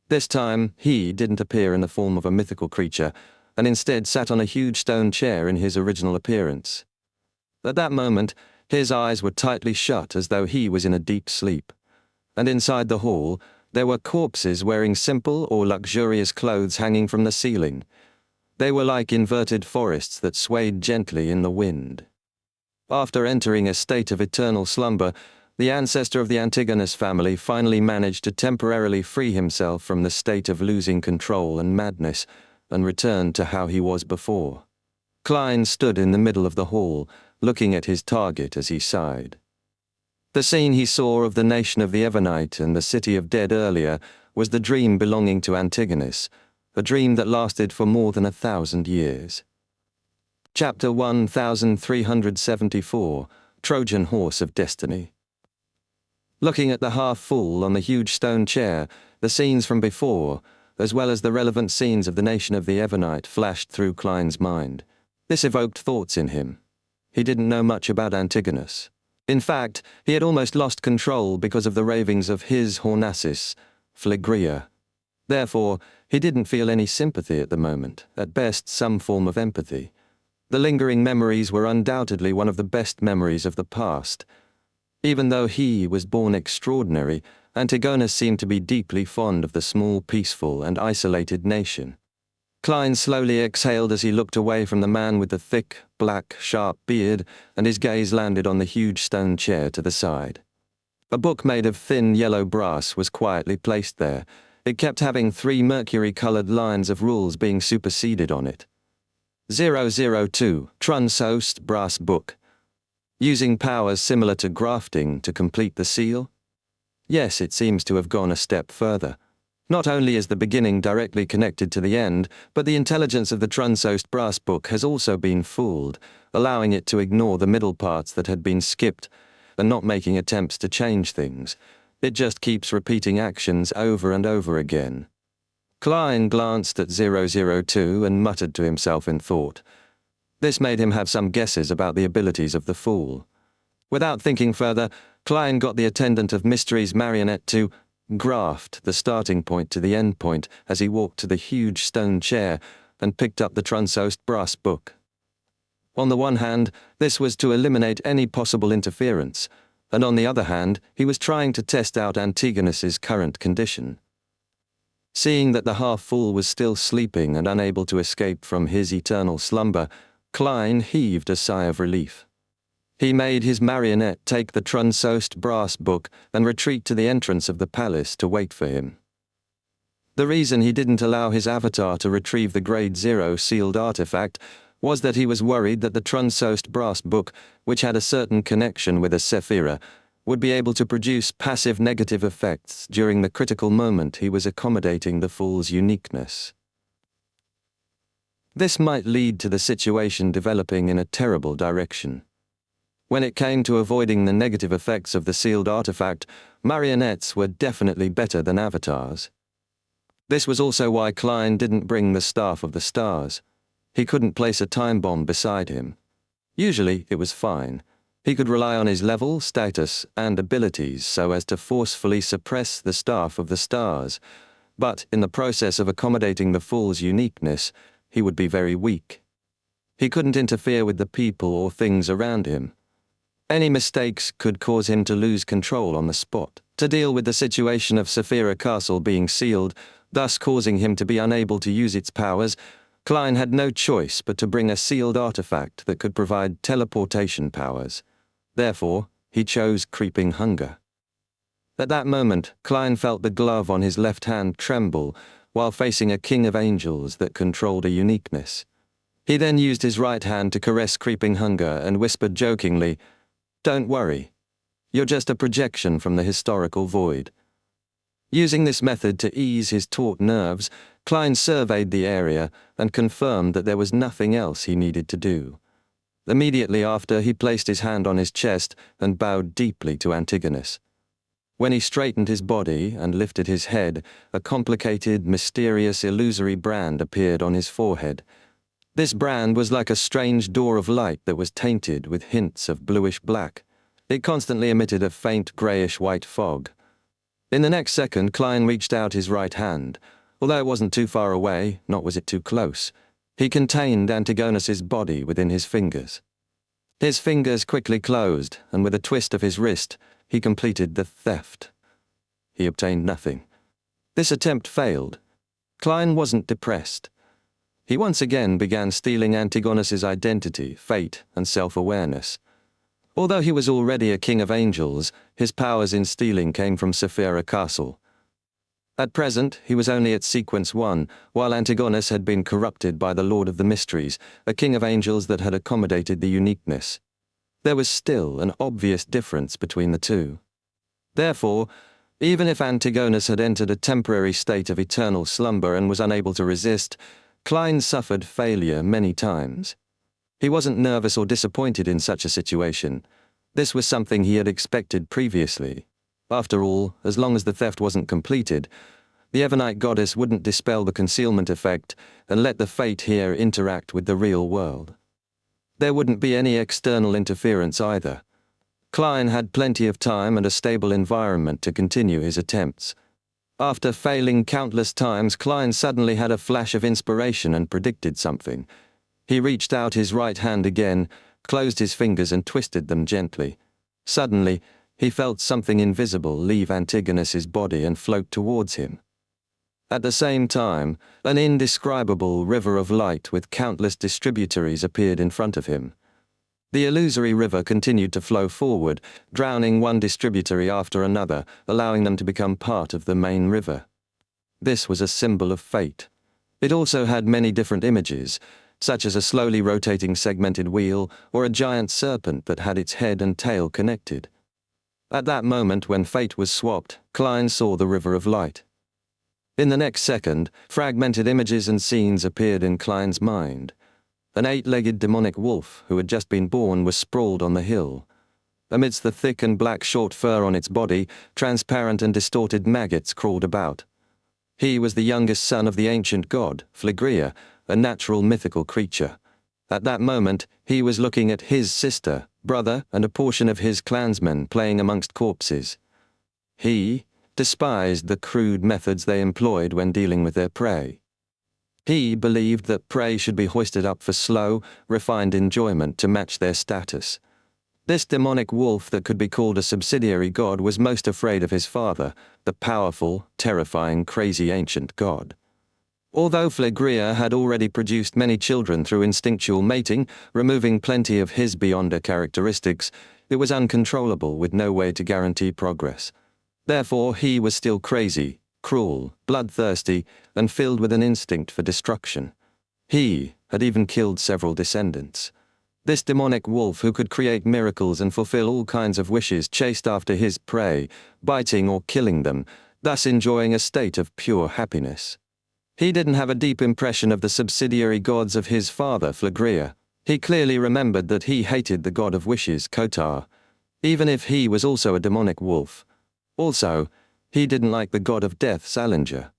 This time, he didn't appear in the form of a mythical creature, and instead sat on a huge stone chair in his original appearance. At that moment, his eyes were tightly shut as though he was in a deep sleep. And inside the hall, there were corpses wearing simple or luxurious clothes hanging from the ceiling. They were like inverted forests that swayed gently in the wind. After entering a state of eternal slumber, the ancestor of the Antigonus family finally managed to temporarily free himself from the state of losing control and madness, and returned to how he was before. Klein stood in the middle of the hall, looking at his target as he sighed. The scene he saw of the nation of the Evernite and the city of dead earlier was the dream belonging to Antigonus, a dream that lasted for more than 1,000 years. Chapter 1374, Trojan Horse of Destiny. Looking at the half-fool on the huge stone chair, the scenes from before, as well as the relevant scenes of the nation of the Evernite, flashed through Klein's mind. This evoked thoughts in him. He didn't know much about Antigonus. In fact, he had almost lost control because of the ravings of his Hornassus, Phlegrea. Therefore, he didn't feel any sympathy at the moment, at best some form of empathy. The lingering memories were undoubtedly one of the best memories of the past. Even though he was born extraordinary, Antigonus seemed to be deeply fond of the small, peaceful, and isolated nation. Klein slowly exhaled as he looked away from the man with the thick, black, sharp beard, and his gaze landed on the huge stone chair to the side. A book made of thin yellow brass was quietly placed there. It kept having 3 mercury-colored lines of rules being superseded on it. 002, Trunsost Brass Book. Using powers similar to grafting to complete the seal? Yes, it seems to have gone a step further. Not only is the beginning directly connected to the end, but the intelligence of the Trunsost brass book has also been fooled, allowing it to ignore the middle parts that had been skipped, and not making attempts to change things. It just keeps repeating actions over and over again. Klein glanced at 002 and muttered to himself in thought. This made him have some guesses about the abilities of the fool. Without thinking further, Klein got the attendant of Mystery's marionette to graft the starting point to the end point as he walked to the huge stone chair and picked up the Trunsost brass book. On the one hand, this was to eliminate any possible interference, and on the other hand, he was trying to test out Antigonus's current condition. Seeing that the half-fool was still sleeping and unable to escape from his eternal slumber, Klein heaved a sigh of relief. He made his marionette take the Trunsost brass book and retreat to the entrance of the palace to wait for him. The reason he didn't allow his avatar to retrieve the Grade 0 sealed artifact was that he was worried that the Trunsost brass book, which had a certain connection with a Sephira, would be able to produce passive negative effects during the critical moment he was accommodating the fool's uniqueness. This might lead to the situation developing in a terrible direction. When it came to avoiding the negative effects of the sealed artifact, marionettes were definitely better than avatars. This was also why Klein didn't bring the Staff of the Stars. He couldn't place a time bomb beside him. Usually it was fine. He could rely on his level, status, and abilities so as to forcefully suppress the Staff of the Stars, but in the process of accommodating the fool's uniqueness, he would be very weak. He couldn't interfere with the people or things around him. Any mistakes could cause him to lose control on the spot. To deal with the situation of Sephira Castle being sealed, thus causing him to be unable to use its powers, Klein had no choice but to bring a sealed artifact that could provide teleportation powers. Therefore, he chose Creeping Hunger. At that moment, Klein felt the glove on his left hand tremble while facing a king of angels that controlled a uniqueness. He then used his right hand to caress Creeping Hunger and whispered jokingly, "Don't worry. You're just a projection from the historical void." Using this method to ease his taut nerves, Klein surveyed the area and confirmed that there was nothing else he needed to do. Immediately after, he placed his hand on his chest and bowed deeply to Antigonus. When he straightened his body and lifted his head, a complicated, mysterious, illusory brand appeared on his forehead. This brand was like a strange door of light that was tainted with hints of bluish-black. It constantly emitted a faint greyish-white fog. In the next second, Klein reached out his right hand. Although it wasn't too far away, nor was it too close. He contained Antigonus's body within his fingers. His fingers quickly closed, and with a twist of his wrist, he completed the theft. He obtained nothing. This attempt failed. Klein wasn't depressed. He once again began stealing Antigonus's identity, fate, and self-awareness. Although he was already a king of angels, his powers in stealing came from Sephira Castle. At present, he was only at Sequence 1, while Antigonus had been corrupted by the Lord of the Mysteries, a king of angels that had accommodated the uniqueness. There was still an obvious difference between the two. Therefore, even if Antigonus had entered a temporary state of eternal slumber and was unable to resist, Klein suffered failure many times. He wasn't nervous or disappointed in such a situation. This was something he had expected previously. After all, as long as the theft wasn't completed, the Evernite goddess wouldn't dispel the concealment effect and let the fate here interact with the real world. There wouldn't be any external interference either. Klein had plenty of time and a stable environment to continue his attempts. After failing countless times, Klein suddenly had a flash of inspiration and predicted something. He reached out his right hand again, closed his fingers and twisted them gently. Suddenly, he felt something invisible leave Antigonus's body and float towards him. At the same time, an indescribable river of light with countless distributaries appeared in front of him. The illusory river continued to flow forward, drowning one distributary after another, allowing them to become part of the main river. This was a symbol of fate. It also had many different images, such as a slowly rotating segmented wheel or a giant serpent that had its head and tail connected. At that moment when fate was swapped, Klein saw the river of light. In the next second, fragmented images and scenes appeared in Klein's mind. An 8-legged demonic wolf who had just been born was sprawled on the hill. Amidst the thick and black short fur on its body, transparent and distorted maggots crawled about. He was the youngest son of the ancient god, Phlegrea, a natural mythical creature. At that moment, he was looking at his sister, brother, and a portion of his clansmen playing amongst corpses. He despised the crude methods they employed when dealing with their prey. He believed that prey should be hoisted up for slow, refined enjoyment to match their status. This demonic wolf that could be called a subsidiary god was most afraid of his father, the powerful, terrifying, crazy ancient god. Although Phlegrea had already produced many children through instinctual mating, removing plenty of his beyonder characteristics, it was uncontrollable with no way to guarantee progress. Therefore, he was still crazy, cruel, bloodthirsty, and filled with an instinct for destruction. He had even killed several descendants. This demonic wolf who could create miracles and fulfill all kinds of wishes chased after his prey, biting or killing them, thus enjoying a state of pure happiness. He didn't have a deep impression of the subsidiary gods of his father, Phlegrea. He clearly remembered that he hated the god of wishes, Kotar, even if he was also a demonic wolf. Also, he didn't like the god of death, Salinger.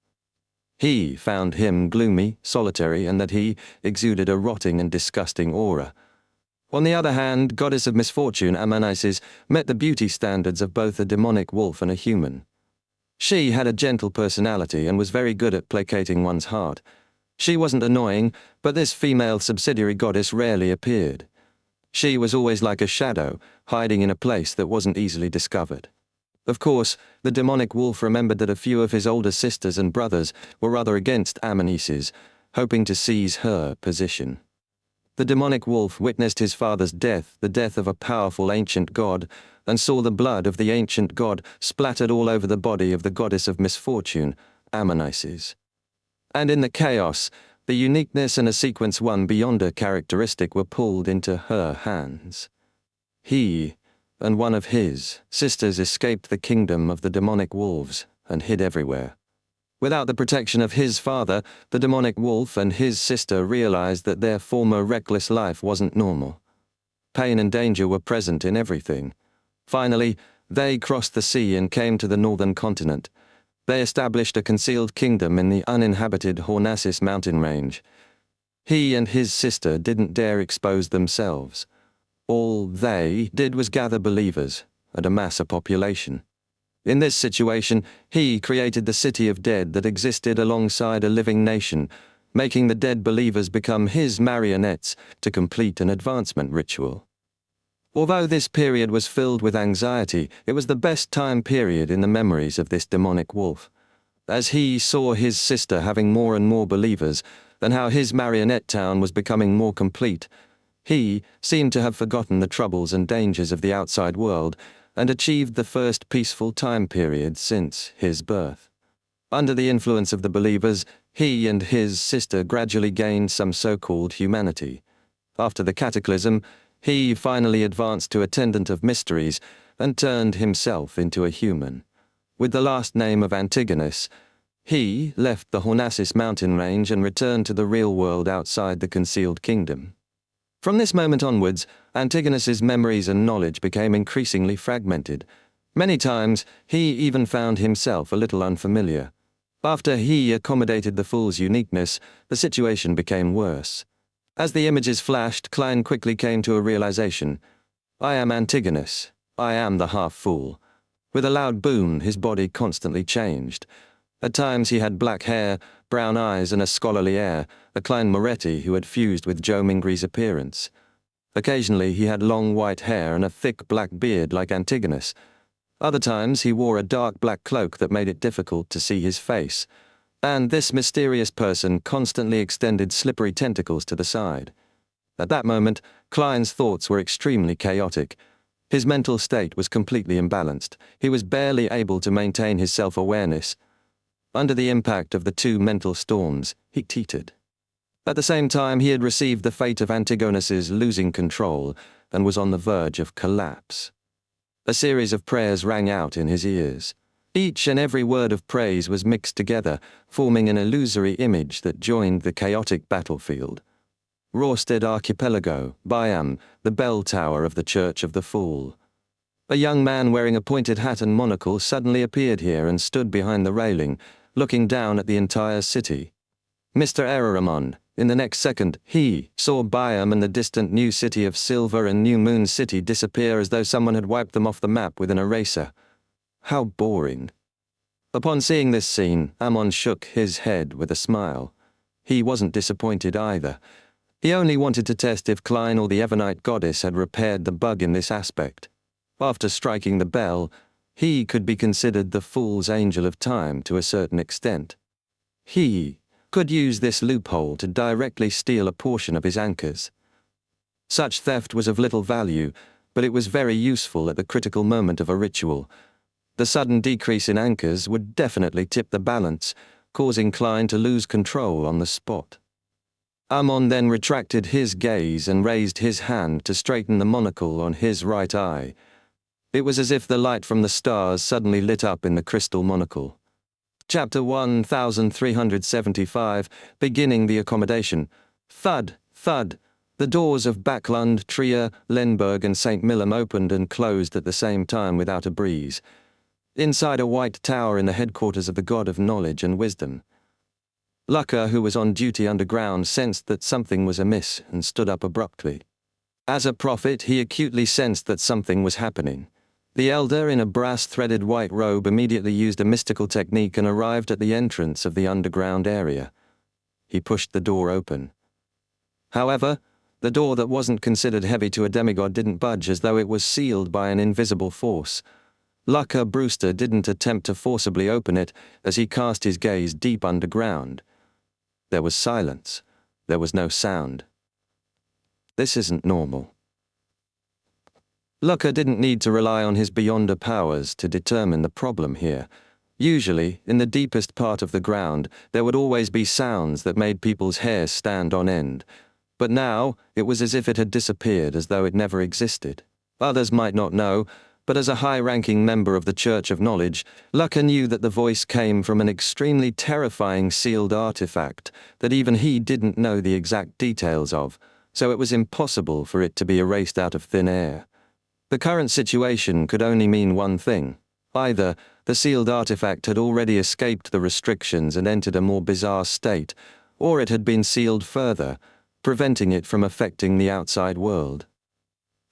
He found him gloomy, solitary, and that he exuded a rotting and disgusting aura. On the other hand, goddess of misfortune, Amanisis, met the beauty standards of both a demonic wolf and a human. She had a gentle personality and was very good at placating one's heart. She wasn't annoying, but this female subsidiary goddess rarely appeared. She was always like a shadow, hiding in a place that wasn't easily discovered. Of course, the demonic wolf remembered that a few of his older sisters and brothers were rather against Amanisis, hoping to seize her position. The demonic wolf witnessed his father's death, the death of a powerful ancient god, and saw the blood of the ancient god splattered all over the body of the goddess of misfortune, Amanisis. And in the chaos, the uniqueness and a sequence 1 beyonder characteristic were pulled into her hands. He and one of his sisters escaped the kingdom of the demonic wolves and hid everywhere. Without the protection of his father, the demonic wolf and his sister realized that their former reckless life wasn't normal. Pain and danger were present in everything. Finally, they crossed the sea and came to the northern continent. They established a concealed kingdom in the uninhabited Hornassus mountain range. He and his sister didn't dare expose themselves. All they did was gather believers and amass a population. In this situation, he created the city of dead that existed alongside a living nation, making the dead believers become his marionettes to complete an advancement ritual. Although this period was filled with anxiety, it was the best time period in the memories of this demonic wolf. As he saw his sister having more and more believers, and how his marionette town was becoming more complete, he seemed to have forgotten the troubles and dangers of the outside world, and achieved the first peaceful time period since his birth. Under the influence of the believers, he and his sister gradually gained some so-called humanity. After the cataclysm, he finally advanced to attendant of mysteries and turned himself into a human. With the last name of Antigonus, he left the Hornassus mountain range and returned to the real world outside the concealed kingdom. From this moment onwards, Antigonus's memories and knowledge became increasingly fragmented. Many times, he even found himself a little unfamiliar. After he accommodated the fool's uniqueness, the situation became worse. As the images flashed, Klein quickly came to a realization. I am Antigonus. I am the half-fool. With a loud boom, his body constantly changed. At times he had black hair, brown eyes, and a scholarly air, a Klein Moretti who had fused with Joe Mingre's appearance. Occasionally he had long white hair and a thick black beard like Antigonus. Other times he wore a dark black cloak that made it difficult to see his face. And this mysterious person constantly extended slippery tentacles to the side. At that moment, Klein's thoughts were extremely chaotic. His mental state was completely imbalanced. He was barely able to maintain his self-awareness. Under the impact of the two mental storms, he teetered. At the same time, he had received the fate of Antigonus's losing control and was on the verge of collapse. A series of prayers rang out in his ears. Each and every word of praise was mixed together, forming an illusory image that joined the chaotic battlefield. Rorsted Archipelago, Byam, the bell tower of the Church of the Fool. A young man wearing a pointed hat and monocle suddenly appeared here and stood behind the railing, looking down at the entire city. Mr. Eraramon. In the next second, he saw Byam and the distant new city of Silver and New Moon City disappear as though someone had wiped them off the map with an eraser. How boring. Upon seeing this scene, Ammon shook his head with a smile. He wasn't disappointed either. He only wanted to test if Klein or the Evernite goddess had repaired the bug in this aspect. After striking the bell, he could be considered the fool's angel of time to a certain extent. He could use this loophole to directly steal a portion of his anchors. Such theft was of little value, but it was very useful at the critical moment of a ritual. The sudden decrease in anchors would definitely tip the balance, causing Klein to lose control on the spot. Ammon then retracted his gaze and raised his hand to straighten the monocle on his right eye. It was as if the light from the stars suddenly lit up in the crystal monocle. Chapter 1375, beginning the accommodation. Thud, thud. The doors of Backlund, Trier, Lenberg and St. Millem opened and closed at the same time without a breeze. Inside a white tower in the headquarters of the god of knowledge and wisdom. Lucca, who was on duty underground, sensed that something was amiss and stood up abruptly. As a prophet, he acutely sensed that something was happening. The elder in a brass-threaded white robe immediately used a mystical technique and arrived at the entrance of the underground area. He pushed the door open. However, the door that wasn't considered heavy to a demigod didn't budge as though it was sealed by an invisible force. Lucca Brewster didn't attempt to forcibly open it as he cast his gaze deep underground. There was silence. There was no sound. This isn't normal. Lucca didn't need to rely on his Beyonder powers to determine the problem here. Usually, in the deepest part of the ground, there would always be sounds that made people's hair stand on end. But now, it was as if it had disappeared, as though it never existed. Others might not know, but as a high-ranking member of the Church of Knowledge, Lucca knew that the voice came from an extremely terrifying sealed artifact that even he didn't know the exact details of, so it was impossible for it to be erased out of thin air. The current situation could only mean one thing. Either the sealed artifact had already escaped the restrictions and entered a more bizarre state, or it had been sealed further, preventing it from affecting the outside world.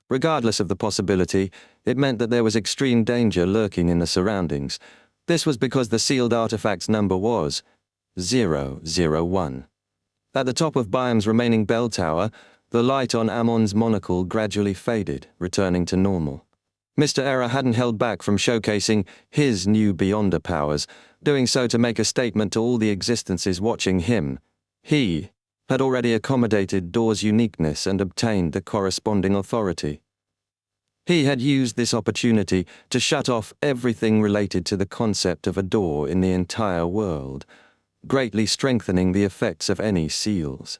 Regardless of the possibility, it meant that there was extreme danger lurking in the surroundings. This was because the sealed artifact's number was 001. At the top of Byam's remaining bell tower, the light on Ammon's monocle gradually faded, returning to normal. Mr. Era hadn't held back from showcasing his new Beyonder powers, doing so to make a statement to all the existences watching him. He had already accommodated Door's uniqueness and obtained the corresponding authority. He had used this opportunity to shut off everything related to the concept of a door in the entire world, greatly strengthening the effects of any seals.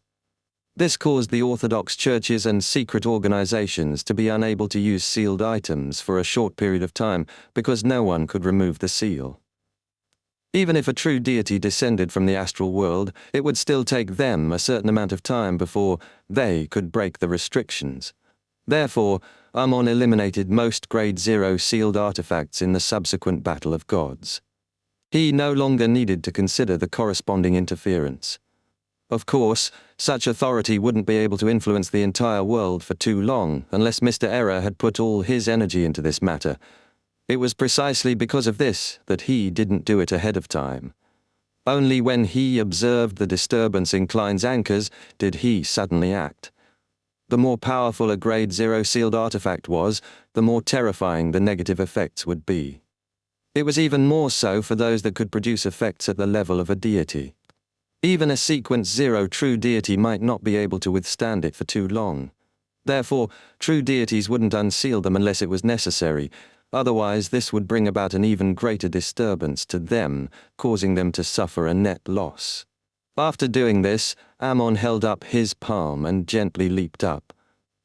This caused the Orthodox churches and secret organizations to be unable to use sealed items for a short period of time because no one could remove the seal. Even if a true deity descended from the astral world, it would still take them a certain amount of time before they could break the restrictions. Therefore, Ammon eliminated most Grade 0 sealed artifacts in the subsequent Battle of Gods. He no longer needed to consider the corresponding interference. Of course, such authority wouldn't be able to influence the entire world for too long unless Mr. Era had put all his energy into this matter. It was precisely because of this that he didn't do it ahead of time. Only when he observed the disturbance in Klein's anchors did he suddenly act. The more powerful a Grade 0 sealed artifact was, the more terrifying the negative effects would be. It was even more so for those that could produce effects at the level of a deity. Even a Sequence 0 true deity might not be able to withstand it for too long. Therefore, true deities wouldn't unseal them unless it was necessary. Otherwise, this would bring about an even greater disturbance to them, causing them to suffer a net loss. After doing this, Ammon held up his palm and gently leaped up.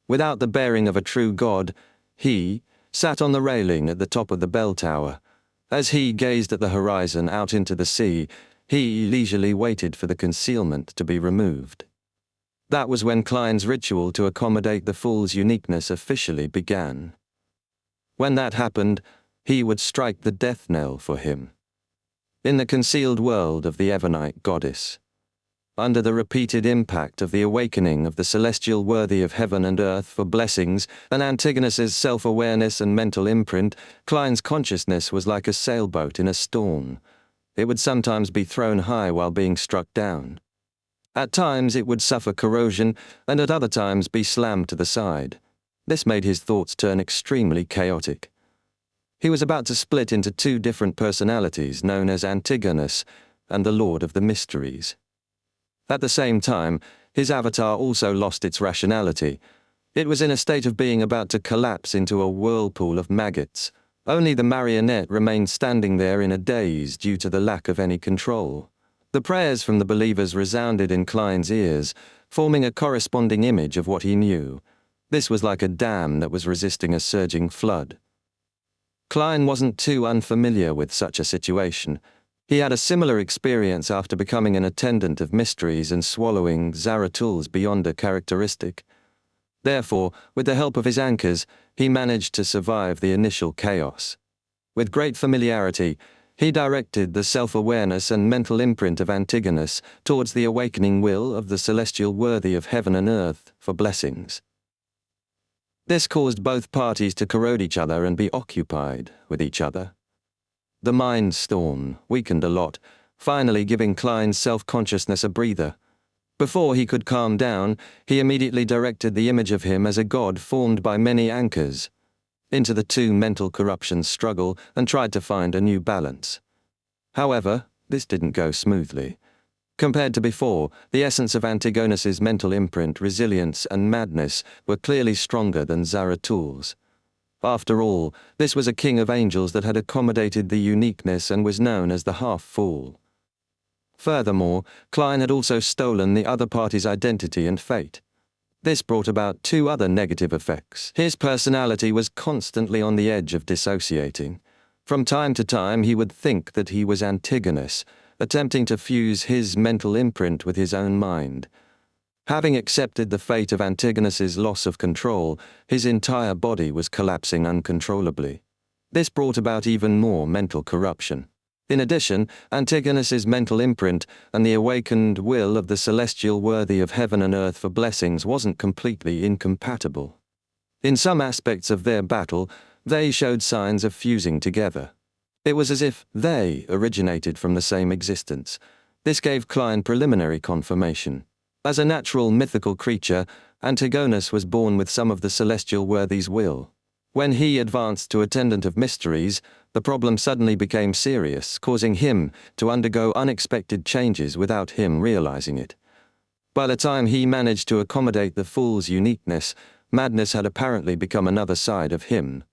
Without the bearing of a true god, he sat on the railing at the top of the bell tower. As he gazed at the horizon out into the sea, he leisurely waited for the concealment to be removed. That was when Klein's ritual to accommodate the fool's uniqueness officially began. When that happened, he would strike the death knell for him. In the concealed world of the Ebonite goddess, under the repeated impact of the awakening of the celestial worthy of heaven and earth for blessings and Antigonus's self-awareness and mental imprint, Klein's consciousness was like a sailboat in a storm. It would sometimes be thrown high while being struck down. At times it would suffer corrosion, and at other times be slammed to the side. This made his thoughts turn extremely chaotic. He was about to split into two different personalities known as Antigonus and the Lord of the Mysteries. At the same time, his avatar also lost its rationality. It was in a state of being about to collapse into a whirlpool of maggots. Only the marionette remained standing there in a daze due to the lack of any control. The prayers from the believers resounded in Klein's ears, forming a corresponding image of what he knew. This was like a dam that was resisting a surging flood. Klein wasn't too unfamiliar with such a situation. He had a similar experience after becoming an attendant of mysteries and swallowing Zarathul's Beyonder characteristic. Therefore, with the help of his anchors, he managed to survive the initial chaos. With great familiarity, he directed the self-awareness and mental imprint of Antigonus towards the awakening will of the celestial worthy of heaven and earth for blessings. This caused both parties to corrode each other and be occupied with each other. The mind storm weakened a lot, finally giving Klein's self-consciousness a breather. Before he could calm down, he immediately directed the image of him as a god formed by many anchors into the two mental corruptions struggle and tried to find a new balance. However, this didn't go smoothly. Compared to before, the essence of Antigonus's mental imprint, resilience, and madness were clearly stronger than Zarathul's. After all, this was a king of angels that had accommodated the uniqueness and was known as the half-fool. Furthermore, Klein had also stolen the other party's identity and fate. This brought about two other negative effects. His personality was constantly on the edge of dissociating. From time to time he would think that he was Antigonus, attempting to fuse his mental imprint with his own mind. Having accepted the fate of Antigonus's loss of control, his entire body was collapsing uncontrollably. This brought about even more mental corruption. In addition, Antigonus's mental imprint and the awakened will of the celestial worthy of heaven and earth for blessings wasn't completely incompatible. In some aspects of their battle, they showed signs of fusing together. It was as if they originated from the same existence. This gave Klein preliminary confirmation. As a natural mythical creature, Antigonus was born with some of the celestial worthy's will. When he advanced to attendant of mysteries, the problem suddenly became serious, causing him to undergo unexpected changes without him realizing it. By the time he managed to accommodate the fool's uniqueness, madness had apparently become another side of him.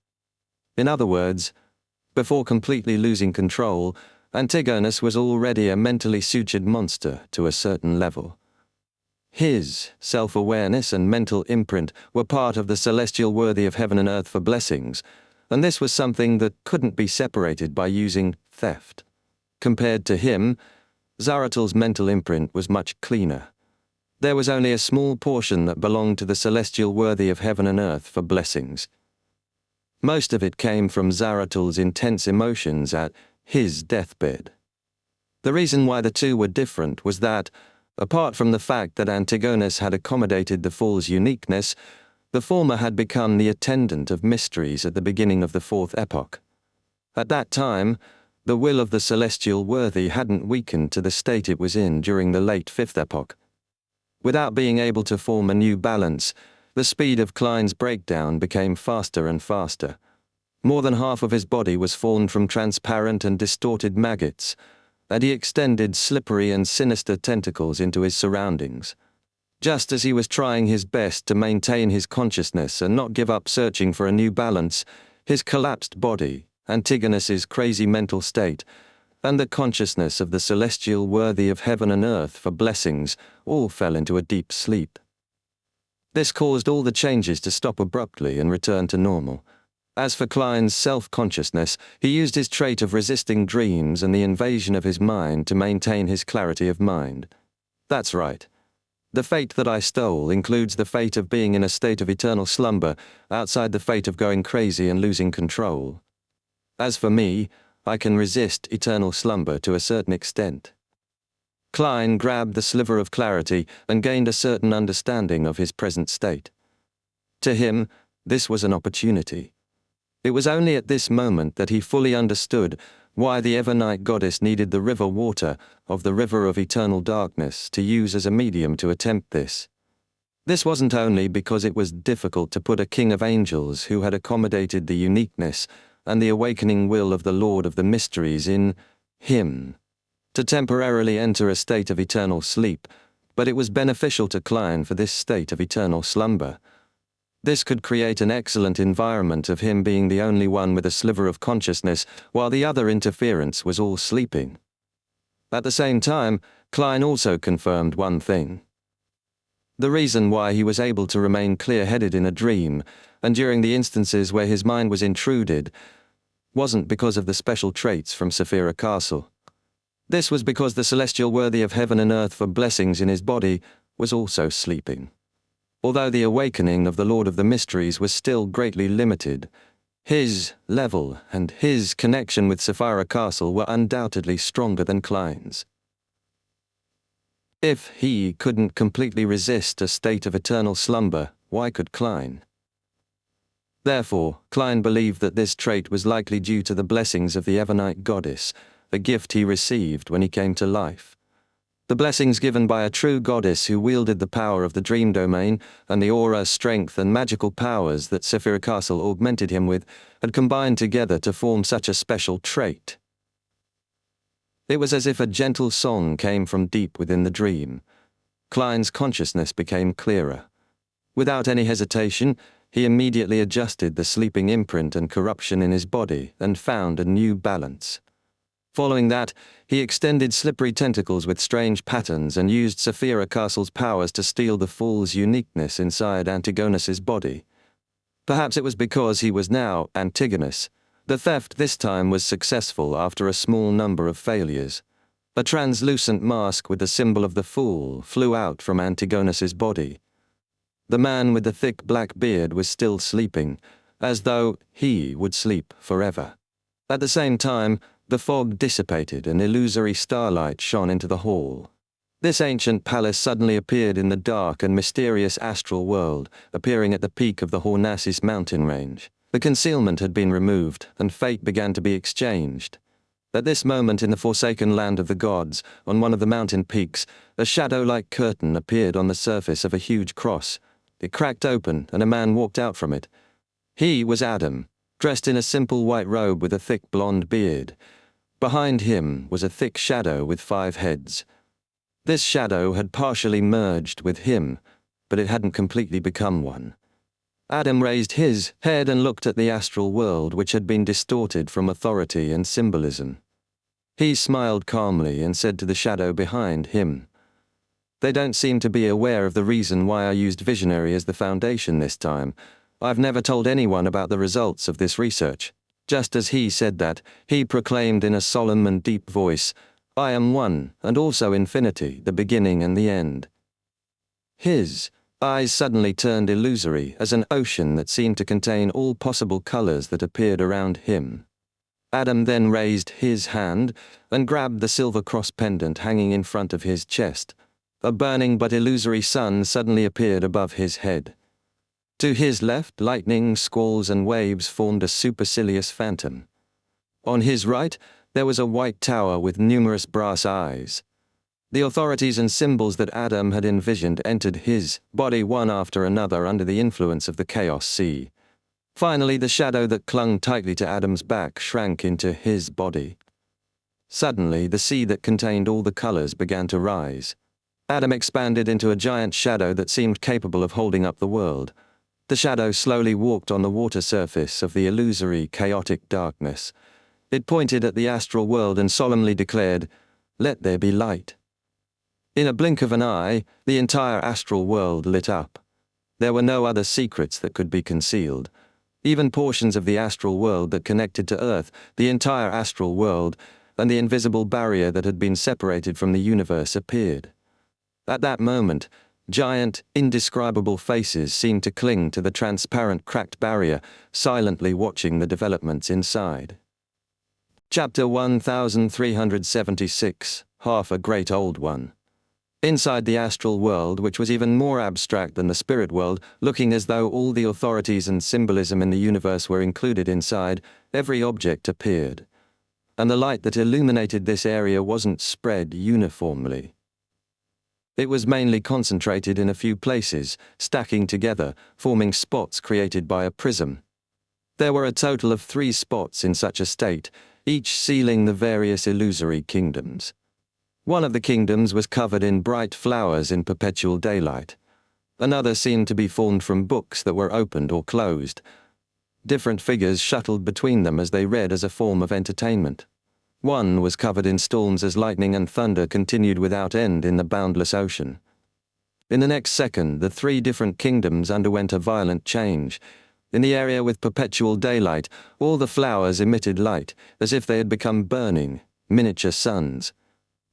In other words, before completely losing control, Antigonus was already a mentally sutured monster to a certain level. His self-awareness and mental imprint were part of the celestial worthy of heaven and earth for blessings, and this was something that couldn't be separated by using theft. Compared to him, Zarathul's mental imprint was much cleaner. There was only a small portion that belonged to the celestial worthy of heaven and earth for blessings. Most of it came from Zarathul's intense emotions at his deathbed. The reason why the two were different was that, apart from the fact that Antigonus had accommodated the fool's uniqueness, the former had become the attendant of mysteries at the beginning of the fourth epoch. At that time, the will of the celestial worthy hadn't weakened to the state it was in during the late fifth epoch. Without being able to form a new balance, the speed of Klein's breakdown became faster and faster. More than half of his body was formed from transparent and distorted maggots, and he extended slippery and sinister tentacles into his surroundings. Just as he was trying his best to maintain his consciousness and not give up searching for a new balance, his collapsed body, Antigonus's crazy mental state, and the consciousness of the celestial worthy of heaven and earth for blessings all fell into a deep sleep. This caused all the changes to stop abruptly and return to normal. As for Klein's self-consciousness, he used his trait of resisting dreams and the invasion of his mind to maintain his clarity of mind. That's right. The fate that I stole includes the fate of being in a state of eternal slumber, outside the fate of going crazy and losing control. As for me, I can resist eternal slumber to a certain extent. Klein grabbed the sliver of clarity and gained a certain understanding of his present state. To him, this was an opportunity. It was only at this moment that he fully understood why the Evernight goddess needed the river water of the river of eternal darkness to use as a medium to attempt this. This wasn't only because it was difficult to put a king of angels who had accommodated the uniqueness and the awakening will of the Lord of the Mysteries in him to temporarily enter a state of eternal sleep, but it was beneficial to Klein for this state of eternal slumber. This could create an excellent environment of him being the only one with a sliver of consciousness, while the other interference was all sleeping. At the same time, Klein also confirmed one thing. The reason why he was able to remain clear-headed in a dream, and during the instances where his mind was intruded, wasn't because of the special traits from Saphira Castle. This was because the celestial worthy of heaven and earth for blessings in his body was also sleeping. Although the awakening of the Lord of the Mysteries was still greatly limited, his level and his connection with Saphira Castle were undoubtedly stronger than Klein's. If he couldn't completely resist a state of eternal slumber, why could Klein? Therefore, Klein believed that this trait was likely due to the blessings of the Evernight goddess, a gift he received when he came to life. The blessings given by a true goddess who wielded the power of the dream domain and the aura, strength, and magical powers that Saphira Castle augmented him with had combined together to form such a special trait. It was as if a gentle song came from deep within the dream. Klein's consciousness became clearer. Without any hesitation, he immediately adjusted the sleeping imprint and corruption in his body and found a new balance. Following that, he extended slippery tentacles with strange patterns and used Saphira Castle's powers to steal the fool's uniqueness inside Antigonus's body. Perhaps it was because he was now Antigonus. The theft this time was successful after a small number of failures. A translucent mask with the symbol of the fool flew out from Antigonus's body. The man with the thick black beard was still sleeping, as though he would sleep forever. At the same time, the fog dissipated and illusory starlight shone into the hall. This ancient palace suddenly appeared in the dark and mysterious astral world, appearing at the peak of the Hornassus mountain range. The concealment had been removed, and fate began to be exchanged. At this moment in the forsaken land of the gods, on one of the mountain peaks, a shadow-like curtain appeared on the surface of a huge cross. It cracked open, and a man walked out from it. He was Adam, dressed in a simple white robe with a thick blonde beard. Behind him was a thick shadow with 5 heads. This shadow had partially merged with him, but it hadn't completely become one. Adam raised his head and looked at the astral world, which had been distorted from authority and symbolism. He smiled calmly and said to the shadow behind him, "They don't seem to be aware of the reason why I used visionary as the foundation this time. I've never told anyone about the results of this research." Just as he said that, he proclaimed in a solemn and deep voice, "I am one, and also infinity, the beginning and the end." His eyes suddenly turned illusory as an ocean that seemed to contain all possible colors that appeared around him. Adam then raised his hand and grabbed the silver cross pendant hanging in front of his chest. A burning but illusory sun suddenly appeared above his head. To his left, lightning, squalls, and waves formed a supercilious phantom. On his right, there was a white tower with numerous brass eyes. The authorities and symbols that Adam had envisioned entered his body one after another under the influence of the Chaos Sea. Finally, the shadow that clung tightly to Adam's back shrank into his body. Suddenly, the sea that contained all the colors began to rise. Adam expanded into a giant shadow that seemed capable of holding up the world. The shadow slowly walked on the water surface of the illusory, chaotic darkness. It pointed at the astral world and solemnly declared, "Let there be light." In a blink of an eye, the entire astral world lit up. There were no other secrets that could be concealed. Even portions of the astral world that connected to Earth, the entire astral world, and the invisible barrier that had been separated from the universe appeared. At that moment, giant, indescribable faces seemed to cling to the transparent cracked barrier, silently watching the developments inside. Chapter 1376, Half a Great Old One. Inside the astral world, which was even more abstract than the spirit world, looking as though all the authorities and symbolism in the universe were included inside, every object appeared. And the light that illuminated this area wasn't spread uniformly. It was mainly concentrated in a few places, stacking together, forming spots created by a prism. There were a total of 3 spots in such a state, each sealing the various illusory kingdoms. One of the kingdoms was covered in bright flowers in perpetual daylight. Another seemed to be formed from books that were opened or closed. Different figures shuttled between them as they read as a form of entertainment. One was covered in storms as lightning and thunder continued without end in the boundless ocean. In the next second, the 3 different kingdoms underwent a violent change. In the area with perpetual daylight, all the flowers emitted light, as if they had become burning, miniature suns.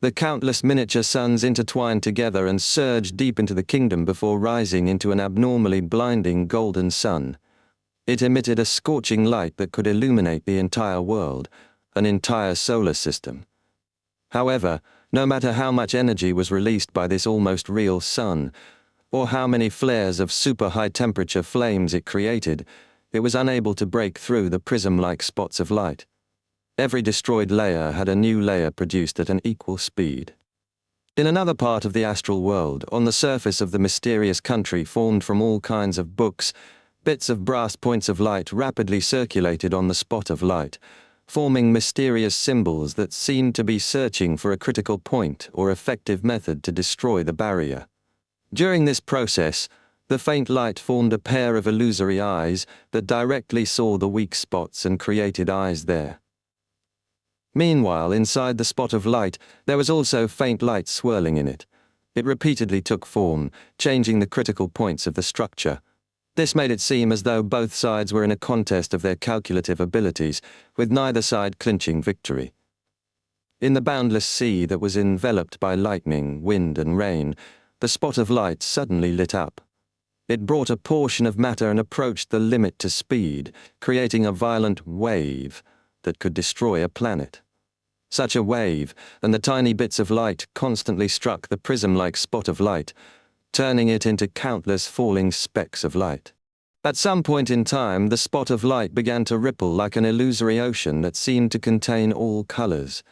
The countless miniature suns intertwined together and surged deep into the kingdom before rising into an abnormally blinding golden sun. It emitted a scorching light that could illuminate the entire world, an entire solar system. However, no matter how much energy was released by this almost real sun, or how many flares of super high-temperature flames it created, it was unable to break through the prism-like spots of light. Every destroyed layer had a new layer produced at an equal speed. In another part of the astral world, on the surface of the mysterious country formed from all kinds of books, bits of brass points of light rapidly circulated on the spot of light, forming mysterious symbols that seemed to be searching for a critical point or effective method to destroy the barrier. During this process, the faint light formed a pair of illusory eyes that directly saw the weak spots and created eyes there. Meanwhile, inside the spot of light, there was also faint light swirling in it. It repeatedly took form, changing the critical points of the structure. This made it seem as though both sides were in a contest of their calculative abilities, with neither side clinching victory. In the boundless sea that was enveloped by lightning, wind, and rain, the spot of light suddenly lit up. It brought a portion of matter and approached the limit to speed, creating a violent wave that could destroy a planet. Such a wave, and the tiny bits of light constantly struck the prism-like spot of light, turning it into countless falling specks of light. At some point in time, the spot of light began to ripple like an illusory ocean that seemed to contain all colors.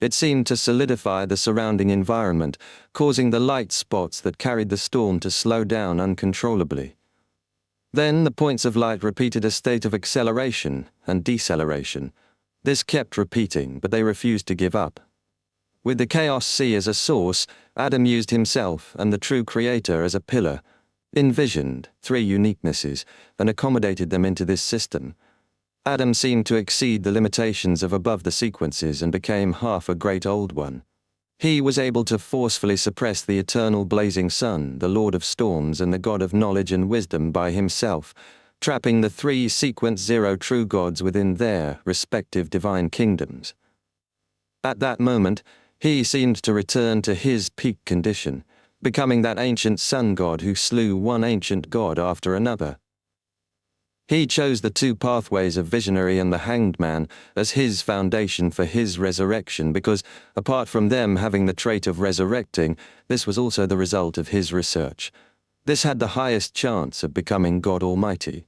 It seemed to solidify the surrounding environment, causing the light spots that carried the storm to slow down uncontrollably. Then the points of light repeated a state of acceleration and deceleration. This kept repeating, but they refused to give up. With the Chaos Sea as a source, Adam used himself and the true creator as a pillar, envisioned 3 uniquenesses, and accommodated them into this system. Adam seemed to exceed the limitations of above the sequences and became half a great old one. He was able to forcefully suppress the eternal blazing sun, the Lord of Storms and the God of Knowledge and Wisdom by himself, trapping the 3 sequence 0 true gods within their respective divine kingdoms. At that moment, he seemed to return to his peak condition, becoming that ancient sun god who slew one ancient god after another. He chose the 2 pathways of Visionary and the Hanged Man as his foundation for his resurrection because, apart from them having the trait of resurrecting, this was also the result of his research. This had the highest chance of becoming God Almighty.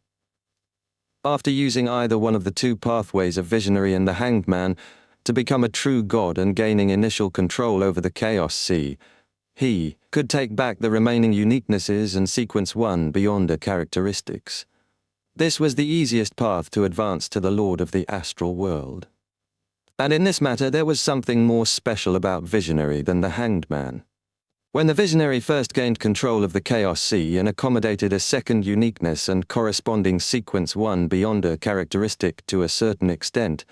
After using either one of the 2 pathways of Visionary and the Hanged Man to become a true god and gaining initial control over the Chaos Sea, he could take back the remaining uniquenesses and sequence 1 beyonder characteristics. This was the easiest path to advance to the Lord of the astral world. And in this matter there was something more special about Visionary than the Hanged Man. When the Visionary first gained control of the Chaos Sea and accommodated a second uniqueness and corresponding sequence 1 beyonder characteristic to a certain extent,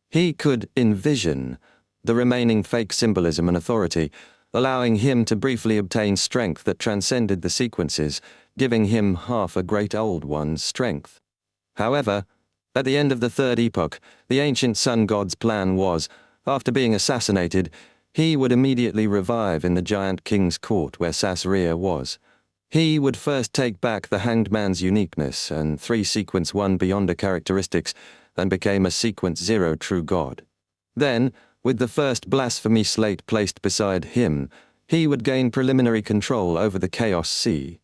he could envision the remaining fake symbolism and authority, allowing him to briefly obtain strength that transcended the sequences, giving him half a great old one's strength. However, at the end of the third epoch, the ancient sun god's plan was, after being assassinated, he would immediately revive in the giant king's court where Sasria was. He would first take back the hanged man's uniqueness and 3 sequence 1 beyonder characteristics and became a sequence 0 true god. Then, with the first blasphemy slate placed beside him, he would gain preliminary control over the Chaos Sea.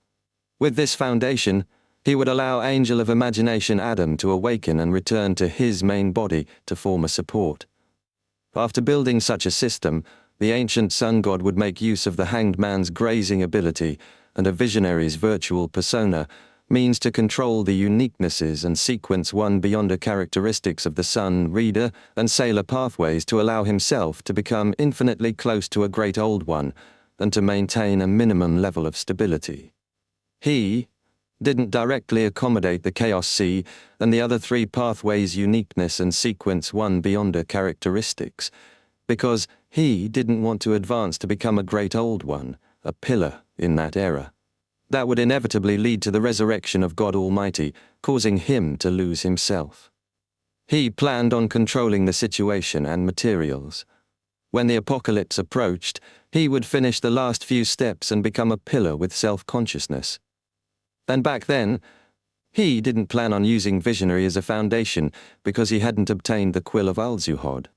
With this foundation, he would allow Angel of Imagination Adam to awaken and return to his main body to form a support. After building such a system, the ancient sun god would make use of the hanged man's grazing ability and a visionary's virtual persona, means to control the uniquenesses and sequence 1 beyonder characteristics of the sun, reader, and sailor pathways to allow himself to become infinitely close to a great old one and to maintain a minimum level of stability. He didn't directly accommodate the Chaos Sea and the other 3 pathways' uniqueness and sequence 1 beyonder characteristics, because he didn't want to advance to become a great old one, a pillar in that era. That would inevitably lead to the resurrection of God Almighty, causing him to lose himself. He planned on controlling the situation and materials. When the apocalypse approached, he would finish the last few steps and become a pillar with self-consciousness. And back then, he didn't plan on using visionary as a foundation because he hadn't obtained the quill of Al-Zuhod.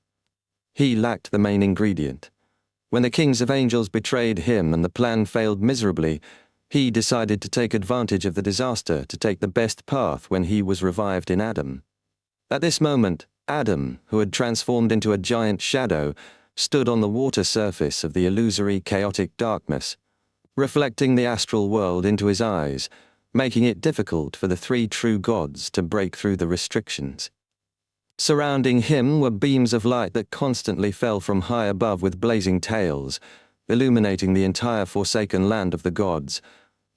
He lacked the main ingredient. When the kings of angels betrayed him and the plan failed miserably, he decided to take advantage of the disaster to take the best path when he was revived in Adam. At this moment, Adam, who had transformed into a giant shadow, stood on the water surface of the illusory chaotic darkness, reflecting the astral world into his eyes, making it difficult for the 3 true gods to break through the restrictions. Surrounding him were beams of light that constantly fell from high above with blazing tails, illuminating the entire forsaken land of the gods,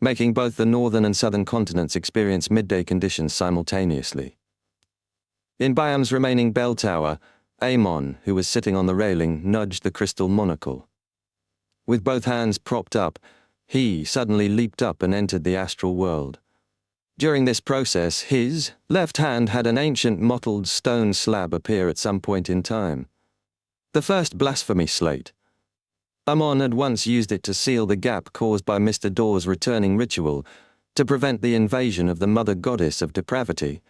making both the northern and southern continents experience midday conditions simultaneously. In Biam's remaining bell tower, Amon, who was sitting on the railing, nudged the crystal monocle. With both hands propped up, he suddenly leaped up and entered the astral world. During this process, his left hand had an ancient mottled stone slab appear at some point in time. The first blasphemy slate. Amon had once used it to seal the gap caused by Mr. Dawes' returning ritual, to prevent the invasion of the mother goddess of depravity.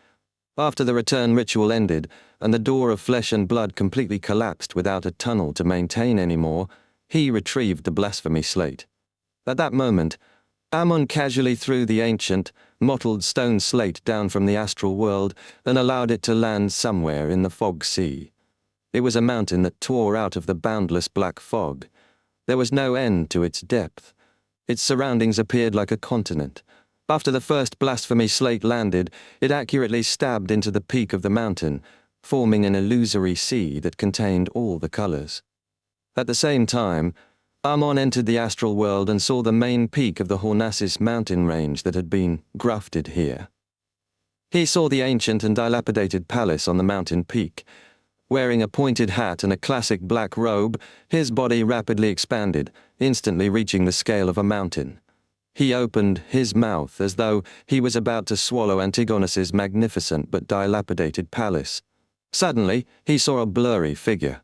After the return ritual ended, and the door of flesh and blood completely collapsed without a tunnel to maintain anymore, he retrieved the blasphemy slate. At that moment, Amon casually threw the ancient, mottled stone slate down from the astral world and allowed it to land somewhere in the fog sea. It was a mountain that tore out of the boundless black fog. There was no end to its depth. Its surroundings appeared like a continent. After the first blasphemy slate landed, it accurately stabbed into the peak of the mountain, forming an illusory sea that contained all the colors. At the same time, Amon entered the astral world and saw the main peak of the Hornassus mountain range that had been grafted here. He saw the ancient and dilapidated palace on the mountain peak. Wearing a pointed hat and a classic black robe, his body rapidly expanded, instantly reaching the scale of a mountain. He opened his mouth as though he was about to swallow Antigonus's magnificent but dilapidated palace. Suddenly, he saw a blurry figure.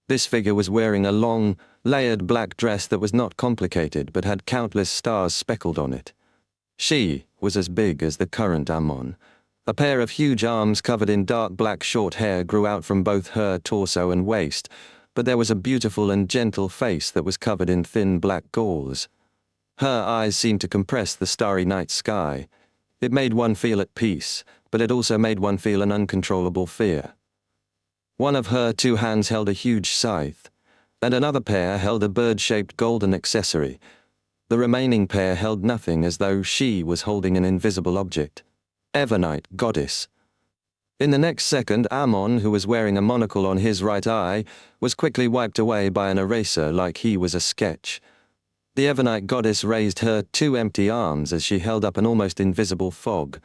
This figure was wearing a long, layered black dress that was not complicated but had countless stars speckled on it. She was as big as the current Amon. A pair of huge arms covered in dark black short hair grew out from both her torso and waist, but there was a beautiful and gentle face that was covered in thin black gauze. Her eyes seemed to compress the starry night sky. It made one feel at peace, but it also made one feel an uncontrollable fear. One of her 2 hands held a huge scythe, and another pair held a bird-shaped golden accessory. The remaining pair held nothing, as though she was holding an invisible object. Evernite goddess. In the next second, Amon, who was wearing a monocle on his right eye, was quickly wiped away by an eraser like he was a sketch. The Evernite goddess raised her 2 empty arms as she held up an almost invisible fog.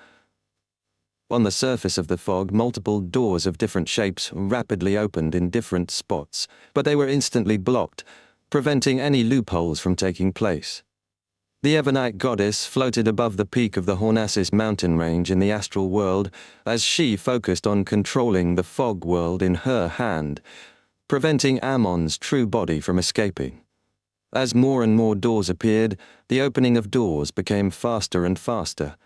On the surface of the fog, multiple doors of different shapes rapidly opened in different spots, but they were instantly blocked, preventing any loopholes from taking place. The Ebonite goddess floated above the peak of the Hornacis mountain range in the astral world as she focused on controlling the fog world in her hand, preventing Ammon's true body from escaping. As more and more doors appeared, the opening of doors became faster and faster.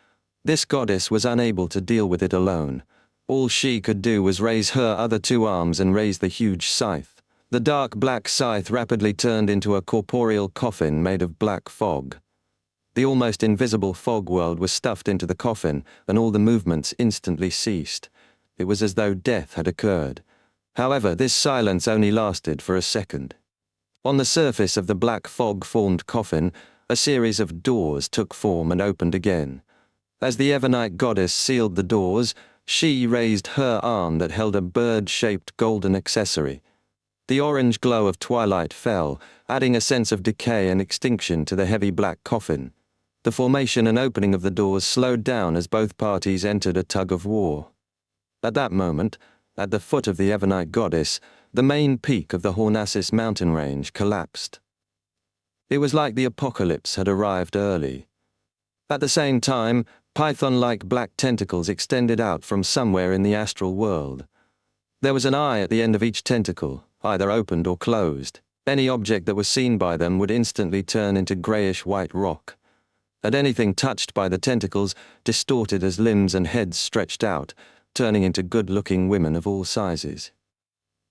This goddess was unable to deal with it alone. All she could do was raise her other two arms and raise the huge scythe. The dark black scythe rapidly turned into a corporeal coffin made of black fog. The almost invisible fog world was stuffed into the coffin, and all the movements instantly ceased. It was as though death had occurred. However, this silence only lasted for a second. On the surface of the black fog-formed coffin, a series of doors took form and opened again. As the Ebonite goddess sealed the doors, she raised her arm that held a bird-shaped golden accessory. The orange glow of twilight fell, adding a sense of decay and extinction to the heavy black coffin. The formation and opening of the doors slowed down as both parties entered a tug-of-war. At that moment, at the foot of the Ebonite goddess, the main peak of the Hornacis mountain range collapsed. It was like the apocalypse had arrived early. At the same time, python-like black tentacles extended out from somewhere in the astral world. There was an eye at the end of each tentacle, either opened or closed. Any object that was seen by them would instantly turn into greyish-white rock. And anything touched by the tentacles distorted as limbs and heads stretched out, turning into good-looking women of all sizes.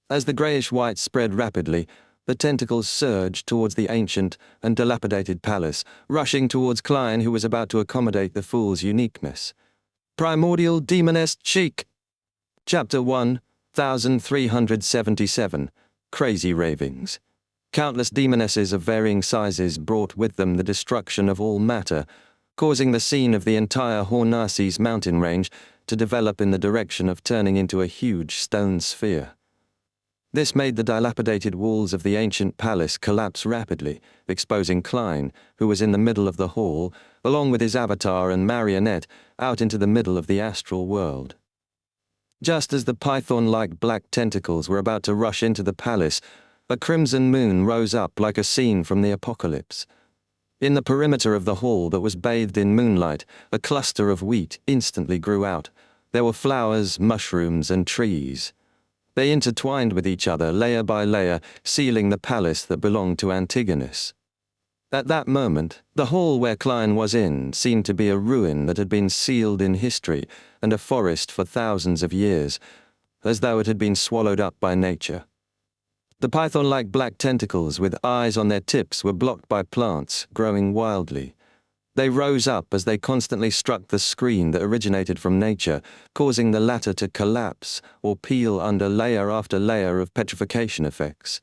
As the greyish-white spread rapidly, the tentacles surged towards the ancient and dilapidated palace, rushing towards Klein, who was about to accommodate the fool's uniqueness. Primordial Demoness Cheek. Chapter 1, 1377. Crazy Ravings. Countless demonesses of varying sizes brought with them the destruction of all matter, causing the scene of the entire Hornacis mountain range to develop in the direction of turning into a huge stone sphere. This made the dilapidated walls of the ancient palace collapse rapidly, exposing Klein, who was in the middle of the hall, along with his avatar and marionette, out into the middle of the astral world. Just as the python-like black tentacles were about to rush into the palace, a crimson moon rose up like a scene from the apocalypse. In the perimeter of the hall that was bathed in moonlight, a cluster of wheat instantly grew out. There were flowers, mushrooms, and trees. They intertwined with each other, layer by layer, sealing the palace that belonged to Antigonus. At that moment, the hall where Klein was in seemed to be a ruin that had been sealed in history and a forest for thousands of years, as though it had been swallowed up by nature. The python-like black tentacles with eyes on their tips were blocked by plants growing wildly. They rose up as they constantly struck the screen that originated from nature, causing the latter to collapse or peel under layer after layer of petrification effects.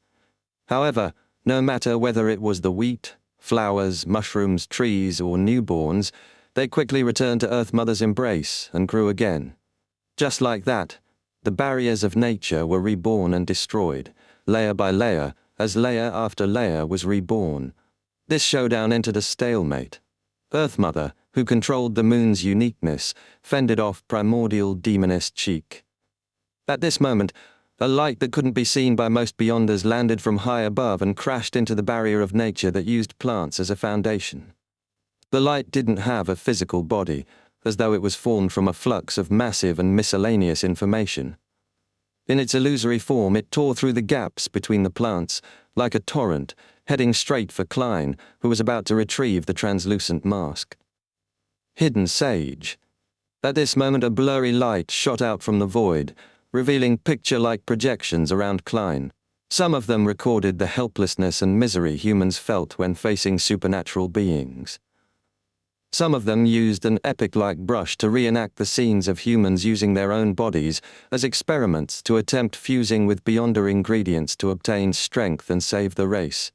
However, no matter whether it was the wheat, flowers, mushrooms, trees, or newborns, they quickly returned to Earth Mother's embrace and grew again. Just like that, the barriers of nature were reborn and destroyed, layer by layer, as layer after layer was reborn. This showdown entered a stalemate. Earth Mother, who controlled the moon's uniqueness, fended off primordial demoness Cheek. At this moment, a light that couldn't be seen by most beyonders landed from high above and crashed into the barrier of nature that used plants as a foundation. The light didn't have a physical body, as though it was formed from a flux of massive and miscellaneous information. In its illusory form, it tore through the gaps between the plants, like a torrent, heading straight for Klein, who was about to retrieve the translucent mask. Hidden Sage. At this moment, a blurry light shot out from the void, revealing picture-like projections around Klein. Some of them recorded the helplessness and misery humans felt when facing supernatural beings. Some of them used an epic-like brush to reenact the scenes of humans using their own bodies as experiments to attempt fusing with beyonder ingredients to obtain strength and save the race.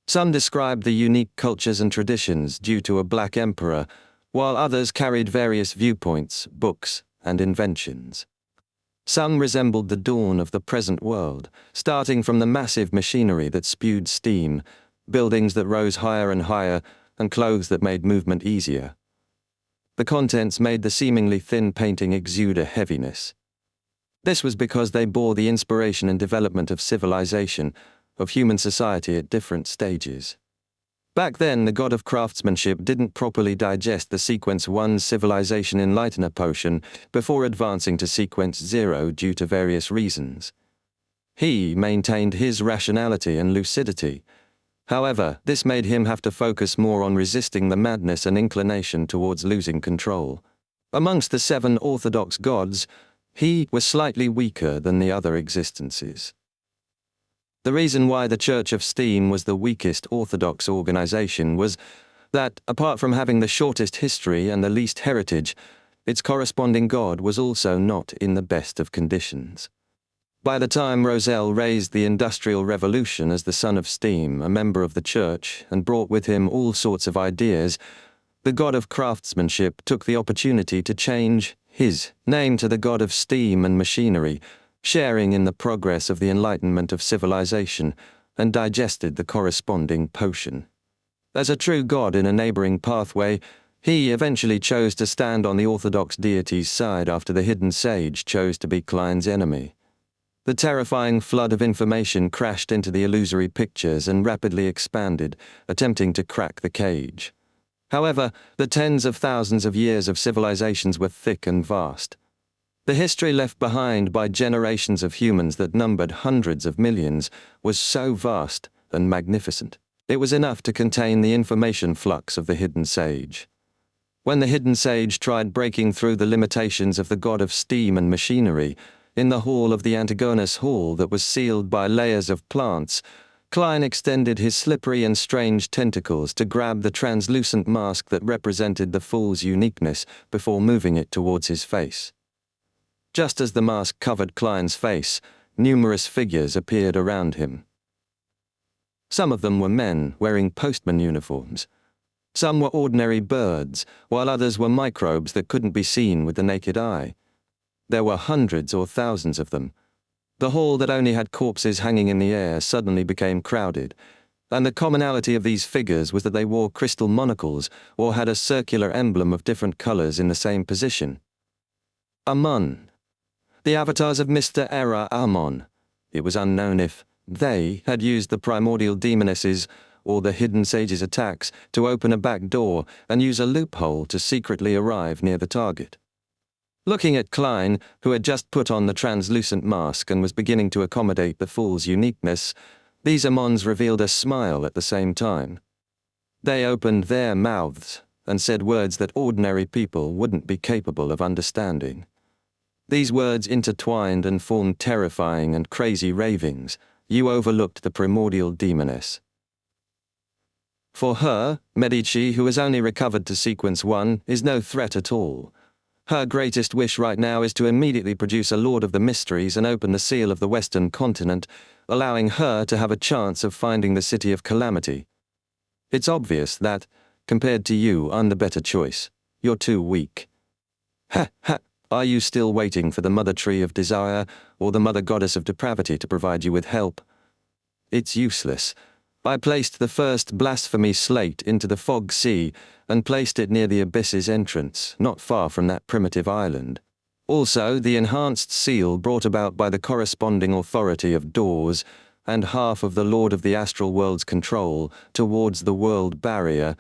Some described the unique cultures and traditions due to a black emperor, while others carried various viewpoints, books, and inventions. Some resembled the dawn of the present world, starting from the massive machinery that spewed steam, buildings that rose higher and higher, and clothes that made movement easier. The contents made the seemingly thin painting exude a heaviness. This was because they bore the inspiration and development of civilization, of human society at different stages. Back then, the god of craftsmanship didn't properly digest the Sequence 1 Civilization Enlightener potion before advancing to Sequence 0 due to various reasons. He maintained his rationality and lucidity. However, this made him have to focus more on resisting the madness and inclination towards losing control. Amongst the 7 orthodox gods, he was slightly weaker than the other existences. The reason why the Church of Steam was the weakest orthodox organization was that, apart from having the shortest history and the least heritage, its corresponding god was also not in the best of conditions. By the time Roselle raised the Industrial Revolution as the son of Steam, a member of the church, and brought with him all sorts of ideas, the god of craftsmanship took the opportunity to change his name to the god of steam and machinery, sharing in the progress of the enlightenment of civilization, and digested the corresponding potion. As a true god in a neighboring pathway, he eventually chose to stand on the orthodox deity's side after the hidden sage chose to be Klein's enemy. The terrifying flood of information crashed into the illusory pictures and rapidly expanded, attempting to crack the cage. However, the tens of thousands of years of civilizations were thick and vast. The history left behind by generations of humans that numbered hundreds of millions was so vast and magnificent. It was enough to contain the information flux of the hidden sage. When the hidden sage tried breaking through the limitations of the god of steam and machinery, in the hall of the Antigonus Hall that was sealed by layers of plants, Klein extended his slippery and strange tentacles to grab the translucent mask that represented the fool's uniqueness before moving it towards his face. Just as the mask covered Klein's face, numerous figures appeared around him. Some of them were men wearing postman uniforms. Some were ordinary birds, while others were microbes that couldn't be seen with the naked eye. There were hundreds or thousands of them. The hall that only had corpses hanging in the air suddenly became crowded, and the commonality of these figures was that they wore crystal monocles or had a circular emblem of different colors in the same position. Amun. The avatars of Mr. Era Amon. It was unknown if they had used the primordial demonesses or the hidden sage's attacks to open a back door and use a loophole to secretly arrive near the target. Looking at Klein, who had just put on the translucent mask and was beginning to accommodate the fool's uniqueness, these Amons revealed a smile at the same time. They opened their mouths and said words that ordinary people wouldn't be capable of understanding. These words intertwined and formed terrifying and crazy ravings. You overlooked the primordial demoness. For her, Medici, who has only recovered to Sequence 1, is no threat at all. Her greatest wish right now is to immediately produce a Lord of the Mysteries and open the seal of the Western continent, allowing her to have a chance of finding the City of Calamity. It's obvious that, compared to you, I'm the better choice. You're too weak. Ha ha! Are you still waiting for the Mother Tree of Desire or the Mother Goddess of Depravity to provide you with help? It's useless. I placed the first blasphemy slate into the Fog Sea and placed it near the Abyss's entrance, not far from that primitive island. Also, the enhanced seal brought about by the corresponding authority of doors and half of the Lord of the Astral World's control towards the world barrier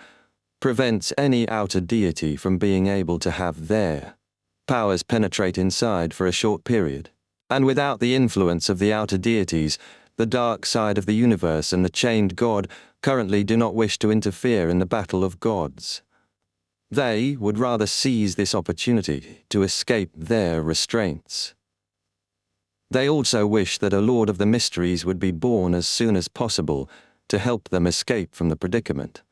prevents any outer deity from being able to have their powers penetrate inside for a short period. And without the influence of the outer deities, the dark side of the universe and the chained god currently do not wish to interfere in the battle of gods. They would rather seize this opportunity to escape their restraints. They also wish that a Lord of the Mysteries would be born as soon as possible to help them escape from the predicament.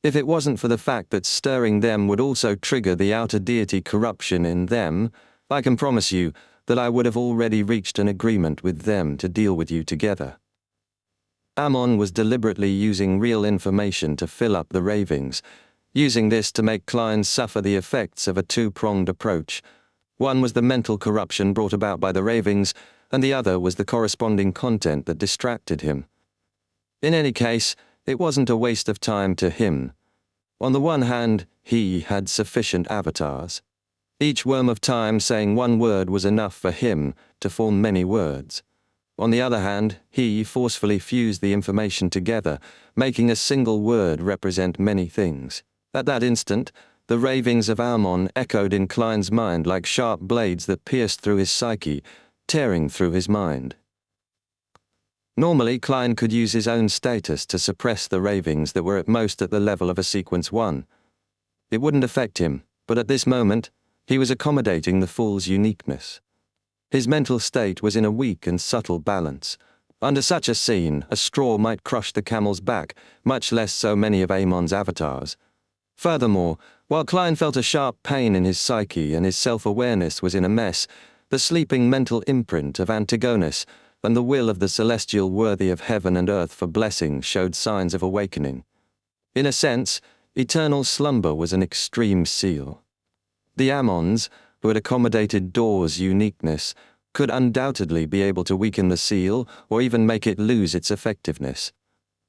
If it wasn't for the fact that stirring them would also trigger the outer deity corruption in them, I can promise you that I would have already reached an agreement with them to deal with you together. Ammon was deliberately using real information to fill up the ravings, using this to make Klein suffer the effects of a two-pronged approach. One was the mental corruption brought about by the ravings, and the other was the corresponding content that distracted him. In any case, it wasn't a waste of time to him. On the one hand, he had sufficient avatars. Each worm of time saying one word was enough for him to form many words. On the other hand, he forcefully fused the information together, making a single word represent many things. At that instant, the ravings of Ammon echoed in Klein's mind like sharp blades that pierced through his psyche, tearing through his mind. Normally, Klein could use his own status to suppress the ravings that were at most at the level of a sequence 1. It wouldn't affect him, but at this moment, he was accommodating the fool's uniqueness. His mental state was in a weak and subtle balance. Under such a scene, a straw might crush the camel's back, much less so many of Ammon's avatars. Furthermore, while Klein felt a sharp pain in his psyche and his self-awareness was in a mess, the sleeping mental imprint of Antigonus and the will of the celestial worthy of heaven and earth for blessing showed signs of awakening. In a sense, eternal slumber was an extreme seal. The Ammons, who had accommodated Dor's uniqueness, could undoubtedly be able to weaken the seal or even make it lose its effectiveness.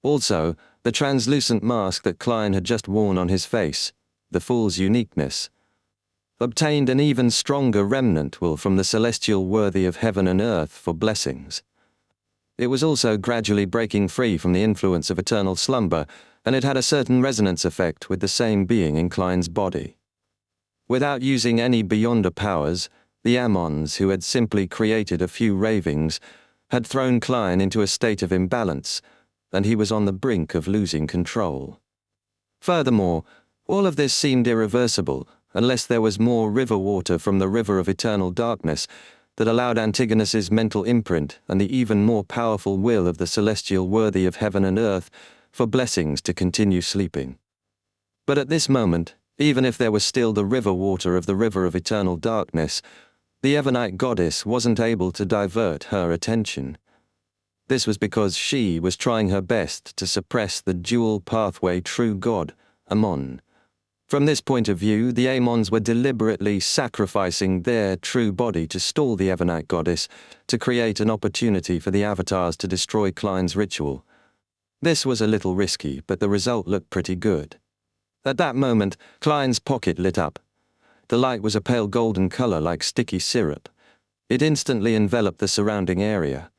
Also, the translucent mask that Klein had just worn on his face, the fool's uniqueness, obtained an even stronger remnant will from the celestial worthy of heaven and earth for blessings. It was also gradually breaking free from the influence of eternal slumber, and it had a certain resonance effect with the same being in Klein's body. Without using any beyonder powers, the Ammons, who had simply created a few ravings, had thrown Klein into a state of imbalance, and he was on the brink of losing control. Furthermore, all of this seemed irreversible unless there was more river water from the river of eternal darkness that allowed Antigonus's mental imprint and the even more powerful will of the celestial worthy of heaven and earth for blessings to continue sleeping. But at this moment, even if there was still the river water of the river of eternal darkness, the Ebonite goddess wasn't able to divert her attention. This was because she was trying her best to suppress the dual pathway true God, Ammon. From this point of view, the Ammons were deliberately sacrificing their true body to stall the Ebonite goddess, to create an opportunity for the avatars to destroy Klein's ritual. This was a little risky, but the result looked pretty good. At that moment, Klein's pocket lit up. The light was a pale golden color like sticky syrup. It instantly enveloped the surrounding area.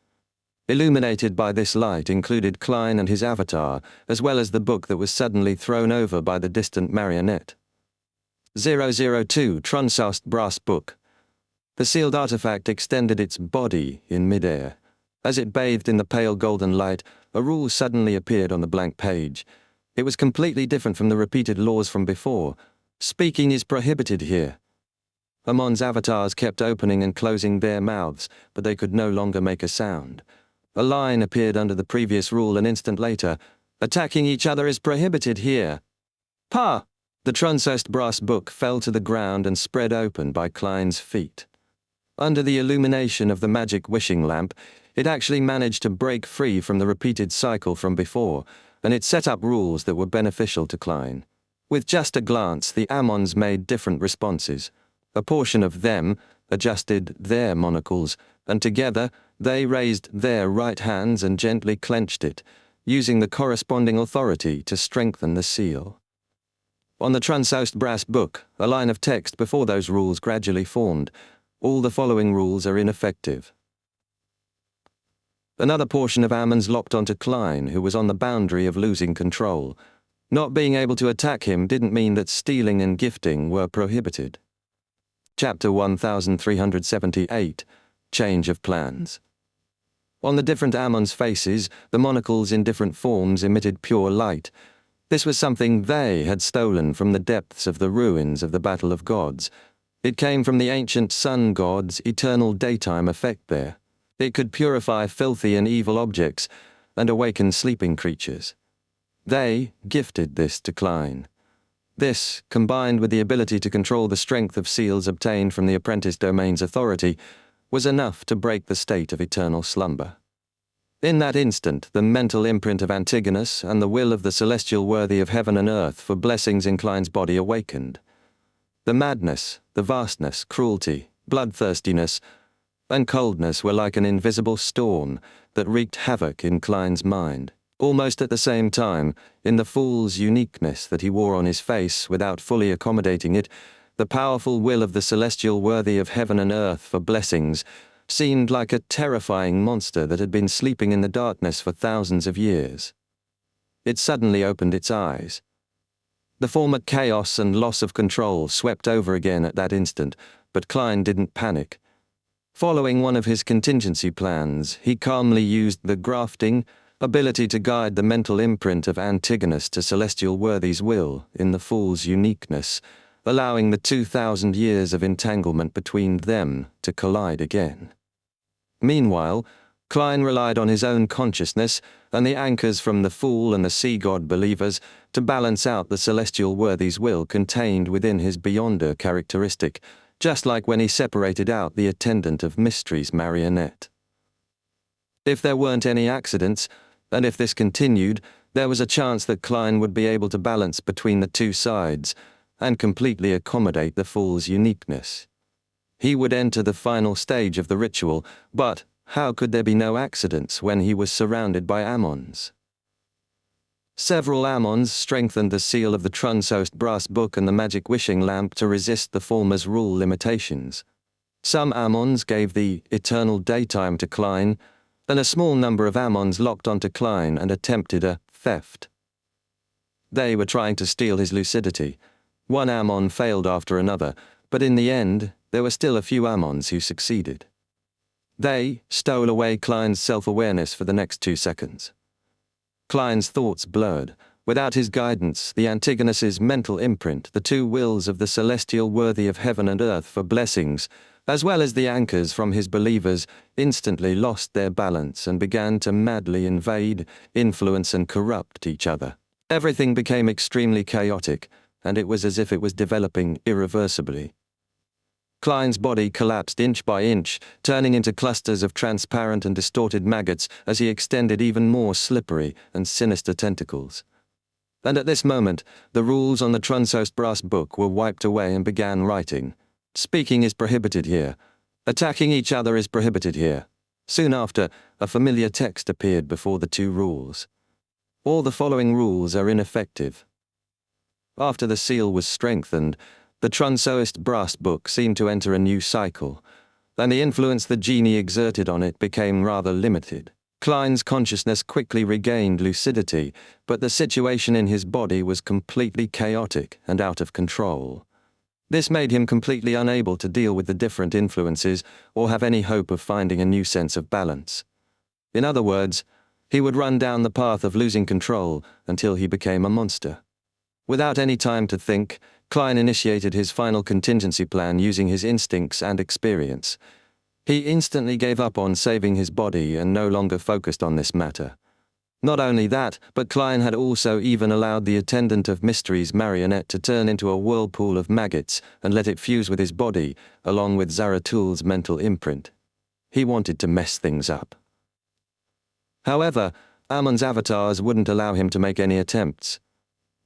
Illuminated by this light included Klein and his avatar, as well as the book that was suddenly thrown over by the distant marionette. 002 Trunsaust Brass Book. The sealed artifact extended its body in midair. As it bathed in the pale golden light, a rule suddenly appeared on the blank page. It was completely different from the repeated laws from before. Speaking is prohibited here. Ammon's avatars kept opening and closing their mouths, but they could no longer make a sound. A line appeared under the previous rule an instant later. Attacking each other is prohibited here. Pa! The Trunsaust brass book fell to the ground and spread open by Klein's feet. Under the illumination of the magic wishing lamp, it actually managed to break free from the repeated cycle from before, and it set up rules that were beneficial to Klein. With just a glance, the Ammons made different responses. A portion of them adjusted their monocles, and together they raised their right hands and gently clenched it, using the corresponding authority to strengthen the seal. On the Trunsaust brass book, a line of text before those rules gradually formed. All the following rules are ineffective. Another portion of Ammon's locked onto Klein, who was on the boundary of losing control. Not being able to attack him didn't mean that stealing and gifting were prohibited. Chapter 1378, Change of Plans. On the different Ammon's faces, the monocles in different forms emitted pure light. This was something they had stolen from the depths of the ruins of the Battle of Gods. It came from the ancient sun god's eternal daytime effect there. It could purify filthy and evil objects and awaken sleeping creatures. They gifted this to Klein. This, combined with the ability to control the strength of seals obtained from the apprentice domain's authority, was enough to break the state of eternal slumber. In that instant, the mental imprint of Antigonus and the will of the celestial worthy of heaven and earth for blessings in Klein's body awakened. The madness, the vastness, cruelty, bloodthirstiness, and coldness were like an invisible storm that wreaked havoc in Klein's mind. Almost at the same time, in the fool's uniqueness that he wore on his face without fully accommodating it, the powerful will of the celestial worthy of heaven and earth for blessings seemed like a terrifying monster that had been sleeping in the darkness for thousands of years. It suddenly opened its eyes. The former chaos and loss of control swept over again at that instant, but Klein didn't panic. Following one of his contingency plans, he calmly used the grafting ability to guide the mental imprint of Antigonus to Celestial Worthy's will in the fool's uniqueness, allowing the 2,000 years of entanglement between them to collide again. Meanwhile, Klein relied on his own consciousness and the anchors from the Fool and the Sea God believers to balance out the Celestial Worthy's will contained within his Beyonder characteristic, just like when he separated out the Attendant of Mysteries marionette. If there weren't any accidents, and if this continued, there was a chance that Klein would be able to balance between the two sides and completely accommodate the Fool's uniqueness. He would enter the final stage of the ritual, but how could there be no accidents when he was surrounded by Ammons? Several Ammons strengthened the seal of the Trunsost brass book and the magic wishing lamp to resist the former's rule limitations. Some Ammons gave the eternal daytime to Klein, and a small number of Ammons locked onto Klein and attempted a theft. They were trying to steal his lucidity. One Ammon failed after another, but in the end, there were still a few Ammons who succeeded. They stole away Klein's self-awareness for the next 2 seconds. Klein's thoughts blurred. Without his guidance, the Antigonus's mental imprint, the two wills of the Celestial Worthy of heaven and earth for blessings, as well as the anchors from his believers, instantly lost their balance and began to madly invade, influence and corrupt each other. Everything became extremely chaotic, and it was as if it was developing irreversibly. Klein's body collapsed inch by inch, turning into clusters of transparent and distorted maggots as he extended even more slippery and sinister tentacles. And at this moment, the rules on the Trunsost brass book were wiped away and began writing. Speaking is prohibited here. Attacking each other is prohibited here. Soon after, a familiar text appeared before the two rules. All the following rules are ineffective. After the seal was strengthened, the Trunsost brass book seemed to enter a new cycle, and the influence the genie exerted on it became rather limited. Klein's consciousness quickly regained lucidity, but the situation in his body was completely chaotic and out of control. This made him completely unable to deal with the different influences or have any hope of finding a new sense of balance. In other words, he would run down the path of losing control until he became a monster. Without any time to think, Klein initiated his final contingency plan using his instincts and experience. He instantly gave up on saving his body and no longer focused on this matter. Not only that, but Klein had also even allowed the Attendant of Mysteries marionette to turn into a whirlpool of maggots and let it fuse with his body, along with Zaratul's mental imprint. He wanted to mess things up. However, Ammon's avatars wouldn't allow him to make any attempts.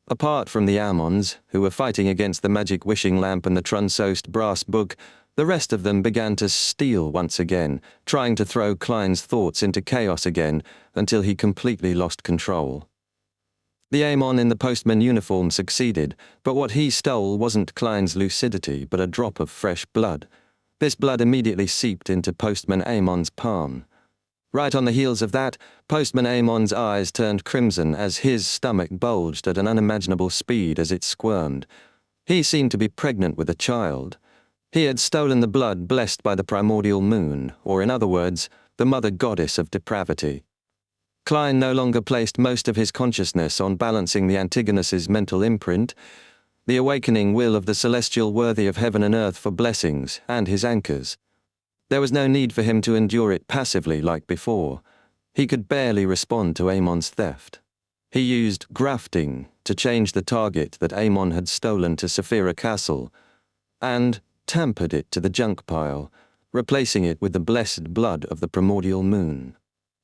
Apart from the Ammons, who were fighting against the magic wishing lamp and the Trunsost brass book, the rest of them began to steal once again, trying to throw Klein's thoughts into chaos again until he completely lost control. The Ammon in the postman uniform succeeded, but what he stole wasn't Klein's lucidity but a drop of fresh blood. This blood immediately seeped into Postman Ammon's palm. Right on the heels of that, Postman Ammon's eyes turned crimson as his stomach bulged at an unimaginable speed as it squirmed. He seemed to be pregnant with a child. He had stolen the blood blessed by the primordial moon, or in other words, the mother goddess of depravity. Klein no longer placed most of his consciousness on balancing the Antigonus's mental imprint, the awakening will of the Celestial Worthy of heaven and earth for blessings, and his anchors. There was no need for him to endure it passively like before. He could barely respond to Ammon's theft. He used grafting to change the target that Ammon had stolen to Saphira Castle, and tampered it to the junk pile, replacing it with the blessed blood of the primordial moon.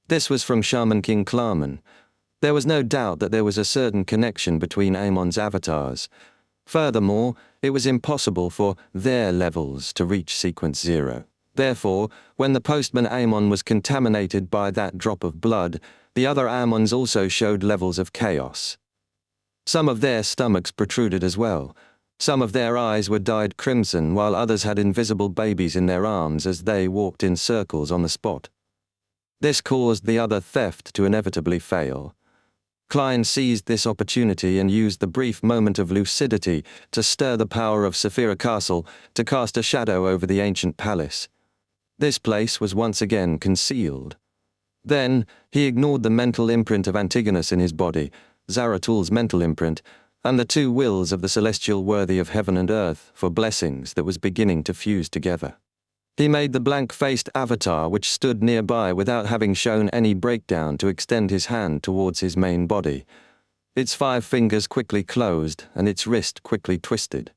This was from Shaman King Klarman. There was no doubt that there was a certain connection between Ammon's avatars. Furthermore, it was impossible for their levels to reach sequence 0. Therefore, when the postman Ammon was contaminated by that drop of blood, the other Ammons also showed levels of chaos. Some of their stomachs protruded as well. Some of their eyes were dyed crimson, while others had invisible babies in their arms as they walked in circles on the spot. This caused the other theft to inevitably fail. Klein seized this opportunity and used the brief moment of lucidity to stir the power of Saphira Castle to cast a shadow over the ancient palace. This place was once again concealed. Then, he ignored the mental imprint of Antigonus in his body, Zaratul's mental imprint, and the two wills of the celestial worthy of heaven and earth for blessings that was beginning to fuse together. He made the blank-faced avatar which stood nearby without having shown any breakdown to extend his hand towards his main body. Its 5 fingers quickly closed, and its wrist quickly twisted.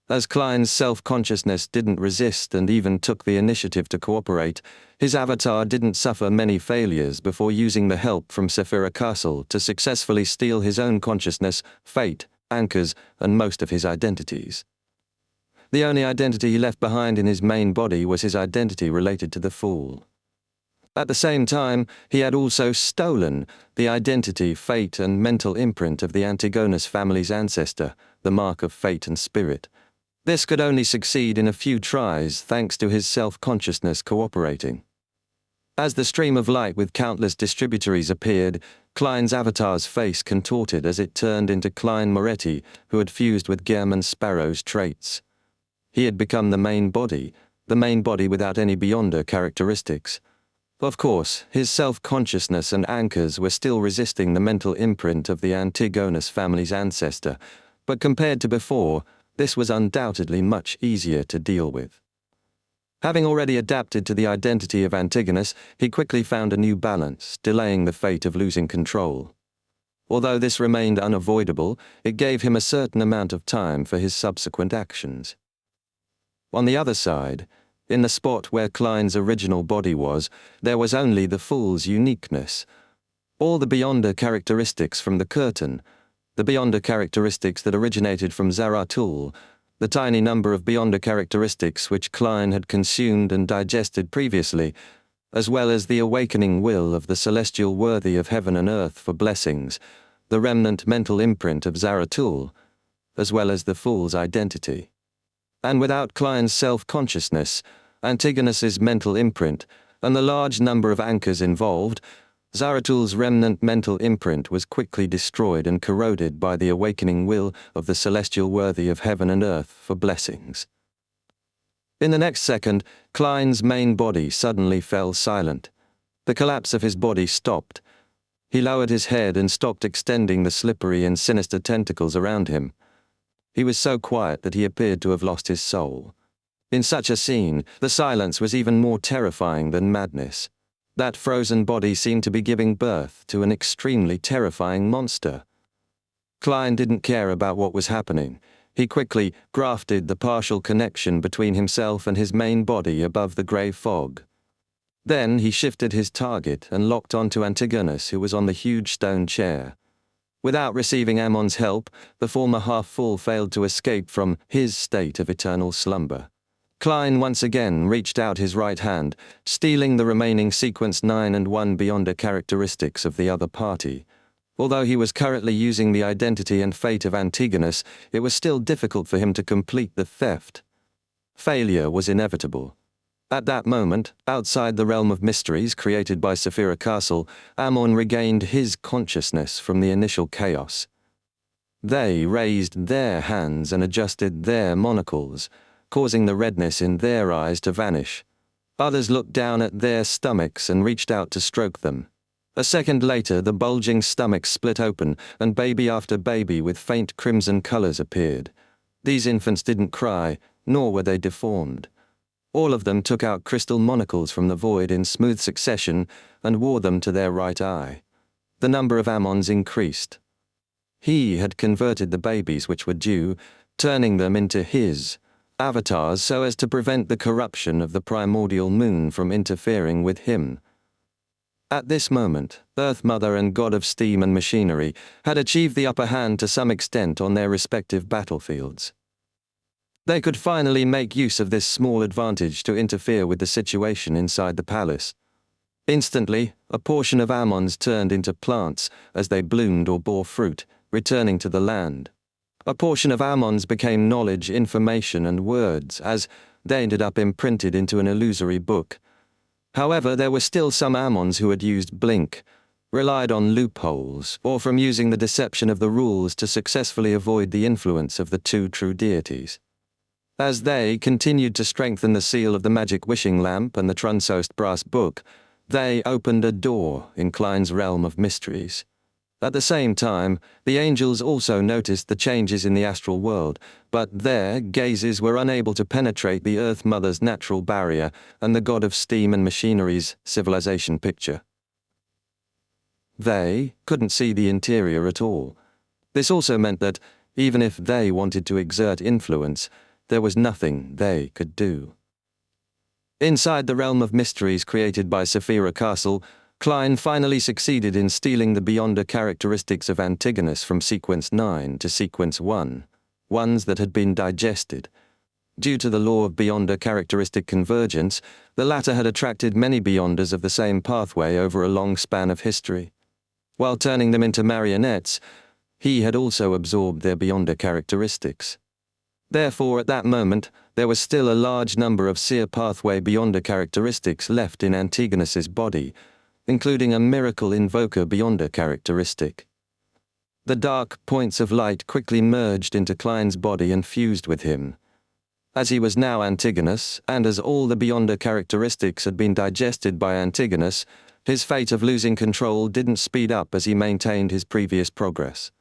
As Klein's self-consciousness didn't resist and even took the initiative to cooperate, his avatar didn't suffer many failures before using the help from Saphira Castle to successfully steal his own consciousness, fate, anchors, and most of his identities. The only identity he left behind in his main body was his identity related to the Fool. At the same time, he had also stolen the identity, fate, and mental imprint of the Antigonus family's ancestor, the mark of fate and spirit. This could only succeed in a few tries thanks to his self-consciousness cooperating. As the stream of light with countless distributaries appeared, Klein's avatar's face contorted as it turned into Klein Moretti, who had fused with German Sparrow's traits. He had become the main body without any Beyonder characteristics. Of course, his self-consciousness and anchors were still resisting the mental imprint of the Antigonus family's ancestor, but compared to before, this was undoubtedly much easier to deal with. Having already adapted to the identity of Antigonus, he quickly found a new balance, delaying the fate of losing control. Although this remained unavoidable, it gave him a certain amount of time for his subsequent actions. On the other side, in the spot where Klein's original body was, there was only the Fool's uniqueness. All the Beyonder characteristics from the curtain, the Beyonder characteristics that originated from Zaratul, the tiny number of Beyonder characteristics which Klein had consumed and digested previously, as well as the awakening will of the celestial worthy of heaven and earth for blessings, the remnant mental imprint of Zaratul, as well as the Fool's identity. And without Klein's self-consciousness, Antigonus's mental imprint, and the large number of anchors involved, Zaratul's remnant mental imprint was quickly destroyed and corroded by the awakening will of the celestial worthy of heaven and earth for blessings. In the next second, Klein's main body suddenly fell silent. The collapse of his body stopped. He lowered his head and stopped extending the slippery and sinister tentacles around him. He was so quiet that he appeared to have lost his soul. In such a scene, the silence was even more terrifying than madness. That frozen body seemed to be giving birth to an extremely terrifying monster. Klein didn't care about what was happening. He quickly grafted the partial connection between himself and his main body above the grey fog. Then he shifted his target and locked onto Antigonus, who was on the huge stone chair. Without receiving Ammon's help, the former half-fool failed to escape from his state of eternal slumber. Klein once again reached out his right hand, stealing the remaining sequence 9 and 1 Beyonder characteristics of the other party. Although he was currently using the identity and fate of Antigonus, it was still difficult for him to complete the theft. Failure was inevitable. At that moment, outside the realm of mysteries created by Saphira Castle, Ammon regained his consciousness from the initial chaos. They raised their hands and adjusted their monocles, causing the redness in their eyes to vanish. Others looked down at their stomachs and reached out to stroke them. A second later, the bulging stomachs split open, and baby after baby with faint crimson colors appeared. These infants didn't cry, nor were they deformed. All of them took out crystal monocles from the void in smooth succession and wore them to their right eye. The number of Ammons increased. He had converted the babies which were due, turning them into his avatars so as to prevent the corruption of the primordial moon from interfering with him. At this moment, Earth Mother and God of Steam and Machinery had achieved the upper hand to some extent on their respective battlefields. They could finally make use of this small advantage to interfere with the situation inside the palace. Instantly, a portion of Ammons turned into plants as they bloomed or bore fruit, returning to the land. A portion of Ammon's became knowledge, information, and words, as they ended up imprinted into an illusory book. However, there were still some Ammons who had used blink, relied on loopholes, or from using the deception of the rules to successfully avoid the influence of the two true deities. As they continued to strengthen the seal of the magic wishing lamp and the Trunsost brass book, they opened a door in Klein's realm of mysteries. At the same time, the angels also noticed the changes in the astral world, but their gazes were unable to penetrate the Earth Mother's natural barrier and the god of steam and machinery's civilization picture. They couldn't see the interior at all. This also meant that, even if they wanted to exert influence, there was nothing they could do. Inside the realm of mysteries created by Saphira Castle, Klein finally succeeded in stealing the Beyonder characteristics of Antigonus from Sequence 9 to Sequence 1, ones that had been digested. Due to the law of Beyonder characteristic convergence, the latter had attracted many Beyonders of the same pathway over a long span of history. While turning them into marionettes, he had also absorbed their Beyonder characteristics. Therefore, at that moment, there was still a large number of Seer Pathway Beyonder characteristics left in Antigonus's body, including a Miracle Invoker Beyonder characteristic. The dark points of light quickly merged into Klein's body and fused with him. As he was now Antigonus, and as all the Beyonder characteristics had been digested by Antigonus, his fate of losing control didn't speed up as he maintained his previous progress.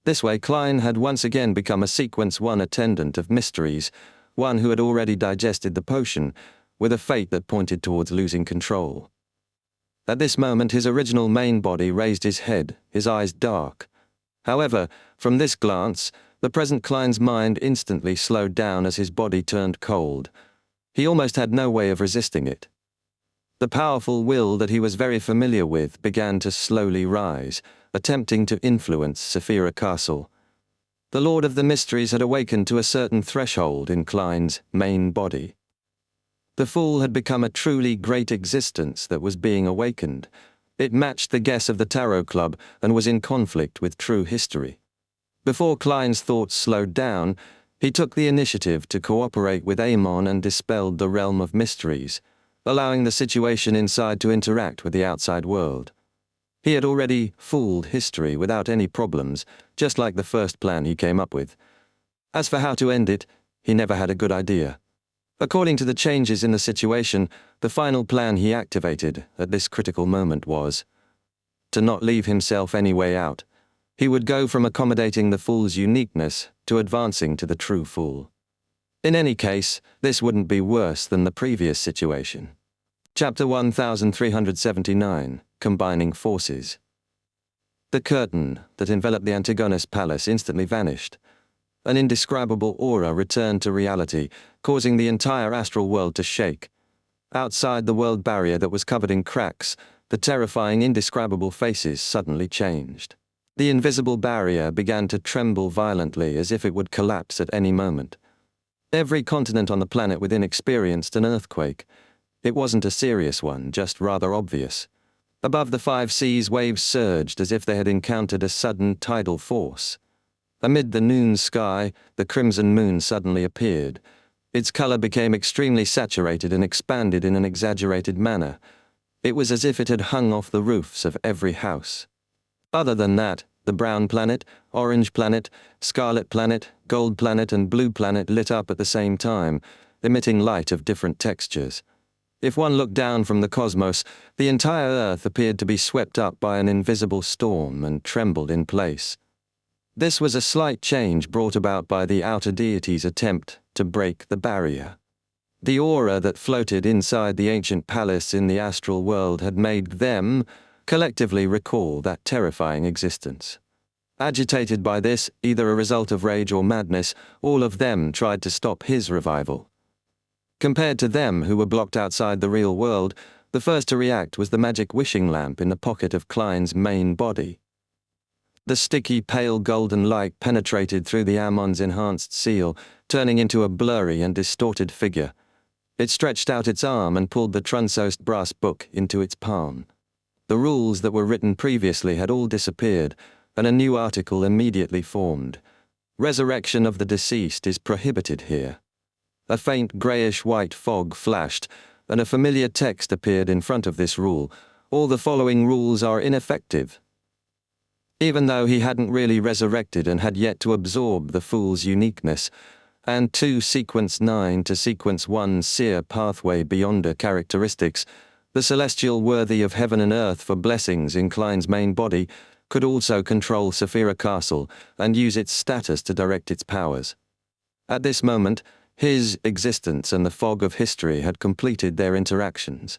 This way, Klein had once again become a Sequence 1 attendant of mysteries, one who had already digested the potion, with a fate that pointed towards losing control. At this moment, his original main body raised his head, his eyes dark. However, from this glance, the present Klein's mind instantly slowed down as his body turned cold. He almost had no way of resisting it. The powerful will that he was very familiar with began to slowly rise, attempting to influence Saphira Castle. The Lord of the Mysteries had awakened to a certain threshold in Klein's main body. The Fool had become a truly great existence that was being awakened. It matched the guess of the Tarot Club and was in conflict with true history. Before Klein's thoughts slowed down, he took the initiative to cooperate with Amon and dispelled the realm of mysteries, allowing the situation inside to interact with the outside world. He had already fooled history without any problems, just like the first plan he came up with. As for how to end it, he never had a good idea. According to the changes in the situation, the final plan he activated at this critical moment was to not leave himself any way out. He would go from accommodating the Fool's uniqueness to advancing to the true Fool. In any case, this wouldn't be worse than the previous situation. Chapter 1379, Combining Forces. The curtain that enveloped the Antigonus palace instantly vanished. An indescribable aura returned to reality, causing the entire astral world to shake. Outside the world barrier that was covered in cracks, the terrifying, indescribable faces suddenly changed. The invisible barrier began to tremble violently as if it would collapse at any moment. Every continent on the planet within experienced an earthquake. It wasn't a serious one, just rather obvious. Above the 5 seas, waves surged as if they had encountered a sudden tidal force. Amid the noon sky, the crimson moon suddenly appeared. Its color became extremely saturated and expanded in an exaggerated manner. It was as if it had hung off the roofs of every house. Other than that, the brown planet, orange planet, scarlet planet, gold planet, and blue planet lit up at the same time, emitting light of different textures. If one looked down from the cosmos, the entire Earth appeared to be swept up by an invisible storm and trembled in place. This was a slight change brought about by the outer deity's attempt to break the barrier. The aura that floated inside the ancient palace in the astral world had made them collectively recall that terrifying existence. Agitated by this, either a result of rage or madness, all of them tried to stop his revival. Compared to them who were blocked outside the real world, the first to react was the magic wishing lamp in the pocket of Klein's main body. The sticky, pale golden light penetrated through the Ammon's enhanced seal, turning into a blurry and distorted figure. It stretched out its arm and pulled the Trunsost brass book into its palm. The rules that were written previously had all disappeared, and a new article immediately formed. Resurrection of the deceased is prohibited here. A faint greyish-white fog flashed, and a familiar text appeared in front of this rule. All the following rules are ineffective. Even though he hadn't really resurrected and had yet to absorb the fool's uniqueness, and 2 sequence 9 to sequence 1 seer pathway beyonder characteristics, the celestial worthy of heaven and earth for blessings in Klein's main body could also control Saphira Castle and use its status to direct its powers. At this moment, his existence and the fog of history had completed their interactions.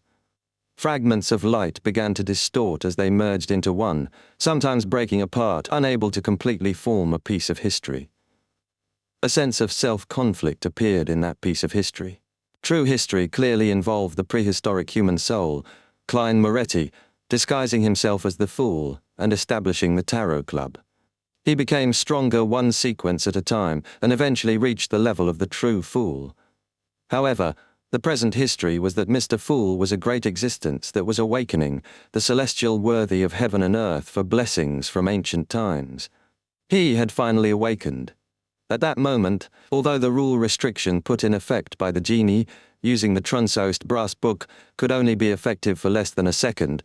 Fragments of light began to distort as they merged into one, sometimes breaking apart, unable to completely form a piece of history. A sense of self-conflict appeared in that piece of history. True history clearly involved the prehistoric human soul, Klein Moretti, disguising himself as the Fool and establishing the Tarot Club. He became stronger one sequence at a time and eventually reached the level of the true Fool. However, the present history was that Mr. Fool was a great existence that was awakening, the celestial worthy of heaven and earth for blessings from ancient times. He had finally awakened. At that moment, although the rule restriction put in effect by the genie, using the Trunsost brass book, could only be effective for less than a second,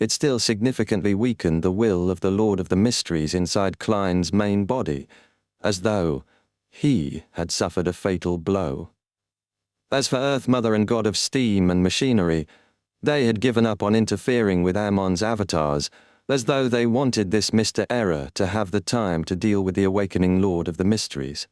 it still significantly weakened the will of the Lord of the Mysteries inside Klein's main body, as though he had suffered a fatal blow. As for Earth Mother and God of Steam and Machinery, they had given up on interfering with Ammon's avatars, as though they wanted this Mr. Error to have the time to deal with the awakening Lord of the Mysteries.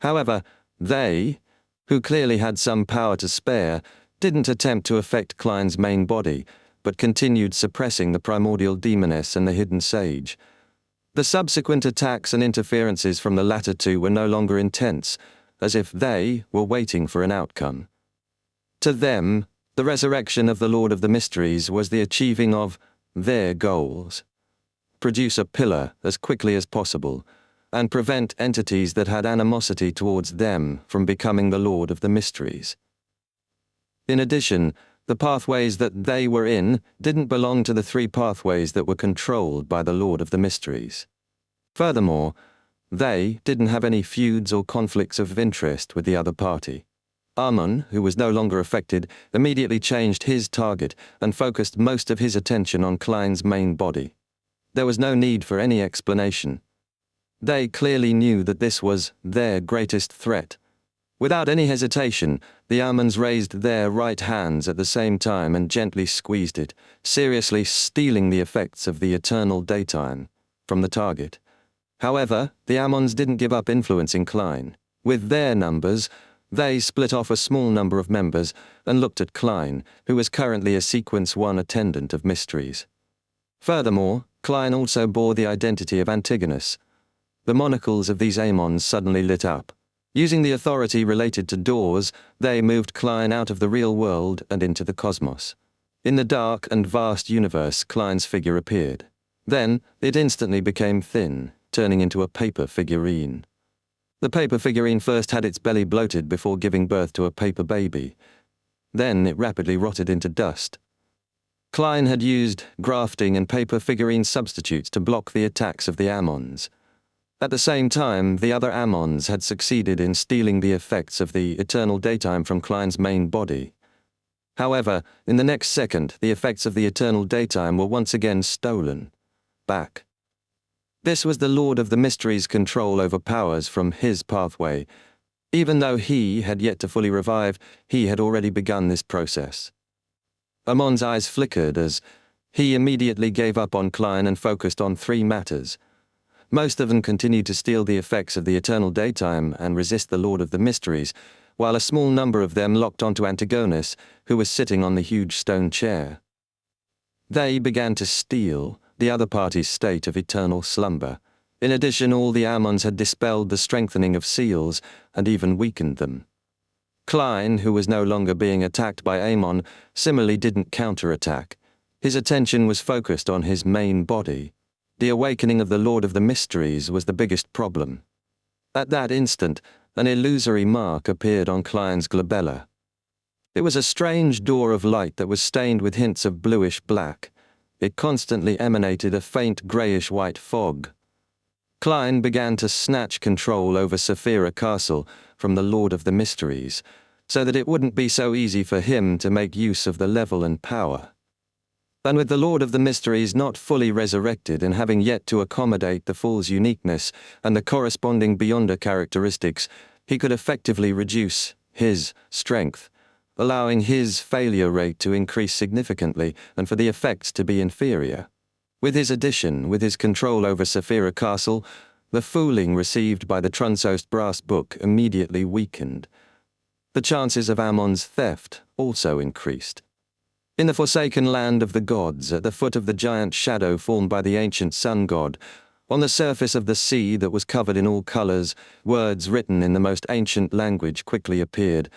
However, they, who clearly had some power to spare, didn't attempt to affect Klein's main body, but continued suppressing the primordial demoness and the hidden sage. The subsequent attacks and interferences from the latter two were no longer intense, as if they were waiting for an outcome. To them, the resurrection of the Lord of the Mysteries was the achieving of their goals. Produce a pillar as quickly as possible, and prevent entities that had animosity towards them from becoming the Lord of the Mysteries. In addition, the pathways that they were in didn't belong to the 3 pathways that were controlled by the Lord of the Mysteries. Furthermore, they didn't have any feuds or conflicts of interest with the other party. Amun, who was no longer affected, immediately changed his target and focused most of his attention on Klein's main body. There was no need for any explanation. They clearly knew that this was their greatest threat. Without any hesitation, the Amuns raised their right hands at the same time and gently squeezed it, seriously stealing the effects of the eternal daytime from the target. However, the Amuns didn't give up influencing Klein. With their numbers, they split off a small number of members and looked at Klein, who was currently a Sequence 1 attendant of mysteries. Furthermore, Klein also bore the identity of Antigonus. The monocles of these Amons suddenly lit up. Using the authority related to doors, they moved Klein out of the real world and into the cosmos. In the dark and vast universe, Klein's figure appeared. Then, it instantly became thin, turning into a paper figurine. The paper figurine first had its belly bloated before giving birth to a paper baby. Then it rapidly rotted into dust. Klein had used grafting and paper figurine substitutes to block the attacks of the Amons. At the same time, the other Amons had succeeded in stealing the effects of the eternal daytime from Klein's main body. However, in the next second, the effects of the eternal daytime were once again stolen back. This was the Lord of the Mysteries' control over powers from his pathway. Even though he had yet to fully revive, he had already begun this process. Amon's eyes flickered as he immediately gave up on Klein and focused on 3 matters. Most of them continued to steal the effects of the eternal daytime and resist the Lord of the Mysteries, while a small number of them locked onto Antigonus, who was sitting on the huge stone chair. They began to steal the other party's state of eternal slumber. In addition, all the Amons had dispelled the strengthening of seals and even weakened them. Klein, who was no longer being attacked by Amon, similarly didn't counterattack. His attention was focused on his main body. The awakening of the Lord of the Mysteries was the biggest problem. At that instant, an illusory mark appeared on Klein's glabella. It was a strange door of light that was stained with hints of bluish black. It constantly emanated a faint greyish-white fog. Klein began to snatch control over Saphira Castle from the Lord of the Mysteries, so that it wouldn't be so easy for him to make use of the level and power. And with the Lord of the Mysteries not fully resurrected and having yet to accommodate the Fool's uniqueness and the corresponding Beyonder characteristics, he could effectively reduce his strength, allowing his failure rate to increase significantly and for the effects to be inferior. With his addition, with his control over Saphira Castle, the fooling received by the Trunsost brass book immediately weakened. The chances of Ammon's theft also increased. In the forsaken land of the gods, at the foot of the giant shadow formed by the ancient sun god, on the surface of the sea that was covered in all colors, words written in the most ancient language quickly appeared.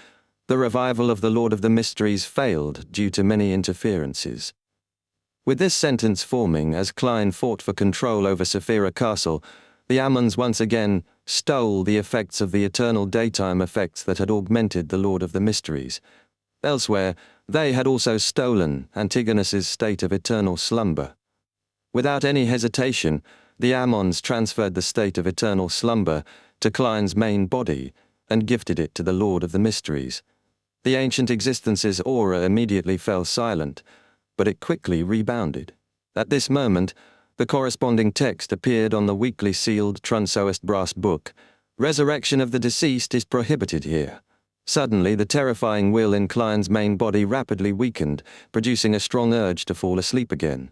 The revival of the Lord of the Mysteries failed due to many interferences. With this sentence forming, as Klein fought for control over Saphira Castle, the Ammons once again stole the effects of the eternal daytime effects that had augmented the Lord of the Mysteries. Elsewhere, they had also stolen Antigonus's state of eternal slumber. Without any hesitation, the Ammons transferred the state of eternal slumber to Klein's main body and gifted it to the Lord of the Mysteries. The ancient existence's aura immediately fell silent, but it quickly rebounded. At this moment, the corresponding text appeared on the weakly sealed Trunsoest brass book. Resurrection of the deceased is prohibited here. Suddenly, the terrifying will in Klein's main body rapidly weakened, producing a strong urge to fall asleep again.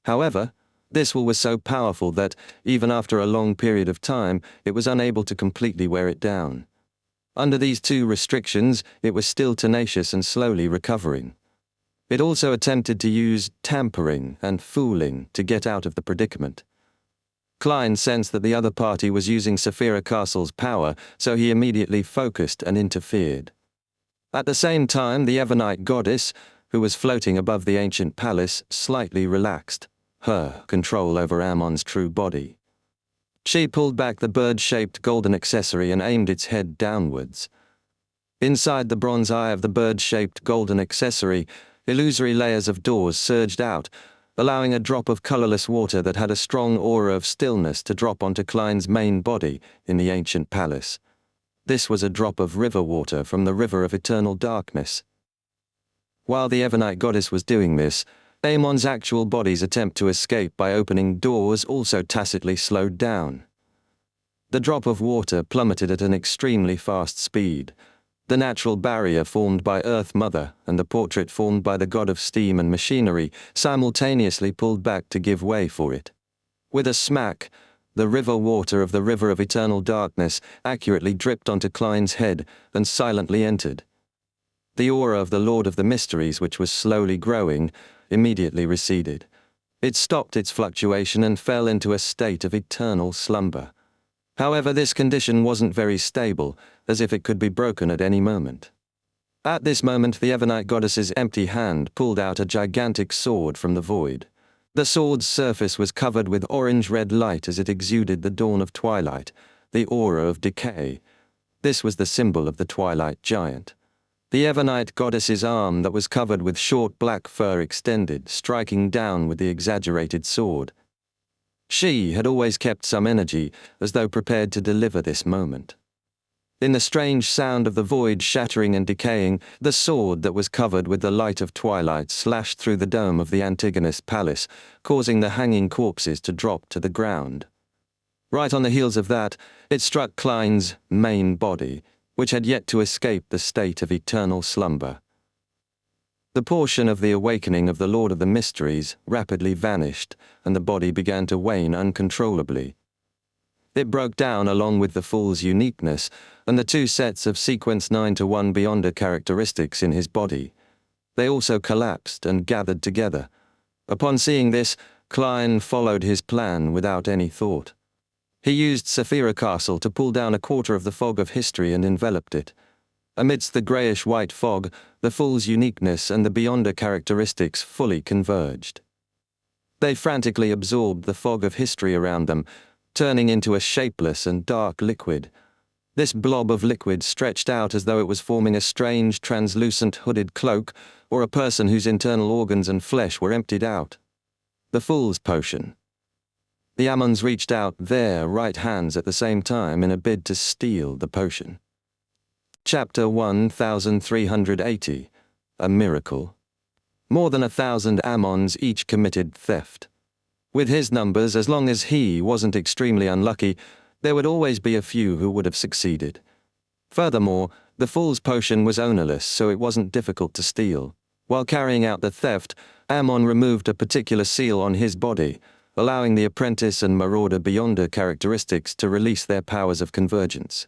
However, this will was so powerful that, even after a long period of time, it was unable to completely wear it down. Under these two restrictions, it was still tenacious and slowly recovering. It also attempted to use tampering and fooling to get out of the predicament. Klein sensed that the other party was using Saphira Castle's power, so he immediately focused and interfered. At the same time, the Ebonite goddess, who was floating above the ancient palace, slightly relaxed her control over Ammon's true body. She pulled back the bird-shaped golden accessory and aimed its head downwards. Inside the bronze eye of the bird-shaped golden accessory, illusory layers of doors surged out, allowing a drop of colorless water that had a strong aura of stillness to drop onto Klein's main body in the ancient palace. This was a drop of river water from the river of eternal darkness. While the Ebonite goddess was doing this, Amon's actual body's attempt to escape by opening doors also tacitly slowed down. The drop of water plummeted at an extremely fast speed. The natural barrier formed by Earth Mother and the portrait formed by the god of steam and machinery simultaneously pulled back to give way for it. With a smack, the river water of the river of eternal darkness accurately dripped onto Klein's head and silently entered. The aura of the Lord of the Mysteries, which was slowly growing, immediately receded. It stopped its fluctuation and fell into a state of eternal slumber. However, this condition wasn't very stable, as if it could be broken at any moment. At this moment, the Ebonite goddess's empty hand pulled out a gigantic sword from the void. The sword's surface was covered with orange-red light as it exuded the dawn of twilight, the aura of decay. This was the symbol of the twilight giant. The Ebonite goddess's arm that was covered with short black fur extended, striking down with the exaggerated sword. She had always kept some energy, as though prepared to deliver this moment. In the strange sound of the void shattering and decaying, the sword that was covered with the light of twilight slashed through the dome of the Antigonus palace, causing the hanging corpses to drop to the ground. Right on the heels of that, it struck Klein's main body, which had yet to escape the state of eternal slumber. The portion of the awakening of the Lord of the Mysteries rapidly vanished, and the body began to wane uncontrollably. It broke down along with the Fool's uniqueness and the two sets of sequence 9-1 Beyonder characteristics in his body. They also collapsed and gathered together. Upon seeing this, Klein followed his plan without any thought. He used Saphira Castle to pull down a quarter of the fog of history and enveloped it. Amidst the greyish-white fog, the Fool's uniqueness and the Beyonder characteristics fully converged. They frantically absorbed the fog of history around them, turning into a shapeless and dark liquid. This blob of liquid stretched out as though it was forming a strange, translucent hooded cloak, or a person whose internal organs and flesh were emptied out. The Fool's potion. The Ammons reached out their right hands at the same time in a bid to steal the potion. Chapter 1380. A Miracle. More than 1,000 Ammons each committed theft. With his numbers, as long as he wasn't extremely unlucky, there would always be a few who would have succeeded. Furthermore, the fool's potion was ownerless, so it wasn't difficult to steal. While carrying out the theft, Ammon removed a particular seal on his body, allowing the apprentice and marauder beyonder characteristics to release their powers of convergence.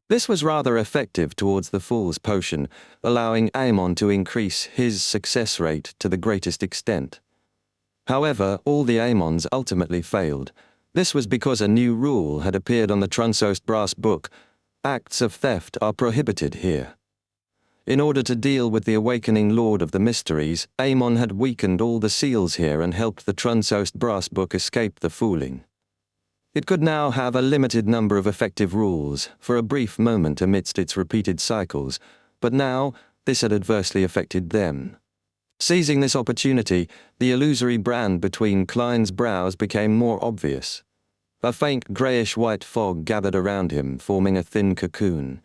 This was rather effective towards the fool's potion, allowing Ammon to increase his success rate to the greatest extent. However, all the Ammons ultimately failed. This was because a new rule had appeared on the Trunsost brass book. Acts of theft are prohibited here. In order to deal with the awakening Lord of the Mysteries, Ammon had weakened all the seals here and helped the Trunsost brass book escape the fooling. It could now have a limited number of effective rules, for a brief moment amidst its repeated cycles, but now this had adversely affected them. Seizing this opportunity, the illusory brand between Klein's brows became more obvious. A faint greyish-white fog gathered around him, forming a thin cocoon.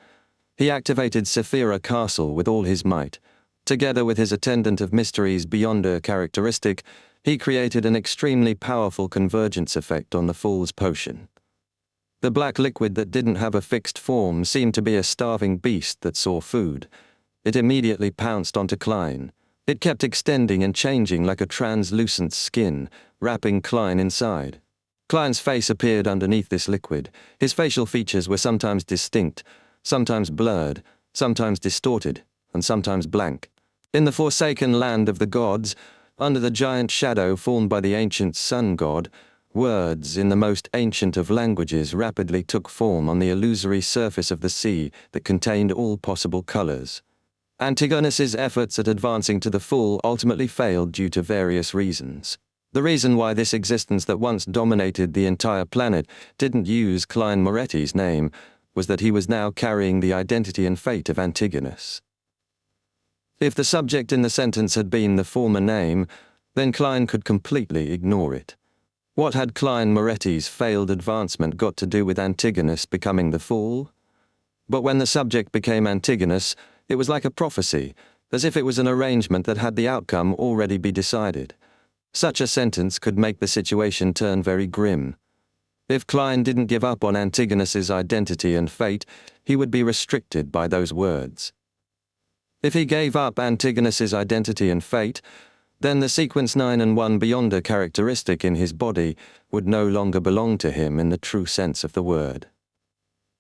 He activated Sephira Castle with all his might. Together with his attendant of mysteries beyonder characteristic, he created an extremely powerful convergence effect on the fool's potion. The black liquid that didn't have a fixed form seemed to be a starving beast that saw food. It immediately pounced onto Klein. It kept extending and changing like a translucent skin, wrapping Klein inside. Klein's face appeared underneath this liquid. His facial features were sometimes distinct, sometimes blurred, sometimes distorted, and sometimes blank. In the forsaken land of the gods, under the giant shadow formed by the ancient sun god, words in the most ancient of languages rapidly took form on the illusory surface of the sea that contained all possible colors. Antigonus's efforts at advancing to the full ultimately failed due to various reasons. The reason why this existence that once dominated the entire planet didn't use Klein Moretti's name was that he was now carrying the identity and fate of Antigonus. If the subject in the sentence had been the former name, then Klein could completely ignore it. What had Klein Moretti's failed advancement got to do with Antigonus becoming the fool? But when the subject became Antigonus, it was like a prophecy, as if it was an arrangement that had the outcome already be decided. Such a sentence could make the situation turn very grim. If Klein didn't give up on Antigonus's identity and fate, he would be restricted by those words. If he gave up Antigonus's identity and fate, then the sequence 9 and 1 beyonder characteristic in his body would no longer belong to him in the true sense of the word.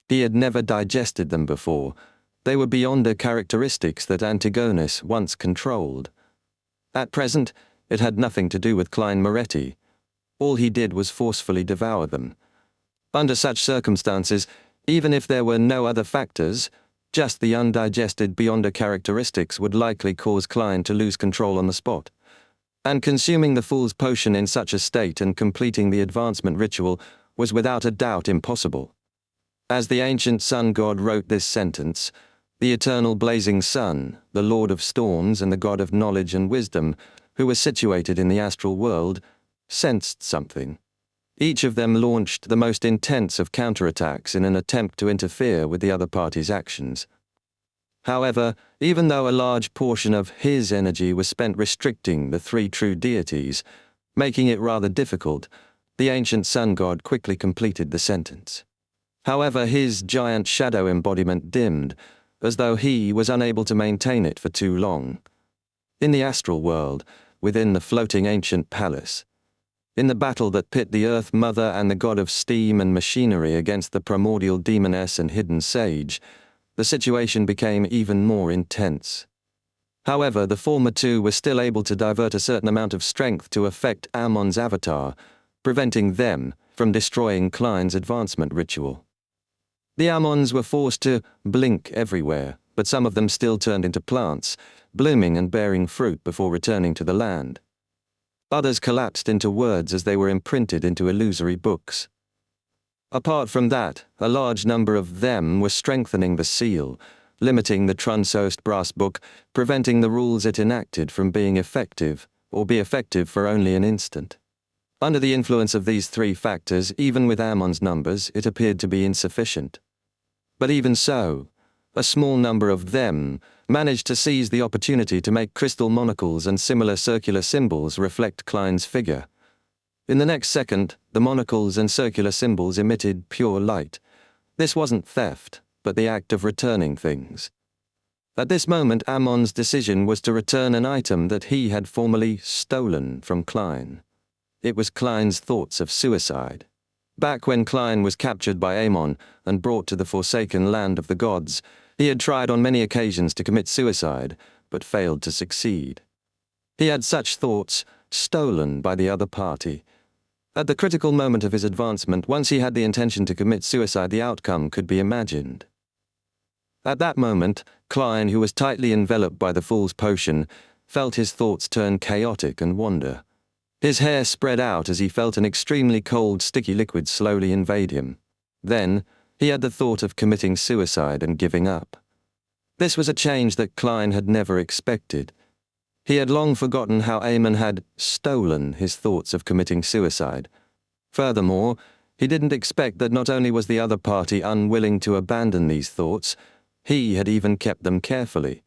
He had never digested them before. They were beyonder characteristics that Antigonus once controlled. At present, it had nothing to do with Klein Moretti. All he did was forcefully devour them. Under such circumstances, even if there were no other factors, just the undigested beyonder characteristics would likely cause Klein to lose control on the spot. And consuming the fool's potion in such a state and completing the advancement ritual was without a doubt impossible. As the ancient sun god wrote this sentence, the eternal blazing sun, the lord of storms and the god of knowledge and wisdom, who was situated in the astral world, sensed something. Each of them launched the most intense of counterattacks in an attempt to interfere with the other party's actions. However, even though a large portion of his energy was spent restricting the three true deities, making it rather difficult, the ancient sun god quickly completed the sentence. However, his giant shadow embodiment dimmed, as though he was unable to maintain it for too long. In the astral world, within the floating ancient palace, in the battle that pit the Earth Mother and the god of steam and machinery against the primordial demoness and hidden sage, the situation became even more intense. However, the former two were still able to divert a certain amount of strength to affect Ammon's avatar, preventing them from destroying Klein's advancement ritual. The Ammons were forced to blink everywhere, but some of them still turned into plants, blooming and bearing fruit before returning to the land. Others collapsed into words as they were imprinted into illusory books. Apart from that, a large number of them were strengthening the seal, limiting the Trunsost brass book, preventing the rules it enacted from being effective, or be effective for only an instant. Under the influence of these three factors, even with Ammon's numbers, it appeared to be insufficient. But even so, a small number of them managed to seize the opportunity to make crystal monocles and similar circular symbols reflect Klein's figure. In the next second, the monocles and circular symbols emitted pure light. This wasn't theft, but the act of returning things. At this moment, Ammon's decision was to return an item that he had formerly stolen from Klein. It was Klein's thoughts of suicide. Back when Klein was captured by Ammon and brought to the forsaken land of the gods, he had tried on many occasions to commit suicide, but failed to succeed. He had such thoughts stolen by the other party. At the critical moment of his advancement, once he had the intention to commit suicide, the outcome could be imagined. At that moment, Klein, who was tightly enveloped by the fool's potion, felt his thoughts turn chaotic and wander. His hair spread out as he felt an extremely cold, sticky liquid slowly invade him. Then, he had the thought of committing suicide and giving up. This was a change that Klein had never expected. He had long forgotten how Ammon had stolen his thoughts of committing suicide. Furthermore, he didn't expect that not only was the other party unwilling to abandon these thoughts, he had even kept them carefully.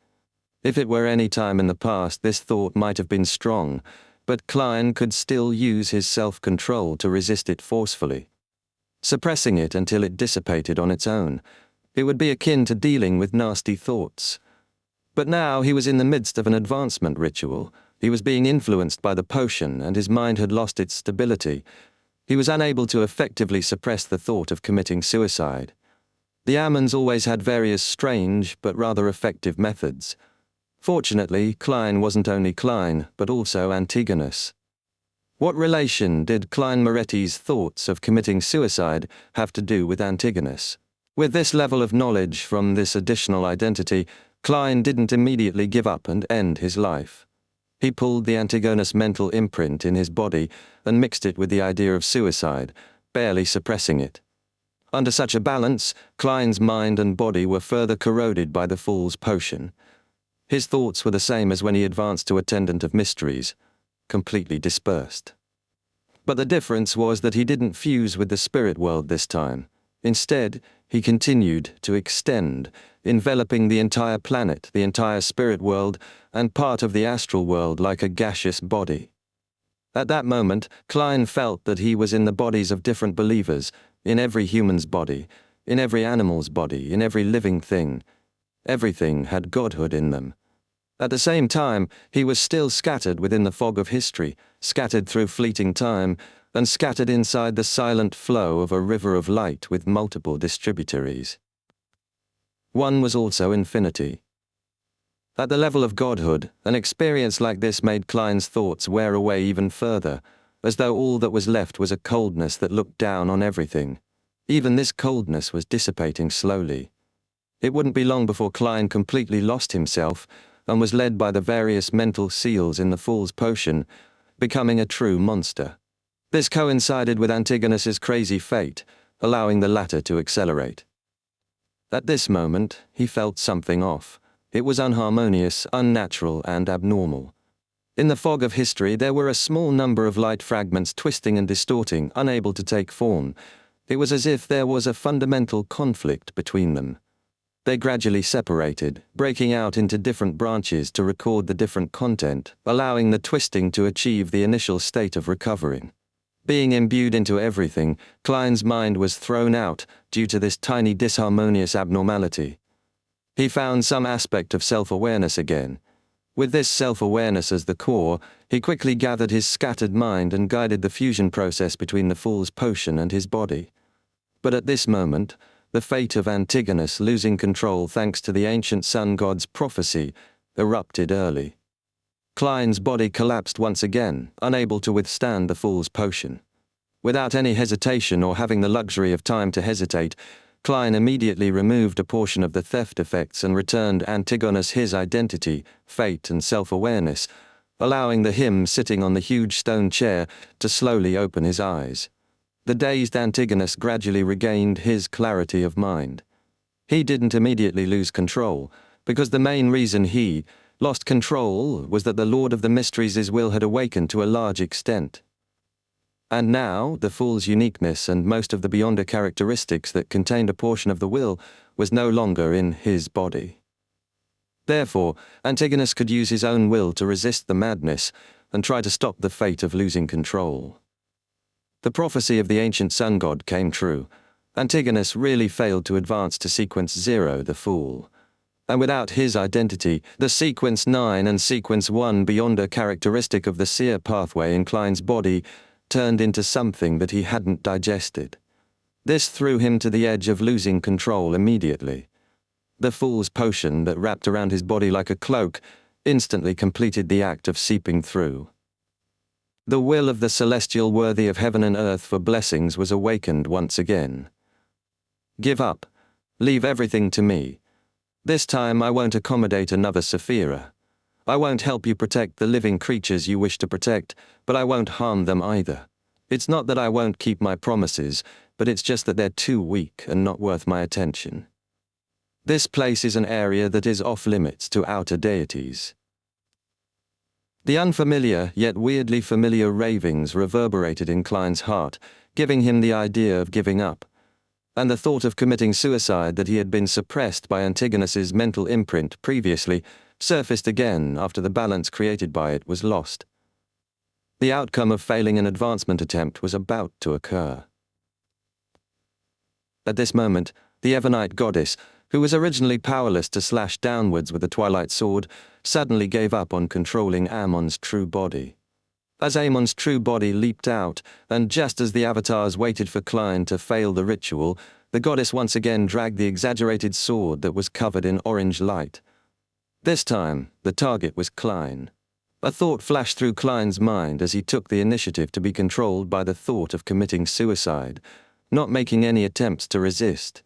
If it were any time in the past, this thought might have been strong, but Klein could still use his self-control to resist it forcefully, suppressing it until it dissipated on its own. It would be akin to dealing with nasty thoughts. But now he was in the midst of an advancement ritual. He was being influenced by the potion, and his mind had lost its stability. He was unable to effectively suppress the thought of committing suicide. The Ammons always had various strange but rather effective methods. Fortunately, Klein wasn't only Klein, but also Antigonus. What relation did Klein Moretti's thoughts of committing suicide have to do with Antigonus? With this level of knowledge from this additional identity, Klein didn't immediately give up and end his life. He pulled the Antigonus mental imprint in his body and mixed it with the idea of suicide, barely suppressing it. Under such a balance, Klein's mind and body were further corroded by the fool's potion. His thoughts were the same as when he advanced to Attendant of Mysteries, completely dispersed. But the difference was that he didn't fuse with the spirit world this time. Instead, he continued to extend, enveloping the entire planet, the entire spirit world, and part of the astral world like a gaseous body. At that moment, Klein felt that he was in the bodies of different believers, in every human's body, in every animal's body, in every living thing. Everything had godhood in them. At the same time, he was still scattered within the fog of history, scattered through fleeting time, and scattered inside the silent flow of a river of light with multiple distributaries. One was also infinity. At the level of godhood, an experience like this made Klein's thoughts wear away even further, as though all that was left was a coldness that looked down on everything. Even this coldness was dissipating slowly. It wouldn't be long before Klein completely lost himself and was led by the various mental seals in the fool's potion, becoming a true monster. This coincided with Antigonus's crazy fate, allowing the latter to accelerate. At this moment, he felt something off. It was unharmonious, unnatural, and abnormal. In the fog of history, there were a small number of light fragments twisting and distorting, unable to take form. It was as if there was a fundamental conflict between them. They gradually separated, breaking out into different branches to record the different content, allowing the twisting to achieve the initial state of recovering. Being imbued into everything, Klein's mind was thrown out due to this tiny disharmonious abnormality. He found some aspect of self-awareness again. With this self-awareness as the core, he quickly gathered his scattered mind and guided the fusion process between the fool's potion and his body. But at this moment, the fate of Antigonus losing control thanks to the ancient sun god's prophecy erupted early. Klein's body collapsed once again, unable to withstand the fool's potion. Without any hesitation or having the luxury of time to hesitate, Klein immediately removed a portion of the theft effects and returned Antigonus his identity, fate, and self-awareness, allowing the him sitting on the huge stone chair to slowly open his eyes. The dazed Antigonus gradually regained his clarity of mind. He didn't immediately lose control, because the main reason he lost control was that the Lord of the Mysteries' will had awakened to a large extent. And now, the fool's uniqueness and most of the beyonder characteristics that contained a portion of the will was no longer in his body. Therefore, Antigonus could use his own will to resist the madness and try to stop the fate of losing control. The prophecy of the ancient sun god came true. Antigonus really failed to advance to sequence 0, the fool. And without his identity, the sequence 9 and sequence 1 beyonder characteristic of the seer pathway in Klein's body turned into something that he hadn't digested. This threw him to the edge of losing control immediately. The fool's potion that wrapped around his body like a cloak instantly completed the act of seeping through. The will of the celestial worthy of heaven and earth for blessings was awakened once again. Give up. Leave everything to me. This time I won't accommodate another Sapphira. I won't help you protect the living creatures you wish to protect, but I won't harm them either. It's not that I won't keep my promises, but it's just that they're too weak and not worth my attention. This place is an area that is off limits to outer deities. The unfamiliar, yet weirdly familiar ravings reverberated in Klein's heart, giving him the idea of giving up. And the thought of committing suicide that he had been suppressed by Antigonus's mental imprint previously surfaced again after the balance created by it was lost. The outcome of failing an advancement attempt was about to occur. At this moment, the Ebonite goddess, who was originally powerless to slash downwards with the twilight sword, suddenly gave up on controlling Ammon's true body. As Ammon's true body leaped out, and just as the avatars waited for Klein to fail the ritual, the goddess once again dragged the exaggerated sword that was covered in orange light. This time, the target was Klein. A thought flashed through Klein's mind as he took the initiative to be controlled by the thought of committing suicide, not making any attempts to resist.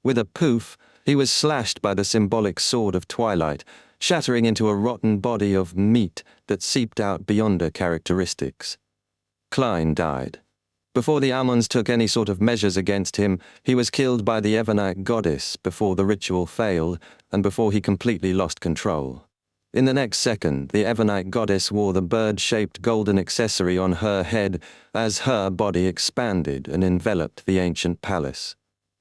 With a poof, he was slashed by the symbolic sword of twilight, shattering into a rotten body of meat that seeped out beyonder characteristics. Klein died. Before the Ammons took any sort of measures against him, he was killed by the Ebonite goddess before the ritual failed and before he completely lost control. In the next second, the Ebonite goddess wore the bird-shaped golden accessory on her head as her body expanded and enveloped the ancient palace.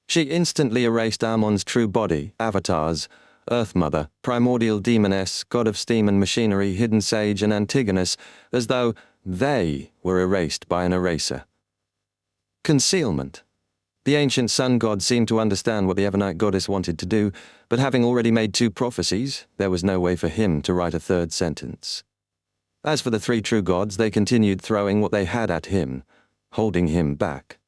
She instantly erased Ammon's true body, avatars, Earth Mother, primordial demoness, god of steam and machinery, hidden sage, and Antigonus, as though they were erased by an eraser. Concealment. The ancient sun god seemed to understand what the Ebonite goddess wanted to do, but having already made 2 prophecies, there was no way for him to write a 3rd sentence. As for the 3 true gods, they continued throwing what they had at him, holding him back.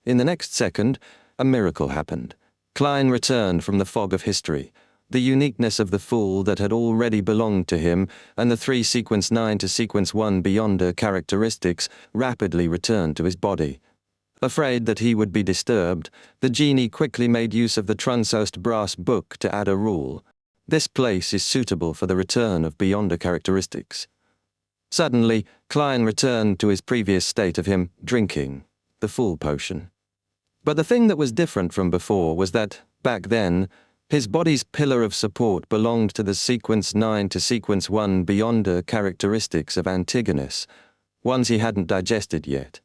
In the next second, a miracle happened. Klein returned from the fog of history. The uniqueness of the fool that had already belonged to him, and the 3 sequence 9 to sequence 1 beyonder characteristics rapidly returned to his body. Afraid that he would be disturbed, the genie quickly made use of the Trunsost brass book to add a rule. This place is suitable for the return of beyonder characteristics. Suddenly, Klein returned to his previous state of him drinking the fool potion. But the thing that was different from before was that, back then, his body's pillar of support belonged to the sequence 9 to sequence 1 beyonder characteristics of Antigonus, ones he hadn't digested yet.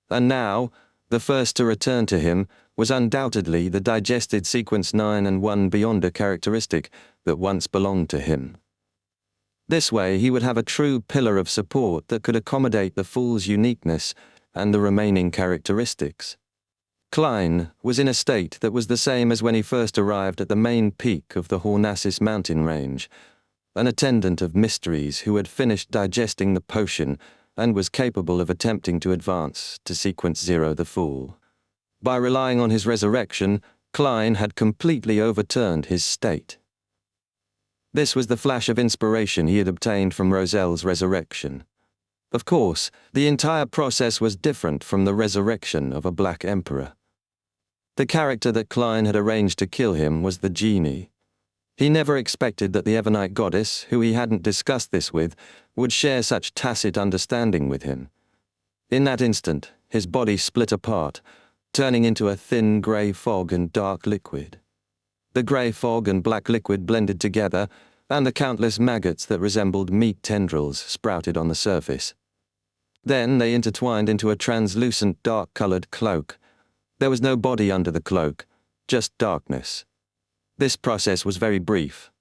And now, the first to return to him was undoubtedly the digested sequence 9 and 1 beyonder characteristic that once belonged to him. This way he would have a true pillar of support that could accommodate the fool's uniqueness and the remaining characteristics. Klein was in a state that was the same as when he first arrived at the main peak of the Hornassus mountain range, an attendant of mysteries who had finished digesting the potion and was capable of attempting to advance to sequence 0 the fool. By relying on his resurrection, Klein had completely overturned his state. This was the flash of inspiration he had obtained from Roselle's resurrection. Of course, the entire process was different from the resurrection of a Black Emperor. The character that Klein had arranged to kill him was the genie. He never expected that the Ebonite goddess, who he hadn't discussed this with, would share such tacit understanding with him. In that instant, his body split apart, turning into a thin grey fog and dark liquid. The grey fog and black liquid blended together, and the countless maggots that resembled meat tendrils sprouted on the surface. Then they intertwined into a translucent dark-colored cloak. There was no body under the cloak, just darkness. This process was very brief.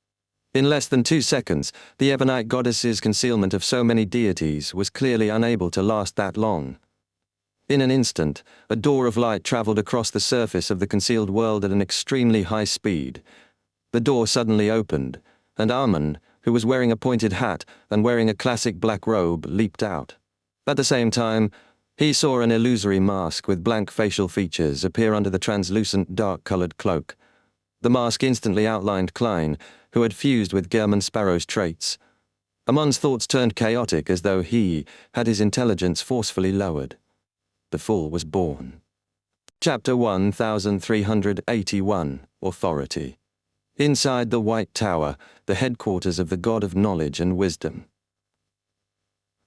In less than 2 seconds, the Ebonite goddess's concealment of so many deities was clearly unable to last that long. In an instant, a door of light traveled across the surface of the concealed world at an extremely high speed. The door suddenly opened, and Armand, who was wearing a pointed hat and wearing a classic black robe, leaped out. At the same time, he saw an illusory mask with blank facial features appear under the translucent dark-colored cloak. The mask instantly outlined Klein, who had fused with German Sparrow's traits. Armand's thoughts turned chaotic as though he had his intelligence forcefully lowered. The fool was born. Chapter 1381, Authority. Inside the White Tower, the headquarters of the God of Knowledge and Wisdom.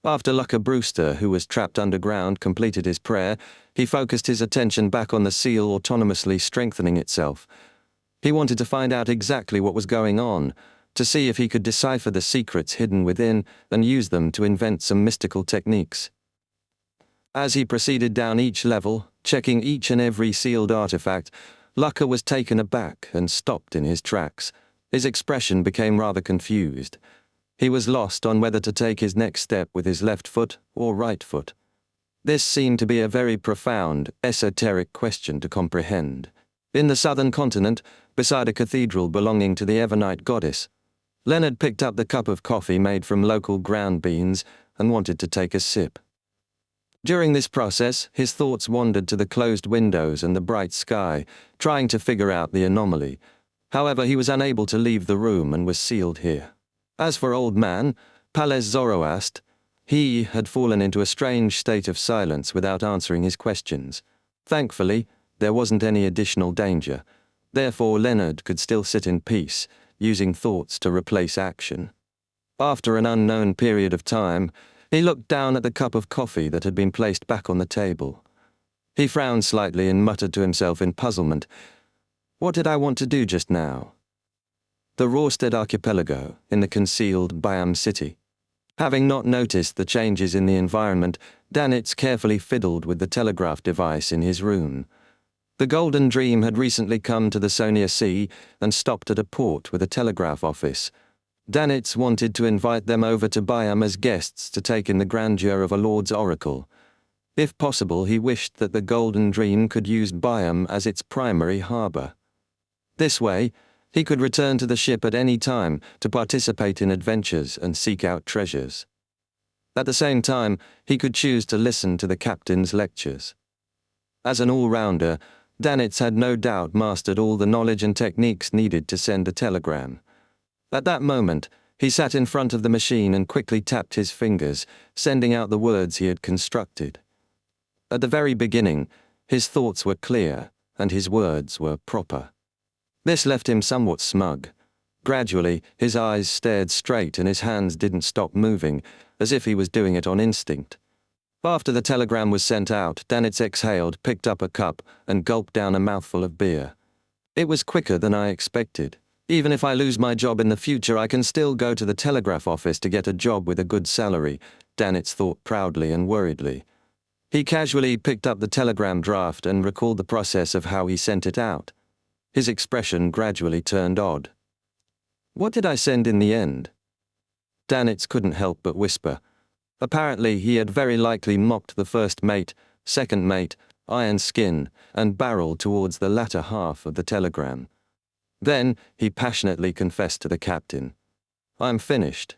After Lucca Brewster, who was trapped underground, completed his prayer, he focused his attention back on the seal autonomously strengthening itself. He wanted to find out exactly what was going on, to see if he could decipher the secrets hidden within and use them to invent some mystical techniques. As he proceeded down each level, checking each and every sealed artifact, Lucca was taken aback and stopped in his tracks. His expression became rather confused. He was lost on whether to take his next step with his left foot or right foot. This seemed to be a very profound, esoteric question to comprehend. In the southern continent, beside a cathedral belonging to the Ebonite goddess, Leonard picked up the cup of coffee made from local ground beans and wanted to take a sip. During this process, his thoughts wandered to the closed windows and the bright sky, trying to figure out the anomaly. However, he was unable to leave the room and was sealed here. As for Old Man, Palles Zoroast, he had fallen into a strange state of silence without answering his questions. Thankfully, there wasn't any additional danger. Therefore, Leonard could still sit in peace, using thoughts to replace action. After an unknown period of time, he looked down at the cup of coffee that had been placed back on the table. He frowned slightly and muttered to himself in puzzlement. What did I want to do just now? The Rorstead archipelago, in the concealed Byam city. Having not noticed the changes in the environment, Danitz carefully fiddled with the telegraph device in his room. The Golden Dream had recently come to the Sonia Sea and stopped at a port with a telegraph office. Danitz wanted to invite them over to Byam as guests to take in the grandeur of a Lord's oracle. If possible, he wished that the Golden Dream could use Byam as its primary harbour. This way, he could return to the ship at any time to participate in adventures and seek out treasures. At the same time, he could choose to listen to the captain's lectures. As an all-rounder, Danitz had no doubt mastered all the knowledge and techniques needed to send a telegram. At that moment, he sat in front of the machine and quickly tapped his fingers, sending out the words he had constructed. At the very beginning, his thoughts were clear, and his words were proper. This left him somewhat smug. Gradually, his eyes stared straight and his hands didn't stop moving, as if he was doing it on instinct. After the telegram was sent out, Danitz exhaled, picked up a cup, and gulped down a mouthful of beer. It was quicker than I expected. Even if I lose my job in the future, I can still go to the telegraph office to get a job with a good salary, Danitz thought proudly and worriedly. He casually picked up the telegram draft and recalled the process of how he sent it out. His expression gradually turned odd. What did I send in the end? Danitz couldn't help but whisper. Apparently, he had very likely mocked the first mate, second mate, iron skin, and barrel towards the latter half of the telegram. Then he passionately confessed to the captain. I'm finished.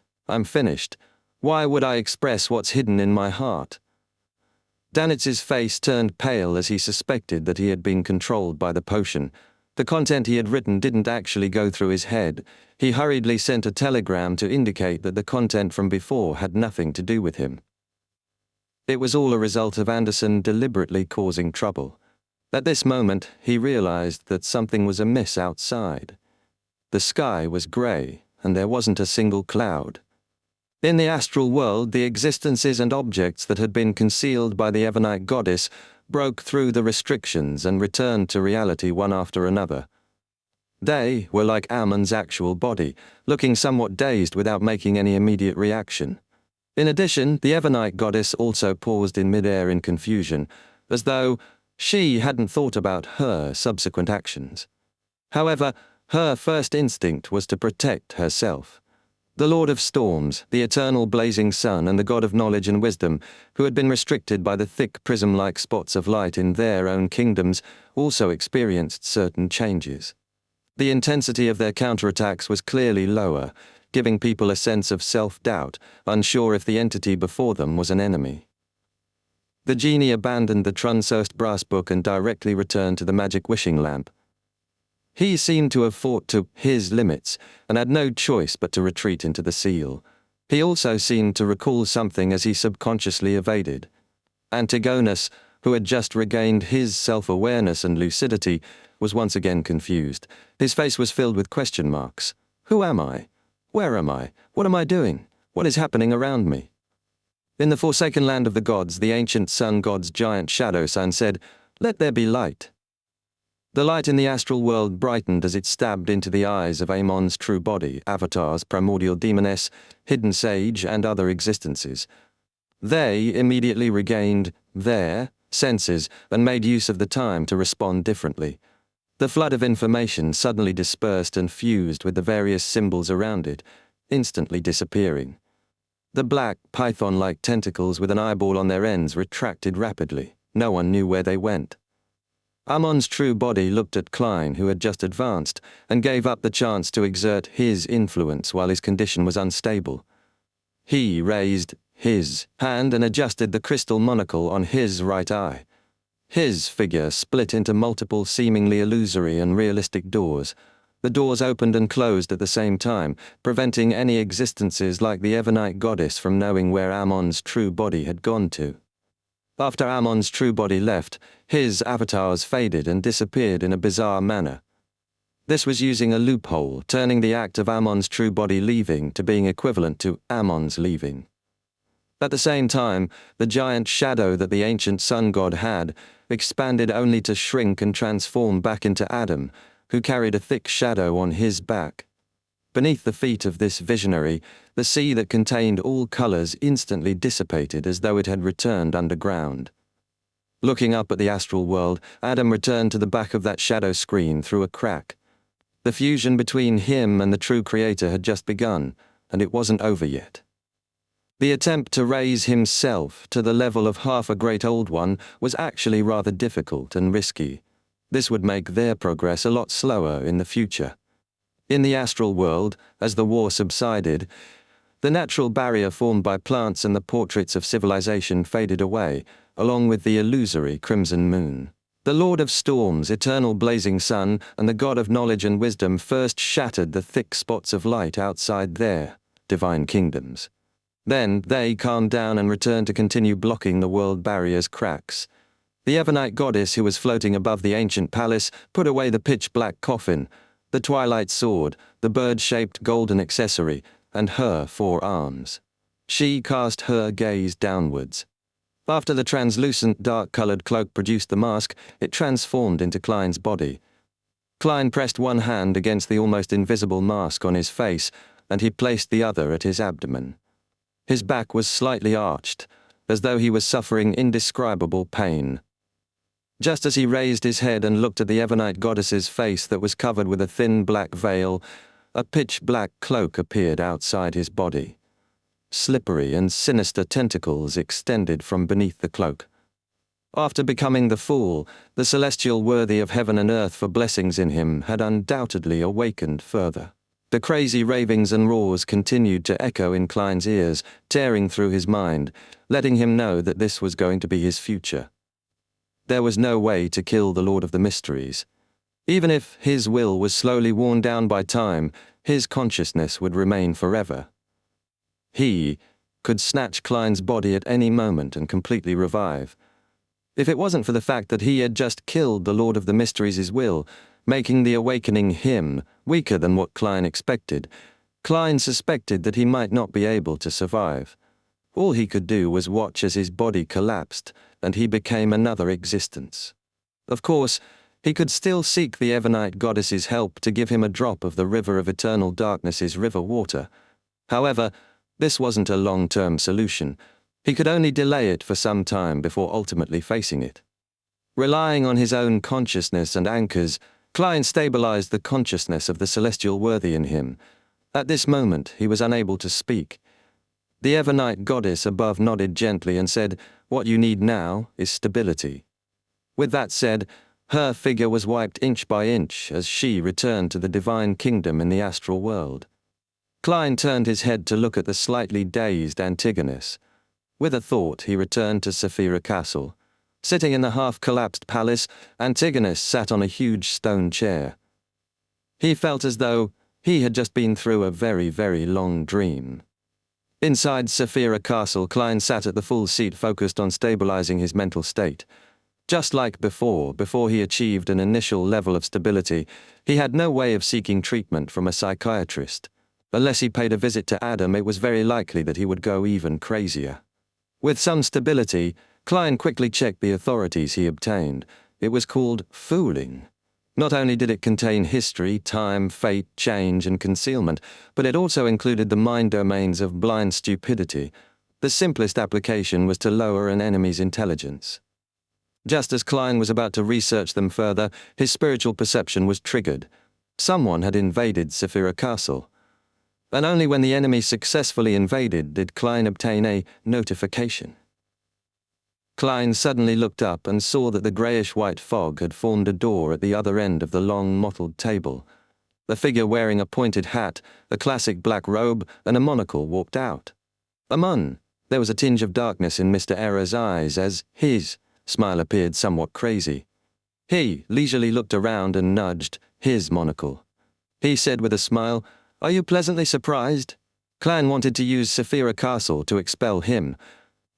Why would I express what's hidden in my heart? Danitz's face turned pale as he suspected that he had been controlled by the potion. The content he had written didn't actually go through his head. He hurriedly sent a telegram to indicate that the content from before had nothing to do with him. It was all a result of Anderson deliberately causing trouble. At this moment, he realized that something was amiss outside. The sky was grey, and there wasn't a single cloud. In the astral world, the existences and objects that had been concealed by the Ebonite goddess broke through the restrictions and returned to reality one after another. They were like Ammon's actual body, looking somewhat dazed without making any immediate reaction. In addition, the Evernite goddess also paused in midair in confusion, as though she hadn't thought about her subsequent actions. However, her first instinct was to protect herself. The Lord of Storms, the eternal blazing sun, and the God of knowledge and wisdom, who had been restricted by the thick prism-like spots of light in their own kingdoms, also experienced certain changes. The intensity of their counterattacks was clearly lower, giving people a sense of self-doubt, unsure if the entity before them was an enemy. The genie abandoned the Trunsost brass book and directly returned to the magic wishing lamp. He seemed to have fought to his limits and had no choice but to retreat into the seal. He also seemed to recall something as he subconsciously evaded. Antigonus, who had just regained his self-awareness and lucidity, was once again confused. His face was filled with question marks. Who am I? Where am I? What am I doing? What is happening around me? In the forsaken land of the gods, the ancient sun god's giant shadow sun said, "Let there be light." The light in the astral world brightened as it stabbed into the eyes of Amon's true body, avatars, primordial demoness, hidden sage, and other existences. They immediately regained their senses and made use of the time to respond differently. The flood of information suddenly dispersed and fused with the various symbols around it, instantly disappearing. The black, python-like tentacles with an eyeball on their ends retracted rapidly. No one knew where they went. Amon's true body looked at Klein, who had just advanced, and gave up the chance to exert his influence while his condition was unstable. He raised his hand and adjusted the crystal monocle on his right eye. His figure split into multiple seemingly illusory and realistic doors. The doors opened and closed at the same time, preventing any existences like the Evernite goddess from knowing where Amon's true body had gone to. After Amon's true body left, his avatars faded and disappeared in a bizarre manner. This was using a loophole, turning the act of Amon's true body leaving to being equivalent to Amon's leaving. At the same time, the giant shadow that the ancient sun god had expanded only to shrink and transform back into Adam, who carried a thick shadow on his back. Beneath the feet of this visionary, the sea that contained all colors instantly dissipated as though it had returned underground. Looking up at the astral world, Adam returned to the back of that shadow screen through a crack. The fusion between him and the true creator had just begun, and it wasn't over yet. The attempt to raise himself to the level of half a great old one was actually rather difficult and risky. This would make their progress a lot slower in the future. In the astral world, as the war subsided, the natural barrier formed by plants and the portraits of civilization faded away, along with the illusory crimson moon. The Lord of Storms, eternal blazing sun, and the God of knowledge and wisdom first shattered the thick spots of light outside their divine kingdoms. Then they calmed down and returned to continue blocking the world barrier's cracks. The Evernite goddess who was floating above the ancient palace put away the pitch-black coffin, the twilight sword, the bird-shaped golden accessory, and her 4 arms. She cast her gaze downwards. After the translucent dark-colored cloak produced the mask, it transformed into Klein's body. Klein pressed one hand against the almost invisible mask on his face, and he placed the other at his abdomen. His back was slightly arched, as though he was suffering indescribable pain. Just as he raised his head and looked at the Evernite goddess's face that was covered with a thin black veil, a pitch-black cloak appeared outside his body. Slippery and sinister tentacles extended from beneath the cloak. After becoming the fool, the celestial worthy of heaven and earth for blessings in him had undoubtedly awakened further. The crazy ravings and roars continued to echo in Klein's ears, tearing through his mind, letting him know that this was going to be his future. There was no way to kill the Lord of the Mysteries. Even if his will was slowly worn down by time, his consciousness would remain forever. He could snatch Klein's body at any moment and completely revive. If it wasn't for the fact that he had just killed the Lord of the Mysteries' will, making the awakening him weaker than what Klein expected, Klein suspected that he might not be able to survive. All he could do was watch as his body collapsed, and he became another existence. Of course, he could still seek the Evernite goddess's help to give him a drop of the river of eternal darkness's river water. However, This wasn't a long-term solution. He could only delay it for some time before ultimately facing it. Relying on his own consciousness and anchors, Klein stabilized the consciousness of the celestial worthy in him. At this moment, he was unable to speak. The Evernight goddess above nodded gently and said, "What you need now is stability." With that said, her figure was wiped inch by inch as she returned to the divine kingdom in the astral world. Klein turned his head to look at the slightly dazed Antigonus. With a thought, he returned to Sapphira Castle. Sitting in the half-collapsed palace, Antigonus sat on a huge stone chair. He felt as though he had just been through a very, very long dream. Inside Sapphira Castle, Klein sat at the full seat focused on stabilizing his mental state. Just like before he achieved an initial level of stability, he had no way of seeking treatment from a psychiatrist. Unless he paid a visit to Adam, it was very likely that he would go even crazier. With some stability, Klein quickly checked the authorities he obtained. It was called fooling. Not only did it contain history, time, fate, change, and concealment, but it also included the mind domains of blind stupidity. The simplest application was to lower an enemy's intelligence. Just as Klein was about to research them further, his spiritual perception was triggered. Someone had invaded Sapphira Castle. And only when the enemy successfully invaded did Klein obtain a notification. Klein suddenly looked up and saw that the greyish-white fog had formed a door at the other end of the long, mottled table. The figure wearing a pointed hat, a classic black robe, and a monocle walked out. Amun! There was a tinge of darkness in Mr. Error's eyes as his smile appeared somewhat crazy. He leisurely looked around and nudged his monocle. He said with a smile, "Are you pleasantly surprised?" Klein wanted to use Sapphira Castle to expel him,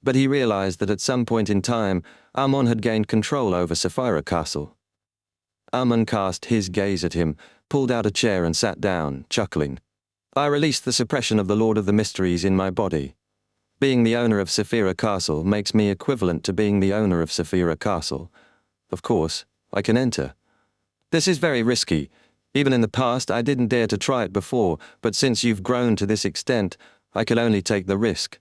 but he realized that at some point in time, Amun had gained control over Sapphira Castle. Amun cast his gaze at him, pulled out a chair and sat down, chuckling. "I released the suppression of the Lord of the Mysteries in my body. Being the owner of Sapphira Castle makes me equivalent to being the owner of Sapphira Castle. Of course, I can enter. This is very risky. Even in the past, I didn't dare to try it before, but since you've grown to this extent, I can only take the risk.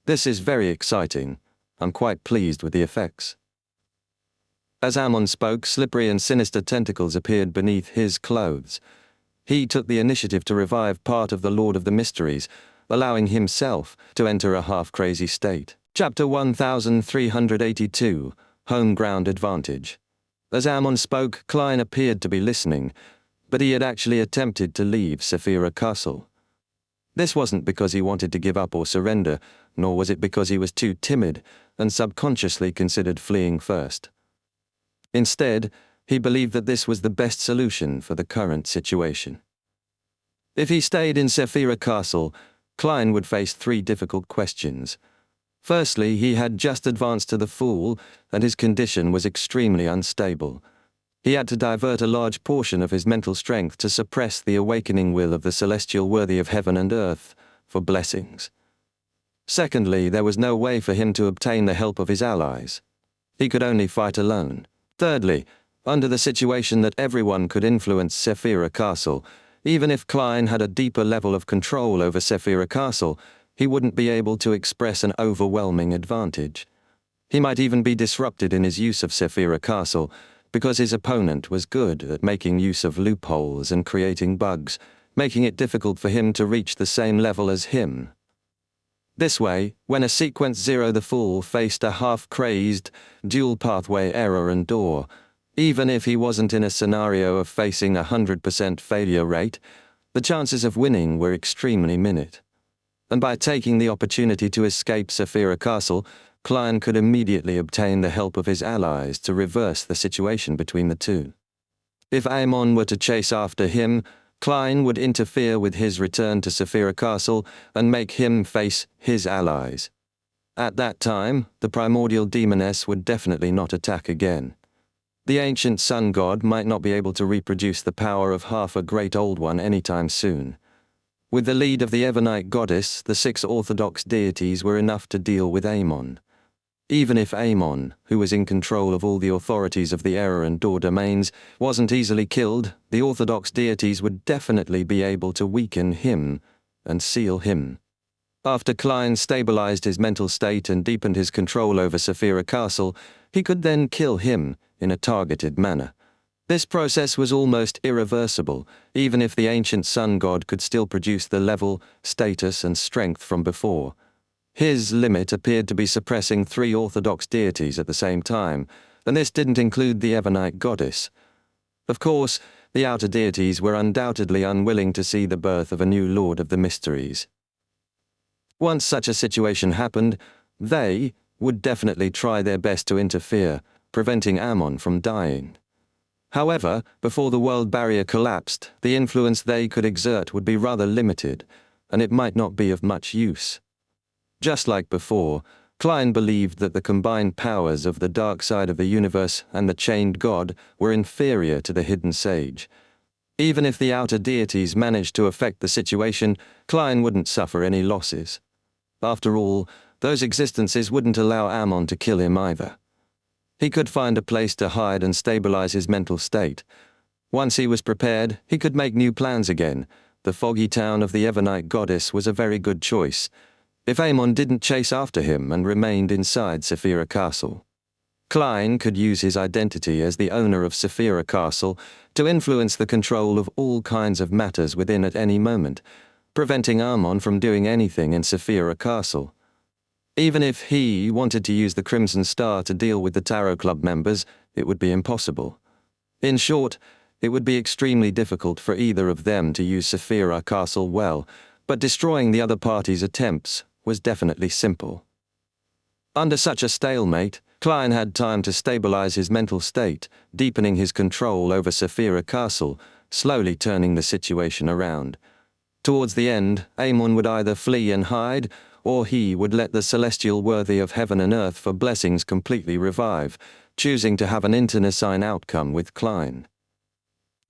This is very exciting. I'm quite pleased with the effects." As Amun spoke, slippery and sinister tentacles appeared beneath his clothes. He took the initiative to revive part of the Lord of the Mysteries, allowing himself to enter a half-crazy state. Chapter 1382, Home Ground Advantage. As Amun spoke, Klein appeared to be listening, but he had actually attempted to leave Sapphira Castle. This wasn't because he wanted to give up or surrender, nor was it because he was too timid and subconsciously considered fleeing first. Instead, he believed that this was the best solution for the current situation. If he stayed in Sapphira Castle, Klein would face 3 difficult questions. Firstly, he had just advanced to the Fool, and his condition was extremely unstable. He had to divert a large portion of his mental strength to suppress the awakening will of the celestial worthy of heaven and earth for blessings. Secondly, there was no way for him to obtain the help of his allies. He could only fight alone. Thirdly, under the situation that everyone could influence Sapphira Castle, even if Klein had a deeper level of control over Sapphira Castle, he wouldn't be able to express an overwhelming advantage. He might even be disrupted in his use of Sapphira Castle, because his opponent was good at making use of loopholes and creating bugs, making it difficult for him to reach the same level as him. This way, when a Sequence 0 the Fool faced a half-crazed, dual-pathway error and door, even if he wasn't in a scenario of facing a 100% failure rate, the chances of winning were extremely minute. And by taking the opportunity to escape Sapphira Castle, Klein could immediately obtain the help of his allies to reverse the situation between the two. If Amun were to chase after him, Klein would interfere with his return to Sapphira Castle and make him face his allies. At that time, the primordial demoness would definitely not attack again. The ancient sun god might not be able to reproduce the power of half a great old one anytime soon. With the lead of the Evernight goddess, the 6 orthodox deities were enough to deal with Amun. Even if Amun, who was in control of all the authorities of the error and door domains, wasn't easily killed, the orthodox deities would definitely be able to weaken him and seal him. After Klein stabilized his mental state and deepened his control over Saphira Castle, he could then kill him in a targeted manner. This process was almost irreversible, even if the ancient sun god could still produce the level, status, and strength from before. His limit appeared to be suppressing 3 orthodox deities at the same time, and this didn't include the Evernite goddess. Of course, the outer deities were undoubtedly unwilling to see the birth of a new lord of the mysteries. Once such a situation happened, they would definitely try their best to interfere, preventing Ammon from dying. However, before the world barrier collapsed, the influence they could exert would be rather limited, and it might not be of much use. Just like before, Klein believed that the combined powers of the dark side of the universe and the chained god were inferior to the hidden sage. Even if the outer deities managed to affect the situation, Klein wouldn't suffer any losses. After all, those existences wouldn't allow Ammon to kill him either. He could find a place to hide and stabilize his mental state. Once he was prepared, he could make new plans again. The foggy town of the Evernite goddess was a very good choice, if Ammon didn't chase after him and remained inside Saphira Castle. Klein could use his identity as the owner of Saphira Castle to influence the control of all kinds of matters within at any moment, preventing Ammon from doing anything in Saphira Castle. Even if he wanted to use the Crimson Star to deal with the Tarot Club members, it would be impossible. In short, it would be extremely difficult for either of them to use Saphira Castle well, but destroying the other party's attempts was definitely simple. Under such a stalemate, Klein had time to stabilize his mental state, deepening his control over Saphira Castle, slowly turning the situation around. Towards the end, Ammon would either flee and hide, or he would let the celestial worthy of heaven and earth for blessings completely revive, choosing to have an internecine outcome with Klein.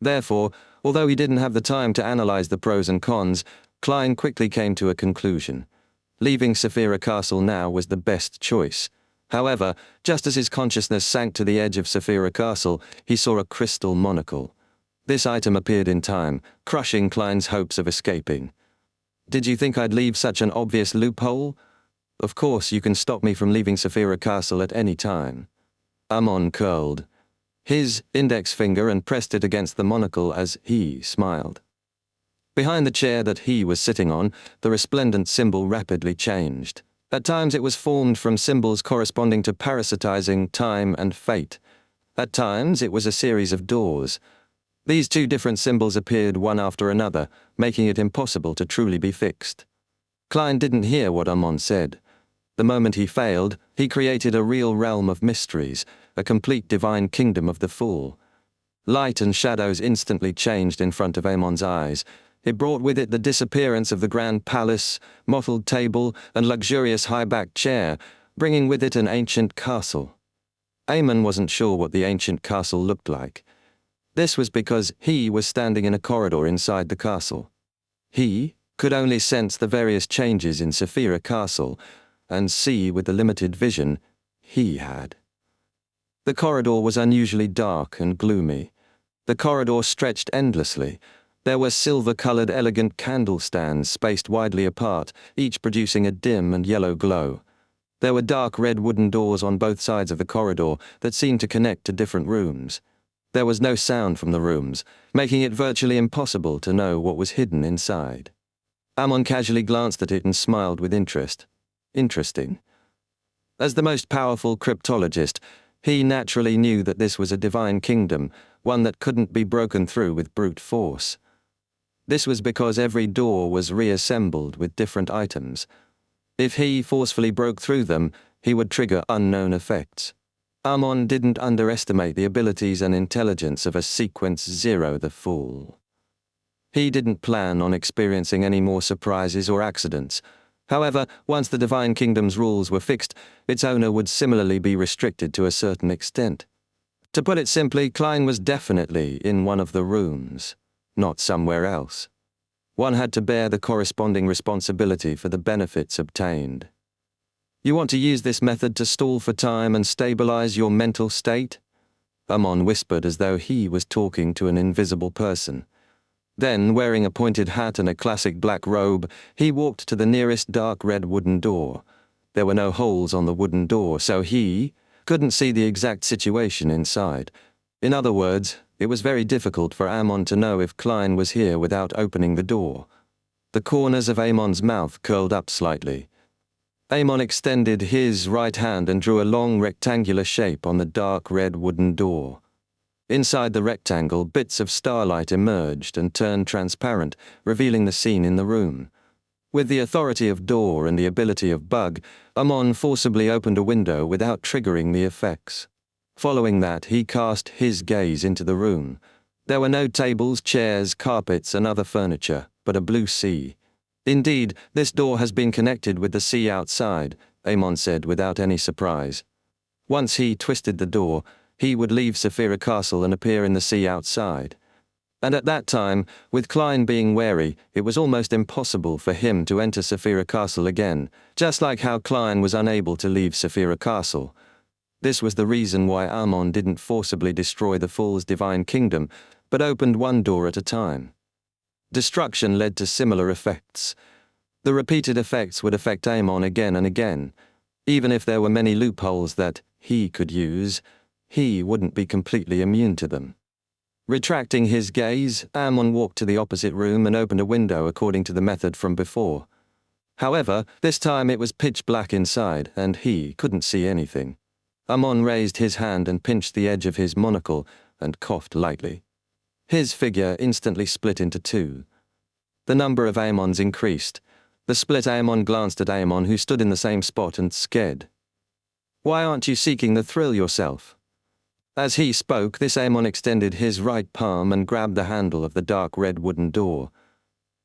Therefore, although he didn't have the time to analyze the pros and cons, Klein quickly came to a conclusion. Leaving Saphira Castle now was the best choice. However, just as his consciousness sank to the edge of Saphira Castle, he saw a crystal monocle. This item appeared in time, crushing Klein's hopes of escaping. "Did you think I'd leave such an obvious loophole? Of course you can stop me from leaving Saphira Castle at any time." Ammon curled his index finger and pressed it against the monocle as he smiled. Behind the chair that he was sitting on, the resplendent symbol rapidly changed. At times it was formed from symbols corresponding to parasitizing, time, and fate. At times it was a series of doors. These 2 different symbols appeared one after another, making it impossible to truly be fixed. Klein didn't hear what Ammon said. The moment he failed, he created a real realm of mysteries, a complete divine kingdom of the fool. Light and shadows instantly changed in front of Ammon's eyes. It brought with it the disappearance of the grand palace, mottled table, and luxurious high-backed chair, bringing with it an ancient castle. Ammon wasn't sure what the ancient castle looked like. This was because he was standing in a corridor inside the castle. He could only sense the various changes in Saphira Castle and see with the limited vision he had. The corridor was unusually dark and gloomy. The corridor stretched endlessly. There were silver-colored elegant candle stands spaced widely apart, each producing a dim and yellow glow. There were dark red wooden doors on both sides of the corridor that seemed to connect to different rooms. There was no sound from the rooms, making it virtually impossible to know what was hidden inside. Ammon casually glanced at it and smiled with interest. Interesting. As the most powerful cryptologist, he naturally knew that this was a divine kingdom, one that couldn't be broken through with brute force. This was because every door was reassembled with different items. If he forcefully broke through them, he would trigger unknown effects. Ammon didn't underestimate the abilities and intelligence of a Sequence Zero the Fool. He didn't plan on experiencing any more surprises or accidents. However, once the Divine Kingdom's rules were fixed, its owner would similarly be restricted to a certain extent. To put it simply, Klein was definitely in one of the rooms, not somewhere else. One had to bear the corresponding responsibility for the benefits obtained. "You want to use this method to stall for time and stabilize your mental state?" Ammon whispered as though he was talking to an invisible person. Then, wearing a pointed hat and a classic black robe, he walked to the nearest dark red wooden door. There were no holes on the wooden door, so he couldn't see the exact situation inside. In other words, it was very difficult for Ammon to know if Klein was here without opening the door. The corners of Ammon's mouth curled up slightly. Ammon extended his right hand and drew a long rectangular shape on the dark red wooden door. Inside the rectangle, bits of starlight emerged and turned transparent, revealing the scene in the room. With the authority of door and the ability of bug, Ammon forcibly opened a window without triggering the effects. Following that, he cast his gaze into the room. There were no tables, chairs, carpets, and other furniture, but a blue sea. Indeed, this door has been connected with the sea outside, Ammon said without any surprise. Once he twisted the door, he would leave Saphira Castle and appear in the sea outside. And at that time, with Klein being wary, it was almost impossible for him to enter Saphira Castle again, just like how Klein was unable to leave Saphira Castle. This was the reason why Ammon didn't forcibly destroy the Fool's divine kingdom, but opened one door at a time. Destruction led to similar effects. The repeated effects would affect Ammon again and again. Even if there were many loopholes that he could use, he wouldn't be completely immune to them. Retracting his gaze, Ammon walked to the opposite room and opened a window according to the method from before. However, this time it was pitch black inside, and he couldn't see anything. Ammon raised his hand and pinched the edge of his monocle and coughed lightly. His figure instantly split into two. The number of Ammons increased. The split Ammon glanced at Ammon, who stood in the same spot, and scared. "Why aren't you seeking the thrill yourself?" As he spoke, this Ammon extended his right palm and grabbed the handle of the dark red wooden door.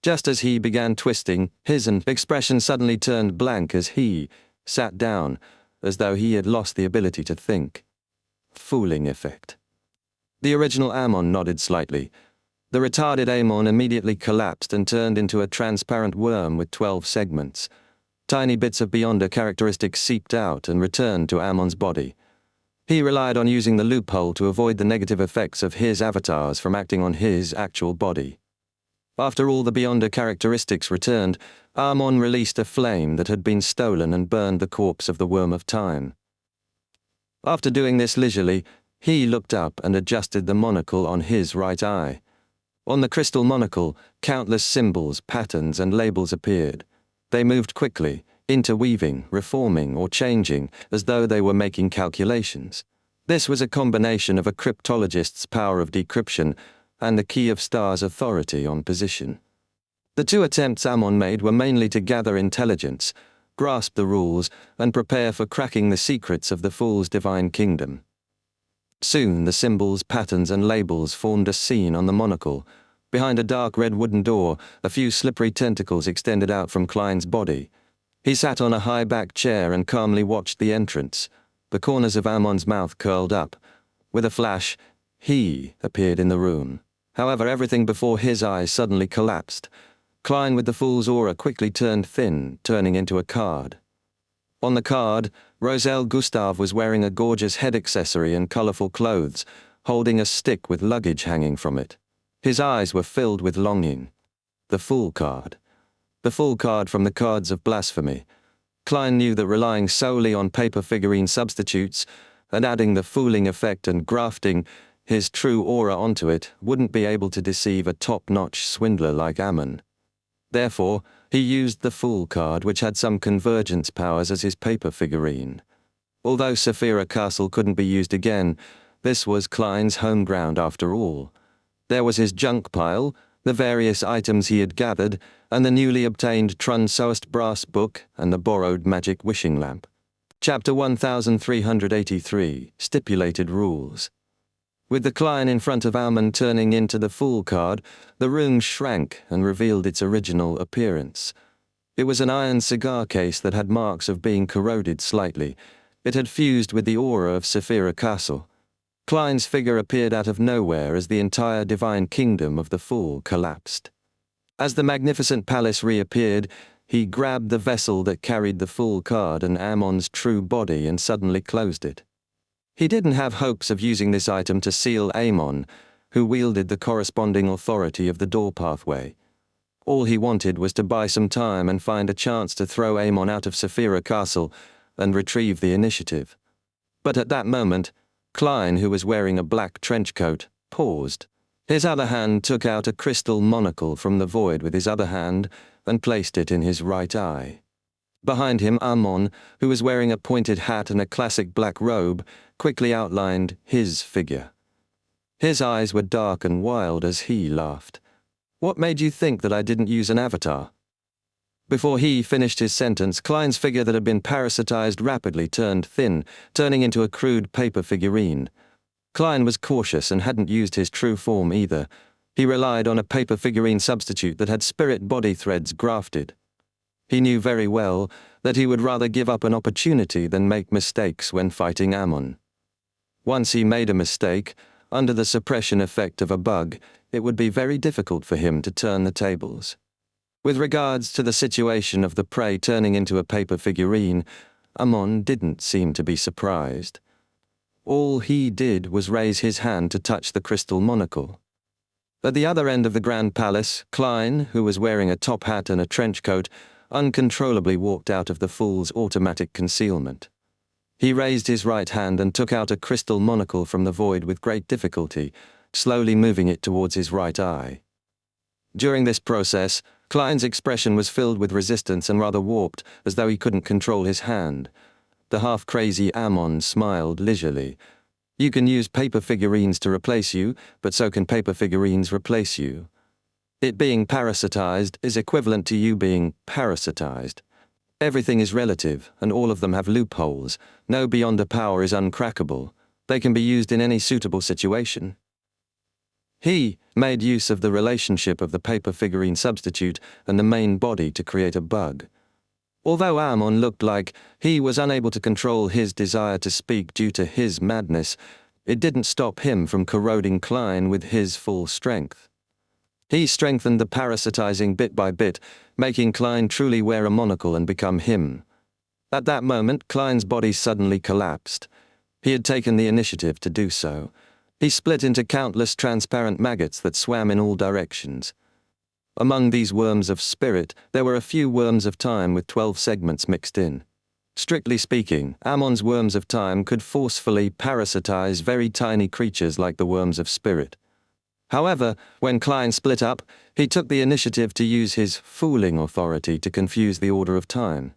Just as he began twisting, his expression suddenly turned blank as he sat down, as though he had lost the ability to think. Fooling effect. The original Ammon nodded slightly. The retarded Ammon immediately collapsed and turned into a transparent worm with 12 segments. Tiny bits of Beyonder characteristics seeped out and returned to Ammon's body. He relied on using the loophole to avoid the negative effects of his avatars from acting on his actual body. After all the Beyonder characteristics returned, Ammon released a flame that had been stolen and burned the corpse of the Worm of Time. After doing this leisurely, he looked up and adjusted the monocle on his right eye. On the crystal monocle, countless symbols, patterns, and labels appeared. They moved quickly, interweaving, reforming, or changing, as though they were making calculations. This was a combination of a cryptologist's power of decryption and the key of Star's authority on position. The two attempts Ammon made were mainly to gather intelligence, grasp the rules, and prepare for cracking the secrets of the Fool's divine kingdom. Soon the symbols, patterns, and labels formed a scene on the monocle. Behind a dark red wooden door, a few slippery tentacles extended out from Klein's body. He sat on a high-backed chair and calmly watched the entrance. The corners of Ammon's mouth curled up. With a flash, he appeared in the room. However, everything before his eyes suddenly collapsed. Klein with the Fool's aura quickly turned thin, turning into a card. On the card, Roselle Gustave was wearing a gorgeous head accessory and colorful clothes, holding a stick with luggage hanging from it. His eyes were filled with longing. The Fool card. The Fool card from the Cards of Blasphemy. Klein knew that relying solely on paper figurine substitutes and adding the fooling effect and grafting his true aura onto it wouldn't be able to deceive a top-notch swindler like Ammon. Therefore, he used the Fool card, which had some convergence powers, as his paper figurine. Although Saphira Castle couldn't be used again, this was Klein's home ground after all. There was his junk pile, the various items he had gathered, and the newly obtained Trunsoest brass book and the borrowed magic wishing lamp. Chapter 1383, Stipulated Rules. With the Klein in front of Ammon turning into the Fool card, the room shrank and revealed its original appearance. It was an iron cigar case that had marks of being corroded slightly. It had fused with the aura of Saphira Castle. Klein's figure appeared out of nowhere as the entire divine kingdom of the Fool collapsed. As the magnificent palace reappeared, he grabbed the vessel that carried the Fool card and Ammon's true body and suddenly closed it. He didn't have hopes of using this item to seal Ammon. who wielded the corresponding authority of the door pathway. All he wanted was to buy some time and find a chance to throw Amon out of Saphira Castle and retrieve the initiative. But at that moment, Klein, who was wearing a black trench coat, paused. His other hand took out a crystal monocle from the void with his other hand and placed it in his right eye. Behind him, Amon, who was wearing a pointed hat and a classic black robe, quickly outlined his figure. His eyes were dark and wild as he laughed. "What made you think that I didn't use an avatar?" Before he finished his sentence, Klein's figure that had been parasitized rapidly turned thin, turning into a crude paper figurine. Klein was cautious and hadn't used his true form either. He relied on a paper figurine substitute that had spirit body threads grafted. He knew very well that he would rather give up an opportunity than make mistakes when fighting Amon. Once he made a mistake, under the suppression effect of a bug, it would be very difficult for him to turn the tables. With regards to the situation of the prey turning into a paper figurine, Amon didn't seem to be surprised. All he did was raise his hand to touch the crystal monocle. At the other end of the Grand Palace, Klein, who was wearing a top hat and a trench coat, uncontrollably walked out of the fool's automatic concealment. He raised his right hand and took out a crystal monocle from the void with great difficulty, slowly moving it towards his right eye. During this process, Klein's expression was filled with resistance and rather warped, as though he couldn't control his hand. The half-crazy Amon smiled leisurely. "You can use paper figurines to replace you, but so can paper figurines replace you. It being parasitized is equivalent to you being parasitized. Everything is relative, and all of them have loopholes. No beyonder power is uncrackable. They can be used in any suitable situation." He made use of the relationship of the paper figurine substitute and the main body to create a bug. Although Amon looked like he was unable to control his desire to speak due to his madness, it didn't stop him from corroding Klein with his full strength. He strengthened the parasitizing bit by bit, making Klein truly wear a monocle and become him. At that moment, Klein's body suddenly collapsed. He had taken the initiative to do so. He split into countless transparent maggots that swam in all directions. Among these worms of spirit, there were a few worms of time with 12 segments mixed in. Strictly speaking, Amon's worms of time could forcefully parasitize very tiny creatures like the worms of spirit. However, when Klein split up, he took the initiative to use his fooling authority to confuse the order of time.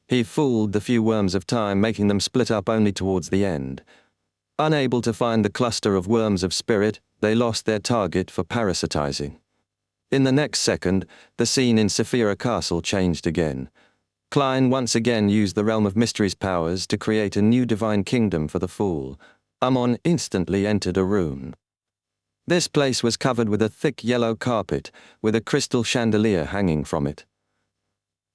He fooled the few worms of time, making them split up only towards the end. Unable to find the cluster of worms of spirit, they lost their target for parasitizing. In the next second, the scene in Saphira Castle changed again. Klein once again used the Realm of Mysteries powers to create a new divine kingdom for the fool. Amon instantly entered a room. This place was covered with a thick yellow carpet, with a crystal chandelier hanging from it.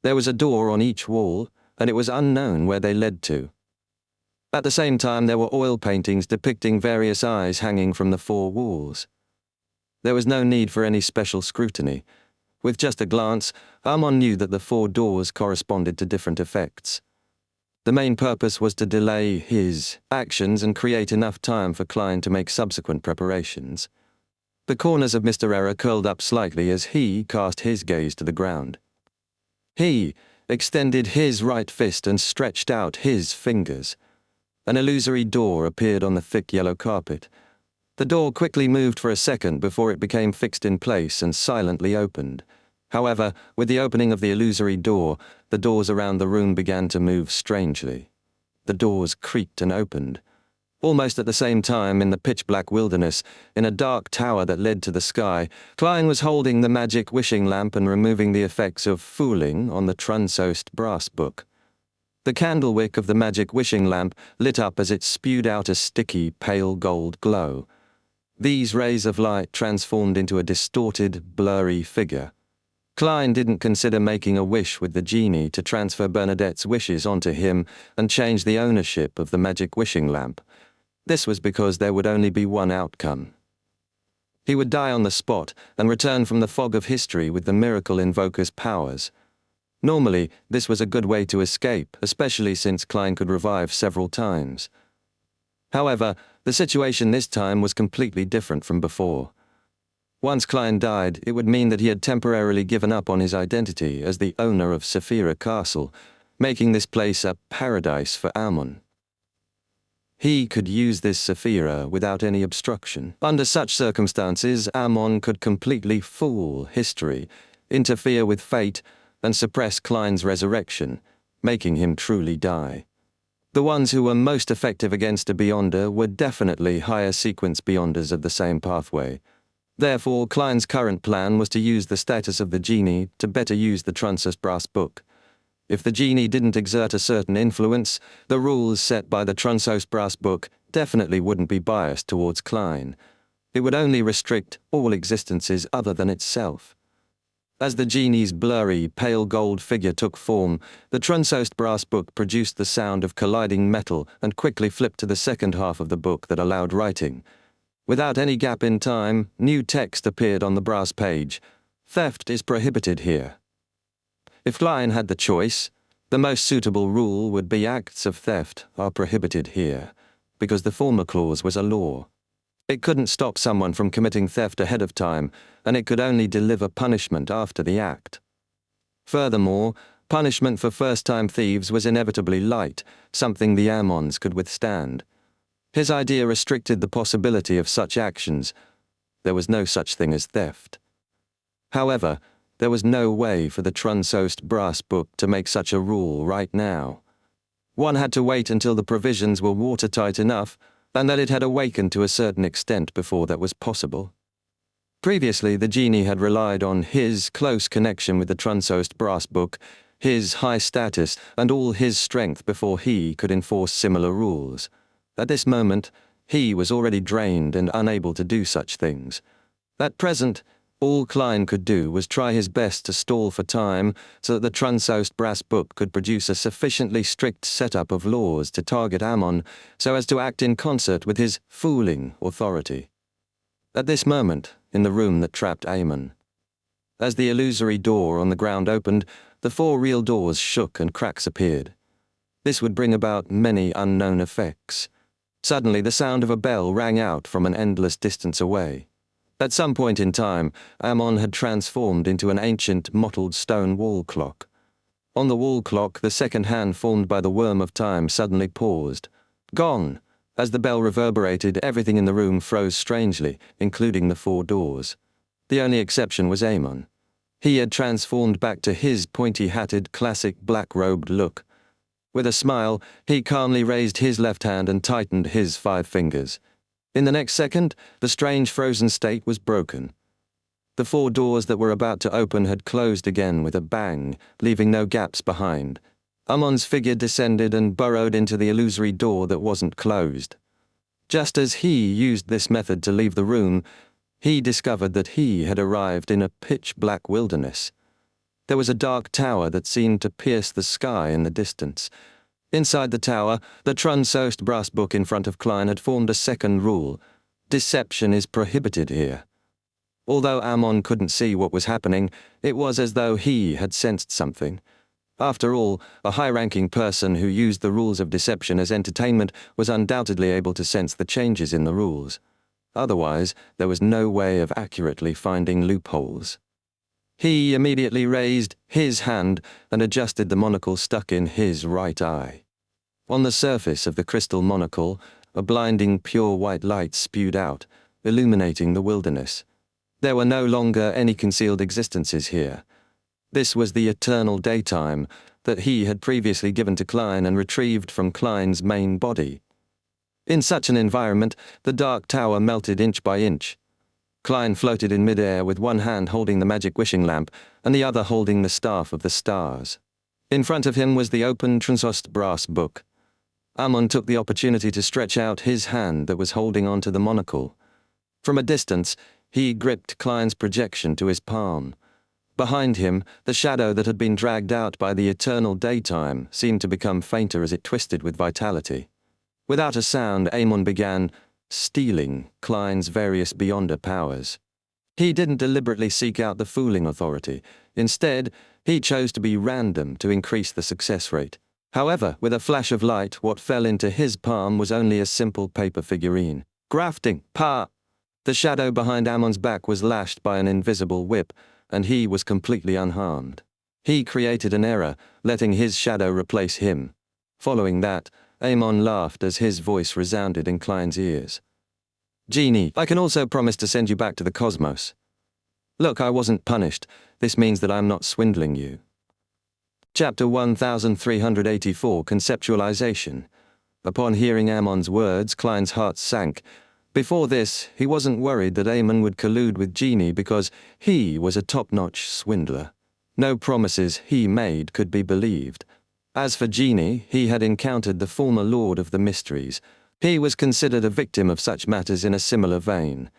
There was a door on each wall, and it was unknown where they led to. At the same time, there were oil paintings depicting various eyes hanging from the four walls. There was no need for any special scrutiny. With just a glance, Amon knew that the four doors corresponded to different effects. The main purpose was to delay his actions and create enough time for Klein to make subsequent preparations. The corners of Mr. Error curled up slightly as he cast his gaze to the ground. He extended his right fist and stretched out his fingers. An illusory door appeared on the thick yellow carpet. The door quickly moved for a second before it became fixed in place and silently opened. However, with the opening of the illusory door, the doors around the room began to move strangely. The doors creaked and opened. Almost at the same time, in the pitch-black wilderness, in a dark tower that led to the sky, Klein was holding the magic wishing lamp and removing the effects of fooling on the Trunsost brass book. The candle wick of the magic wishing lamp lit up as it spewed out a sticky, pale gold glow. These rays of light transformed into a distorted, blurry figure. Klein didn't consider making a wish with the genie to transfer Bernadette's wishes onto him and change the ownership of the magic wishing lamp. This was because there would only be one outcome. He would die on the spot and return from the fog of history with the miracle invoker's powers. Normally, this was a good way to escape, especially since Klein could revive several times. However, the situation this time was completely different from before. Once Klein died, it would mean that he had temporarily given up on his identity as the owner of Saphira Castle, making this place a paradise for Ammon. He could use this Saphira without any obstruction. Under such circumstances, Ammon could completely fool history, interfere with fate, and suppress Klein's resurrection, making him truly die. The ones who were most effective against a Beyonder were definitely higher sequence Beyonders of the same pathway. Therefore, Klein's current plan was to use the status of the genie to better use the Trunsost Brass Book. If the genie didn't exert a certain influence, the rules set by the Trunsost Brass Book definitely wouldn't be biased towards Klein. It would only restrict all existences other than itself. As the genie's blurry, pale gold figure took form, the Trunsost Brass Book produced the sound of colliding metal and quickly flipped to the second half of the book that allowed writing. Without any gap in time, new text appeared on the brass page. Theft is prohibited here. If Klein had the choice, the most suitable rule would be acts of theft are prohibited here, because the former clause was a law. It couldn't stop someone from committing theft ahead of time, and it could only deliver punishment after the act. Furthermore, punishment for first-time thieves was inevitably light, something the Ammons could withstand. His idea restricted the possibility of such actions. There was no such thing as theft. However, there was no way for the Trunsost Brass Book to make such a rule right now. One had to wait until the provisions were watertight enough, and that it had awakened to a certain extent before that was possible. Previously, the genie had relied on his close connection with the Trunsost Brass Book, his high status, and all his strength before he could enforce similar rules. At this moment, he was already drained and unable to do such things. At present, all Klein could do was try his best to stall for time so that the Trunsost Brass Book could produce a sufficiently strict setup of laws to target Ammon so as to act in concert with his fooling authority. At this moment, in the room that trapped Ammon, as the illusory door on the ground opened, the 4 real doors shook and cracks appeared. This would bring about many unknown effects. Suddenly, the sound of a bell rang out from an endless distance away. At some point in time, Ammon had transformed into an ancient, mottled stone wall clock. On the wall clock, the second hand formed by the worm of time suddenly paused. Gone! As the bell reverberated, everything in the room froze strangely, including the 4 doors. The only exception was Ammon. He had transformed back to his pointy-hatted, classic black-robed look. With a smile, he calmly raised his left hand and tightened his 5 fingers. In the next second, the strange frozen state was broken. The 4 doors that were about to open had closed again with a bang, leaving no gaps behind. Ammon's figure descended and burrowed into the illusory door that wasn't closed. Just as he used this method to leave the room, he discovered that he had arrived in a pitch-black wilderness. There was a dark tower that seemed to pierce the sky in the distance. Inside the tower, the Trunsost Brass Book in front of Klein had formed a second rule. Deception is prohibited here. Although Ammon couldn't see what was happening, it was as though he had sensed something. After all, a high-ranking person who used the rules of deception as entertainment was undoubtedly able to sense the changes in the rules. Otherwise, there was no way of accurately finding loopholes. He immediately raised his hand and adjusted the monocle stuck in his right eye. On the surface of the crystal monocle, a blinding pure white light spewed out, illuminating the wilderness. There were no longer any concealed existences here. This was the eternal daytime that he had previously given to Klein and retrieved from Klein's main body. In such an environment, the dark tower melted inch by inch. Klein floated in midair with one hand holding the magic wishing lamp and the other holding the staff of the stars. In front of him was the open Trunsost Brass Book. Ammon took the opportunity to stretch out his hand that was holding onto the monocle. From a distance, he gripped Klein's projection to his palm. Behind him, the shadow that had been dragged out by the eternal daytime seemed to become fainter as it twisted with vitality. Without a sound, Ammon began stealing Klein's various Beyonder powers. He didn't deliberately seek out the fooling authority. Instead, he chose to be random to increase the success rate. However, with a flash of light, what fell into his palm was only a simple paper figurine. Grafting, pa! The shadow behind Ammon's back was lashed by an invisible whip, and he was completely unharmed. He created an error, letting his shadow replace him. Following that, Ammon laughed as his voice resounded in Klein's ears. Genie, I can also promise to send you back to the cosmos. Look, I wasn't punished. This means that I'm not swindling you. Chapter 1384, Conceptualization. Upon hearing Ammon's words, Klein's heart sank. Before this, he wasn't worried that Ammon would collude with Genie because he was a top-notch swindler. No promises he made could be believed. As for Genie, he had encountered the former Lord of the Mysteries. He was considered a victim of such matters in a similar vein.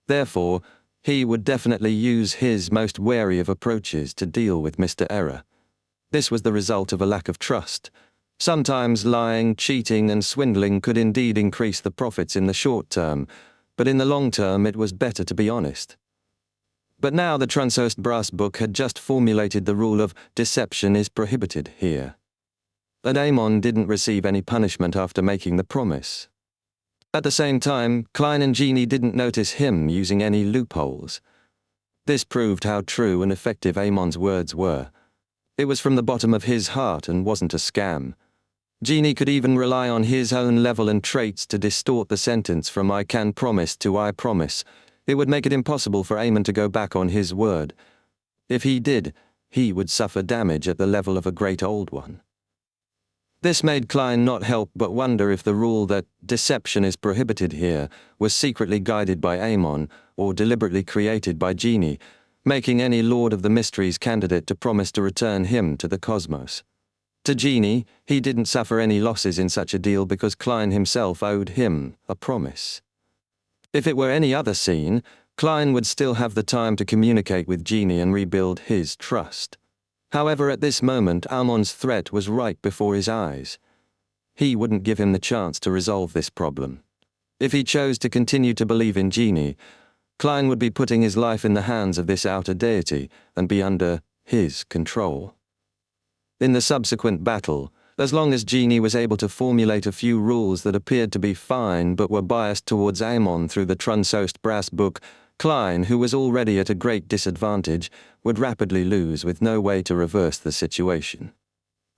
Therefore, he would definitely use his most wary of approaches to deal with Mr. Error. This was the result of a lack of trust. Sometimes lying, cheating, and swindling could indeed increase the profits in the short term, but in the long term it was better to be honest. But now the Trunsost Brass Book had just formulated the rule of deception is prohibited here. And Ammon didn't receive any punishment after making the promise. At the same time, Klein and Genie didn't notice him using any loopholes. This proved how true and effective Ammon's words were. It was from the bottom of his heart and wasn't a scam. Genie could even rely on his own level and traits to distort the sentence from I can promise to I promise. It would make it impossible for Ammon to go back on his word. If he did, he would suffer damage at the level of a great old one. This made Klein not help but wonder if the rule that deception is prohibited here was secretly guided by Ammon or deliberately created by Genie, making any Lord of the Mysteries candidate to promise to return him to the cosmos. To Genie, he didn't suffer any losses in such a deal because Klein himself owed him a promise. If it were any other scene, Klein would still have the time to communicate with Genie and rebuild his trust. However, at this moment, Ammon's threat was right before his eyes. He wouldn't give him the chance to resolve this problem. If he chose to continue to believe in Genie, Klein would be putting his life in the hands of this outer deity and be under his control. In the subsequent battle, as long as Genie was able to formulate a few rules that appeared to be fine but were biased towards Ammon through the Trunsost Brass Book, Klein, who was already at a great disadvantage, would rapidly lose with no way to reverse the situation.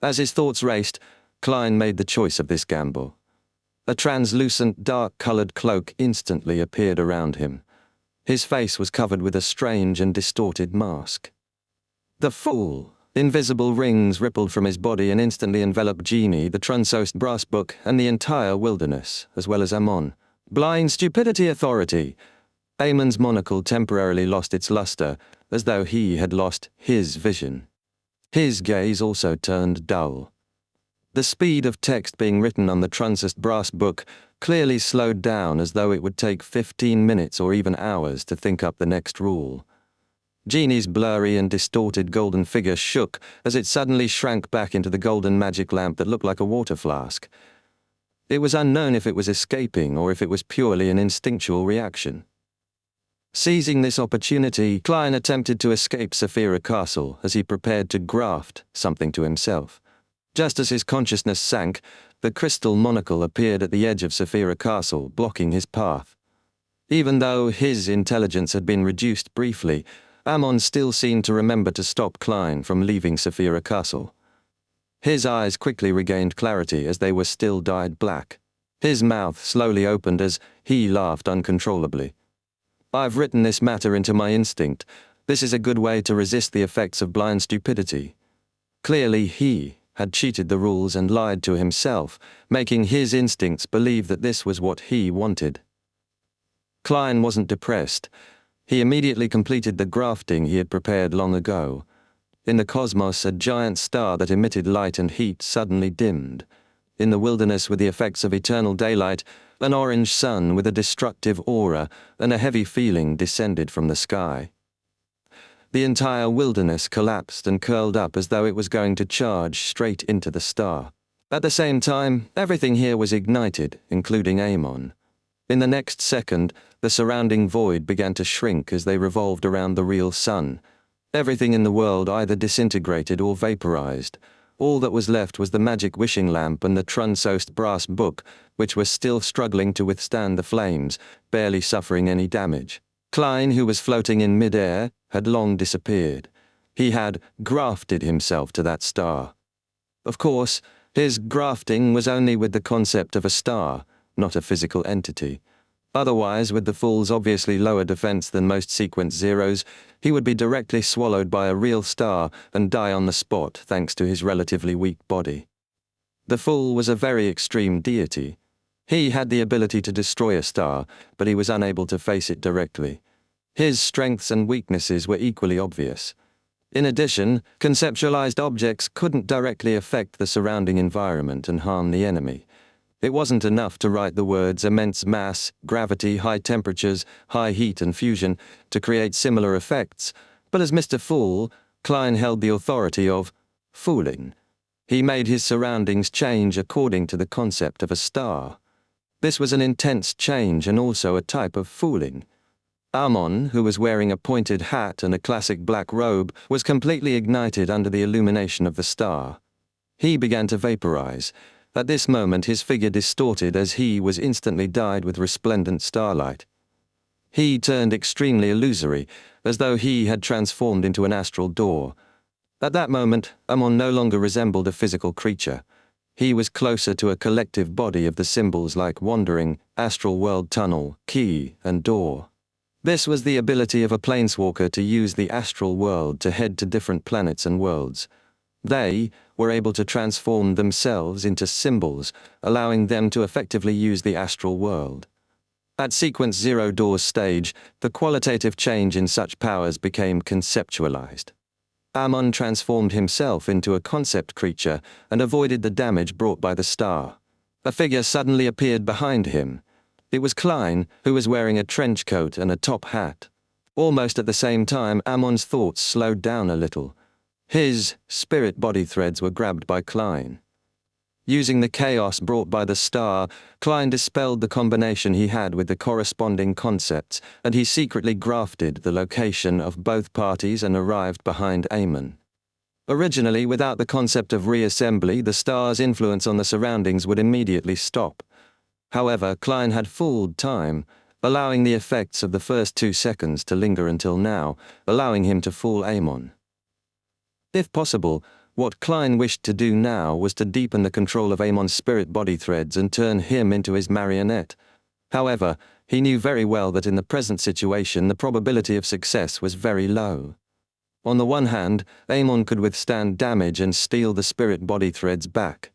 As his thoughts raced, Klein made the choice of this gamble. A translucent, dark-colored cloak instantly appeared around him. His face was covered with a strange and distorted mask. The fool! Invisible rings rippled from his body and instantly enveloped Genie, the Trunsost Brass Book, and the entire wilderness, as well as Ammon. Blind stupidity authority! Ammon's monocle temporarily lost its luster, as though he had lost his vision. His gaze also turned dull. The speed of text being written on the Trunsost Brass Book clearly slowed down, as though it would take 15 minutes or even hours to think up the next rule. Genie's blurry and distorted golden figure shook as it suddenly shrank back into the golden magic lamp that looked like a water flask. It was unknown if it was escaping or if it was purely an instinctual reaction. Seizing this opportunity, Klein attempted to escape Saphira Castle as he prepared to graft something to himself. Just as his consciousness sank, the crystal monocle appeared at the edge of Saphira Castle, blocking his path. Even though his intelligence had been reduced briefly, Ammon still seemed to remember to stop Klein from leaving Saphira Castle. His eyes quickly regained clarity as they were still dyed black. His mouth slowly opened as he laughed uncontrollably. I've written this matter into my instinct. This is a good way to resist the effects of blind stupidity. Clearly he had cheated the rules and lied to himself, making his instincts believe that this was what he wanted. Klein wasn't depressed. He immediately completed the grafting he had prepared long ago. In the cosmos, a giant star that emitted light and heat suddenly dimmed. In the wilderness, with the effects of eternal daylight, an orange sun with a destructive aura and a heavy feeling descended from the sky. The entire wilderness collapsed and curled up as though it was going to charge straight into the star. At the same time, everything here was ignited, including Ammon. In the next second, the surrounding void began to shrink as they revolved around the real sun. Everything in the world either disintegrated or vaporized. All that was left was the magic wishing lamp and the Trunsost brass book, which were still struggling to withstand the flames, barely suffering any damage. Klein, who was floating in mid-air, had long disappeared. He had grafted himself to that star. Of course, his grafting was only with the concept of a star, not a physical entity. Otherwise, with the Fool's obviously lower defense than most sequence zeros, he would be directly swallowed by a real star and die on the spot thanks to his relatively weak body. The Fool was a very extreme deity. He had the ability to destroy a star, but he was unable to face it directly. His strengths and weaknesses were equally obvious. In addition, conceptualized objects couldn't directly affect the surrounding environment and harm the enemy. It wasn't enough to write the words immense mass, gravity, high temperatures, high heat and fusion to create similar effects, but as Mr. Fool, Klein held the authority of fooling. He made his surroundings change according to the concept of a star. This was an intense change and also a type of fooling. Amon, who was wearing a pointed hat and a classic black robe, was completely ignited under the illumination of the star. He began to vaporize. At this moment his figure distorted as he was instantly dyed with resplendent starlight. He turned extremely illusory, as though he had transformed into an astral door. At that moment, Amon no longer resembled a physical creature. He was closer to a collective body of the symbols like wandering, astral world tunnel, key, and door. This was the ability of a planeswalker to use the astral world to head to different planets and worlds. They were able to transform themselves into symbols, allowing them to effectively use the astral world. At Sequence 0 Door's stage, the qualitative change in such powers became conceptualized. Amon transformed himself into a concept creature and avoided the damage brought by the star. A figure suddenly appeared behind him. It was Klein, who was wearing a trench coat and a top hat. Almost at the same time, Amon's thoughts slowed down a little. His spirit body threads were grabbed by Klein. Using the chaos brought by the star, Klein dispelled the combination he had with the corresponding concepts, and he secretly grafted the location of both parties and arrived behind Amon. Originally, without the concept of reassembly, the star's influence on the surroundings would immediately stop. However, Klein had fooled time, allowing the effects of the first 2 seconds to linger until now, allowing him to fool Amon. If possible, what Klein wished to do now was to deepen the control of Amon's spirit body threads and turn him into his marionette. However, he knew very well that in the present situation the probability of success was very low. On the one hand, Amon could withstand damage and steal the spirit body threads back.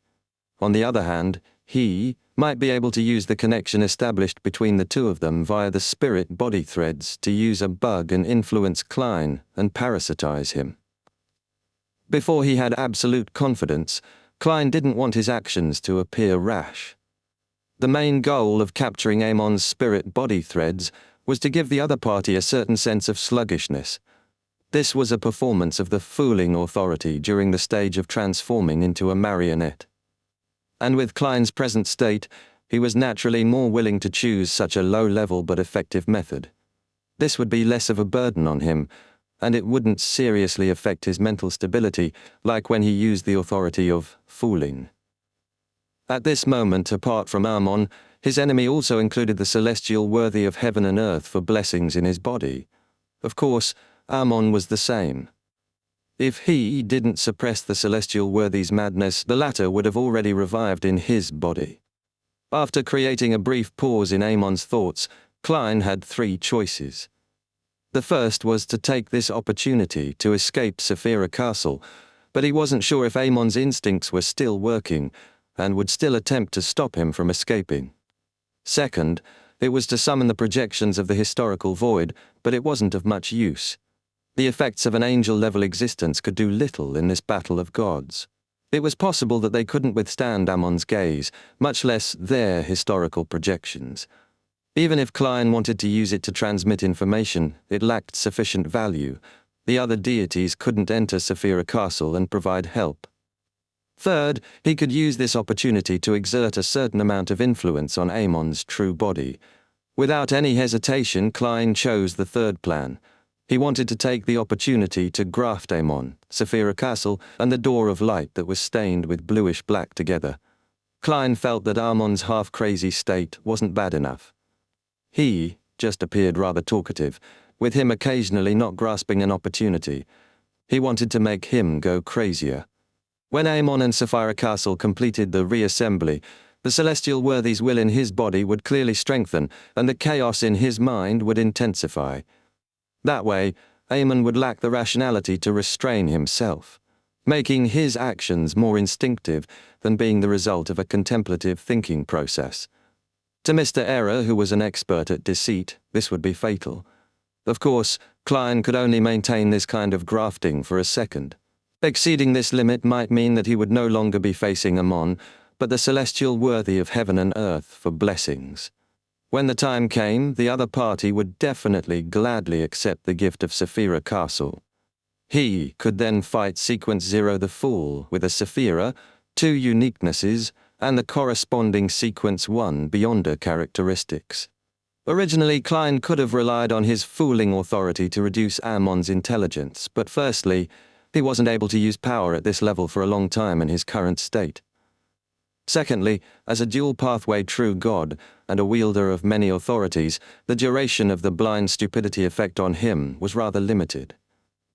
On the other hand, he might be able to use the connection established between the two of them via the spirit body threads to use a bug and influence Klein and parasitize him. Before he had absolute confidence, Klein didn't want his actions to appear rash. The main goal of capturing Amon's spirit body threads was to give the other party a certain sense of sluggishness. This was a performance of the fooling authority during the stage of transforming into a marionette. And with Klein's present state, he was naturally more willing to choose such a low-level but effective method. This would be less of a burden on him, and it wouldn't seriously affect his mental stability, like when he used the authority of fooling. At this moment, apart from Amon, his enemy also included the celestial worthy of heaven and earth for blessings in his body. Of course, Amon was the same. If he didn't suppress the celestial worthy's madness, the latter would have already revived in his body. After creating a brief pause in Amon's thoughts, Klein had 3 choices. The first was to take this opportunity to escape Saphira Castle, but he wasn't sure if Amon's instincts were still working, and would still attempt to stop him from escaping. Second, it was to summon the projections of the historical void, but it wasn't of much use. The effects of an angel-level existence could do little in this battle of gods. It was possible that they couldn't withstand Amon's gaze, much less their historical projections. Even if Klein wanted to use it to transmit information, it lacked sufficient value. The other deities couldn't enter Saphira Castle and provide help. Third, he could use this opportunity to exert a certain amount of influence on Amon's true body. Without any hesitation, Klein chose the third plan. He wanted to take the opportunity to graft Amon, Saphira Castle, and the Door of Light that was stained with bluish-black together. Klein felt that Amon's half-crazy state wasn't bad enough. He just appeared rather talkative, with him occasionally not grasping an opportunity. He wanted to make him go crazier. When Amon and Saphira Castle completed the reassembly, the celestial worthy's will in his body would clearly strengthen, and the chaos in his mind would intensify. That way, Amon would lack the rationality to restrain himself, making his actions more instinctive than being the result of a contemplative thinking process. To Mr. Error, who was an expert at deceit, this would be fatal. Of course, Klein could only maintain this kind of grafting for a second. Exceeding this limit might mean that he would no longer be facing Amon, but the celestial worthy of heaven and earth for blessings. When the time came, the other party would definitely gladly accept the gift of Saphira Castle. He could then fight Sequence 0 the Fool with a Saphira, 2 uniquenesses, and the corresponding Sequence 1 Beyonder characteristics. Originally, Klein could have relied on his fooling authority to reduce Amon's intelligence, but firstly, he wasn't able to use power at this level for a long time in his current state. Secondly, as a dual-pathway true god and a wielder of many authorities, the duration of the blind stupidity effect on him was rather limited.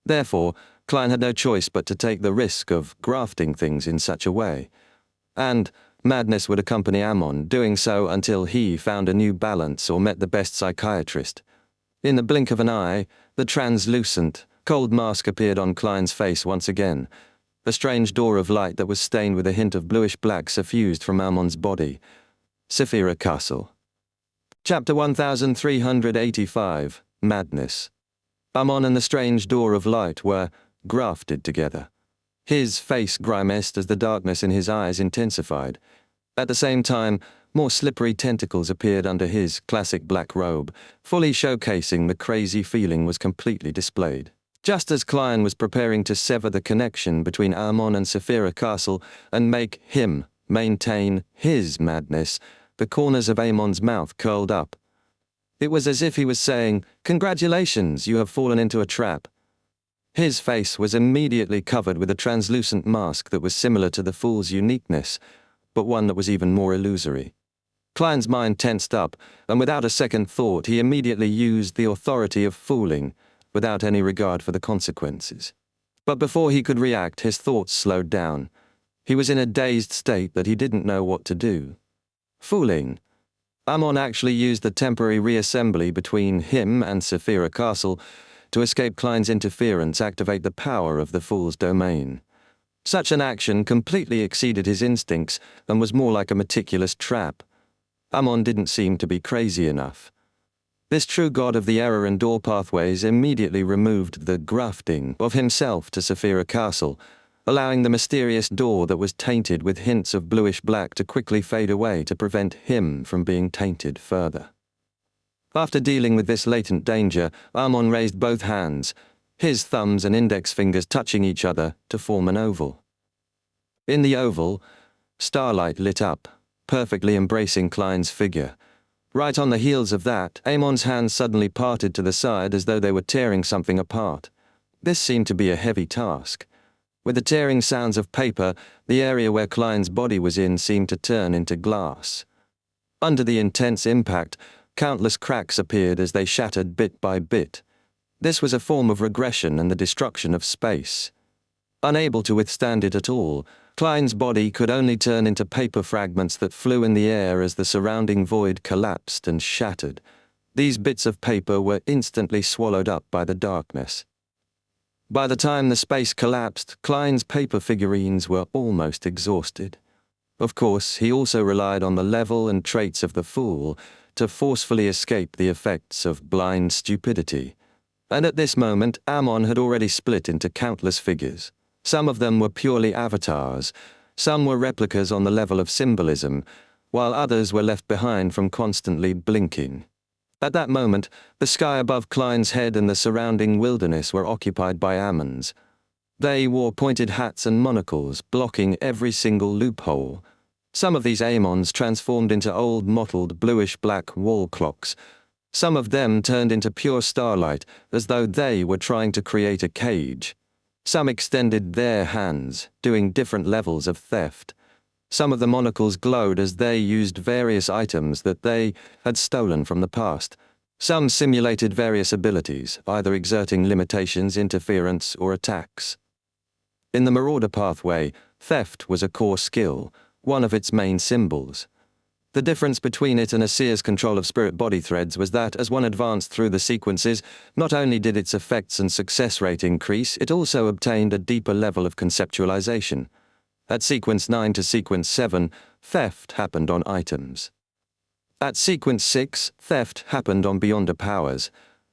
Therefore, Klein had no choice but to take the risk of grafting things in such a way. And madness would accompany Amon, doing so until he found a new balance or met the best psychiatrist. In the blink of an eye, the translucent, cold mask appeared on Klein's face once again. A strange door of light that was stained with a hint of bluish-black suffused from Amon's body. Saphira Castle. Chapter 1385, Madness. Amon and the strange door of light were grafted together. His face grimaced as the darkness in his eyes intensified. At the same time, more slippery tentacles appeared under his classic black robe, fully showcasing the crazy feeling was completely displayed. Just as Klein was preparing to sever the connection between Amon and Saphira Castle and make him maintain his madness, the corners of Amon's mouth curled up. It was as if he was saying, "Congratulations, you have fallen into a trap." His face was immediately covered with a translucent mask that was similar to the fool's uniqueness, but one that was even more illusory. Klein's mind tensed up, and without a second thought he immediately used the authority of fooling, without any regard for the consequences. But before he could react, his thoughts slowed down. He was in a dazed state that he didn't know what to do. Fooling. Amon actually used the temporary reassembly between him and Saphira Castle to escape Klein's interference, activate the power of the fool's domain. Such an action completely exceeded his instincts and was more like a meticulous trap. Amon didn't seem to be crazy enough. This true god of the error and door pathways immediately removed the grafting of himself to Saphira Castle, allowing the mysterious door that was tainted with hints of bluish-black to quickly fade away to prevent him from being tainted further. After dealing with this latent danger, Amon raised both hands, his thumbs and index fingers touching each other to form an oval. In the oval, starlight lit up, perfectly embracing Klein's figure. Right on the heels of that, Amon's hands suddenly parted to the side as though they were tearing something apart. This seemed to be a heavy task. With the tearing sounds of paper, the area where Klein's body was in seemed to turn into glass. Under the intense impact, countless cracks appeared as they shattered bit by bit. This was a form of regression and the destruction of space. Unable to withstand it at all, Klein's body could only turn into paper fragments that flew in the air as the surrounding void collapsed and shattered. These bits of paper were instantly swallowed up by the darkness. By the time the space collapsed, Klein's paper figurines were almost exhausted. Of course, he also relied on the level and traits of the fool to forcefully escape the effects of blind stupidity. And at this moment, Amon had already split into countless figures. Some of them were purely avatars, some were replicas on the level of symbolism, while others were left behind from constantly blinking. At that moment, the sky above Klein's head and the surrounding wilderness were occupied by Amons. They wore pointed hats and monocles, blocking every single loophole. Some of these Amons transformed into old mottled bluish-black wall clocks, Some of them turned into pure starlight, as though they were trying to create a cage. Some extended their hands, doing different levels of theft. Some of the monocles glowed as they used various items that they had stolen from the past. Some simulated various abilities, either exerting limitations, interference, or attacks. In the Marauder pathway, theft was a core skill, one of its main symbols. The difference between it and a seer's control of spirit body threads was that, as one advanced through the sequences, not only did its effects and success rate increase, it also obtained a deeper level of conceptualization. At sequence 9 to sequence 7, theft happened on items. At sequence 6, theft happened on Beyonder powers.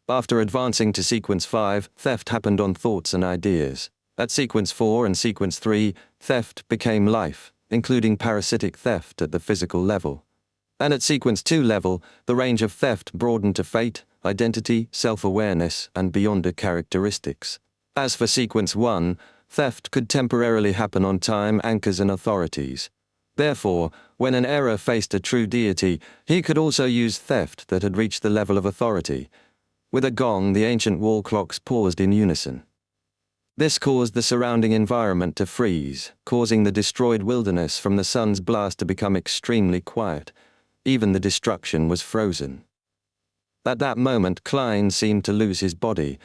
After advancing to sequence 5, theft happened on thoughts and ideas. At sequence 4 and sequence 3, theft became life, including parasitic theft at the physical level. And at sequence 2 level, the range of theft broadened to fate, identity, self-awareness, and Beyonder characteristics. As for sequence 1, theft could temporarily happen on time, anchors, and authorities. Therefore, when an error faced a true deity, he could also use theft that had reached the level of authority. With a gong, the ancient wall clocks paused in unison. This caused the surrounding environment to freeze, causing the destroyed wilderness from the sun's blast to become extremely quiet. Even the destruction was frozen. At that moment, Klein seemed to lose his body.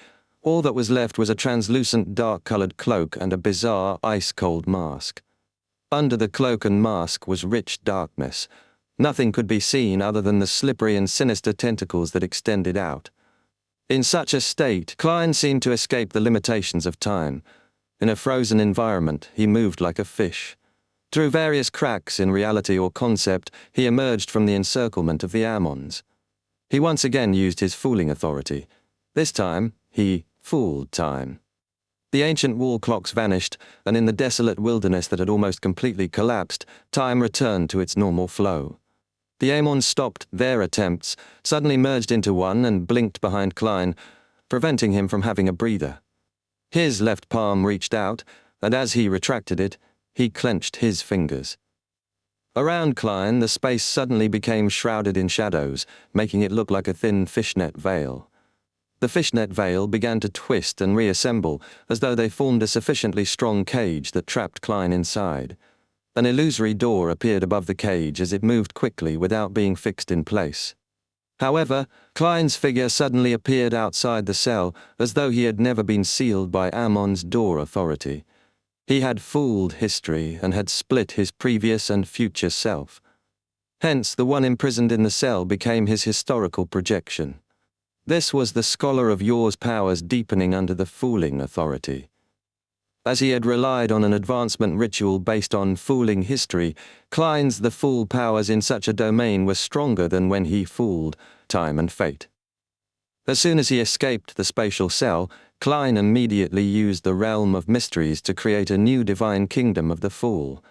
All that was left was a translucent dark-colored cloak and a bizarre, ice-cold mask. Under the cloak and mask was rich darkness. Nothing could be seen other than the slippery and sinister tentacles that extended out. In such a state, Klein seemed to escape the limitations of time. In a frozen environment, he moved like a fish. Through various cracks in reality or concept, he emerged from the encirclement of the Ammons. He once again used his fooling authority. This time, he fooled time. The ancient wall clocks vanished, and in the desolate wilderness that had almost completely collapsed, time returned to its normal flow. The Ammons stopped their attempts, suddenly merged into one, and blinked behind Klein, preventing him from having a breather. His left palm reached out, and as he retracted it, he clenched his fingers. Around Klein, the space suddenly became shrouded in shadows, making it look like a thin fishnet veil. The fishnet veil began to twist and reassemble, as though they formed a sufficiently strong cage that trapped Klein inside. An illusory door appeared above the cage as it moved quickly without being fixed in place. However, Klein's figure suddenly appeared outside the cell, as though he had never been sealed by Ammon's door authority. He had fooled history and had split his previous and future self. Hence, the one imprisoned in the cell became his historical projection. This was the scholar of Yor's powers deepening under the fooling authority. As he had relied on an advancement ritual based on fooling history, Klein's the fool powers in such a domain were stronger than when he fooled time and fate. As soon as he escaped the spatial cell, Klein immediately used the realm of mysteries to create a new divine kingdom of the fool.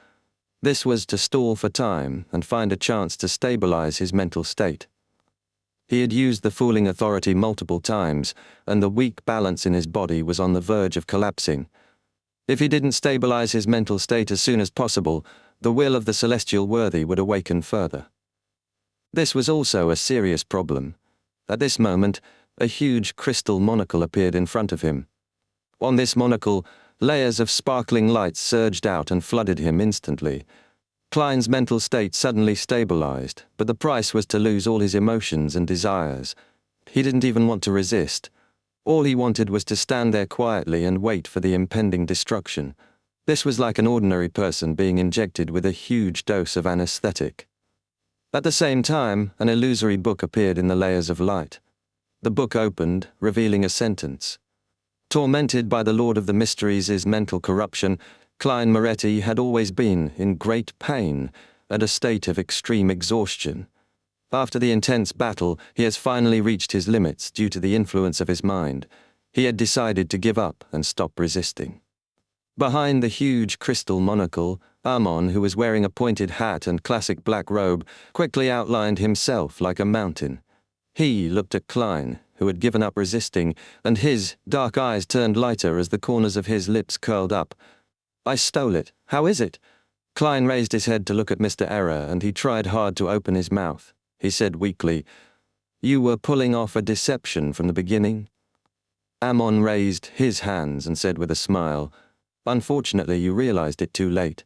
This was to stall for time and find a chance to stabilize his mental state. He had used the fooling authority multiple times, and the weak balance in his body was on the verge of collapsing. If he didn't stabilize his mental state as soon as possible, the will of the celestial worthy would awaken further. This was also a serious problem. At this moment, a huge crystal monocle appeared in front of him. On this monocle, layers of sparkling light surged out and flooded him instantly. Klein's mental state suddenly stabilized, but the price was to lose all his emotions and desires. He didn't even want to resist. All he wanted was to stand there quietly and wait for the impending destruction. This was like an ordinary person being injected with a huge dose of anesthetic. At the same time, an illusory book appeared in the layers of light. The book opened, revealing a sentence. Tormented by the Lord of the Mysteries' mental corruption, Klein Moretti had always been in great pain and a state of extreme exhaustion. After the intense battle, he has finally reached his limits due to the influence of his mind. He had decided to give up and stop resisting. Behind the huge crystal monocle, Ammon, who was wearing a pointed hat and classic black robe, quickly outlined himself like a mountain. He looked at Klein, who had given up resisting, and his dark eyes turned lighter as the corners of his lips curled up. "I stole it. How is it?" Klein raised his head to look at Mr. Error, and he tried hard to open his mouth. He said weakly, You were pulling off a deception from the beginning? Ammon raised his hands and said with a smile, "Unfortunately, you realized it too late."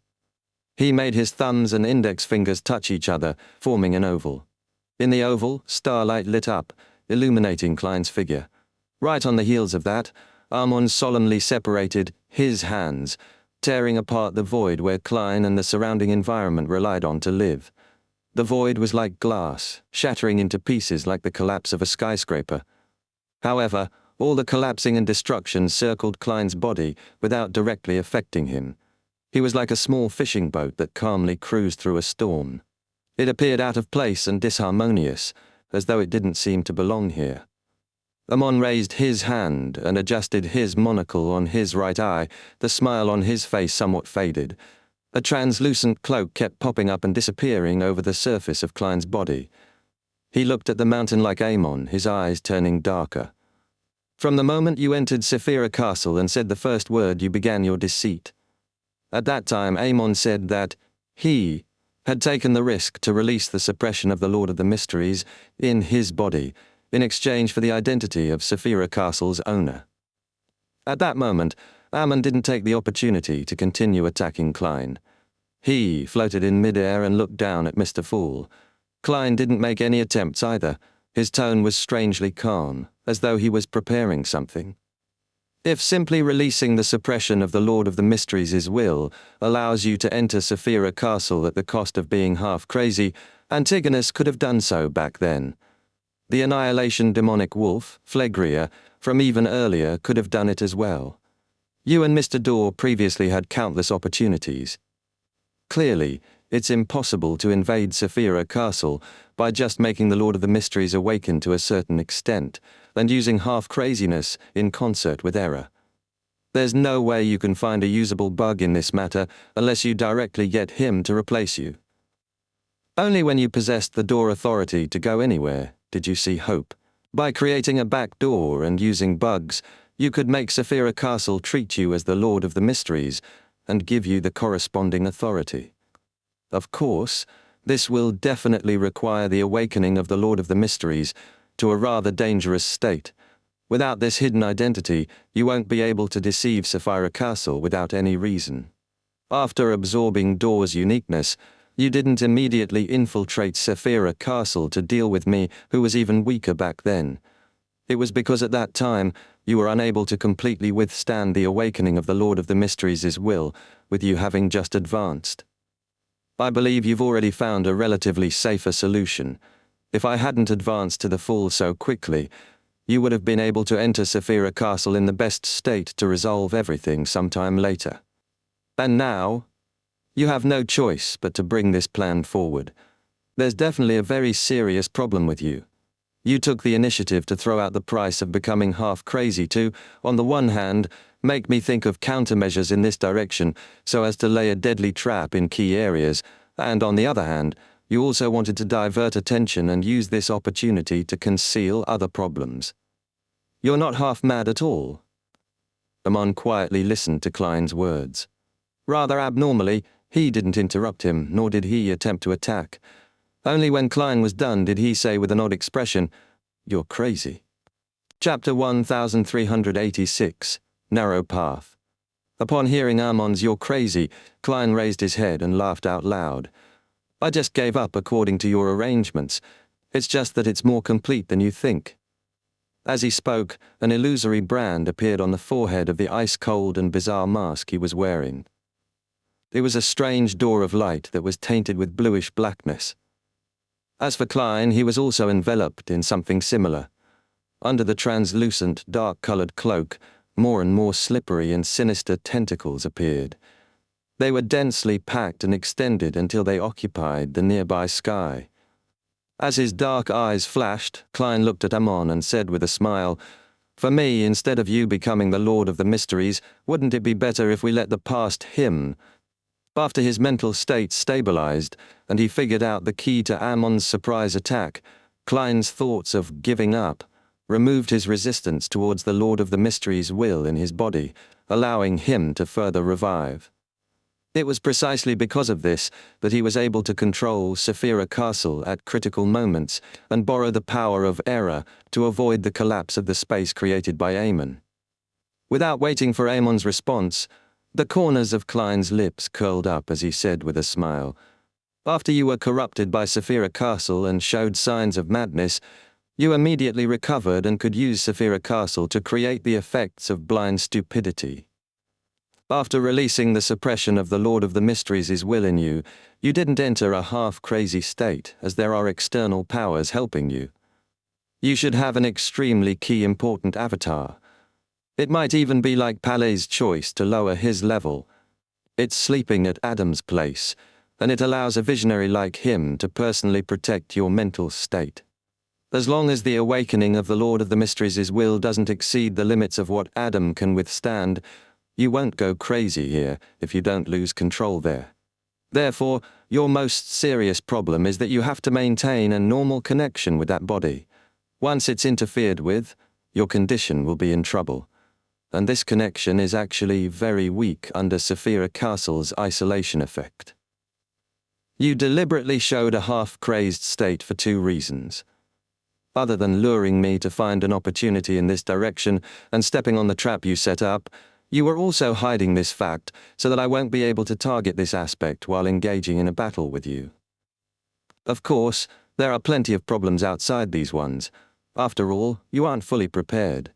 He made his thumbs and index fingers touch each other, forming an oval. In the oval, starlight lit up, illuminating Klein's figure. Right on the heels of that, Ammon solemnly separated his hands, tearing apart the void where Klein and the surrounding environment relied on to live. The void was like glass, shattering into pieces like the collapse of a skyscraper. However, all the collapsing and destruction circled Klein's body without directly affecting him. He was like a small fishing boat that calmly cruised through a storm. It appeared out of place and disharmonious, as though it didn't seem to belong here. Ammon raised his hand and adjusted his monocle on his right eye, the smile on his face somewhat faded. A translucent cloak kept popping up and disappearing over the surface of Klein's body. He looked at the mountain like Ammon, his eyes turning darker. "From the moment you entered Saphira Castle and said the first word, you began your deceit." At that time, Ammon said that he had taken the risk to release the suppression of the Lord of the Mysteries in his body, in exchange for the identity of Saphira Castle's owner. At that moment, Ammon didn't take the opportunity to continue attacking Klein. He floated in midair and looked down at Mr. Fool. Klein didn't make any attempts either. His tone was strangely calm, as though he was preparing something. If simply releasing the suppression of the Lord of the Mysteries' will allows you to enter Saphira Castle at the cost of being half crazy, Antigonus could have done so back then. The Annihilation demonic wolf, Phlegria, from even earlier could have done it as well. You and Mr. Dorr previously had countless opportunities. Clearly, it's impossible to invade Saphira Castle by just making the Lord of the Mysteries awaken to a certain extent, and using half-craziness in concert with error. There's no way you can find a usable bug in this matter unless you directly get him to replace you. Only when you possessed the door authority to go anywhere did you see hope. By creating a back door and using bugs, you could make Saphira Castle treat you as the Lord of the Mysteries and give you the corresponding authority. Of course, this will definitely require the awakening of the Lord of the Mysteries to a rather dangerous state. Without this hidden identity, you won't be able to deceive Saphira Castle without any reason. After absorbing Dorr's uniqueness, you didn't immediately infiltrate Saphira Castle to deal with me, who was even weaker back then. It was because at that time, you were unable to completely withstand the awakening of the Lord of the Mysteries' will, with you having just advanced. I believe you've already found a relatively safer solution. If I hadn't advanced to the Fool so quickly, you would have been able to enter Saphira Castle in the best state to resolve everything sometime later. And now, you have no choice but to bring this plan forward. There's definitely a very serious problem with you. You took the initiative to throw out the price of becoming half crazy to, on the one hand, make me think of countermeasures in this direction so as to lay a deadly trap in key areas, and on the other hand, you also wanted to divert attention and use this opportunity to conceal other problems. You're not half mad at all. Ammon quietly listened to Klein's words. Rather abnormally, he didn't interrupt him, nor did he attempt to attack. Only when Klein was done did he say with an odd expression, "You're crazy." Chapter 1386, Narrow Path. Upon hearing Ammon's "You're crazy," Klein raised his head and laughed out loud. "I just gave up according to your arrangements. It's just that it's more complete than you think." As he spoke, an illusory brand appeared on the forehead of the ice-cold and bizarre mask he was wearing. It was a strange door of light that was tainted with bluish blackness. As for Klein, he was also enveloped in something similar. Under the translucent, dark-colored cloak, more and more slippery and sinister tentacles appeared. They were densely packed and extended until they occupied the nearby sky. As his dark eyes flashed, Klein looked at Ammon and said with a smile, "For me, instead of you becoming the Lord of the Mysteries, wouldn't it be better if we let the past him?" After his mental state stabilized, and he figured out the key to Ammon's surprise attack, Klein's thoughts of giving up removed his resistance towards the Lord of the Mysteries' will in his body, allowing him to further revive. It was precisely because of this that he was able to control Saphira Castle at critical moments and borrow the power of error to avoid the collapse of the space created by Amon. Without waiting for Amon's response, the corners of Klein's lips curled up as he said with a smile, "After you were corrupted by Saphira Castle and showed signs of madness, you immediately recovered and could use Saphira Castle to create the effects of blind stupidity. After releasing the suppression of the Lord of the Mysteries' will in you, you didn't enter a half-crazy state, as there are external powers helping you. You should have an extremely key important avatar. It might even be like Palais' choice to lower his level. It's sleeping at Adam's place, and it allows a visionary like him to personally protect your mental state. As long as the awakening of the Lord of the Mysteries' will doesn't exceed the limits of what Adam can withstand, you won't go crazy here if you don't lose control there. Therefore, your most serious problem is that you have to maintain a normal connection with that body. Once it's interfered with, your condition will be in trouble. And this connection is actually very weak under Saphira Castle's isolation effect. You deliberately showed a half-crazed state for 2 reasons. Other than luring me to find an opportunity in this direction and stepping on the trap you set up, you were also hiding this fact so that I won't be able to target this aspect while engaging in a battle with you. Of course, there are plenty of problems outside these ones. After all, you aren't fully prepared.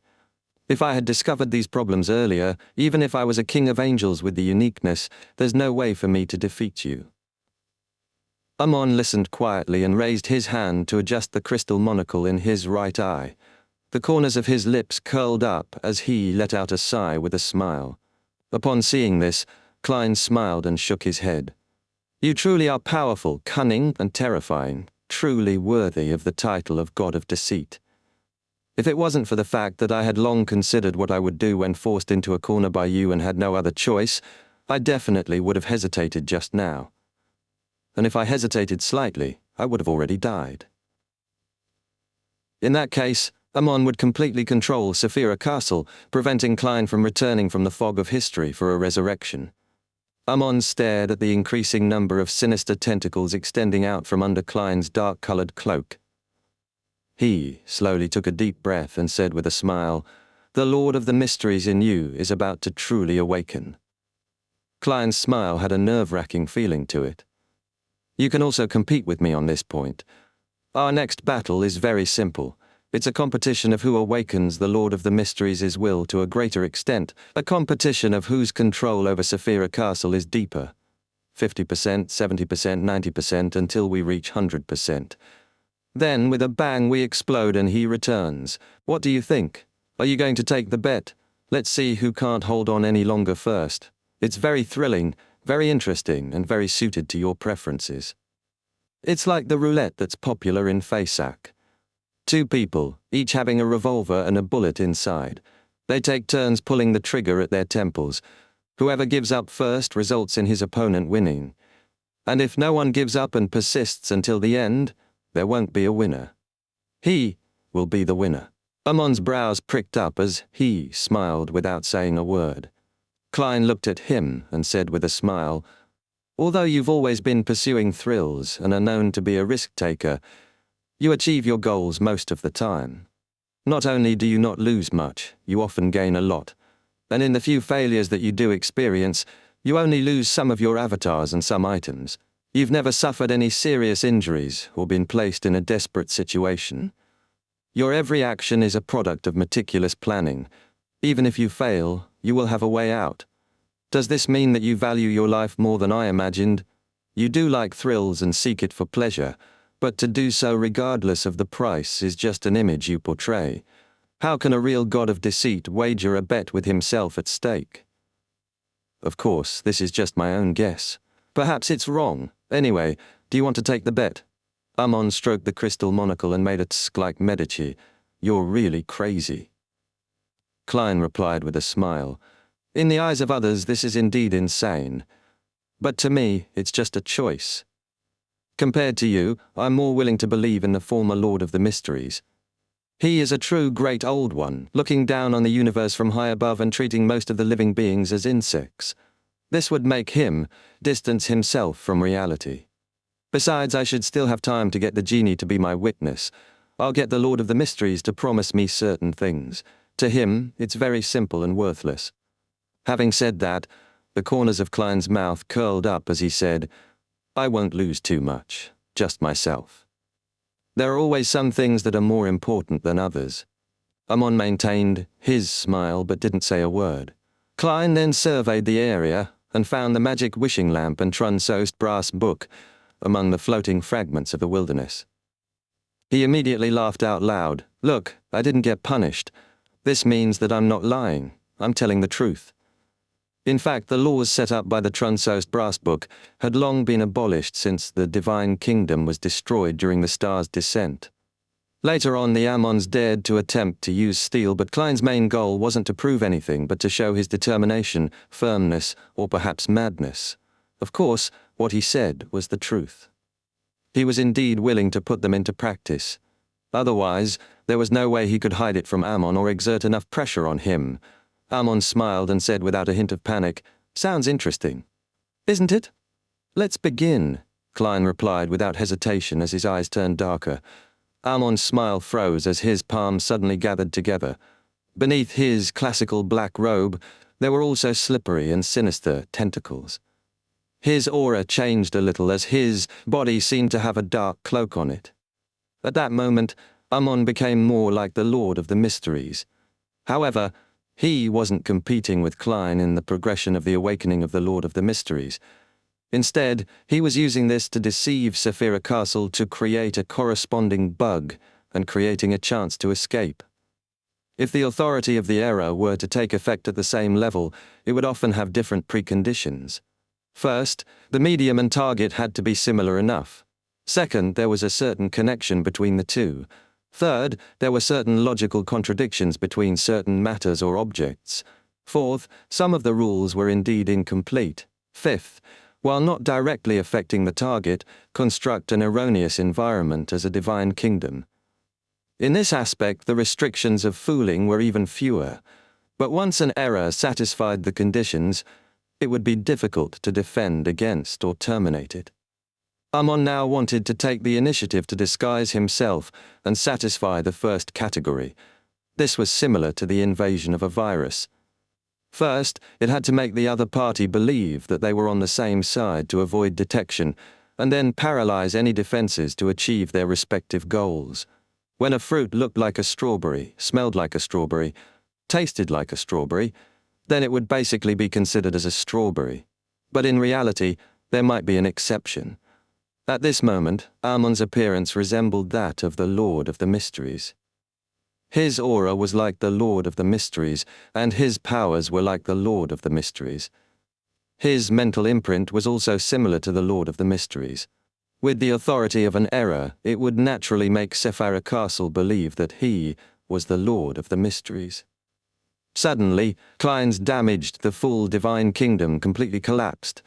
If I had discovered these problems earlier, even if I was a king of angels with the uniqueness, there's no way for me to defeat you." Amon listened quietly and raised his hand to adjust the crystal monocle in his right eye. The corners of his lips curled up as he let out a sigh with a smile. Upon seeing this, Klein smiled and shook his head. "You truly are powerful, cunning, and terrifying, truly worthy of the title of God of Deceit. If it wasn't for the fact that I had long considered what I would do when forced into a corner by you and had no other choice, I definitely would have hesitated just now. And if I hesitated slightly, I would have already died. In that case, Amon would completely control Saphira Castle, preventing Klein from returning from the fog of history for a resurrection." Amon stared at the increasing number of sinister tentacles extending out from under Klein's dark-colored cloak. He slowly took a deep breath and said with a smile, "The Lord of the Mysteries in you is about to truly awaken." Klein's smile had a nerve-wracking feeling to it. "You can also compete with me on this point. Our next battle is very simple. It's a competition of who awakens the Lord of the Mysteries' will to a greater extent, a competition of whose control over Saphira Castle is deeper. 50%, 70%, 90% until we reach 100%. Then, with a bang, we explode and he returns. What do you think? Are you going to take the bet? Let's see who can't hold on any longer first. It's very thrilling, very interesting, and very suited to your preferences. It's like the roulette that's popular in Faceac. 2 people, each having a revolver and a bullet inside. They take turns pulling the trigger at their temples. Whoever gives up first results in his opponent winning. And if no one gives up and persists until the end, there won't be a winner. He will be the winner." Amon's brows pricked up as he smiled without saying a word. Klein looked at him and said with a smile, "Although you've always been pursuing thrills and are known to be a risk-taker, you achieve your goals most of the time. Not only do you not lose much, you often gain a lot. And in the few failures that you do experience, you only lose some of your avatars and some items. You've never suffered any serious injuries or been placed in a desperate situation. Your every action is a product of meticulous planning. Even if you fail, you will have a way out. Does this mean that you value your life more than I imagined? You do like thrills and seek it for pleasure, but to do so regardless of the price is just an image you portray. How can a real god of deceit wager a bet with himself at stake?" Of course, this is just my own guess. Perhaps it's wrong. Anyway, do you want to take the bet? Amon stroked the crystal monocle and made a tsk like Medici. "You're really crazy." Klein replied with a smile. "In the eyes of others, this is indeed insane. But to me, it's just a choice. Compared to you, I'm more willing to believe in the former Lord of the Mysteries. He is a true great old one, looking down on the universe from high above and treating most of the living beings as insects. This would make him distance himself from reality. Besides, I should still have time to get the genie to be my witness. I'll get the Lord of the Mysteries to promise me certain things. To him, it's very simple and worthless. Having said that, the corners of Klein's mouth curled up as he said, I won't lose too much, just myself. There are always some things that are more important than others. Amon maintained his smile but didn't say a word. Klein then surveyed the area and found the magic wishing lamp and Trunsost brass book among the floating fragments of the wilderness. He immediately laughed out loud. Look, I didn't get punished. This means that I'm not lying. I'm telling the truth. In fact, the laws set up by the Trunsost brass book had long been abolished since the divine kingdom was destroyed during the star's descent. Later on, the Ammons dared to attempt to use steel, but Klein's main goal wasn't to prove anything, but to show his determination, firmness, or perhaps madness. Of course, what he said was the truth. He was indeed willing to put them into practice. Otherwise, there was no way he could hide it from Ammon or exert enough pressure on him. Ammon smiled and said without a hint of panic, Sounds interesting. Isn't it? Let's begin, Klein replied without hesitation as his eyes turned darker. Ammon's smile froze as his palms suddenly gathered together. Beneath his classical black robe, there were also slippery and sinister tentacles. His aura changed a little as his body seemed to have a dark cloak on it. At that moment, Ammon became more like the Lord of the Mysteries. However, he wasn't competing with Klein in the progression of the awakening of the Lord of the Mysteries. Instead, he was using this to deceive Saphira Castle to create a corresponding bug and creating a chance to escape. If the authority of the era were to take effect at the same level, it would often have different preconditions. First, the medium and target had to be similar enough. Second, there was a certain connection between the two. Third, there were certain logical contradictions between certain matters or objects. Fourth, some of the rules were indeed incomplete. Fifth, while not directly affecting the target, construct an erroneous environment as a divine kingdom. In this aspect, the restrictions of fooling were even fewer. But once an error satisfied the conditions, it would be difficult to defend against or terminate it. Ammon now wanted to take the initiative to disguise himself and satisfy the first category. This was similar to the invasion of a virus. First, it had to make the other party believe that they were on the same side to avoid detection, and then paralyze any defenses to achieve their respective goals. When a fruit looked like a strawberry, smelled like a strawberry, tasted like a strawberry, then it would basically be considered as a strawberry. But in reality, there might be an exception. At this moment, Ammon's appearance resembled that of the Lord of the Mysteries. His aura was like the Lord of the Mysteries, and his powers were like the Lord of the Mysteries. His mental imprint was also similar to the Lord of the Mysteries. With the authority of an error, it would naturally make Saphira Castle believe that he was the Lord of the Mysteries. Suddenly, Klein's damaged the full divine kingdom completely collapsed.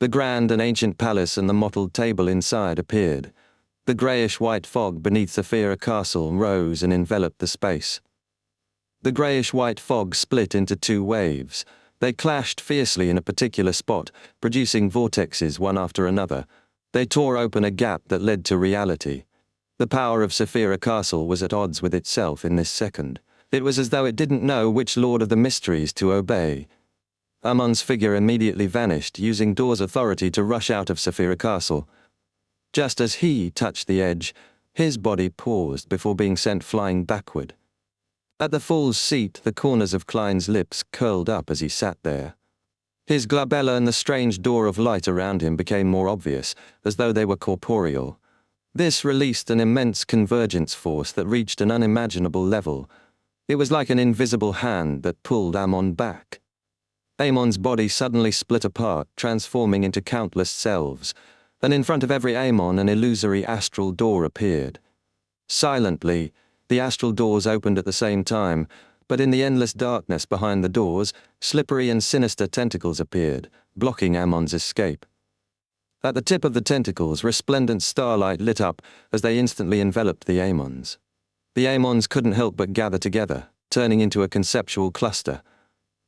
The grand and ancient palace and the mottled table inside appeared. The greyish-white fog beneath Saphira Castle rose and enveloped the space. The greyish-white fog split into two waves. They clashed fiercely in a particular spot, producing vortexes one after another. They tore open a gap that led to reality. The power of Saphira Castle was at odds with itself in this second. It was as though it didn't know which Lord of the Mysteries to obey. Ammon's figure immediately vanished, using Dor's authority to rush out of Saphira Castle. Just as he touched the edge, his body paused before being sent flying backward. At the fool's seat, the corners of Klein's lips curled up as he sat there. His glabella and the strange door of light around him became more obvious, as though they were corporeal. This released an immense convergence force that reached an unimaginable level. It was like an invisible hand that pulled Ammon back. Ammon's body suddenly split apart, transforming into countless selves, and in front of every Ammon an illusory astral door appeared. Silently, the astral doors opened at the same time, but in the endless darkness behind the doors, slippery and sinister tentacles appeared, blocking Ammon's escape. At the tip of the tentacles, resplendent starlight lit up as they instantly enveloped the Ammons. The Ammons couldn't help but gather together, turning into a conceptual cluster.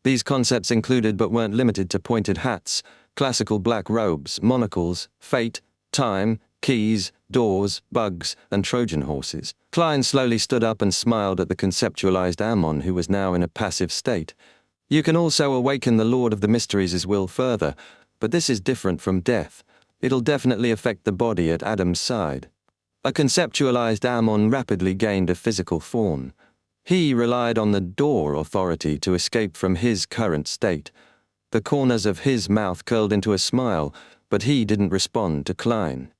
These concepts included but weren't limited to pointed hats, classical black robes, monocles, fate, time, keys, doors, bugs, and Trojan horses. Klein slowly stood up and smiled at the conceptualized Ammon, who was now in a passive state. You can also awaken the Lord of the Mysteries' will further, but this is different from death. It'll definitely affect the body at Adam's side. A conceptualized Ammon rapidly gained a physical form. He relied on the door authority to escape from his current state. The corners of his mouth curled into a smile, but he didn't respond to Klein.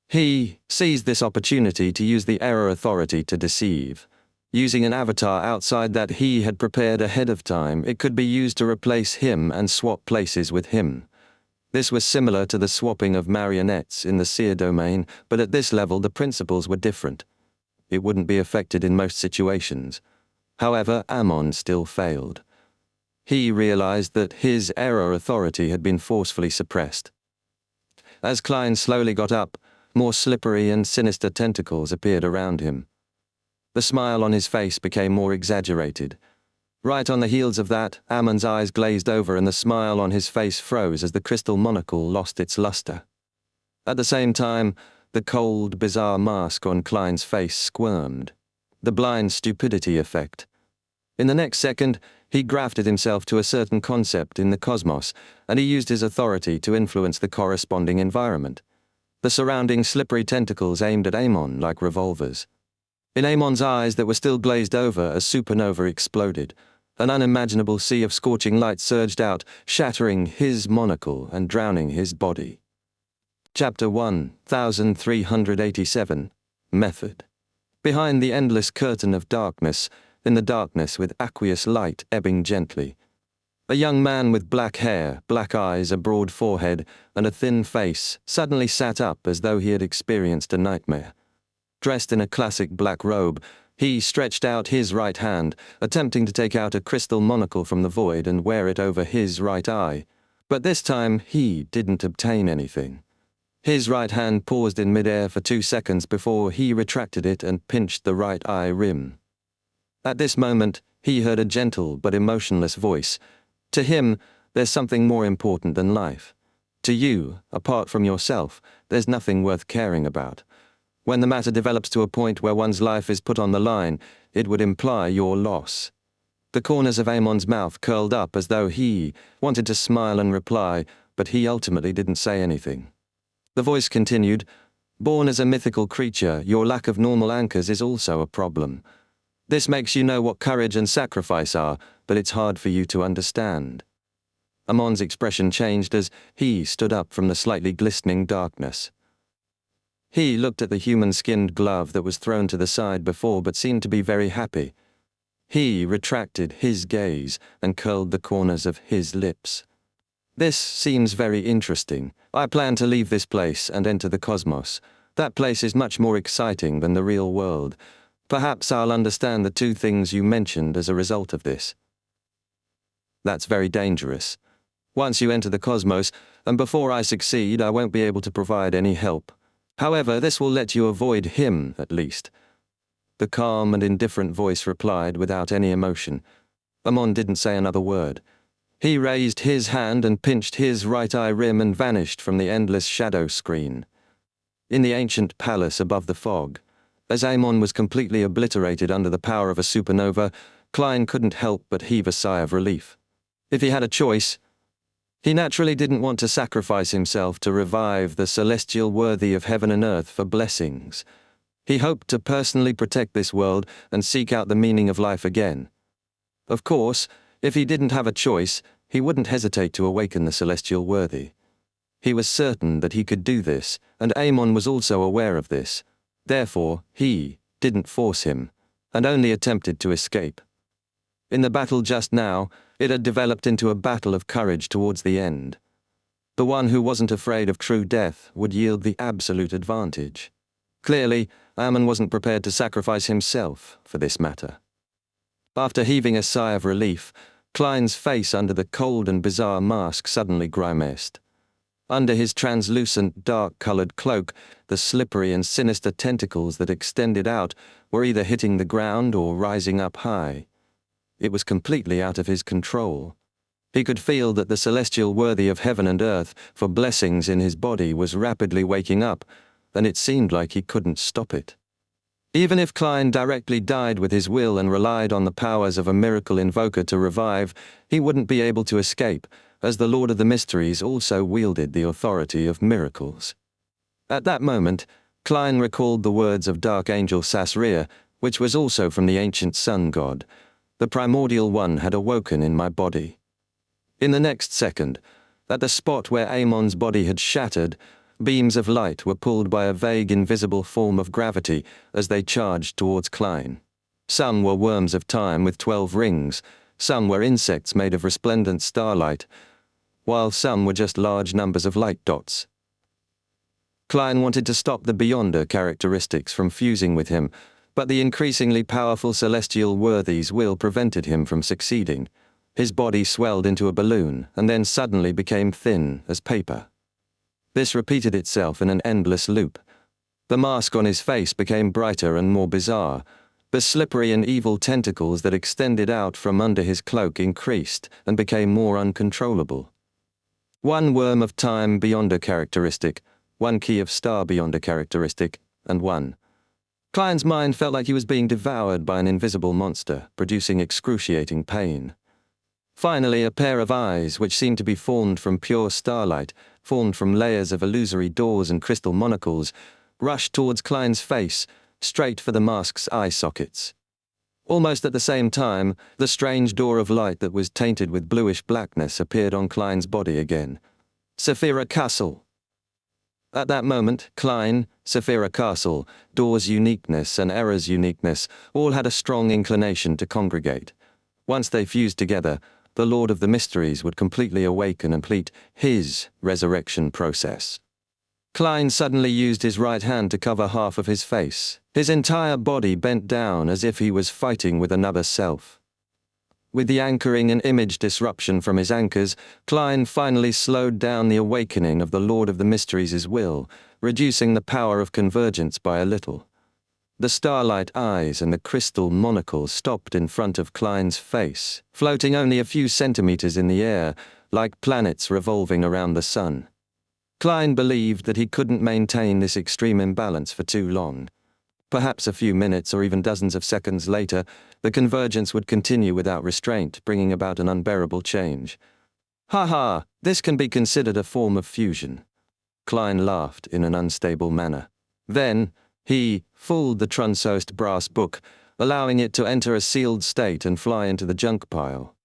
He seized this opportunity to use the error authority to deceive. Using an avatar outside that he had prepared ahead of time, it could be used to replace him and swap places with him. This was similar to the swapping of marionettes in the seer domain, but at this level the principles were different. It wouldn't be affected in most situations. However, Ammon still failed. He realized that his error authority had been forcefully suppressed. As Klein slowly got up, more slippery and sinister tentacles appeared around him. The smile on his face became more exaggerated. Right on the heels of that, Ammon's eyes glazed over and the smile on his face froze as the crystal monocle lost its luster. At the same time, the cold, bizarre mask on Klein's face squirmed. The blind stupidity effect. In the next second, he grafted himself to a certain concept in the cosmos, and he used his authority to influence the corresponding environment. The surrounding slippery tentacles aimed at Ammon like revolvers. In Ammon's eyes that were still glazed over, a supernova exploded. An unimaginable sea of scorching light surged out, shattering his monocle and drowning his body. Chapter 1387. Method. Behind the endless curtain of darkness, in the darkness with aqueous light ebbing gently, a young man with black hair, black eyes, a broad forehead, and a thin face suddenly sat up as though he had experienced a nightmare. Dressed in a classic black robe, he stretched out his right hand, attempting to take out a crystal monocle from the void and wear it over his right eye. But this time, he didn't obtain anything. His right hand paused in midair for 2 seconds before he retracted it and pinched the right eye rim. At this moment, he heard a gentle but emotionless voice. To him, there's something more important than life. To you, apart from yourself, there's nothing worth caring about. When the matter develops to a point where one's life is put on the line, it would imply your loss. The corners of Ammon's mouth curled up as though he wanted to smile and reply, but he ultimately didn't say anything. The voice continued, "Born as a mythical creature, your lack of normal anchors is also a problem. This makes you know what courage and sacrifice are, but it's hard for you to understand." Ammon's expression changed as he stood up from the slightly glistening darkness. He looked at the human-skinned glove that was thrown to the side before but seemed to be very happy. He retracted his gaze and curled the corners of his lips. "This seems very interesting. I plan to leave this place and enter the cosmos. That place is much more exciting than the real world. Perhaps I'll understand the 2 things you mentioned as a result of this." "That's very dangerous. Once you enter the cosmos, and before I succeed, I won't be able to provide any help. However, this will let you avoid him, at least." The calm and indifferent voice replied without any emotion. Ammon didn't say another word. He raised his hand and pinched his right eye rim and vanished from the endless shadow screen. In the ancient palace above the fog, as Ammon was completely obliterated under the power of a supernova, Klein couldn't help but heave a sigh of relief. If he had a choice, he naturally didn't want to sacrifice himself to revive the celestial worthy of heaven and earth for blessings. He hoped to personally protect this world and seek out the meaning of life again. Of course, if he didn't have a choice, he wouldn't hesitate to awaken the celestial worthy. He was certain that he could do this, and Ammon was also aware of this. Therefore, he didn't force him, and only attempted to escape. In the battle just now, it had developed into a battle of courage towards the end. The one who wasn't afraid of true death would yield the absolute advantage. Clearly, Ammon wasn't prepared to sacrifice himself for this matter. After heaving a sigh of relief, Klein's face under the cold and bizarre mask suddenly grimaced. Under his translucent, dark-colored cloak, the slippery and sinister tentacles that extended out were either hitting the ground or rising up high. It was completely out of his control. He could feel that the celestial worthy of heaven and earth for blessings in his body was rapidly waking up, and it seemed like he couldn't stop it. Even if Klein directly died with his will and relied on the powers of a miracle invoker to revive, he wouldn't be able to escape, as the Lord of the Mysteries also wielded the authority of miracles. At that moment, Klein recalled the words of Dark Angel Sasria, which was also from the ancient sun god. The primordial one had awoken in my body. In the next second, at the spot where Amon's body had shattered, beams of light were pulled by a vague invisible form of gravity as they charged towards Klein. Some were worms of time with 12 rings, some were insects made of resplendent starlight, while some were just large numbers of light dots. Klein wanted to stop the Beyonder characteristics from fusing with him, but the increasingly powerful celestial worthy's will prevented him from succeeding. His body swelled into a balloon and then suddenly became thin as paper. This repeated itself in an endless loop. The mask on his face became brighter and more bizarre. The slippery and evil tentacles that extended out from under his cloak increased and became more uncontrollable. One worm of time Beyonder characteristic, one key of star Beyonder characteristic, and one. Klein's mind felt like he was being devoured by an invisible monster, producing excruciating pain. Finally, a pair of eyes, which seemed to be formed from pure starlight, formed from layers of illusory doors and crystal monocles, rushed towards Klein's face, straight for the mask's eye sockets. Almost at the same time, the strange door of light that was tainted with bluish blackness appeared on Klein's body again. Saphira Castle. At that moment, Klein, Saphira Castle, Door's uniqueness and Error's uniqueness all had a strong inclination to congregate. Once they fused together, the Lord of the Mysteries would completely awaken and complete his resurrection process. Klein suddenly used his right hand to cover half of his face. His entire body bent down as if he was fighting with another self. With the anchoring and image disruption from his anchors, Klein finally slowed down the awakening of the Lord of the Mysteries' will, reducing the power of convergence by a little. The starlight eyes and the crystal monocle stopped in front of Klein's face, floating only a few centimeters in the air, like planets revolving around the sun. Klein believed that he couldn't maintain this extreme imbalance for too long. Perhaps a few minutes or even dozens of seconds later, the convergence would continue without restraint, bringing about an unbearable change. Ha ha, this can be considered a form of fusion. Klein laughed in an unstable manner. Then, he fooled the Trunsost brass book, allowing it to enter a sealed state and fly into the junk pile.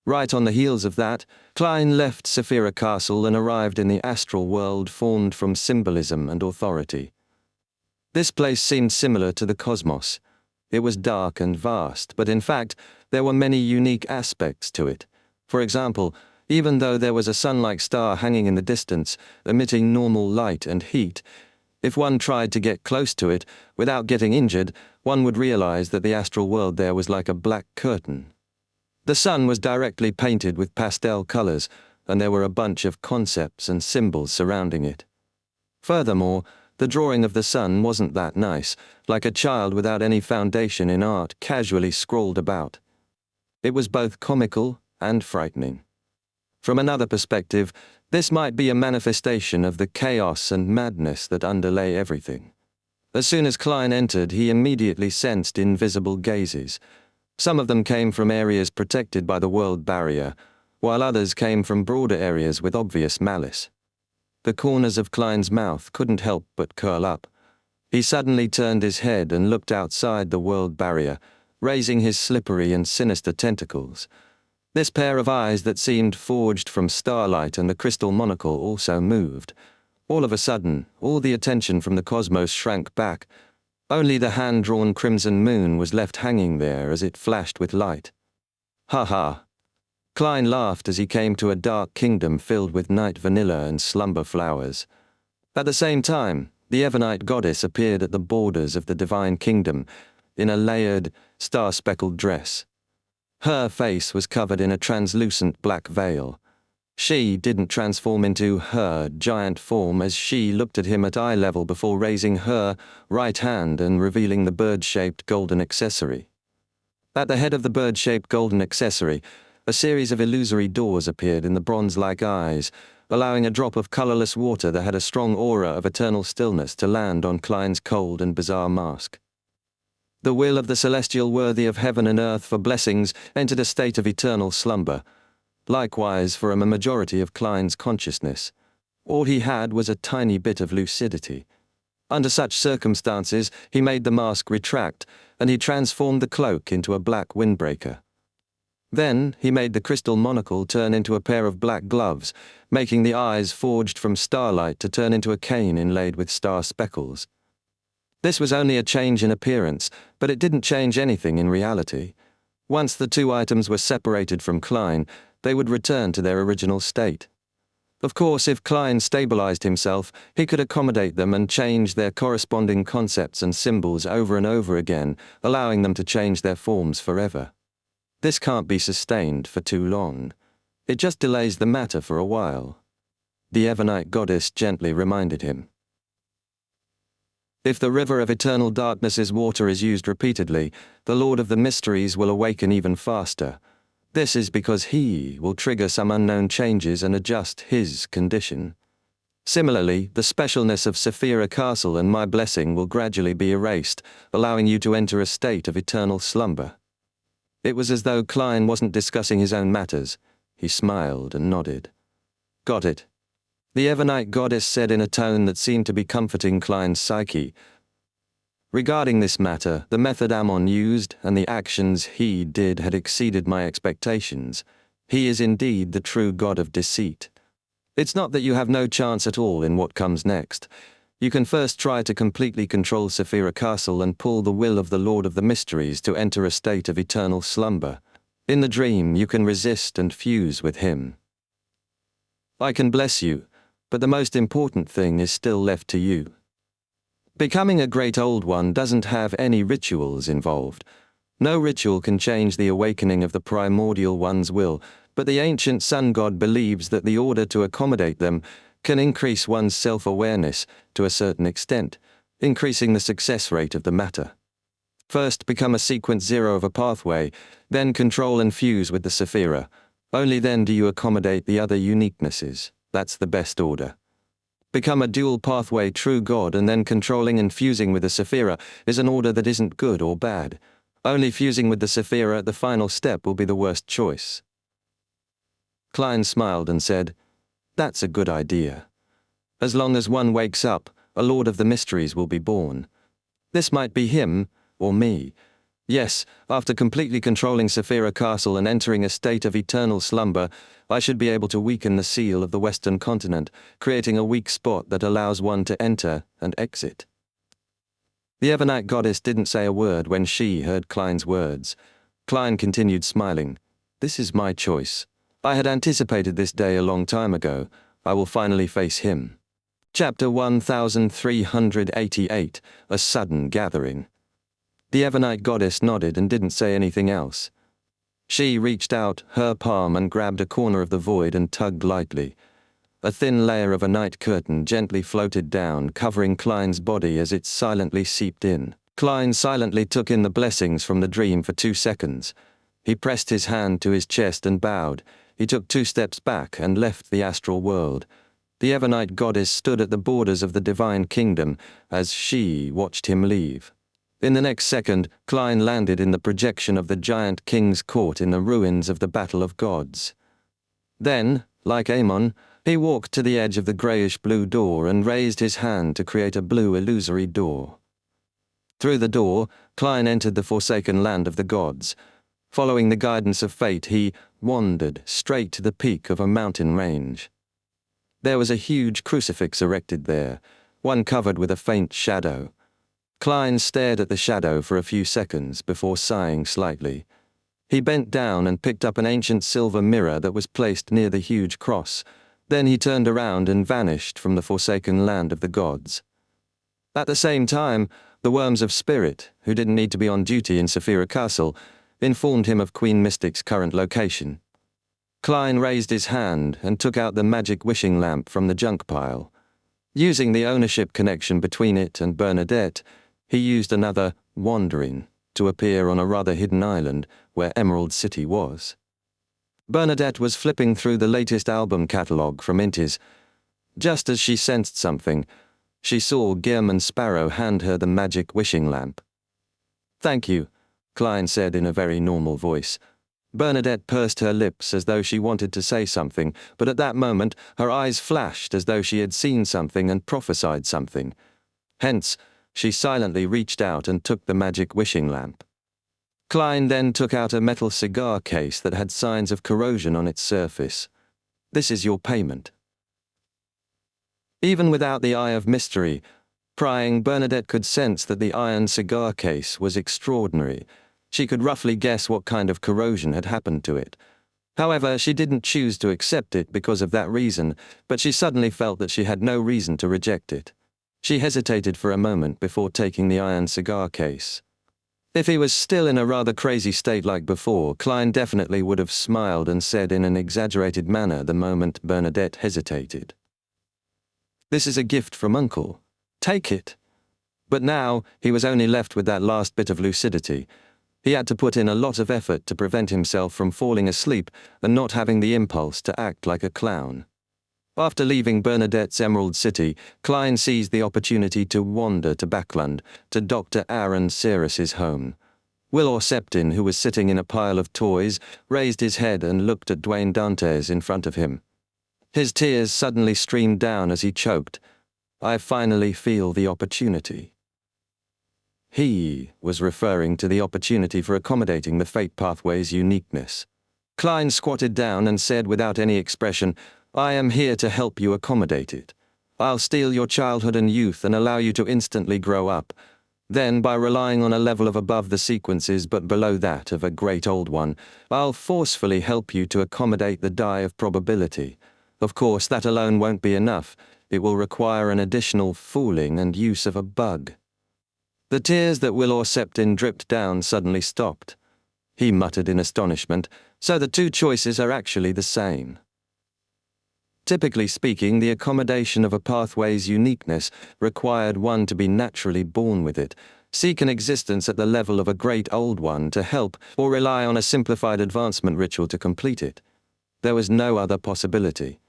Right on the heels of that, Klein left Saphira Castle and arrived in the astral world formed from symbolism and authority. This place seemed similar to the cosmos. It was dark and vast, but in fact, there were many unique aspects to it. For example, even though there was a sun-like star hanging in the distance, emitting normal light and heat, if one tried to get close to it without getting injured, one would realize that the astral world there was like a black curtain. The sun was directly painted with pastel colors, and there were a bunch of concepts and symbols surrounding it. Furthermore, the drawing of the sun wasn't that nice, like a child without any foundation in art casually scrawled about. It was both comical and frightening. From another perspective, this might be a manifestation of the chaos and madness that underlay everything. As soon as Klein entered, he immediately sensed invisible gazes. Some of them came from areas protected by the world barrier, while others came from broader areas with obvious malice. The corners of Klein's mouth couldn't help but curl up. He suddenly turned his head and looked outside the world barrier, raising his slippery and sinister tentacles. This pair of eyes that seemed forged from starlight and the crystal monocle also moved. All of a sudden, all the attention from the cosmos shrank back. Only the hand-drawn crimson moon was left hanging there as it flashed with light. Ha ha! Klein laughed as he came to a dark kingdom filled with night vanilla and slumber flowers. At the same time, the Ebonite goddess appeared at the borders of the divine kingdom in a layered, star-speckled dress. Her face was covered in a translucent black veil. She didn't transform into her giant form as she looked at him at eye level before raising her right hand and revealing the bird-shaped golden accessory. At the head of the bird-shaped golden accessory, a series of illusory doors appeared in the bronze-like eyes, allowing a drop of colorless water that had a strong aura of eternal stillness to land on Klein's cold and bizarre mask. The will of the celestial worthy of heaven and earth for blessings entered a state of eternal slumber. Likewise for a majority of Klein's consciousness. All he had was a tiny bit of lucidity. Under such circumstances, he made the mask retract, and he transformed the cloak into a black windbreaker. Then he made the crystal monocle turn into a pair of black gloves, making the eyes forged from starlight to turn into a cane inlaid with star speckles. This was only a change in appearance, but it didn't change anything in reality. Once the two items were separated from Klein, they would return to their original state. Of course, if Klein stabilized himself, he could accommodate them and change their corresponding concepts and symbols over and over again, allowing them to change their forms forever. This can't be sustained for too long. It just delays the matter for a while. The Ebonite goddess gently reminded him. If the river of eternal darkness's water is used repeatedly, the Lord of the Mysteries will awaken even faster. This is because he will trigger some unknown changes and adjust his condition. Similarly, the specialness of Saphira Castle and my blessing will gradually be erased, allowing you to enter a state of eternal slumber. It was as though Klein wasn't discussing his own matters. He smiled and nodded. Got it. The Ebonite goddess said in a tone that seemed to be comforting Klein's psyche. Regarding this matter, the method Ammon used and the actions he did had exceeded my expectations. He is indeed the true god of deceit. It's not that you have no chance at all in what comes next. You can first try to completely control Saphira Castle and pull the will of the Lord of the Mysteries to enter a state of eternal slumber. In the dream, you can resist and fuse with him. I can bless you, but the most important thing is still left to you. Becoming a great old one doesn't have any rituals involved. No ritual can change the awakening of the primordial one's will, but the ancient sun god believes that the order to accommodate them can increase one's self-awareness to a certain extent, increasing the success rate of the matter. First, become a sequence 0 of a pathway, then control and fuse with the Saphira. Only then do you accommodate the other uniquenesses. That's the best order. Become a dual pathway true god, and then controlling and fusing with the Saphira is an order that isn't good or bad. Only fusing with the Saphira at the final step will be the worst choice. Klein smiled and said, That's a good idea. As long as one wakes up, a Lord of the Mysteries will be born. This might be him, or me. Yes, after completely controlling Saphira Castle and entering a state of eternal slumber, I should be able to weaken the seal of the Western continent, creating a weak spot that allows one to enter and exit. The Ebonite goddess didn't say a word when she heard Klein's words. Klein continued smiling. This is my choice. I had anticipated this day a long time ago. I will finally face him. Chapter 1388, A Sudden Gathering. The Ebonite goddess nodded and didn't say anything else. She reached out her palm and grabbed a corner of the void and tugged lightly. A thin layer of a night curtain gently floated down, covering Klein's body as it silently seeped in. Klein silently took in the blessings from the dream for 2 seconds. He pressed his hand to his chest and bowed. He took 2 steps back and left the astral world. The Ebonite goddess stood at the borders of the divine kingdom as she watched him leave. In the next second, Klein landed in the projection of the giant king's court in the ruins of the Battle of Gods. Then, like Ammon, he walked to the edge of the greyish-blue door and raised his hand to create a blue illusory door. Through the door, Klein entered the forsaken land of the gods. Following the guidance of fate, he wandered straight to the peak of a mountain range. There was a huge crucifix erected there, one covered with a faint shadow. Klein stared at the shadow for a few seconds before sighing slightly. He bent down and picked up an ancient silver mirror that was placed near the huge cross. Then he turned around and vanished from the forsaken land of the gods. At the same time, the Worms of Spirit, who didn't need to be on duty in Saphira Castle, informed him of Queen Mystic's current location. Klein raised his hand and took out the magic wishing lamp from the junk pile. Using the ownership connection between it and Bernadette, he used another wandering to appear on a rather hidden island where Emerald City was. Bernadette was flipping through the latest album catalogue from Intis. Just as she sensed something, she saw Gearman Sparrow hand her the magic wishing lamp. "Thank you," Klein said in a very normal voice. Bernadette pursed her lips as though she wanted to say something, but at that moment her eyes flashed as though she had seen something and prophesied something. Hence, she silently reached out and took the magic wishing lamp. Klein then took out a metal cigar case that had signs of corrosion on its surface. "This is your payment." Even without the eye of mystery, prying, Bernadette could sense that the iron cigar case was extraordinary. She could roughly guess what kind of corrosion had happened to it. However, she didn't choose to accept it because of that reason, but she suddenly felt that she had no reason to reject it. She hesitated for a moment before taking the iron cigar case. If he was still in a rather crazy state like before, Klein definitely would have smiled and said in an exaggerated manner the moment Bernadette hesitated, "This is a gift from Uncle. Take it." But now he was only left with that last bit of lucidity. He had to put in a lot of effort to prevent himself from falling asleep and not having the impulse to act like a clown. After leaving Bernadette's Emerald City, Klein seized the opportunity to wander to Backland, to Dr. Aaron Cyrus's home. Will Septin, who was sitting in a pile of toys, raised his head and looked at Dwayne Dantes in front of him. His tears suddenly streamed down as he choked. "I finally feel the opportunity." He was referring to the opportunity for accommodating the Fate Pathway's uniqueness. Klein squatted down and said without any expression, "I am here to help you accommodate it. I'll steal your childhood and youth and allow you to instantly grow up. Then, by relying on a level of above the sequences but below that of a great old one, I'll forcefully help you to accommodate the die of probability. Of course, that alone won't be enough. It will require an additional fooling and use of a bug." The tears that Will Septin dripped down suddenly stopped. He muttered in astonishment, "So the two choices are actually the same." Typically speaking, the accommodation of a pathway's uniqueness required one to be naturally born with it, seek an existence at the level of a great old one to help, or rely on a simplified advancement ritual to complete it. There was no other possibility.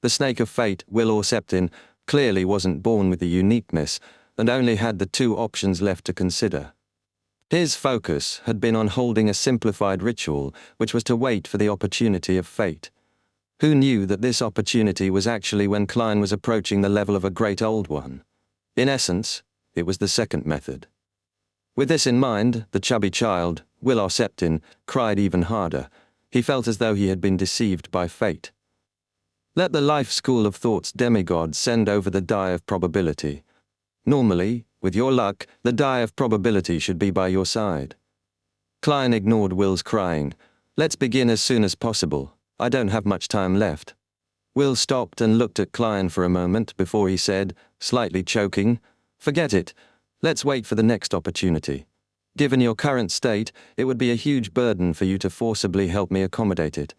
The Snake of Fate, Will Septin, clearly wasn't born with the uniqueness, and only had the two options left to consider. His focus had been on holding a simplified ritual, which was to wait for the opportunity of fate. Who knew that this opportunity was actually when Klein was approaching the level of a great old one? In essence, it was the second method. With this in mind, the chubby child, Will Septin, cried even harder. He felt as though he had been deceived by fate. Let the life school of thought's demigod send over the die of probability. Normally, with your luck, the die of probability should be by your side. Klein ignored Will's crying. "Let's begin as soon as possible. I don't have much time left." Will stopped and looked at Klein for a moment before he said, slightly choking, "Forget it. Let's wait for the next opportunity. Given your current state, it would be a huge burden for you to forcibly help me accommodate it.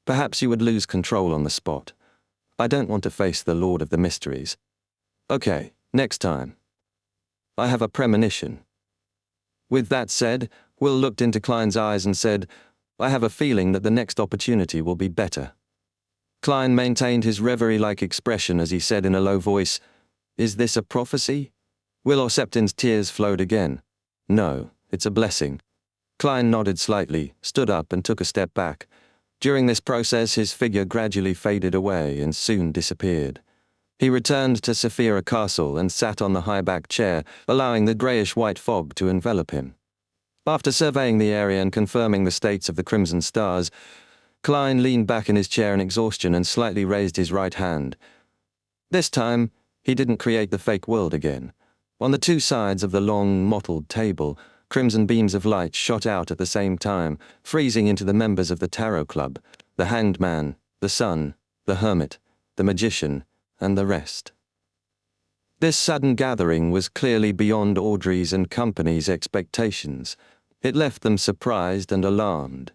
Perhaps you would lose control on the spot. I don't want to face the Lord of the Mysteries. Okay, next time. I have a premonition." With that said, Will looked into Klein's eyes and said, "I have a feeling that the next opportunity will be better." Klein maintained his reverie-like expression as he said in a low voice, "Is this a prophecy?" Will Septin's tears flowed again. "No, it's a blessing." Klein nodded slightly, stood up and took a step back. During this process, his figure gradually faded away and soon disappeared. He returned to Saphira Castle and sat on the high-backed chair, allowing the greyish-white fog to envelop him. After surveying the area and confirming the states of the crimson stars, Klein leaned back in his chair in exhaustion and slightly raised his right hand. This time, he didn't create the fake world again. On the two sides of the long, mottled table, crimson beams of light shot out at the same time, freezing into the members of the Tarot Club, the Hanged Man, the Sun, the Hermit, the Magician, and the rest. This sudden gathering was clearly beyond Audrey's and company's expectations. It left them surprised and alarmed.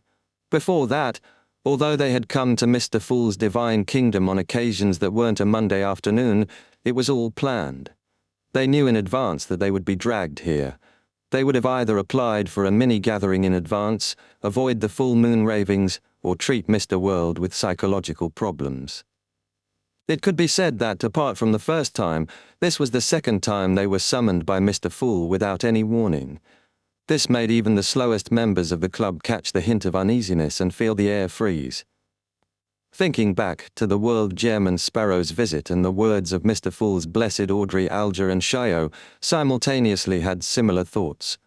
Before that, although they had come to Mr. Fool's divine kingdom on occasions that weren't a Monday afternoon, it was all planned. They knew in advance that they would be dragged here. They would have either applied for a mini-gathering in advance, avoid the full moon ravings, or treat Mr. World with psychological problems. It could be said that, apart from the first time, this was the second time they were summoned by Mr. Fool without any warning. This made even the slowest members of the club catch the hint of uneasiness and feel the air freeze. Thinking back to the World German Sparrow's visit and the words of Mr. Fool's blessed Audrey, Alger and Shio simultaneously had similar thoughts.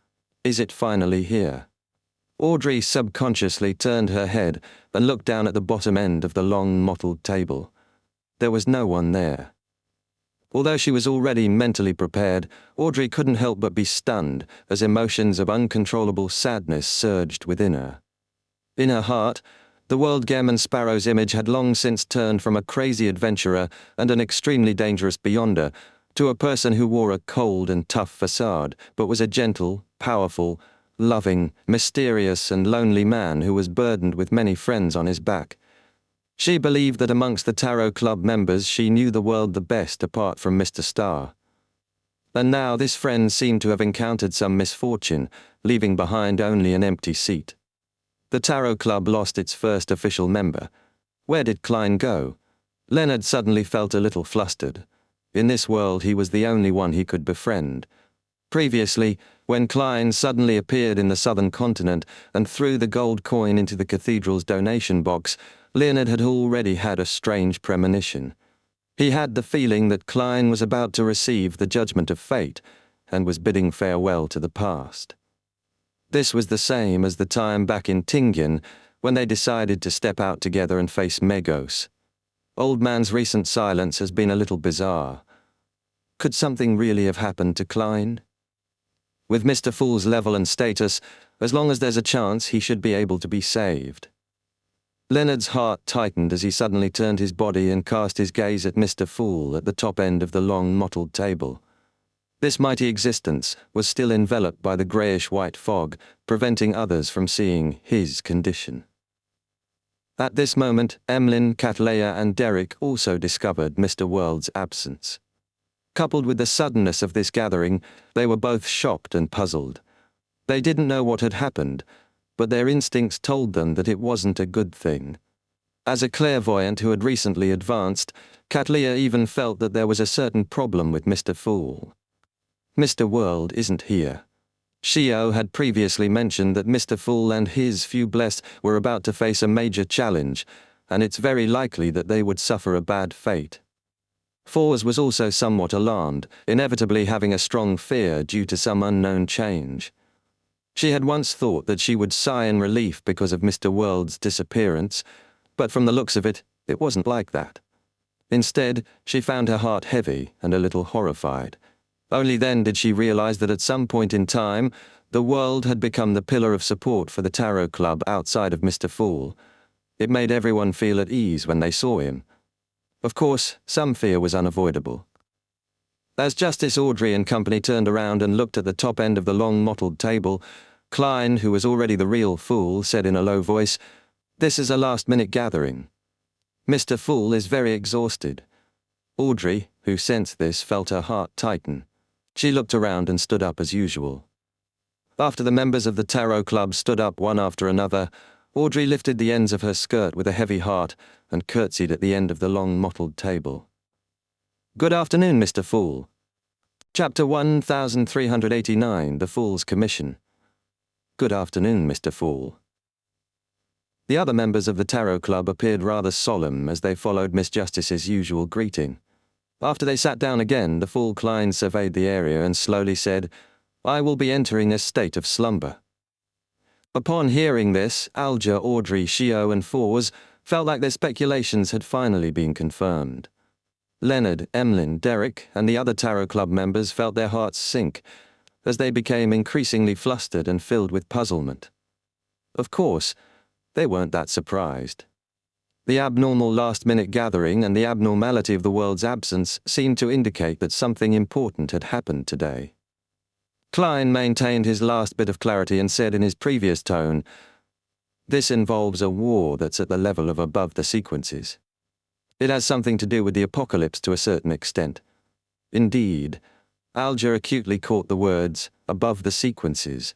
Is it finally here? Audrey subconsciously turned her head and looked down at the bottom end of the long mottled table. There was no one there. Although she was already mentally prepared, Audrey couldn't help but be stunned as emotions of uncontrollable sadness surged within her. In her heart, the World German Sparrow's image had long since turned from a crazy adventurer and an extremely dangerous beyonder to a person who wore a cold and tough facade, but was a gentle, powerful, loving, mysterious and lonely man who was burdened with many friends on his back. She believed that amongst the Tarot Club members she knew the world the best apart from Mr. Star. And now this friend seemed to have encountered some misfortune, leaving behind only an empty seat. The Tarot Club lost its first official member. Where did Klein go? Leonard suddenly felt a little flustered. In this world he was the only one he could befriend. Previously, when Klein suddenly appeared in the southern continent and threw the gold coin into the cathedral's donation box, Leonard had already had a strange premonition. He had the feeling that Klein was about to receive the judgment of fate and was bidding farewell to the past. This was the same as the time back in Tingen when they decided to step out together and face Megos. Old Man's recent silence has been a little bizarre. Could something really have happened to Klein? With Mr. Fool's level and status, as long as there's a chance, he should be able to be saved. Leonard's heart tightened as he suddenly turned his body and cast his gaze at Mr. Fool at the top end of the long mottled table. This mighty existence was still enveloped by the greyish-white fog, preventing others from seeing his condition. At this moment, Emlyn, Cattleya and Derek also discovered Mr. World's absence. Coupled with the suddenness of this gathering, they were both shocked and puzzled. They didn't know what had happened, but their instincts told them that it wasn't a good thing. As a clairvoyant who had recently advanced, Cattleya even felt that there was a certain problem with Mr. Fool. Mr. World isn't here. Shio had previously mentioned that Mr. Fool and his few blessed were about to face a major challenge, and it's very likely that they would suffer a bad fate. Fours was also somewhat alarmed, inevitably having a strong fear due to some unknown change. She had once thought that she would sigh in relief because of Mr. World's disappearance, but from the looks of it, it wasn't like that. Instead, she found her heart heavy and a little horrified. Only then did she realize that at some point in time, the world had become the pillar of support for the Tarot Club outside of Mr. Fool. It made everyone feel at ease when they saw him. Of course, some fear was unavoidable. As Justice Audrey and company turned around and looked at the top end of the long mottled table, Klein, who was already the real fool, said in a low voice, "This is a last-minute gathering. Mr. Fool is very exhausted." Audrey, who sensed this, felt her heart tighten. She looked around and stood up as usual. After the members of the Tarot Club stood up one after another, Audrey lifted the ends of her skirt with a heavy heart and curtsied at the end of the long mottled table. "Good afternoon, Mr. Fool." Chapter 1389, The Fool's Commission. "Good afternoon, Mr. Fool." The other members of the Tarot Club appeared rather solemn as they followed Miss Justice's usual greeting. After they sat down again, the Fool Klein surveyed the area and slowly said, "I will be entering a state of slumber." Upon hearing this, Alger, Audrey, Shio and Fours felt like their speculations had finally been confirmed. Leonard, Emlyn, Derek and the other Tarot Club members felt their hearts sink as they became increasingly flustered and filled with puzzlement. Of course, they weren't that surprised. The abnormal last-minute gathering and the abnormality of the world's absence seemed to indicate that something important had happened today. Klein maintained his last bit of clarity and said in his previous tone, "This involves a war that's at the level of above the sequences. It has something to do with the apocalypse to a certain extent. Indeed, Alger acutely caught the words, above the sequences.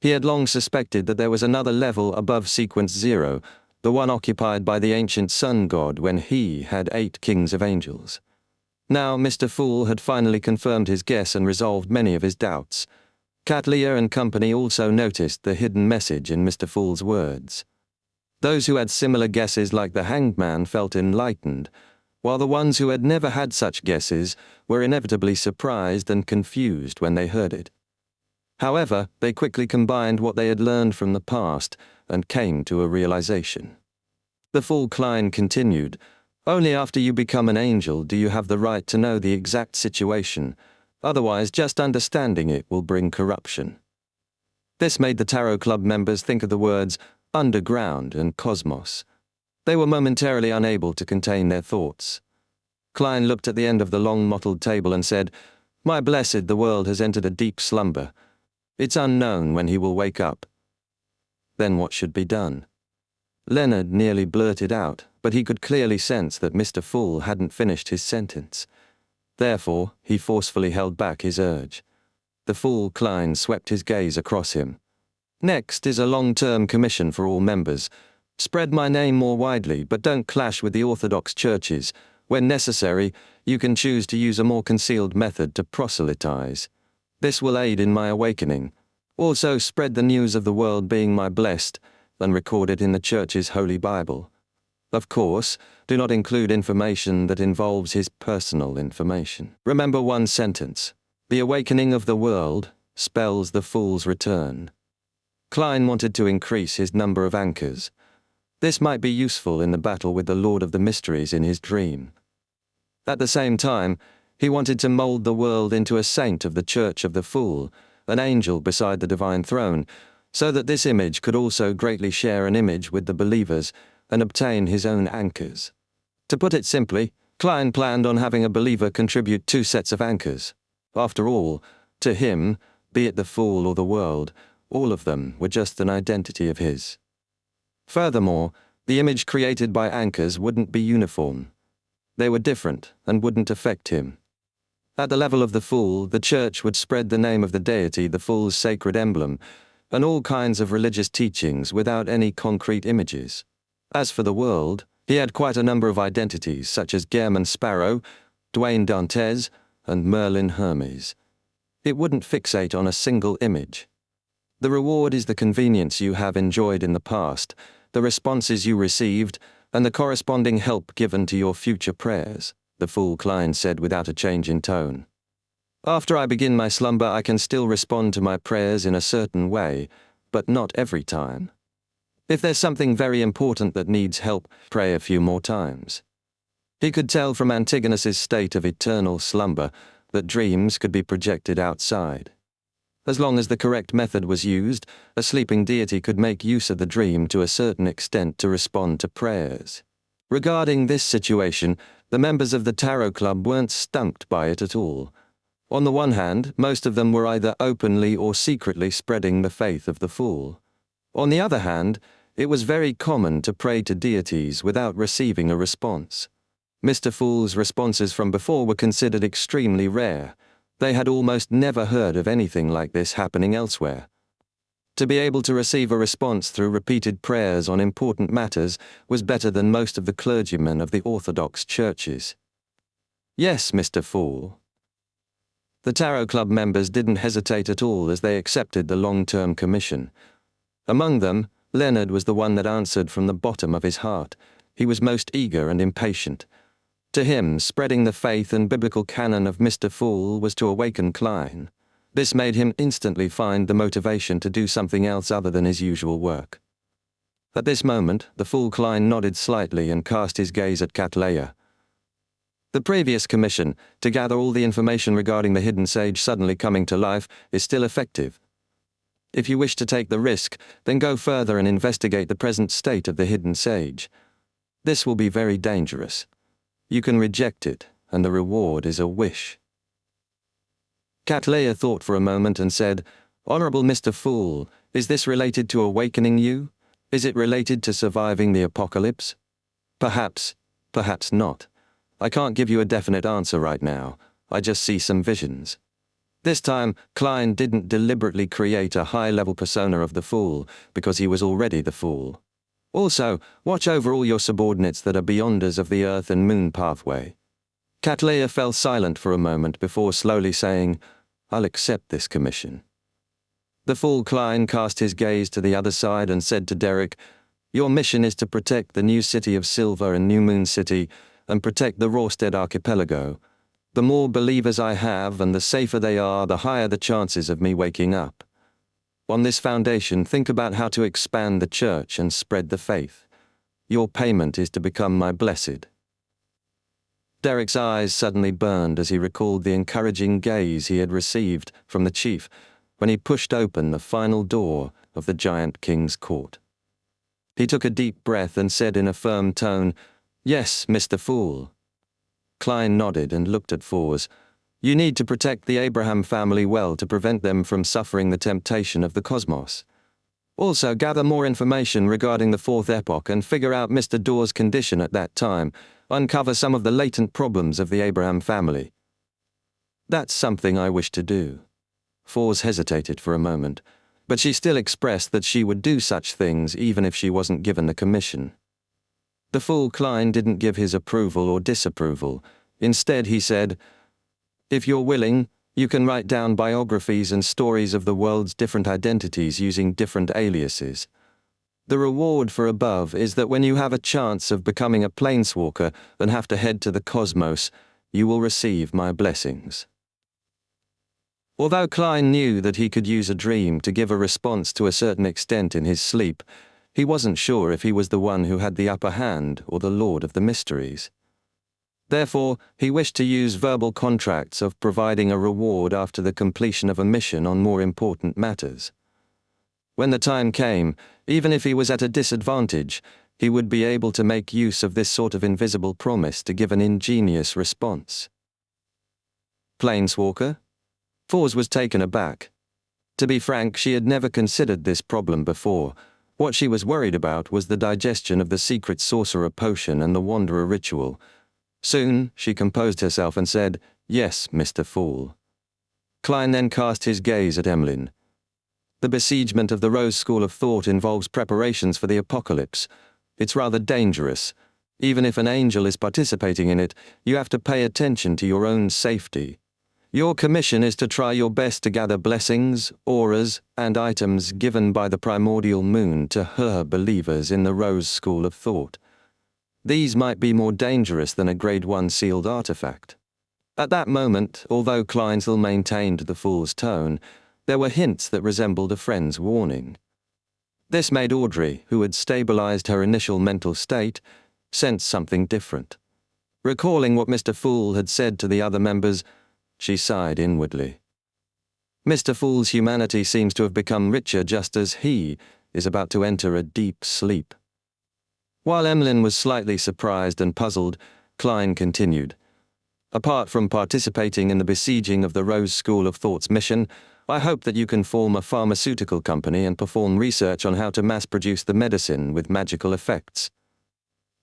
He had long suspected that there was another level above sequence 0, the one occupied by the ancient sun god when he had 8 kings of angels. Now Mr. Fool had finally confirmed his guess and resolved many of his doubts. Cattleya and company also noticed the hidden message in Mr. Fool's words. Those who had similar guesses like the hanged man felt enlightened, while the ones who had never had such guesses were inevitably surprised and confused when they heard it. However, they quickly combined what they had learned from the past and came to a realization. The Fool Klein continued, "Only after you become an angel do you have the right to know the exact situation. Otherwise, just understanding it will bring corruption." This made the Tarot Club members think of the words underground and cosmos. They were momentarily unable to contain their thoughts. Klein looked at the end of the long mottled table and said, "My blessed, the world has entered a deep slumber. It's unknown when he will wake up." Then what should be done? Leonard nearly blurted out, but he could clearly sense that Mr. Fool hadn't finished his sentence. Therefore, he forcefully held back his urge. The Fool Klein swept his gaze across him. "Next is a long-term commission for all members. Spread my name more widely, but don't clash with the Orthodox churches. When necessary, you can choose to use a more concealed method to proselytize. This will aid in my awakening. Also spread the news of the world being my blessed, and record it in the church's Holy Bible. Of course, do not include information that involves his personal information. Remember one sentence. The awakening of the world spells the Fool's return." Klein wanted to increase his number of anchors. This might be useful in the battle with the Lord of the Mysteries in his dream. At the same time, he wanted to mold the world into a saint of the Church of the Fool, an angel beside the divine throne, so that this image could also greatly share an image with the believers and obtain his own anchors. To put it simply, Klein planned on having a believer contribute 2 sets of anchors. After all, to him, be it the Fool or the world, all of them were just an identity of his. Furthermore, the image created by anchors wouldn't be uniform. They were different and wouldn't affect him. At the level of the Fool, the church would spread the name of the deity, the Fool's sacred emblem, and all kinds of religious teachings without any concrete images. As for the world, he had quite a number of identities such as Gehrman Sparrow, Dwayne Dantes, and Merlin Hermes. It wouldn't fixate on a single image. The reward is the convenience you have enjoyed in the past, the responses you received, and the corresponding help given to your future prayers, the Fool Klein said without a change in tone. After I begin my slumber, I can still respond to my prayers in a certain way, but not every time. If there's something very important that needs help, pray a few more times. He could tell from Antigonus's state of eternal slumber that dreams could be projected outside. As long as the correct method was used, a sleeping deity could make use of the dream to a certain extent to respond to prayers. Regarding this situation, the members of the Tarot Club weren't stumped by it at all. On the one hand, most of them were either openly or secretly spreading the faith of the Fool. On the other hand, it was very common to pray to deities without receiving a response. Mr. Fool's responses from before were considered extremely rare. They had almost never heard of anything like this happening elsewhere. To be able to receive a response through repeated prayers on important matters was better than most of the clergymen of the Orthodox churches. "Yes, Mr. Fool." The Tarot Club members didn't hesitate at all as they accepted the long-term commission. Among them, Leonard was the one that answered from the bottom of his heart. He was most eager and impatient. To him, spreading the faith and biblical canon of Mr. Fool was to awaken Klein. This made him instantly find the motivation to do something else other than his usual work. At this moment, the Fool Klein nodded slightly and cast his gaze at Cattleya. "The previous commission, to gather all the information regarding the hidden sage suddenly coming to life, is still effective. If you wish to take the risk, then go further and investigate the present state of the hidden sage. This will be very dangerous. You can reject it, and the reward is a wish." Cattleya thought for a moment and said, "Honorable Mr. Fool, is this related to awakening you? Is it related to surviving the apocalypse? Perhaps, perhaps not. I can't give you a definite answer right now. I just see some visions." This time, Klein didn't deliberately create a high-level persona of the fool, because he was already the fool. Also, watch over all your subordinates that are beyonders of the Earth and Moon pathway. Cattleya fell silent for a moment before slowly saying, "I'll accept this commission." The fool Klein cast his gaze to the other side and said to Derek, "Your mission is to protect the new city of Silver and New Moon City and protect the Rorstead archipelago. The more believers I have and the safer they are, the higher the chances of me waking up. On this foundation, think about how to expand the church and spread the faith. Your payment is to become my blessed." Derek's eyes suddenly burned as he recalled the encouraging gaze he had received from the chief when he pushed open the final door of the giant king's court. He took a deep breath and said in a firm tone, "Yes, Mr. Fool." Klein nodded and looked at Fors. "You need to protect the Abraham family well to prevent them from suffering the temptation of the cosmos. Also, gather more information regarding the Fourth Epoch and figure out Mr. Dor's condition at that time. Uncover some of the latent problems of the Abraham family." "That's something I wish to do." Fors hesitated for a moment, but she still expressed that she would do such things even if she wasn't given the commission. The fool Klein didn't give his approval or disapproval. Instead, he said, "If you're willing, you can write down biographies and stories of the world's different identities using different aliases. The reward for above is that when you have a chance of becoming a planeswalker and have to head to the cosmos, you will receive my blessings." Although Klein knew that he could use a dream to give a response to a certain extent in his sleep, he wasn't sure if he was the one who had the upper hand or the Lord of the Mysteries. Therefore, he wished to use verbal contracts of providing a reward after the completion of a mission on more important matters. When the time came, even if he was at a disadvantage, he would be able to make use of this sort of invisible promise to give an ingenious response. Planeswalker? Fors was taken aback. To be frank, she had never considered this problem before. What she was worried about was the digestion of the secret sorcerer potion and the wanderer ritual. Soon, she composed herself and said, "Yes, Mr. Fool." Klein then cast his gaze at Emlyn. "The besiegement of the Rose School of Thought involves preparations for the apocalypse. It's rather dangerous. Even if an angel is participating in it, you have to pay attention to your own safety. Your commission is to try your best to gather blessings, auras, and items given by the primordial moon to her believers in the Rose School of Thought. These might be more dangerous than a Grade 1 sealed artifact." At that moment, although Klein still maintained the fool's tone, there were hints that resembled a friend's warning. This made Audrey, who had stabilized her initial mental state, sense something different. Recalling what Mr. Fool had said to the other members, she sighed inwardly. Mr. Fool's humanity seems to have become richer just as he is about to enter a deep sleep. While Emlyn was slightly surprised and puzzled, Klein continued. "Apart from participating in the besieging of the Rose School of Thought's mission, I hope that you can form a pharmaceutical company and perform research on how to mass-produce the medicine with magical effects.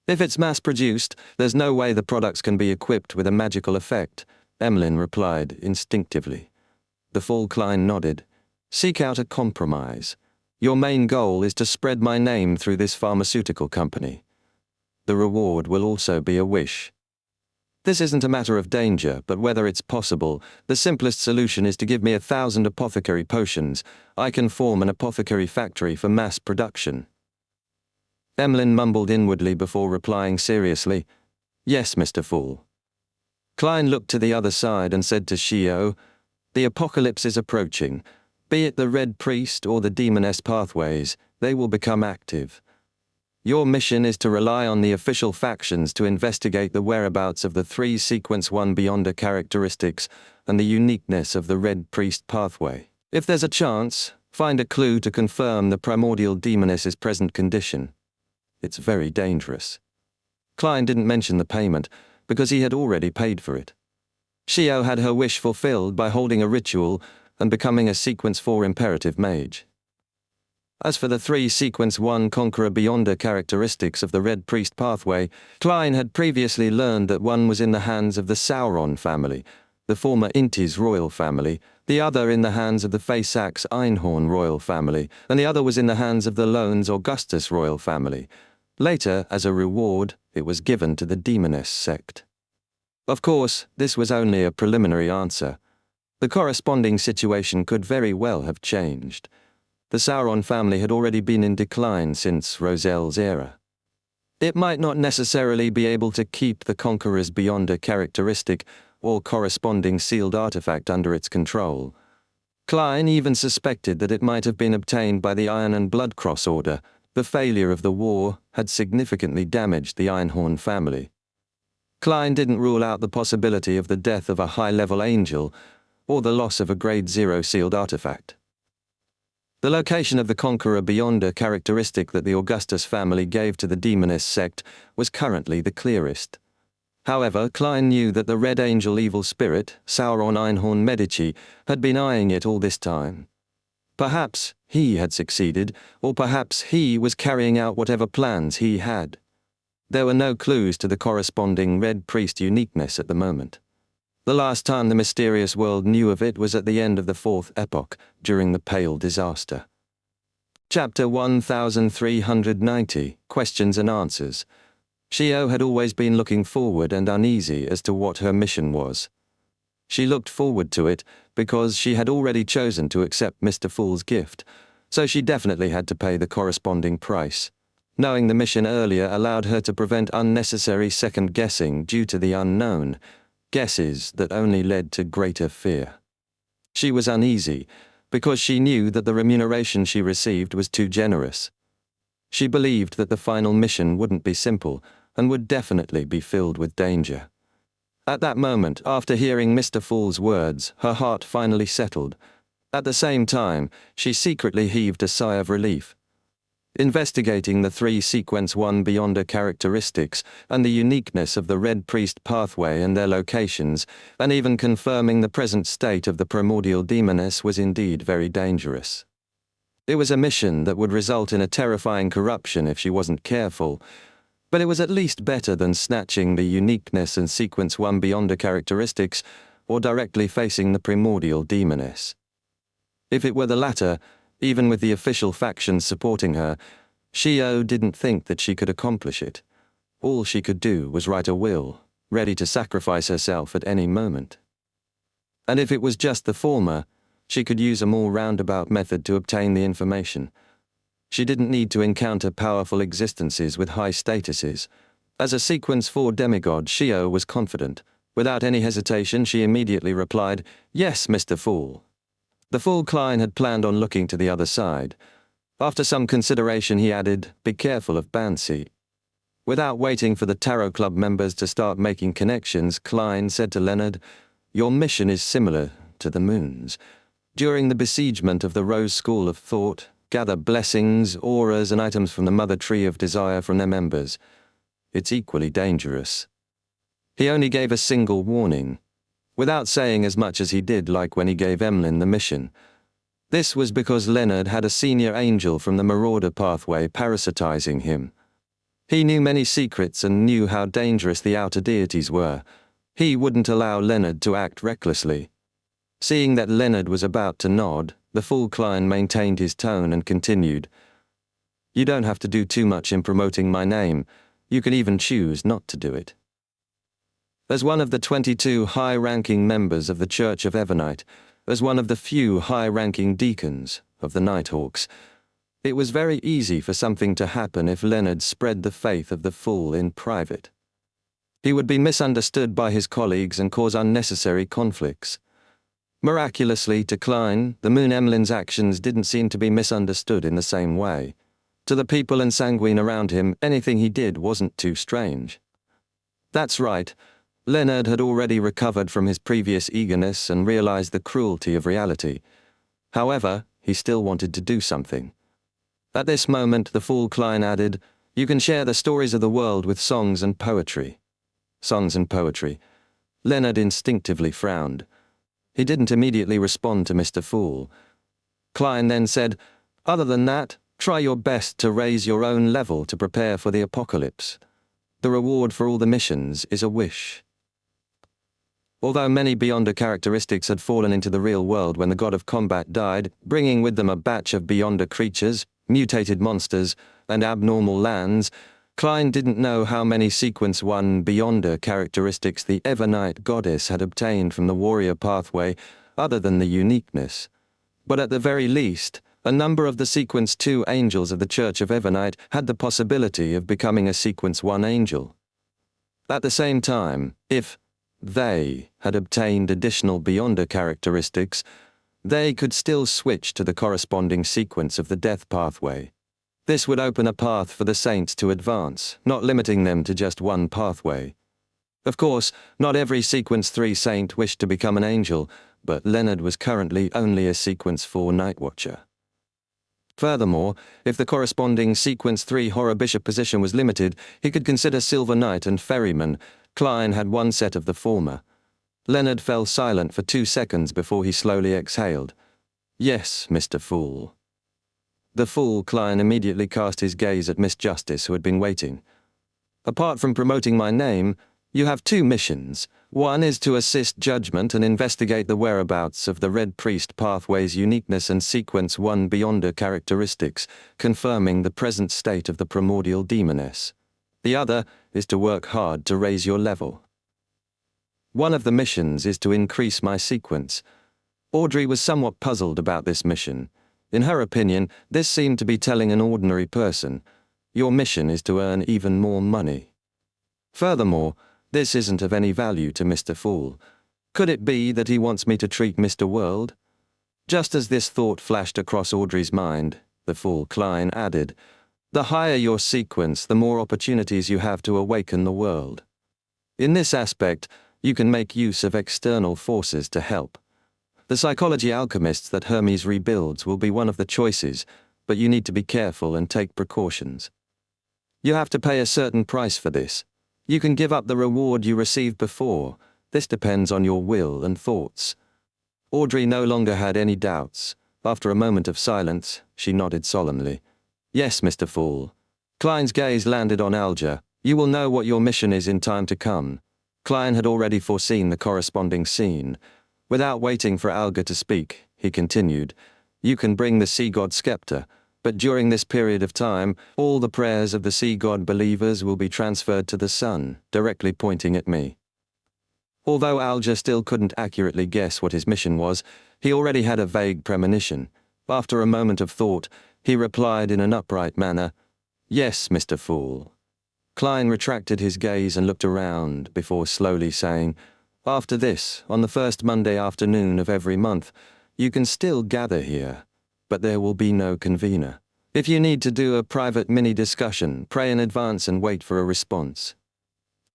If it's mass-produced, there's no way the products can be equipped with a magical effect," Emlyn replied instinctively. The fool Klein nodded. "Seek out a compromise. Your main goal is to spread my name through this pharmaceutical company. The reward will also be a wish. This isn't a matter of danger, but whether it's possible, the simplest solution is to give me 1,000 apothecary potions. I can form an apothecary factory for mass production." Emlyn mumbled inwardly before replying seriously, "Yes, Mr. Fool." Klein looked to the other side and said to Shio, "The apocalypse is approaching. Be it the Red Priest or the Demoness pathways, they will become active. Your mission is to rely on the official factions to investigate the whereabouts of the 3 Sequence 1 Beyonder characteristics and the uniqueness of the Red Priest pathway. If there's a chance, find a clue to confirm the primordial demoness's present condition. It's very dangerous." Klein didn't mention the payment, because he had already paid for it. Shio had her wish fulfilled by holding a ritual and becoming a Sequence 4 imperative mage. As for the 3 Sequence 1 Conqueror Beyonder characteristics of the Red Priest pathway, Klein had previously learned that one was in the hands of the Sauron family, the former Intis royal family, the other in the hands of the Fairsax Einhorn royal family, and the other was in the hands of the Loans Augustus royal family. Later, as a reward, it was given to the Demoness sect. Of course, this was only a preliminary answer. The corresponding situation could very well have changed. The Sauron family had already been in decline since Roselle's era. It might not necessarily be able to keep the Conqueror's Beyonder characteristic or corresponding sealed artifact under its control. Klein even suspected that it might have been obtained by the Iron and Blood Cross Order. The failure of the war had significantly damaged the Einhorn family. Klein didn't rule out the possibility of the death of a high-level angel or the loss of a Grade 0 sealed artifact. The location of the Conqueror Beyonder characteristic that the Augustus family gave to the Demoness sect was currently the clearest. However, Klein knew that the Red Angel evil spirit, Sauron Einhorn Medici, had been eyeing it all this time. Perhaps he had succeeded, or perhaps he was carrying out whatever plans he had. There were no clues to the corresponding Red Priest uniqueness at the moment. The last time the mysterious world knew of it was at the end of the Fourth Epoch, during the Pale Disaster. Chapter 1390, Questions and Answers. Shio had always been looking forward and uneasy as to what her mission was. She looked forward to it because she had already chosen to accept Mr. Fool's gift, so she definitely had to pay the corresponding price. Knowing the mission earlier allowed her to prevent unnecessary second-guessing due to the unknown, guesses that only led to greater fear. She was uneasy because she knew that the remuneration she received was too generous. She believed that the final mission wouldn't be simple and would definitely be filled with danger. At that moment, after hearing Mr. Fool's words, her heart finally settled. At the same time, she secretly heaved a sigh of relief. Investigating the 3 Sequence 1 Beyonder characteristics and the uniqueness of the Red Priest pathway and their locations, and even confirming the present state of the primordial demoness was indeed very dangerous. It was a mission that would result in a terrifying corruption if she wasn't careful, but it was at least better than snatching the uniqueness and Sequence 1 Beyonder characteristics or directly facing the primordial demoness. If it were the latter, even with the official factions supporting her, Shio didn't think that she could accomplish it. All she could do was write a will, ready to sacrifice herself at any moment. And if it was just the former, she could use a more roundabout method to obtain the information. She didn't need to encounter powerful existences with high statuses. As a Sequence 4 demigod, Shio was confident. Without any hesitation, she immediately replied, "Yes, Mr. Fool." The Fool Klein had planned on looking to the other side. After some consideration, he added, "Be careful of Bansi." Without waiting for the Tarot Club members to start making connections, Klein said to Leonard, "Your mission is similar to the Moon's. During the besiegement of the Rose School of Thought, gather blessings, auras, and items from the Mother Tree of Desire from their members. It's equally dangerous." He only gave a single warning, without saying as much as he did like when he gave Emlyn the mission. This was because Leonard had a senior angel from the Marauder pathway parasitizing him. He knew many secrets and knew how dangerous the outer deities were. He wouldn't allow Leonard to act recklessly. Seeing that Leonard was about to nod, the Fool Klein maintained his tone and continued, "You don't have to do too much in promoting my name. You can even choose not to do it." As one of the 22 high-ranking members of the Church of Evernite, as one of the few high-ranking deacons of the Nighthawks, it was very easy for something to happen if Leonard spread the faith of the Fool in private. He would be misunderstood by his colleagues and cause unnecessary conflicts. Miraculously, to Klein, the Moon Emlyn's actions didn't seem to be misunderstood in the same way. To the people and sanguine around him, anything he did wasn't too strange. That's right. Leonard had already recovered from his previous eagerness and realized the cruelty of reality. However, he still wanted to do something. At this moment, the Fool Klein added, "You can share the stories of the world with songs and poetry." Songs and poetry. Leonard instinctively frowned. He didn't immediately respond to Mr. Fool. Klein then said, "Other than that, try your best to raise your own level to prepare for the apocalypse. The reward for all the missions is a wish." Although many Beyonder characteristics had fallen into the real world when the god of combat died, bringing with them a batch of Beyonder creatures, mutated monsters, and abnormal lands, Klein didn't know how many Sequence 1 Beyonder characteristics the Evernight goddess had obtained from the warrior pathway, other than the uniqueness. But at the very least, a number of the Sequence 2 angels of the Church of Evernight had the possibility of becoming a Sequence 1 angel. At the same time, if they had obtained additional Beyonder characteristics, they could still switch to the corresponding sequence of the death pathway. This would open a path for the saints to advance, not limiting them to just one pathway. Of course, not every Sequence 3 saint wished to become an angel, but Leonard was currently only a Sequence 4 Night Watcher. Furthermore, if the corresponding Sequence 3 Horror Bishop position was limited, he could consider Silver Knight and Ferryman. Klein had one set of the former. Leonard fell silent for 2 seconds before he slowly exhaled. "Yes, Mr. Fool." The fool Klein immediately cast his gaze at Miss Justice, who had been waiting. "Apart from promoting my name, you have 2 missions. One is to assist judgment and investigate the whereabouts of the Red Priest pathway's uniqueness and Sequence 1 Beyonder characteristics, confirming the present state of the primordial demoness. The other is to work hard to raise your level. One of the missions is to increase my sequence." Audrey was somewhat puzzled about this mission. In her opinion, this seemed to be telling an ordinary person, "Your mission is to earn even more money." Furthermore, this isn't of any value to Mr. Fool. Could it be that he wants me to treat Mr. World? Just as this thought flashed across Audrey's mind, the fool Klein added, "The higher your sequence, the more opportunities you have to awaken the world. In this aspect, you can make use of external forces to help. The psychology alchemists that Hermes rebuilds will be one of the choices, but you need to be careful and take precautions. You have to pay a certain price for this. You can give up the reward you received before. This depends on your will and thoughts." Audrey no longer had any doubts. After a moment of silence, she nodded solemnly. "Yes, Mr. Fool." Klein's gaze landed on Alger. "You will know what your mission is in time to come." Klein had already foreseen the corresponding scene. Without waiting for Alger to speak, he continued, "You can bring the sea god scepter, but during this period of time, all the prayers of the sea god believers will be transferred to the sun," directly pointing at me. Although Alger still couldn't accurately guess what his mission was, he already had a vague premonition. After a moment of thought, he replied in an upright manner, "Yes, Mr. Fool." Klein retracted his gaze and looked around before slowly saying, "After this, on the first Monday afternoon of every month, you can still gather here, but there will be no convener. If you need to do a private mini-discussion, pray in advance and wait for a response."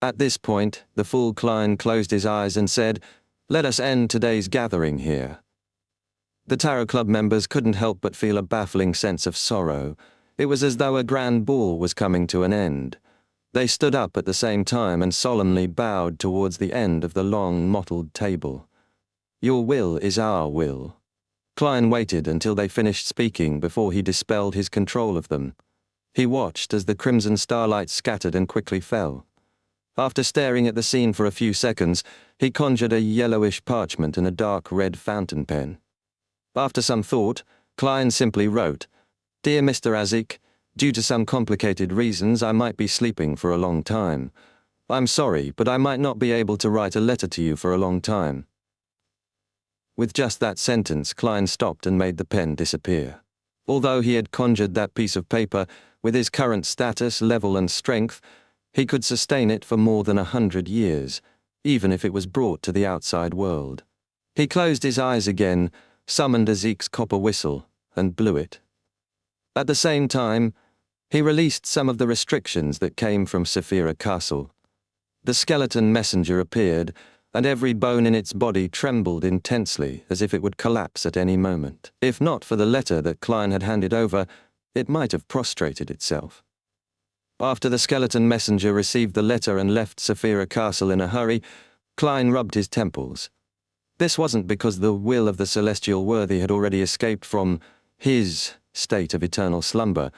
At this point, the fool Klein closed his eyes and said, "Let us end today's gathering here." The Tarot Club members couldn't help but feel a baffling sense of sorrow. It was as though a grand ball was coming to an end. They stood up at the same time and solemnly bowed towards the end of the long, mottled table. "Your will is our will." Klein waited until they finished speaking before he dispelled his control of them. He watched as the crimson starlight scattered and quickly fell. After staring at the scene for a few seconds, he conjured a yellowish parchment and a dark red fountain pen. After some thought, Klein simply wrote, "Dear Mr. Azik, due to some complicated reasons I might be sleeping for a long time. I'm sorry, but I might not be able to write a letter to you for a long time." With just that sentence, Klein stopped and made the pen disappear. Although he had conjured that piece of paper, with his current status, level and strength, he could sustain it for more than 100 years, even if it was brought to the outside world. He closed his eyes again, summoned Azik's copper whistle, and blew it. At the same time, he released some of the restrictions that came from Saphira Castle. The skeleton messenger appeared, and every bone in its body trembled intensely as if it would collapse at any moment. If not for the letter that Klein had handed over, it might have prostrated itself. After the skeleton messenger received the letter and left Saphira Castle in a hurry, Klein rubbed his temples. This wasn't because the will of the celestial worthy had already escaped from his state of eternal slumber,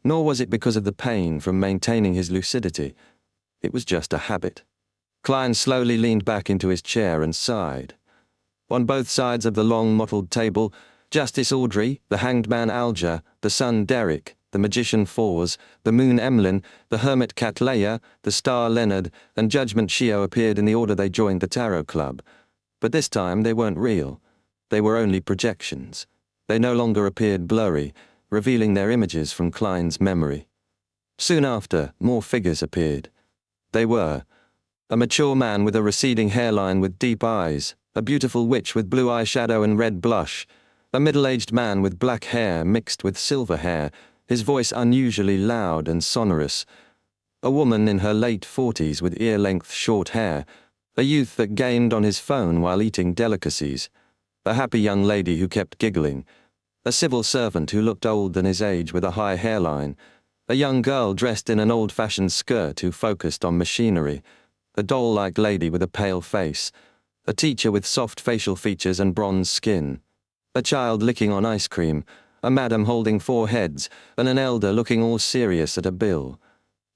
nor was it because of the pain from maintaining his lucidity. It was just a habit. Klein slowly leaned back into his chair and sighed. On both sides of the long mottled table, Justice Audrey, the hanged man Alger, the son Derek, the magician Fors, the moon Emlyn, the hermit Catleya, the star Leonard, and Judgment Shio appeared in the order they joined the Tarot Club. But this time they weren't real. They were only projections. They no longer appeared blurry, revealing their images from Klein's memory. Soon after, more figures appeared. They were a mature man with a receding hairline with deep eyes, a beautiful witch with blue eyeshadow and red blush, a middle-aged man with black hair mixed with silver hair, his voice unusually loud and sonorous, a woman in her late 40s with ear-length short hair, a youth that gamed on his phone while eating delicacies, a happy young lady who kept giggling, a civil servant who looked old than his age with a high hairline, a young girl dressed in an old-fashioned skirt who focused on machinery, a doll-like lady with a pale face, a teacher with soft facial features and bronze skin, a child licking on ice cream, a madam holding 4 heads, and an elder looking all serious at a bill.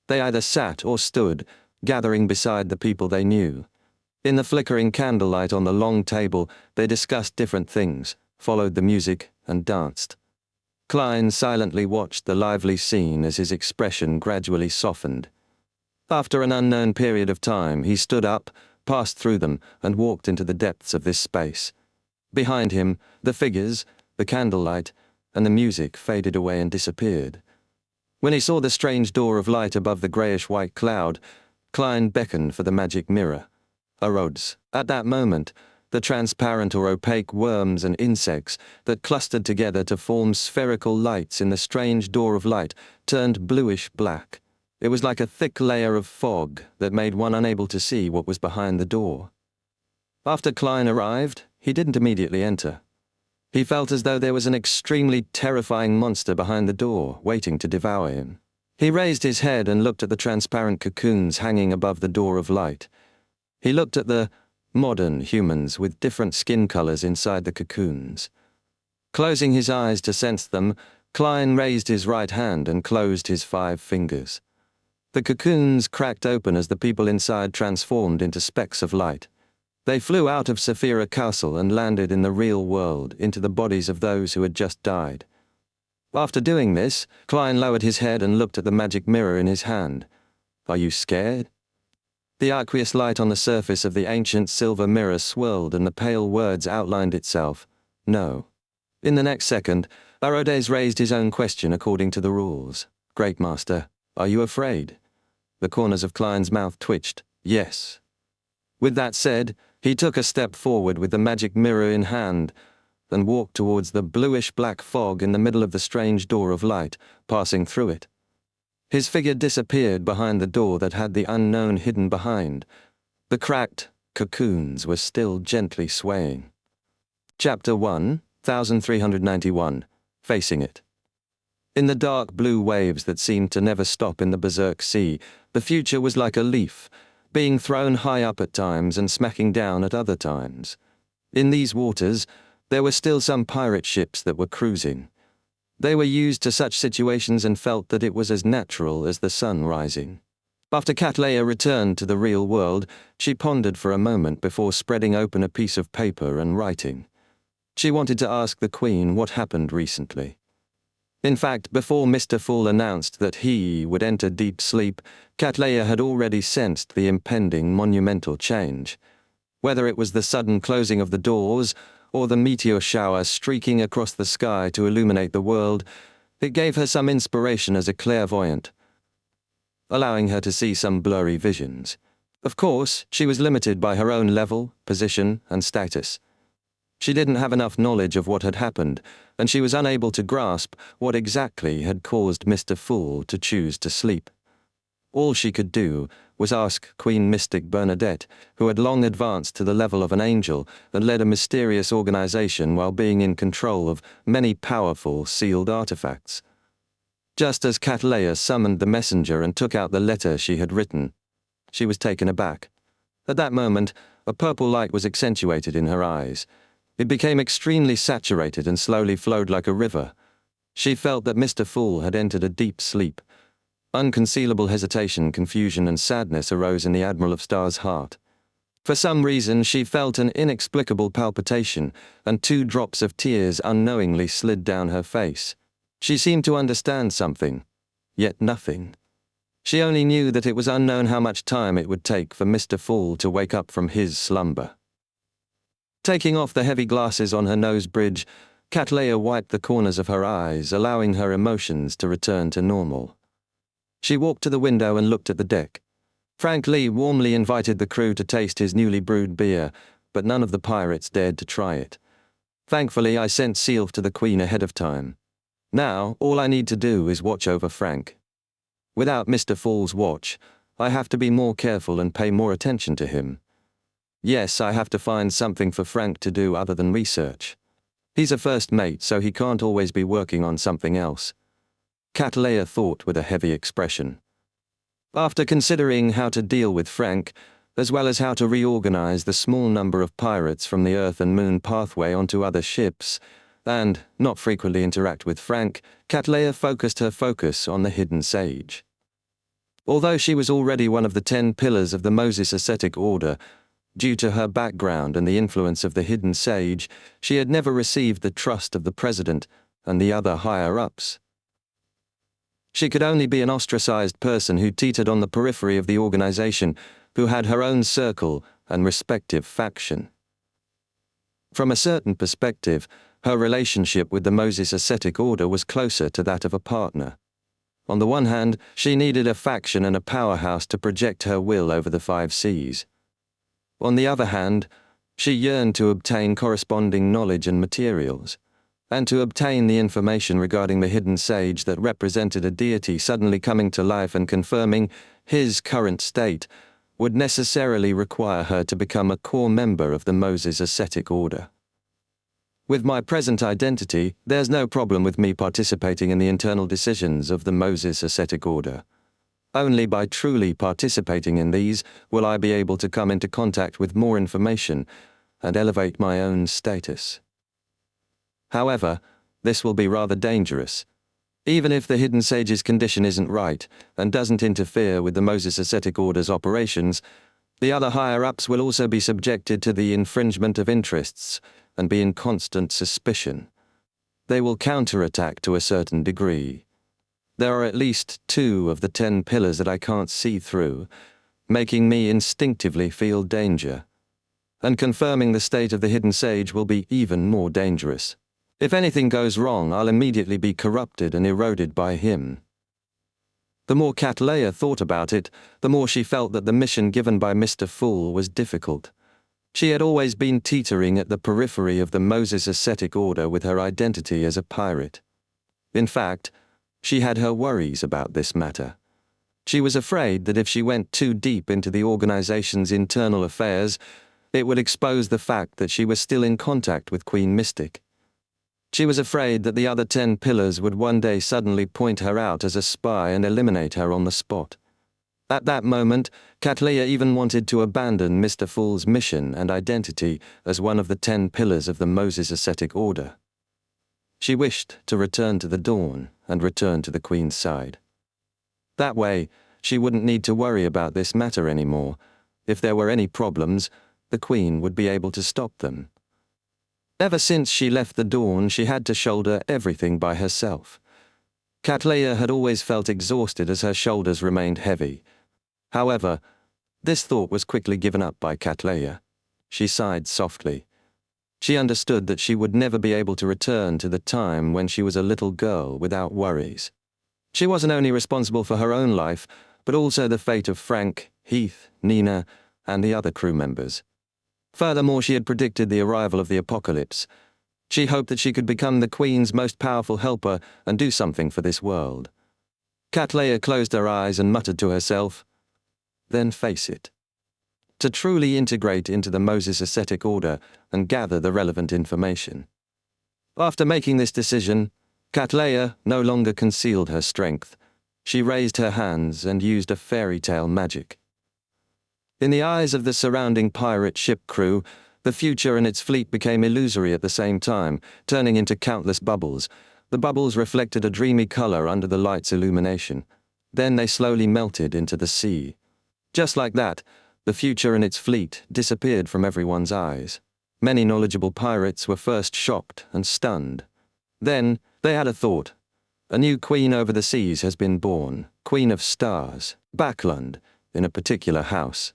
They either sat or stood, gathering beside the people they knew. In the flickering candlelight on the long table, they discussed different things, followed the music, and danced. Klein silently watched the lively scene as his expression gradually softened. After an unknown period of time, he stood up, passed through them, and walked into the depths of this space. Behind him, the figures, the candlelight, and the music faded away and disappeared. When he saw the strange door of light above the greyish-white cloud, Klein beckoned for the magic mirror. Arose, at that moment, the transparent or opaque worms and insects that clustered together to form spherical lights in the strange door of light turned bluish-black. It was like a thick layer of fog that made one unable to see what was behind the door. After Klein arrived, he didn't immediately enter. He felt as though there was an extremely terrifying monster behind the door, waiting to devour him. He raised his head and looked at the transparent cocoons hanging above the door of light. He looked at the modern humans with different skin colors inside the cocoons. Closing his eyes to sense them, Klein raised his right hand and closed his 5 fingers. The cocoons cracked open as the people inside transformed into specks of light. They flew out of Saphira Castle and landed in the real world, into the bodies of those who had just died. After doing this, Klein lowered his head and looked at the magic mirror in his hand. "Are you scared?" The aqueous light on the surface of the ancient silver mirror swirled and the pale words outlined itself. "No." In the next second, Arodes raised his own question according to the rules. "Great Master, are you afraid?" The corners of Klein's mouth twitched. "Yes." With that said, he took a step forward with the magic mirror in hand, then walked towards the bluish-black fog in the middle of the strange door of light, passing through it. His figure disappeared behind the door that had the unknown hidden behind. The cracked cocoons were still gently swaying. Chapter 1, 1391, Facing It. In the dark blue waves that seemed to never stop in the berserk sea, the future was like a leaf, being thrown high up at times and smacking down at other times. In these waters, there were still some pirate ships that were cruising. They were used to such situations and felt that it was as natural as the sun rising. After Catleya returned to the real world, she pondered for a moment before spreading open a piece of paper and writing. She wanted to ask the Queen what happened recently. In fact, before Mr. Fool announced that he would enter deep sleep, Catleya had already sensed the impending monumental change. Whether it was the sudden closing of the doors, or the meteor shower streaking across the sky to illuminate the world, it gave her some inspiration as a clairvoyant, allowing her to see some blurry visions. Of course, she was limited by her own level, position, and status. She didn't have enough knowledge of what had happened, and she was unable to grasp what exactly had caused Mr. Fool to choose to sleep. All she could do was ask Queen Mystic Bernadette, who had long advanced to the level of an angel and led a mysterious organization while being in control of many powerful sealed artifacts. Just as Catleya summoned the messenger and took out the letter she had written, she was taken aback. At that moment, a purple light was accentuated in her eyes. It became extremely saturated and slowly flowed like a river. She felt that Mr. Fool had entered a deep sleep. Unconcealable hesitation, confusion, and sadness arose in the Admiral of Star's heart. For some reason, she felt an inexplicable palpitation, and 2 drops of tears unknowingly slid down her face. She seemed to understand something, yet nothing. She only knew that it was unknown how much time it would take for Mr. Fall to wake up from his slumber. Taking off the heavy glasses on her nose bridge, Cattleya wiped the corners of her eyes, allowing her emotions to return to normal. She walked to the window and looked at the deck. Frank Lee warmly invited the crew to taste his newly brewed beer, but none of the pirates dared to try it. Thankfully, I sent Sealf to the Queen ahead of time. Now, all I need to do is watch over Frank. Without Mr. Fall's watch, I have to be more careful and pay more attention to him. Yes, I have to find something for Frank to do other than research. He's a first mate, so he can't always be working on something else. Cattleya thought with a heavy expression. After considering how to deal with Frank, as well as how to reorganize the small number of pirates from the Earth and Moon pathway onto other ships, and not frequently interact with Frank, Cattleya focused her focus on the Hidden Sage. Although she was already one of the 10 pillars of the Moses Ascetic Order, due to her background and the influence of the Hidden Sage, she had never received the trust of the President and the other higher-ups. She could only be an ostracized person who teetered on the periphery of the organization, who had her own circle and respective faction. From a certain perspective, her relationship with the Moses Ascetic Order was closer to that of a partner. On the one hand, she needed a faction and a powerhouse to project her will over the 5 seas. On the other hand, she yearned to obtain corresponding knowledge and materials, and to obtain the information regarding the Hidden Sage that represented a deity suddenly coming to life and confirming his current state would necessarily require her to become a core member of the Moses Ascetic Order. With my present identity, there's no problem with me participating in the internal decisions of the Moses Ascetic Order. Only by truly participating in these will I be able to come into contact with more information and elevate my own status. However, this will be rather dangerous. Even if the Hidden Sage's condition isn't right and doesn't interfere with the Moses Ascetic Order's operations, the other higher-ups will also be subjected to the infringement of interests and be in constant suspicion. They will counterattack to a certain degree. There are at least 2 of the 10 pillars that I can't see through, making me instinctively feel danger. And confirming the state of the Hidden Sage will be even more dangerous. If anything goes wrong, I'll immediately be corrupted and eroded by him. The more Cattleya thought about it, the more she felt that the mission given by Mr. Fall was difficult. She had always been teetering at the periphery of the Moses Ascetic Order with her identity as a pirate. In fact, she had her worries about this matter. She was afraid that if she went too deep into the organization's internal affairs, it would expose the fact that she was still in contact with Queen Mystic. She was afraid that the other 10 pillars would one day suddenly point her out as a spy and eliminate her on the spot. At that moment, Cattleya even wanted to abandon Mr. Fall's mission and identity as one of the 10 pillars of the Moses Ascetic Order. She wished to return to the dawn and return to the Queen's side. That way, she wouldn't need to worry about this matter anymore. If there were any problems, the Queen would be able to stop them. Ever since she left the dawn, she had to shoulder everything by herself. Cattleya had always felt exhausted as her shoulders remained heavy. However, this thought was quickly given up by Cattleya. She sighed softly. She understood that she would never be able to return to the time when she was a little girl without worries. She wasn't only responsible for her own life, but also the fate of Frank, Heath, Nina, and the other crew members. Furthermore, she had predicted the arrival of the apocalypse. She hoped that she could become the Queen's most powerful helper and do something for this world. Cattleya closed her eyes and muttered to herself, "Then face it." To truly integrate into the Moses Ascetic Order and gather the relevant information. After making this decision, Cattleya no longer concealed her strength. She raised her hands and used a fairy tale magic. In the eyes of the surrounding pirate ship crew, the future and its fleet became illusory at the same time, turning into countless bubbles. The bubbles reflected a dreamy color under the light's illumination. Then they slowly melted into the sea. Just like that, the future and its fleet disappeared from everyone's eyes. Many knowledgeable pirates were first shocked and stunned. Then, they had a thought. A new queen over the seas has been born, Queen of Stars, Backland, in a particular house.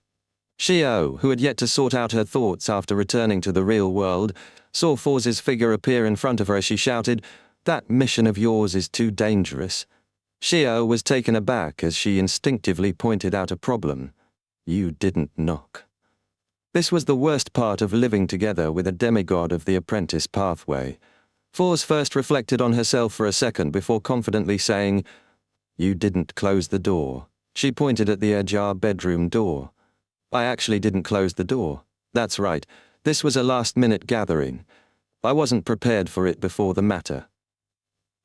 Shio, who had yet to sort out her thoughts after returning to the real world, saw Forz's figure appear in front of her as she shouted, "That mission of yours is too dangerous." Shio was taken aback as she instinctively pointed out a problem. You didn't knock. This was the worst part of living together with a demigod of the apprentice pathway. Forz first reflected on herself for a second before confidently saying, "You didn't close the door." She pointed at the ajar bedroom door. "I actually didn't close the door. That's right, this was a last-minute gathering. I wasn't prepared for it before the matter."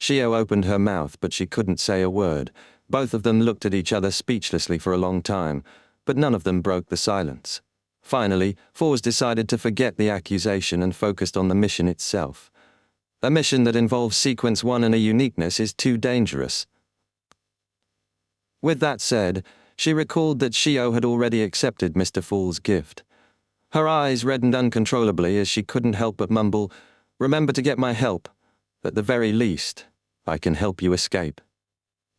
Shio opened her mouth, but she couldn't say a word. Both of them looked at each other speechlessly for a long time, but none of them broke the silence. Finally, Forz decided to forget the accusation and focused on the mission itself. A mission that involves Sequence 1 and a uniqueness is too dangerous. With that said, she recalled that Shio had already accepted Mr. Fool's gift. Her eyes reddened uncontrollably as she couldn't help but mumble, "Remember to get my help. At the very least, I can help you escape."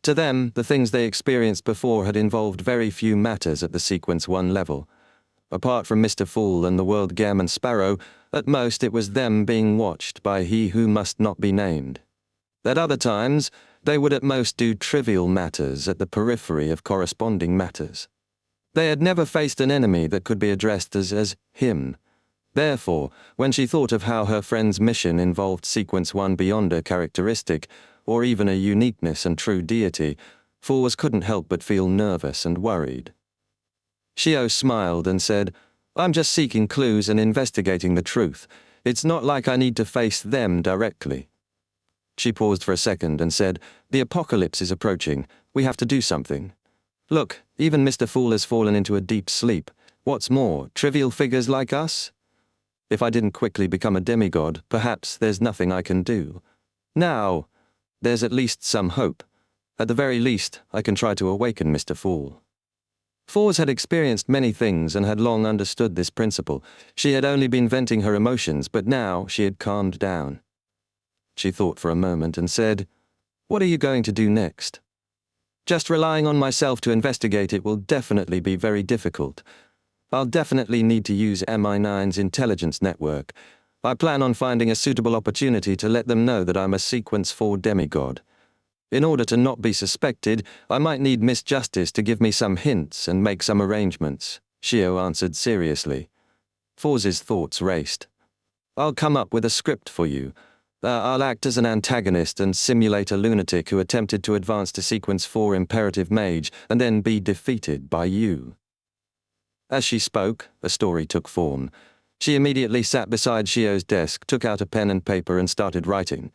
To them, the things they experienced before had involved very few matters at the Sequence 1 level. Apart from Mr. Fool and the World Gammon Sparrow, at most it was them being watched by he who must not be named. At other times, they would at most do trivial matters at the periphery of corresponding matters. They had never faced an enemy that could be addressed as him. Therefore, when she thought of how her friend's mission involved Sequence 1 beyond a characteristic, or even a uniqueness and true deity, Forz couldn't help but feel nervous and worried. Shio smiled and said, "I'm just seeking clues and investigating the truth. It's not like I need to face them directly." She paused for a second and said, "The apocalypse is approaching. We have to do something. Look, even Mr. Fool has fallen into a deep sleep. What's more, trivial figures like us? If I didn't quickly become a demigod, perhaps there's nothing I can do. Now, there's at least some hope. At the very least, I can try to awaken Mr. Fool." Forz had experienced many things and had long understood this principle. She had only been venting her emotions, but now she had calmed down. She thought for a moment and said, "What are you going to do next?" "Just relying on myself to investigate it will definitely be very difficult. I'll definitely need to use MI9's intelligence network. I plan on finding a suitable opportunity to let them know that I'm a Sequence 4 demigod. In order to not be suspected, I might need Miss Justice to give me some hints and make some arrangements," Shio answered seriously. Forz's thoughts raced. "I'll come up with a script for you. I'll act as an antagonist and simulate a lunatic who attempted to advance to Sequence 4 Imperative Mage and then be defeated by you." As she spoke, a story took form. She immediately sat beside Shio's desk, took out a pen and paper and started writing.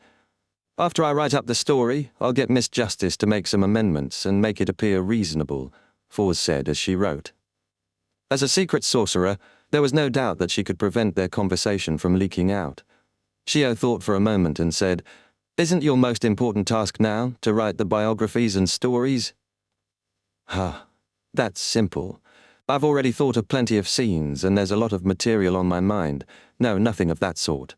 "After I write up the story, I'll get Miss Justice to make some amendments and make it appear reasonable," Forz said as she wrote. As a secret sorcerer, there was no doubt that she could prevent their conversation from leaking out. Shio thought for a moment and said, "Isn't your most important task now to write the biographies and stories?" That's simple. I've already thought of plenty of scenes and there's a lot of material on my mind. No, nothing of that sort."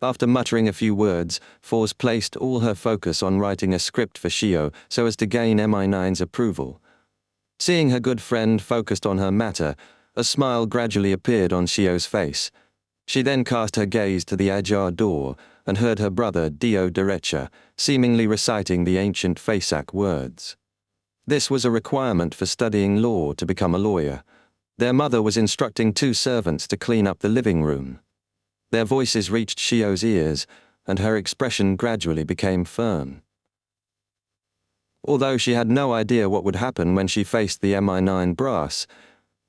After muttering a few words, Forz placed all her focus on writing a script for Shio so as to gain MI9's approval. Seeing her good friend focused on her matter, a smile gradually appeared on Shio's face. She then cast her gaze to the ajar door and heard her brother Dio Derecha seemingly reciting the ancient Fasak words. This was a requirement for studying law to become a lawyer. Their mother was instructing 2 servants to clean up the living room. Their voices reached Shio's ears, and her expression gradually became firm. Although she had no idea what would happen when she faced the MI9 brass,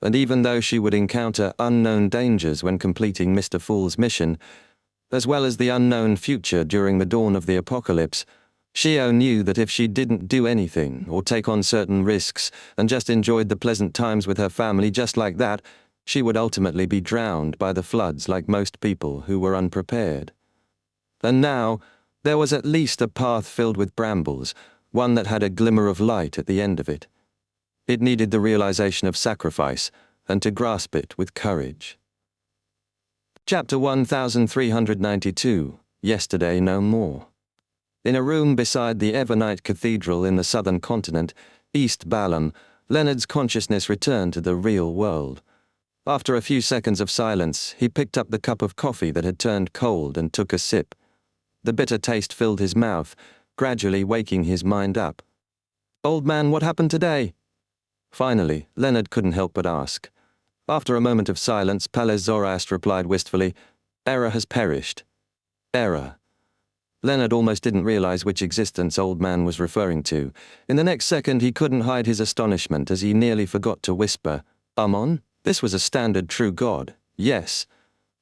and even though she would encounter unknown dangers when completing Mr. Fool's mission, as well as the unknown future during the dawn of the apocalypse, Shio knew that if she didn't do anything or take on certain risks and just enjoyed the pleasant times with her family just like that, she would ultimately be drowned by the floods like most people who were unprepared. And now, there was at least a path filled with brambles, one that had a glimmer of light at the end of it. It needed the realization of sacrifice, and to grasp it with courage. Chapter 1392, Yesterday No More. In a room beside the Evernite Cathedral in the southern continent, East Balam, Leonard's consciousness returned to the real world. After a few seconds of silence, he picked up the cup of coffee that had turned cold and took a sip. The bitter taste filled his mouth, gradually waking his mind up. "Old man, what happened today?" Finally, Leonard couldn't help but ask. After a moment of silence, Palez Zoroast replied wistfully, "Error has perished." Error. Leonard almost didn't realize which existence Old Man was referring to. In the next second, he couldn't hide his astonishment as he nearly forgot to whisper, "Amon? This was a standard true god. Yes."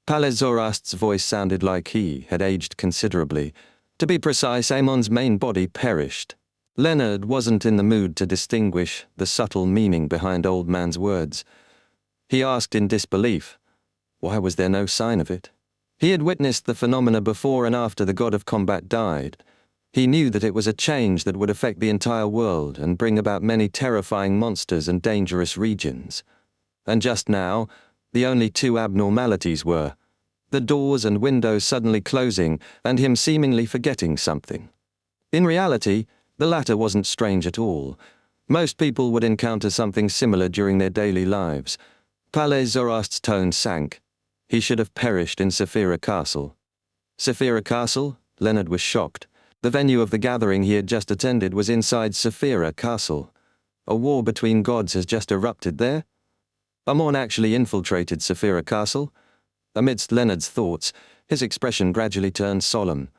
Palez Zoroast's voice sounded like he had aged considerably. To be precise, Amon's main body perished. Leonard wasn't in the mood to distinguish the subtle meaning behind Old Man's words. He asked in disbelief, why was there no sign of it? He had witnessed the phenomena before and after the god of combat died. He knew that it was a change that would affect the entire world and bring about many terrifying monsters and dangerous regions. And just now, the only two abnormalities were the doors and windows suddenly closing and him seemingly forgetting something. In reality, the latter wasn't strange at all. Most people would encounter something similar during their daily lives. Palez Zoroast's tone sank. He should have perished in Saphira Castle. Saphira Castle? Leonard was shocked. The venue of the gathering he had just attended was inside Saphira Castle. A war between gods has just erupted there? Amon actually infiltrated Saphira Castle? Amidst Leonard's thoughts, his expression gradually turned solemn.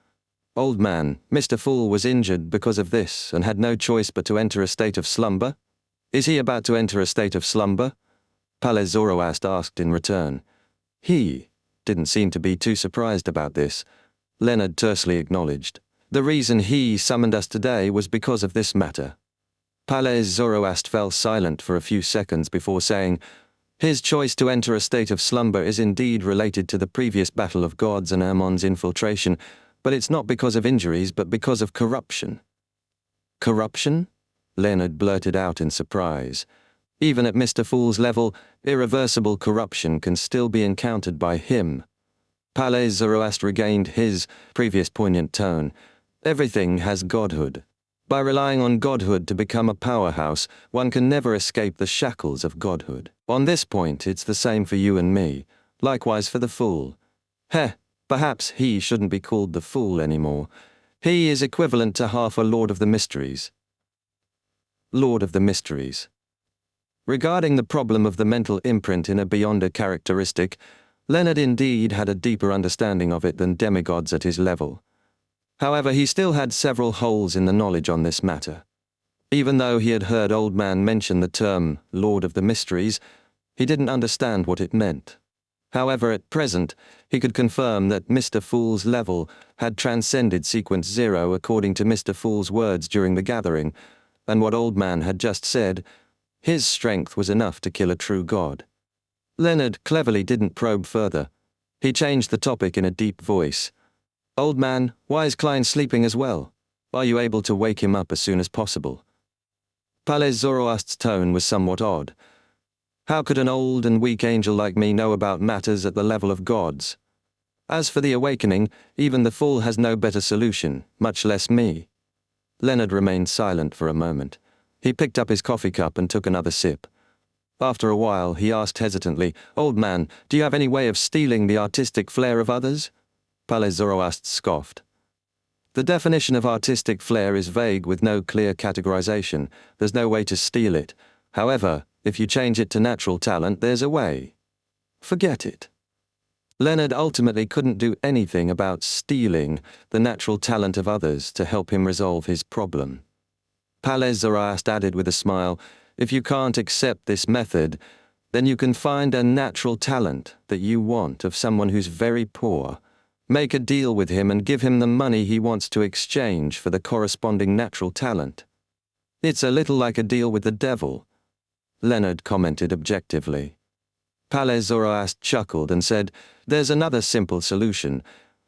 Old man, Mr. Fool was injured because of this and had no choice but to enter a state of slumber? Is he about to enter a state of slumber? Palez Zoroast asked in return. He didn't seem to be too surprised about this. Leonard tersely acknowledged. The reason he summoned us today was because of this matter. Palez Zoroast fell silent for a few seconds before saying, his choice to enter a state of slumber is indeed related to the previous battle of gods and Amon's infiltration, but it's not because of injuries but because of corruption. Corruption? Leonard blurted out in surprise. Even at Mr. Fool's level, irreversible corruption can still be encountered by him. Palez Zoroast regained his previous poignant tone. Everything has godhood. By relying on godhood to become a powerhouse, one can never escape the shackles of godhood. On this point, it's the same for you and me. Likewise for the fool. Perhaps he shouldn't be called the fool anymore. He is equivalent to half a Lord of the Mysteries. Lord of the Mysteries. Regarding the problem of the mental imprint in a beyonder characteristic, Leonard indeed had a deeper understanding of it than demigods at his level. However, he still had several holes in the knowledge on this matter. Even though he had heard Old Man mention the term Lord of the Mysteries, he didn't understand what it meant. However, at present, he could confirm that Mr. Fool's level had transcended Sequence 0 according to Mr. Fool's words during the gathering, and what Old Man had just said, his strength was enough to kill a true god. Leonard cleverly didn't probe further. He changed the topic in a deep voice. Old man, why is Klein sleeping as well? Are you able to wake him up as soon as possible? Palez Zoroast's tone was somewhat odd. How could an old and weak angel like me know about matters at the level of gods? As for the awakening, even the fool has no better solution, much less me. Leonard remained silent for a moment. He picked up his coffee cup and took another sip. After a while, he asked hesitantly, Old man, do you have any way of stealing the artistic flair of others? Palez Zoroast scoffed. The definition of artistic flair is vague with no clear categorization. There's no way to steal it. However, if you change it to natural talent, there's a way. Forget it. Leonard ultimately couldn't do anything about stealing the natural talent of others to help him resolve his problem. Palez Zoroast added with a smile, if you can't accept this method, then you can find a natural talent that you want of someone who's very poor. Make a deal with him and give him the money he wants to exchange for the corresponding natural talent. It's a little like a deal with the devil, Leonard commented objectively. Palez Zoroast chuckled and said, there's another simple solution.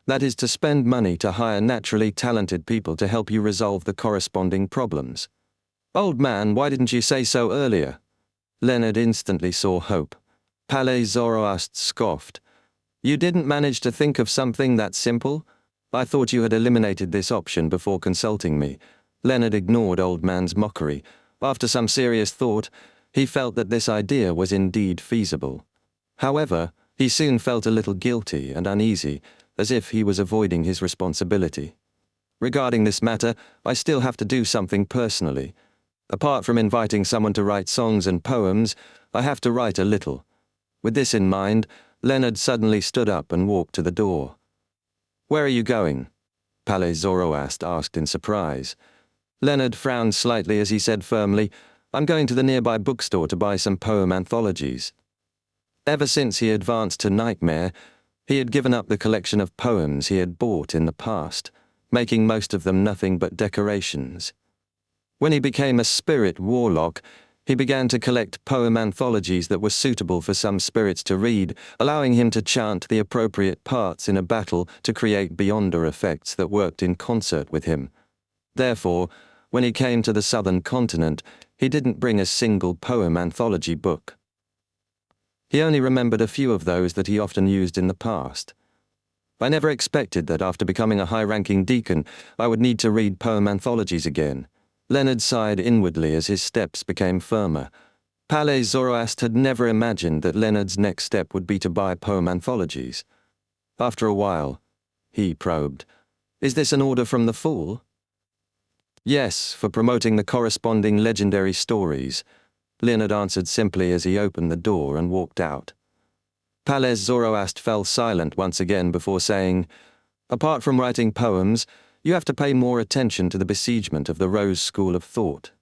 That is to spend money to hire naturally talented people to help you resolve the corresponding problems. Old man, why didn't you say so earlier? Leonard instantly saw hope. Palais Zoroast scoffed. You didn't manage to think of something that simple? I thought you had eliminated this option before consulting me. Leonard ignored Old Man's mockery. After some serious thought, he felt that this idea was indeed feasible. However, he soon felt a little guilty and uneasy, as if he was avoiding his responsibility. Regarding this matter, I still have to do something personally. Apart from inviting someone to write songs and poems, I have to write a little. With this in mind, Leonard suddenly stood up and walked to the door. Where are you going? Palais Zoroast asked in surprise. Leonard frowned slightly as he said firmly, I'm going to the nearby bookstore to buy some poem anthologies. Ever since he advanced to Nightmare, he had given up the collection of poems he had bought in the past, making most of them nothing but decorations. When he became a spirit warlock, he began to collect poem anthologies that were suitable for some spirits to read, allowing him to chant the appropriate parts in a battle to create beyonder effects that worked in concert with him. Therefore, when he came to the southern continent, he didn't bring a single poem anthology book. He only remembered a few of those that he often used in the past. I never expected that after becoming a high-ranking deacon, I would need to read poem anthologies again. Leonard sighed inwardly as his steps became firmer. Palais Zoroast had never imagined that Leonard's next step would be to buy poem anthologies. After a while, he probed, Is this an order from the Fool? Yes, for promoting the corresponding legendary stories, Leonard answered simply as he opened the door and walked out. Palais Zoroast fell silent once again before saying, Apart from writing poems, you have to pay more attention to the besiegement of the Rose School of Thought.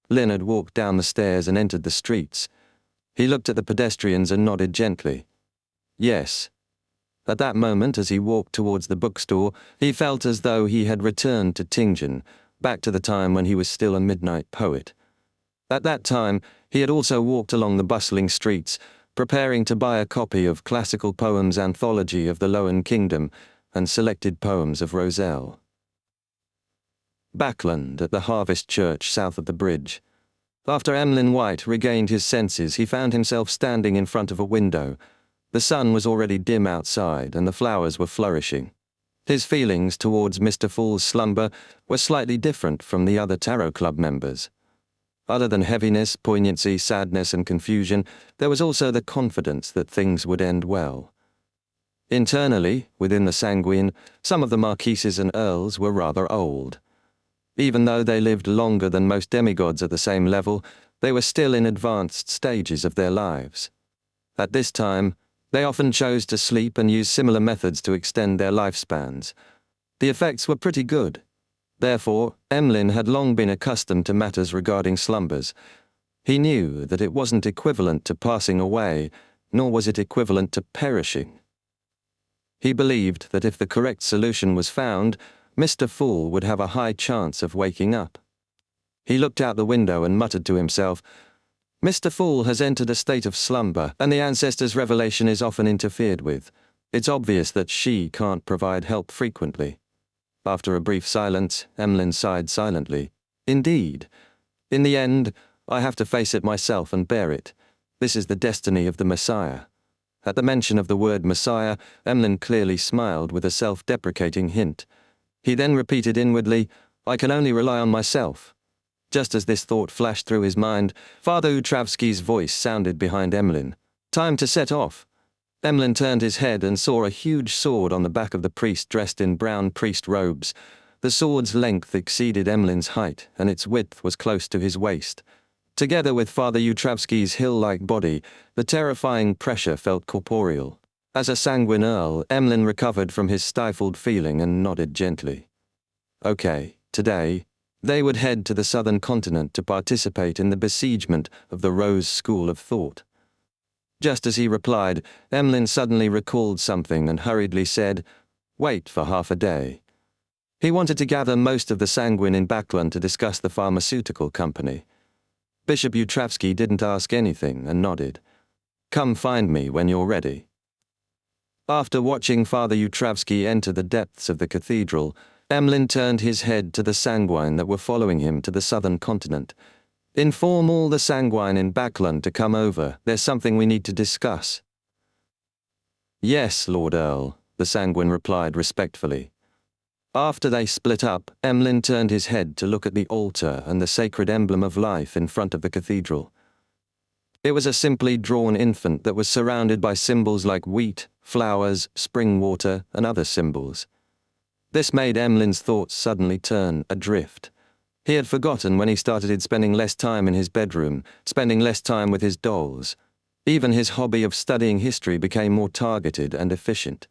Leonard walked down the stairs and entered the streets. He looked at the pedestrians and nodded gently. Yes. At that moment, as he walked towards the bookstore, he felt as though he had returned to Tingen, back to the time when he was still a midnight poet. At that time, he had also walked along the bustling streets, preparing to buy a copy of Classical Poems Anthology of the Lowen Kingdom and Selected Poems of Roselle. Backland at the Harvest Church south of the bridge. After Emlyn White regained his senses, he found himself standing in front of a window. The sun was already dim outside and the flowers were flourishing. His feelings towards Mr. Fool's slumber were slightly different from the other Tarot Club members. Other than heaviness, poignancy, sadness, and confusion, there was also the confidence that things would end well. Internally, within the Sanguine, some of the marquises and earls were rather old. Even though they lived longer than most demigods at the same level, they were still in advanced stages of their lives. At this time, they often chose to sleep and use similar methods to extend their lifespans. The effects were pretty good. Therefore, Emlyn had long been accustomed to matters regarding slumbers. He knew that it wasn't equivalent to passing away, nor was it equivalent to perishing. He believed that if the correct solution was found, Mr. Fool would have a high chance of waking up. He looked out the window and muttered to himself, Mr. Fool has entered a state of slumber, and the ancestor's revelation is often interfered with. It's obvious that she can't provide help frequently. After a brief silence, Emlyn sighed silently. Indeed. In the end, I have to face it myself and bear it. This is the destiny of the Messiah. At the mention of the word Messiah, Emlyn clearly smiled with a self-deprecating hint. He then repeated inwardly, I can only rely on myself. Just as this thought flashed through his mind, Father Utravsky's voice sounded behind Emlyn. Time to set off. Emlyn turned his head and saw a huge sword on the back of the priest dressed in brown priest robes. The sword's length exceeded Emlyn's height, and its width was close to his waist. Together with Father Utravsky's hill-like body, the terrifying pressure felt corporeal. As a sanguine earl, Emlyn recovered from his stifled feeling and nodded gently. Okay, today, they would head to the southern continent to participate in the besiegement of the Rose School of Thought. Just as he replied, Emlyn suddenly recalled something and hurriedly said, Wait for half a day. He wanted to gather most of the Sanguine in Backland to discuss the pharmaceutical company. Bishop Utravsky didn't ask anything and nodded. Come find me when you're ready. After watching Father Utravsky enter the depths of the cathedral, Emlyn turned his head to the Sanguine that were following him to the southern continent. Inform all the sanguine in Backland to come over. There's something we need to discuss." "Yes, Lord Earl," the sanguine replied respectfully. After they split up, Emlyn turned his head to look at the altar and the sacred emblem of life in front of the cathedral. It was a simply drawn infant that was surrounded by symbols like wheat, flowers, spring water, and other symbols. This made Emlyn's thoughts suddenly turn adrift. He had forgotten when he started spending less time in his bedroom, spending less time with his dolls. Even his hobby of studying history became more targeted and efficient.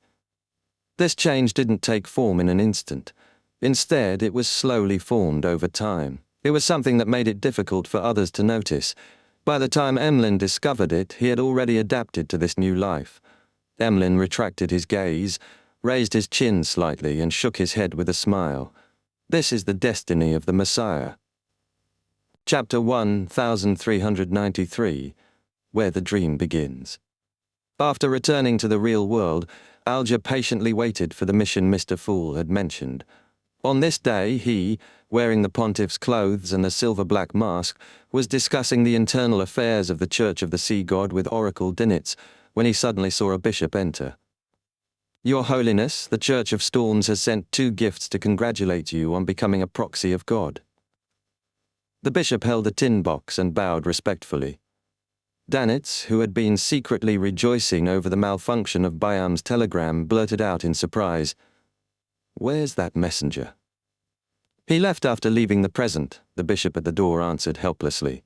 This change didn't take form in an instant. Instead, it was slowly formed over time. It was something that made it difficult for others to notice. By the time Emlyn discovered it, he had already adapted to this new life. Emlyn retracted his gaze, raised his chin slightly, and shook his head with a smile. This is the destiny of the Messiah. Chapter 1393, Where the Dream Begins. After returning to the real world, Alger patiently waited for the mission Mr. Fool had mentioned. On this day, he, wearing the pontiff's clothes and the silver-black mask, was discussing the internal affairs of the Church of the Sea God with Oracle Dinitz when he suddenly saw a bishop enter. "Your Holiness, the Church of Storms has sent 2 gifts to congratulate you on becoming a proxy of God." The bishop held a tin box and bowed respectfully. Danitz, who had been secretly rejoicing over the malfunction of Byam's telegram, blurted out in surprise, "Where's that messenger?" "He left after leaving the present," the bishop at the door answered helplessly.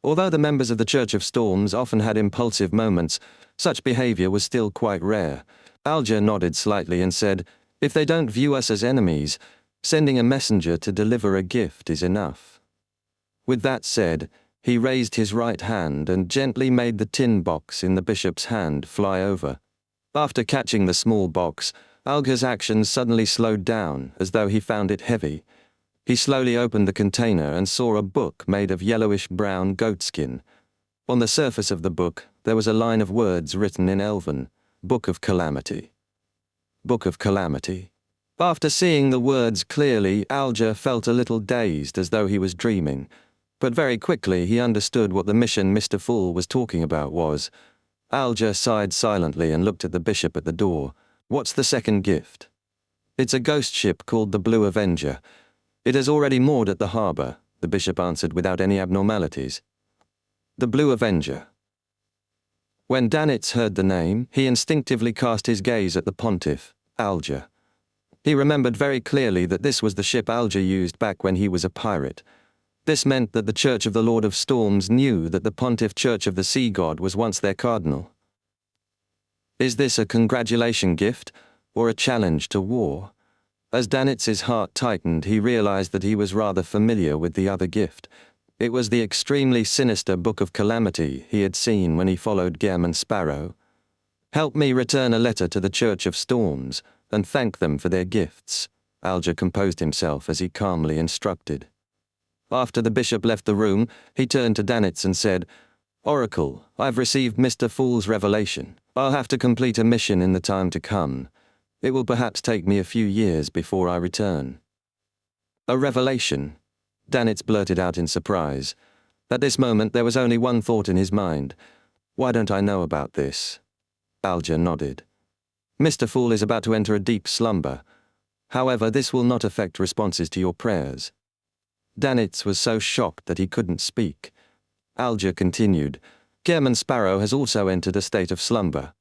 Although the members of the Church of Storms often had impulsive moments, such behavior was still quite rare. Alger nodded slightly and said, "If they don't view us as enemies, sending a messenger to deliver a gift is enough." With that said, he raised his right hand and gently made the tin box in the bishop's hand fly over. After catching the small box, Alger's actions suddenly slowed down, as though he found it heavy. He slowly opened the container and saw a book made of yellowish-brown goatskin. On the surface of the book, there was a line of words written in Elven, "Book of Calamity." Book of Calamity. After seeing the words clearly, Alger felt a little dazed, as though he was dreaming. But very quickly he understood what the mission Mr. Fool was talking about was. Alger sighed silently and looked at the bishop at the door. "What's the second gift?" "It's a ghost ship called the Blue Avenger. It has already moored at the harbour," the bishop answered without any abnormalities. "The Blue Avenger." When Danitz heard the name, he instinctively cast his gaze at the pontiff, Alger. He remembered very clearly that this was the ship Alger used back when he was a pirate. This meant that the Church of the Lord of Storms knew that the Pontiff Church of the Sea God was once their cardinal. Is this a congratulation gift, or a challenge to war? As Danitz's heart tightened, he realized that he was rather familiar with the other gift. It was the extremely sinister Book of Calamity he had seen when he followed Gehrman Sparrow. "Help me return a letter to the Church of Storms, and thank them for their gifts," Alger composed himself as he calmly instructed. After the bishop left the room, he turned to Danitz and said, "Oracle, I've received Mr. Fool's revelation. I'll have to complete a mission in the time to come. It will perhaps take me a few years before I return." "A revelation?" Danitz blurted out in surprise. At this moment there was only one thought in his mind. "Why don't I know about this?" Alger nodded. "Mr. Fool is about to enter a deep slumber. However, this will not affect responses to your prayers." Danitz was so shocked that he couldn't speak. Alger continued, "Gehrman Sparrow has also entered a state of slumber.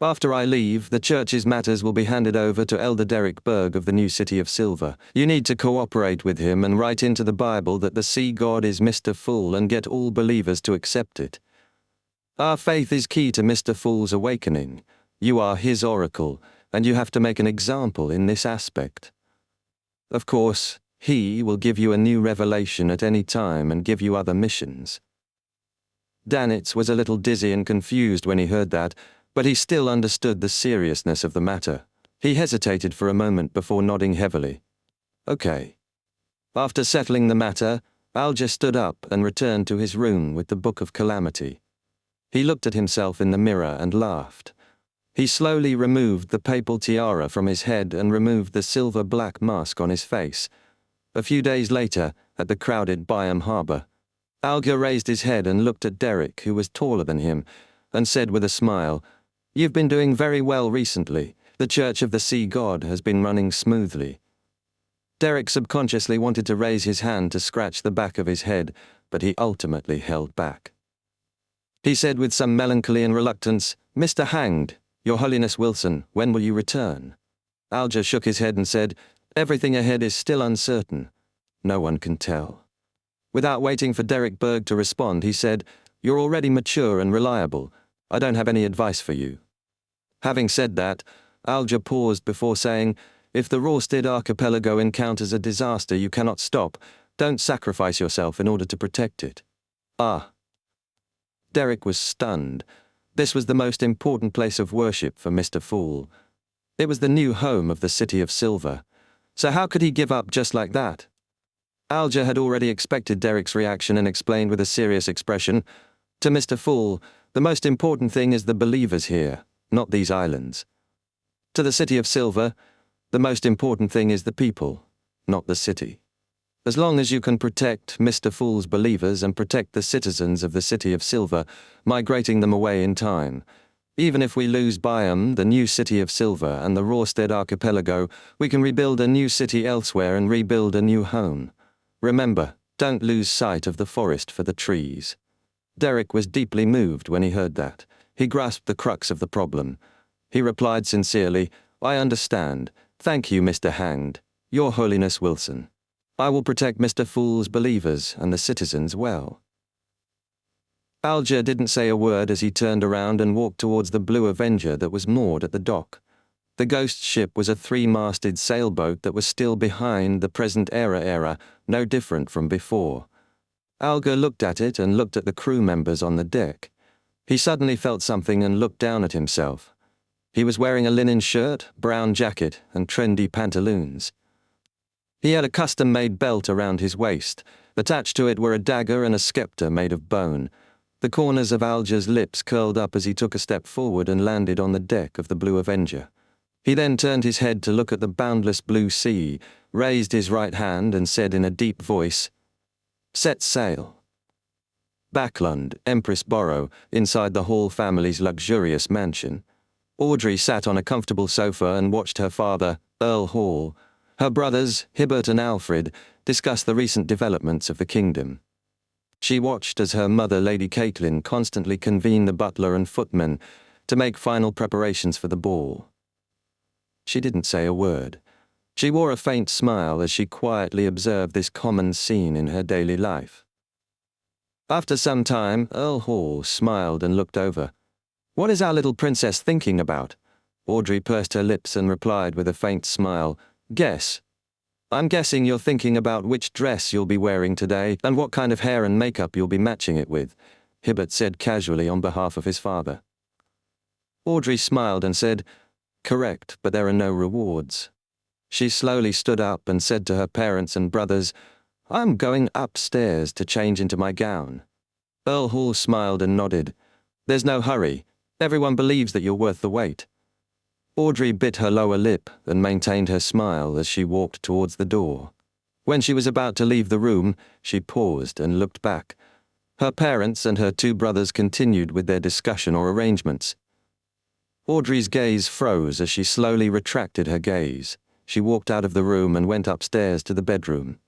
After I leave, the church's matters will be handed over to Elder Derek Berg of the New City of Silver. You need to cooperate with him and write into the Bible that the sea god is Mr. Fool and get all believers to accept it. Our faith is key to Mr. Fool's awakening. You are his oracle, and you have to make an example in this aspect. Of course, he will give you a new revelation at any time and give you other missions." Danitz was a little dizzy and confused when he heard that, but he still understood the seriousness of the matter. He hesitated for a moment before nodding heavily. "Okay." After settling the matter, Alger stood up and returned to his room with the Book of Calamity. He looked at himself in the mirror and laughed. He slowly removed the papal tiara from his head and removed the silver-black mask on his face. A few days later, at the crowded Byam harbour, Alger raised his head and looked at Derek, who was taller than him, and said with a smile, "You've been doing very well recently. The Church of the Sea God has been running smoothly." Derek subconsciously wanted to raise his hand to scratch the back of his head, but he ultimately held back. He said with some melancholy and reluctance, "Mr. Hanged, Your Holiness Wilson, when will you return?" Alger shook his head and said, "Everything ahead is still uncertain. No one can tell." Without waiting for Derek Berg to respond, he said, "You're already mature and reliable. I don't have any advice for you." Having said that, Alger paused before saying, "If the Rorstad archipelago encounters a disaster you cannot stop, don't sacrifice yourself in order to protect it." Ah. Derek was stunned. This was the most important place of worship for Mr. Fool. It was the new home of the City of Silver. So how could he give up just like that? Alger had already expected Derek's reaction and explained with a serious expression, "To Mr. Fool, the most important thing is the believers here, not these islands. To the City of Silver, the most important thing is the people, not the city. As long as you can protect Mr. Fool's believers and protect the citizens of the City of Silver, migrating them away in time. Even if we lose Byam, the new City of Silver, and the Rorstad archipelago, we can rebuild a new city elsewhere and rebuild a new home. Remember, don't lose sight of the forest for the trees." Derek was deeply moved when he heard that. He grasped the crux of the problem. He replied sincerely, "I understand. Thank you, Mr. Hanged, Your Holiness Wilson. I will protect Mr. Fool's believers and the citizens well." Alger didn't say a word as he turned around and walked towards the Blue Avenger that was moored at the dock. The ghost ship was a 3-masted sailboat that was still behind the present era, no different from before. Alger looked at it and looked at the crew members on the deck. He suddenly felt something and looked down at himself. He was wearing a linen shirt, brown jacket, and trendy pantaloons. He had a custom-made belt around his waist. Attached to it were a dagger and a scepter made of bone. The corners of Alger's lips curled up as he took a step forward and landed on the deck of the Blue Avenger. He then turned his head to look at the boundless blue sea, raised his right hand and said in a deep voice, "Set sail." Backlund, Empress Borough, inside the Hall family's luxurious mansion. Audrey sat on a comfortable sofa and watched her father, Earl Hall, her brothers, Hibbert and Alfred, discuss the recent developments of the kingdom. She watched as her mother, Lady Caitlin, constantly convened the butler and footmen to make final preparations for the ball. She didn't say a word. She wore a faint smile as she quietly observed this common scene in her daily life. After some time, Earl Hall smiled and looked over. "What is our little princess thinking about?" Audrey pursed her lips and replied with a faint smile, "Guess. I'm guessing you're thinking about which dress you'll be wearing today and what kind of hair and makeup you'll be matching it with," Hibbert said casually on behalf of his father. Audrey smiled and said, "Correct, but there are no rewards." She slowly stood up and said to her parents and brothers, "I'm going upstairs to change into my gown." Earl Hall smiled and nodded. "There's no hurry. Everyone believes that you're worth the wait." Audrey bit her lower lip and maintained her smile as she walked towards the door. When she was about to leave the room, she paused and looked back. Her parents and her 2 brothers continued with their discussion or arrangements. Audrey's gaze froze as she slowly retracted her gaze. She walked out of the room and went upstairs to the bedroom.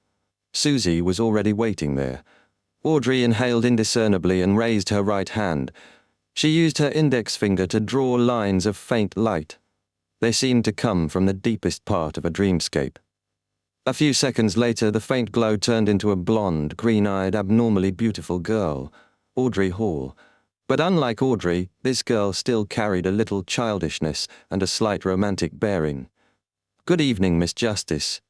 Susie was already waiting there. Audrey inhaled indiscernibly and raised her right hand. She used her index finger to draw lines of faint light. They seemed to come from the deepest part of a dreamscape. A few seconds later, the faint glow turned into a blonde, green-eyed, abnormally beautiful girl, Audrey Hall. But unlike Audrey, this girl still carried a little childishness and a slight romantic bearing. "Good evening, Miss Justice."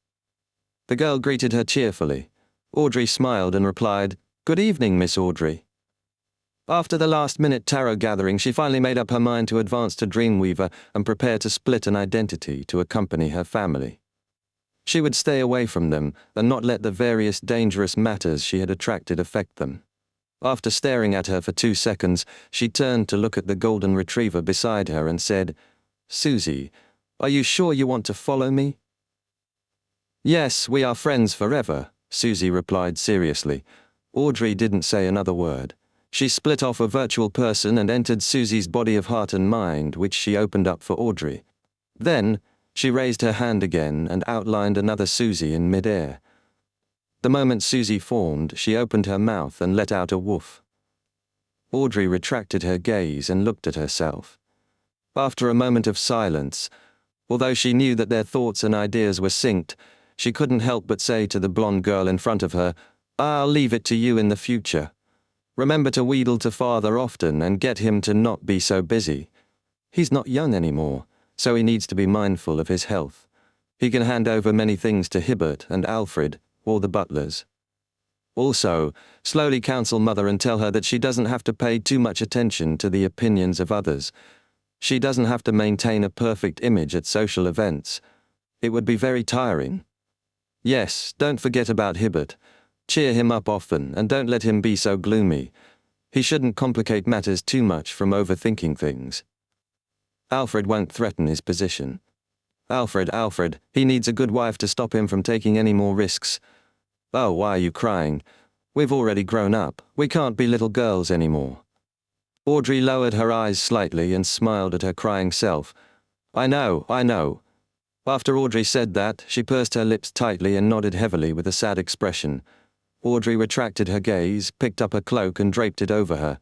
The girl greeted her cheerfully. Audrey smiled and replied, "Good evening, Miss Audrey." After the last-minute tarot gathering, she finally made up her mind to advance to Dreamweaver and prepare to split an identity to accompany her family. She would stay away from them and not let the various dangerous matters she had attracted affect them. After staring at her for 2 seconds, she turned to look at the golden retriever beside her and said, "Susie, are you sure you want to follow me?" "Yes, we are friends forever," Susie replied seriously. Audrey didn't say another word. She split off a virtual person and entered Susie's body of heart and mind, which she opened up for Audrey. Then, she raised her hand again and outlined another Susie in mid-air. The moment Susie formed, she opened her mouth and let out a woof. Audrey retracted her gaze and looked at herself. After a moment of silence, although she knew that their thoughts and ideas were synced, she couldn't help but say to the blonde girl in front of her, "I'll leave it to you in the future. Remember to wheedle to father often and get him to not be so busy. He's not young anymore, so he needs to be mindful of his health. He can hand over many things to Hibbert and Alfred, or the butlers. Also, slowly counsel mother and tell her that she doesn't have to pay too much attention to the opinions of others. She doesn't have to maintain a perfect image at social events. It would be very tiring. Yes, don't forget about Hibbert. Cheer him up often and don't let him be so gloomy. He shouldn't complicate matters too much from overthinking things. Alfred won't threaten his position. Alfred, he needs a good wife to stop him from taking any more risks. Oh, why are you crying? We've already grown up. We can't be little girls anymore." Audrey lowered her eyes slightly and smiled at her crying self. I know. After Audrey said that, she pursed her lips tightly and nodded heavily with a sad expression. Audrey retracted her gaze, picked up her cloak and draped it over her.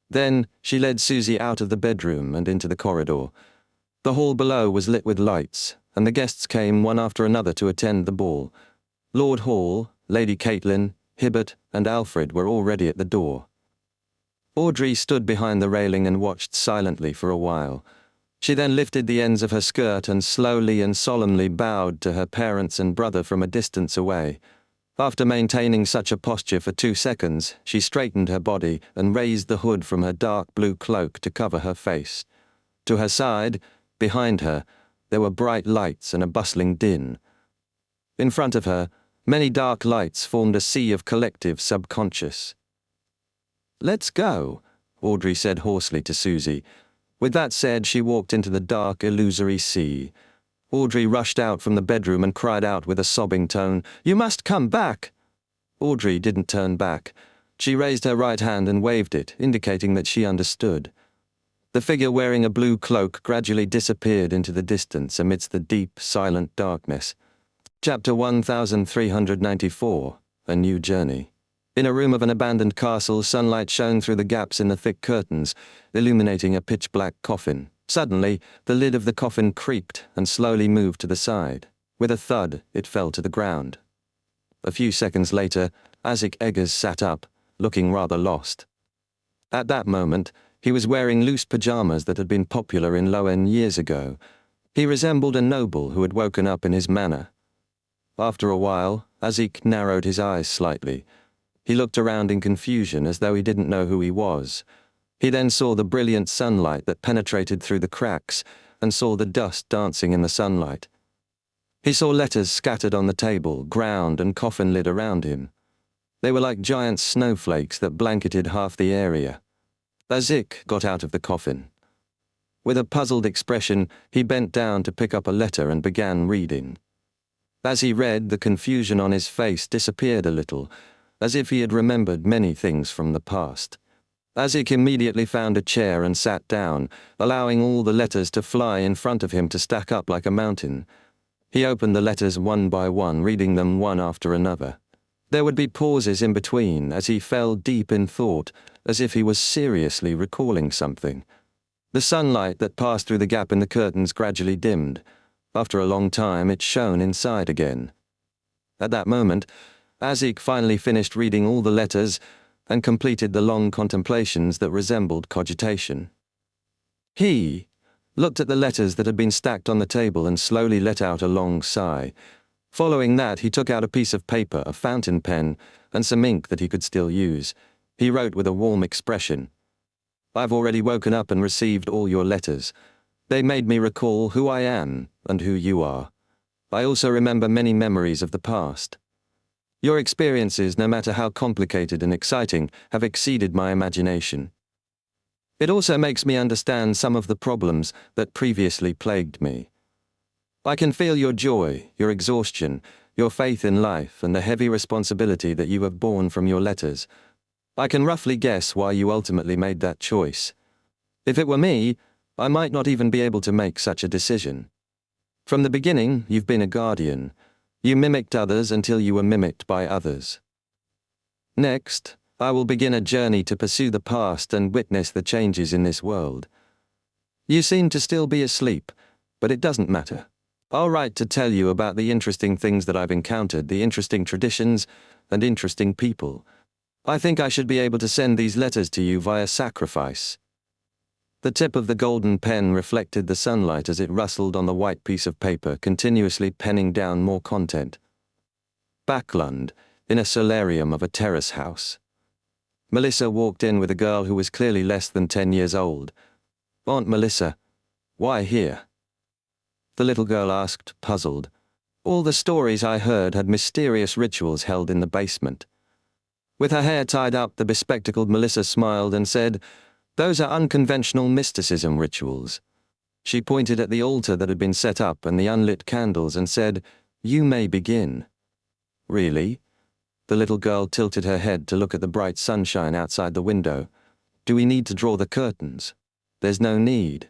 Then, she led Susie out of the bedroom and into the corridor. The hall below was lit with lights, and the guests came one after another to attend the ball. Lord Hall, Lady Caitlin, Hibbert, and Alfred were already at the door. Audrey stood behind the railing and watched silently for a while. She then lifted the ends of her skirt and slowly and solemnly bowed to her parents and brother from a distance away. After maintaining such a posture for 2 seconds, she straightened her body and raised the hood from her dark blue cloak to cover her face. To her side, behind her, there were bright lights and a bustling din. In front of her, many dark lights formed a sea of collective subconscious. "Let's go," Audrey said hoarsely to Susie. With that said, she walked into the dark, illusory sea. Audrey rushed out from the bedroom and cried out with a sobbing tone, "You must come back!" Audrey didn't turn back. She raised her right hand and waved it, indicating that she understood. The figure wearing a blue cloak gradually disappeared into the distance amidst the deep, silent darkness. Chapter 1394, A New Journey. In a room of an abandoned castle, sunlight shone through the gaps in the thick curtains, illuminating a pitch-black coffin. Suddenly, the lid of the coffin creaked and slowly moved to the side. With a thud, it fell to the ground. A few seconds later, Isaac Eggers sat up, looking rather lost. At that moment, he was wearing loose pajamas that had been popular in Loen years ago. He resembled a noble who had woken up in his manor. After a while, Isaac narrowed his eyes slightly. He looked around in confusion as though he didn't know who he was. He then saw the brilliant sunlight that penetrated through the cracks and saw the dust dancing in the sunlight. He saw letters scattered on the table, ground and coffin lid around him. They were like giant snowflakes that blanketed half the area. Isaac got out of the coffin. With a puzzled expression, he bent down to pick up a letter and began reading. As he read, the confusion on his face disappeared a little, as if he had remembered many things from the past. Isaac immediately found a chair and sat down, allowing all the letters to fly in front of him to stack up like a mountain. He opened the letters one by one, reading them one after another. There would be pauses in between as he fell deep in thought, as if he was seriously recalling something. The sunlight that passed through the gap in the curtains gradually dimmed. After a long time, it shone inside again. At that moment, Isaac finally finished reading all the letters and completed the long contemplations that resembled cogitation. He looked at the letters that had been stacked on the table and slowly let out a long sigh. Following that, he took out a piece of paper, a fountain pen, and some ink that he could still use. He wrote with a warm expression, "I've already woken up and received all your letters. They made me recall who I am and who you are. I also remember many memories of the past. Your experiences, no matter how complicated and exciting, have exceeded my imagination. It also makes me understand some of the problems that previously plagued me. I can feel your joy, your exhaustion, your faith in life, and the heavy responsibility that you have borne from your letters. I can roughly guess why you ultimately made that choice. If it were me, I might not even be able to make such a decision. From the beginning, you've been a guardian. You mimicked others until you were mimicked by others. Next, I will begin a journey to pursue the past and witness the changes in this world. You seem to still be asleep, but it doesn't matter. I'll write to tell you about the interesting things that I've encountered, the interesting traditions, and interesting people. I think I should be able to send these letters to you via sacrifice. The tip of the golden pen reflected the sunlight as it rustled on the white piece of paper, continuously penning down more content. Backlund, in a solarium of a terrace house. Melissa walked in with a girl who was clearly less than 10 years old. Aunt Melissa, why here? The little girl asked, puzzled. All the stories I heard had mysterious rituals held in the basement. With her hair tied up, the bespectacled Melissa smiled and said, "Those are unconventional mysticism rituals." She pointed at the altar that had been set up and the unlit candles and said, "You may begin." Really? The little girl tilted her head to look at the bright sunshine outside the window. Do we need to draw the curtains? There's no need.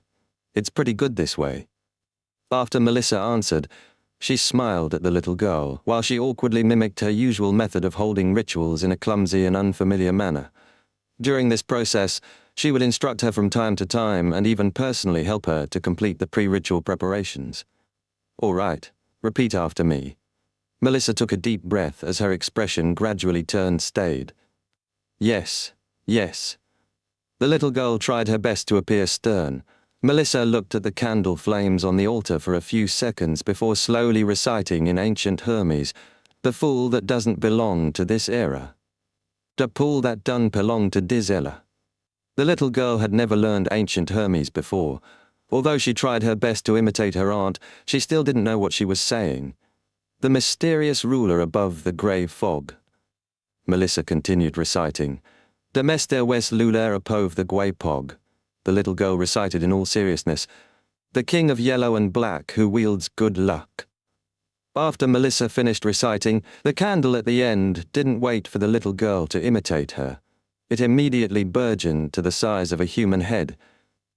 It's pretty good this way. After Melissa answered, she smiled at the little girl, while she awkwardly mimicked her usual method of holding rituals in a clumsy and unfamiliar manner. During this process, she would instruct her from time to time and even personally help her to complete the pre-ritual preparations. All right, repeat after me. Melissa took a deep breath as her expression gradually turned staid. Yes, yes. The little girl tried her best to appear stern. Melissa looked at the candle flames on the altar for a few seconds before slowly reciting in ancient Hermes, "The fool that doesn't belong to this era. The pool that done belong to dis era." The little girl had never learned ancient Hermes before. Although she tried her best to imitate her aunt, she still didn't know what she was saying. The mysterious ruler above the grey fog. Melissa continued reciting, "De mester wes luler apove the grey pog." The little girl recited in all seriousness, "The king of yellow and black who wields good luck." After Melissa finished reciting, the candle at the end didn't wait for the little girl to imitate her. It immediately burgeoned to the size of a human head.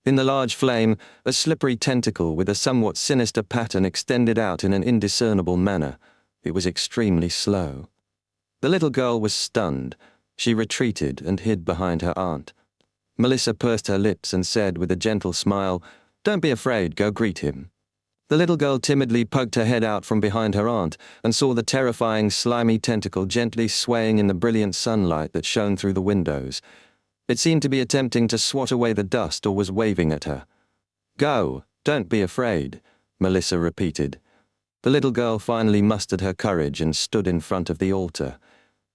In the large flame, a slippery tentacle with a somewhat sinister pattern extended out in an indiscernible manner. It was extremely slow. The little girl was stunned. She retreated and hid behind her aunt. Melissa pursed her lips and said with a gentle smile, "Don't be afraid, go greet him." The little girl timidly poked her head out from behind her aunt and saw the terrifying, slimy tentacle gently swaying in the brilliant sunlight that shone through the windows. It seemed to be attempting to swat away the dust or was waving at her. "Go, don't be afraid," Melissa repeated. The little girl finally mustered her courage and stood in front of the altar.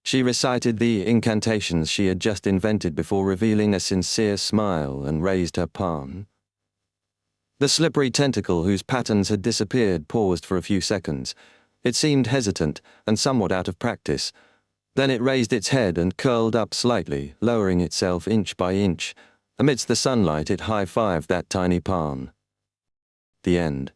She recited the incantations she had just invented before revealing a sincere smile and raised her palm. The slippery tentacle whose patterns had disappeared paused for a few seconds. It seemed hesitant and somewhat out of practice. Then it raised its head and curled up slightly, lowering itself inch by inch. Amidst the sunlight, it high-fived that tiny palm. The end.